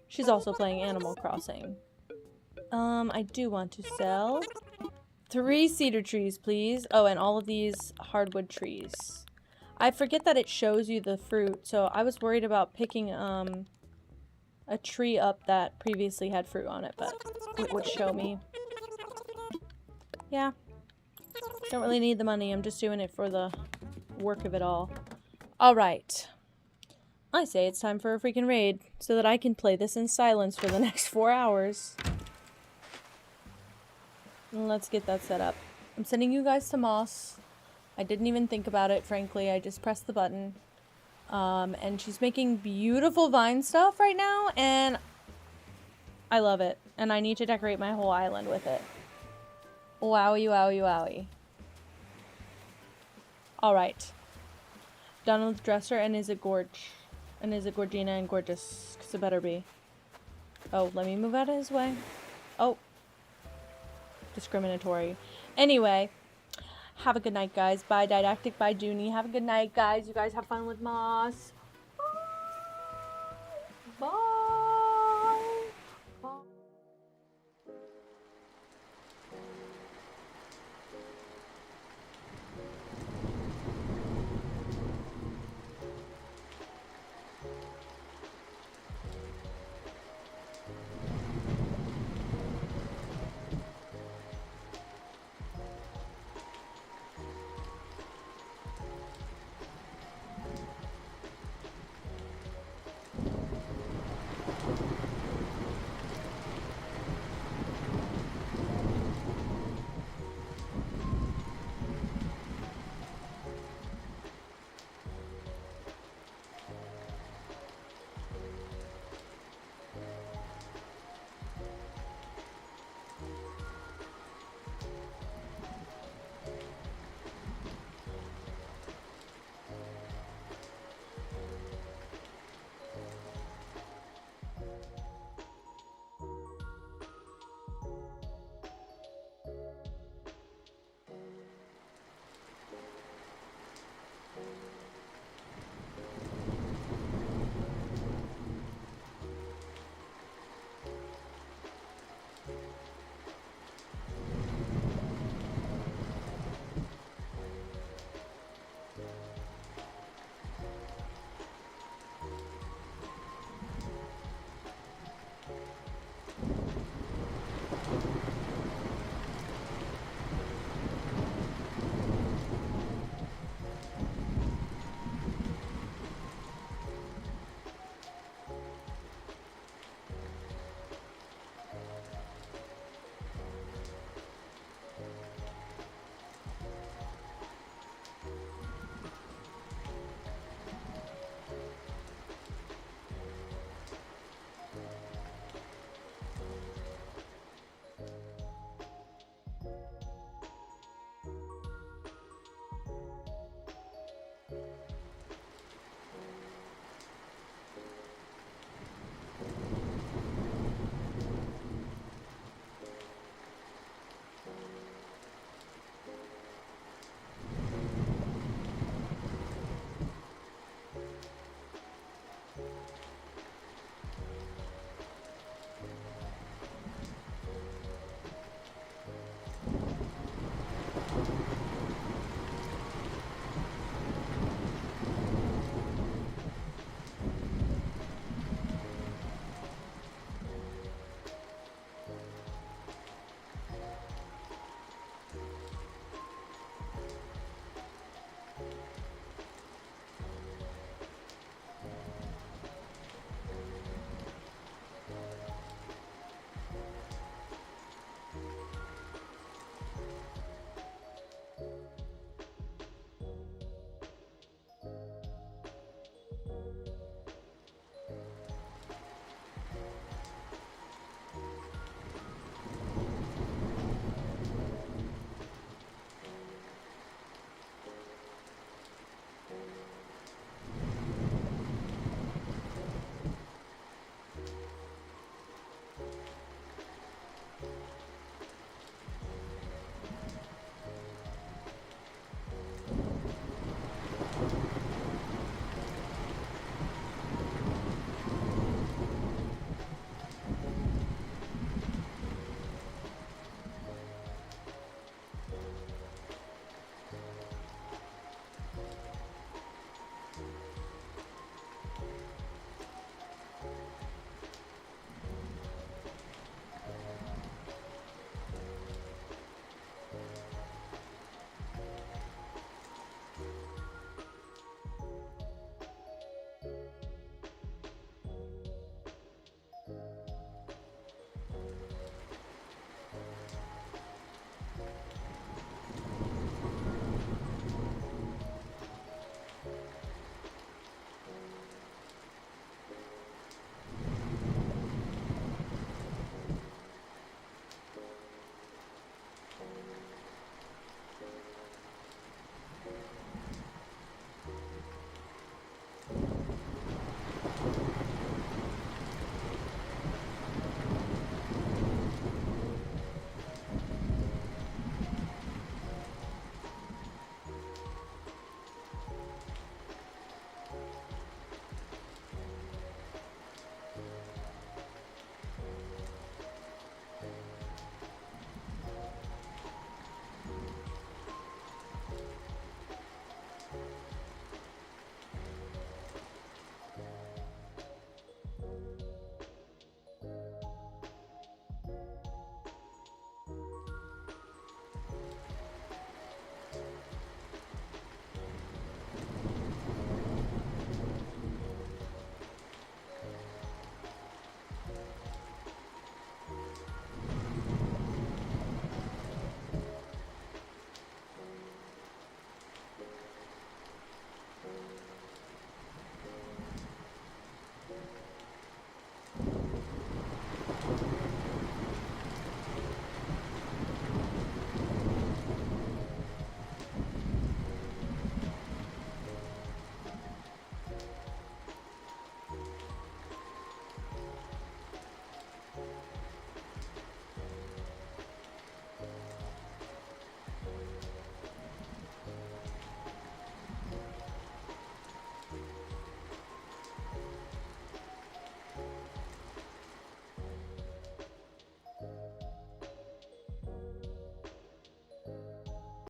she's also playing Animal Crossing. I do want to sell 3 cedar trees, please. Oh, and all of these hardwood trees. I forget that it shows you the fruit, so I was worried about picking, a tree up that previously had fruit on it, but it would show me. Yeah. Don't really need the money, I'm just doing it for the work of it all. Alright. I say it's time for a freaking raid, so that I can play this in silence for the next 4 hours. Let's get that set up. I'm sending you guys to Moss. I didn't even think about it, frankly. I just pressed the button. And she's making beautiful vine stuff right now, and I love it. And I need to decorate my whole island with it. Wowie, wowie, wowie. Alright. Done with dresser, and is it gorge? And is it Gorgina and gorgeous? Because it better be. Oh, let me move out of his way. Oh. Discriminatory. Anyway. Have a good night, guys. Bye, Didactic. Bye, Junie. Have a good night, guys. You guys have fun with Moss. Bye. Bye.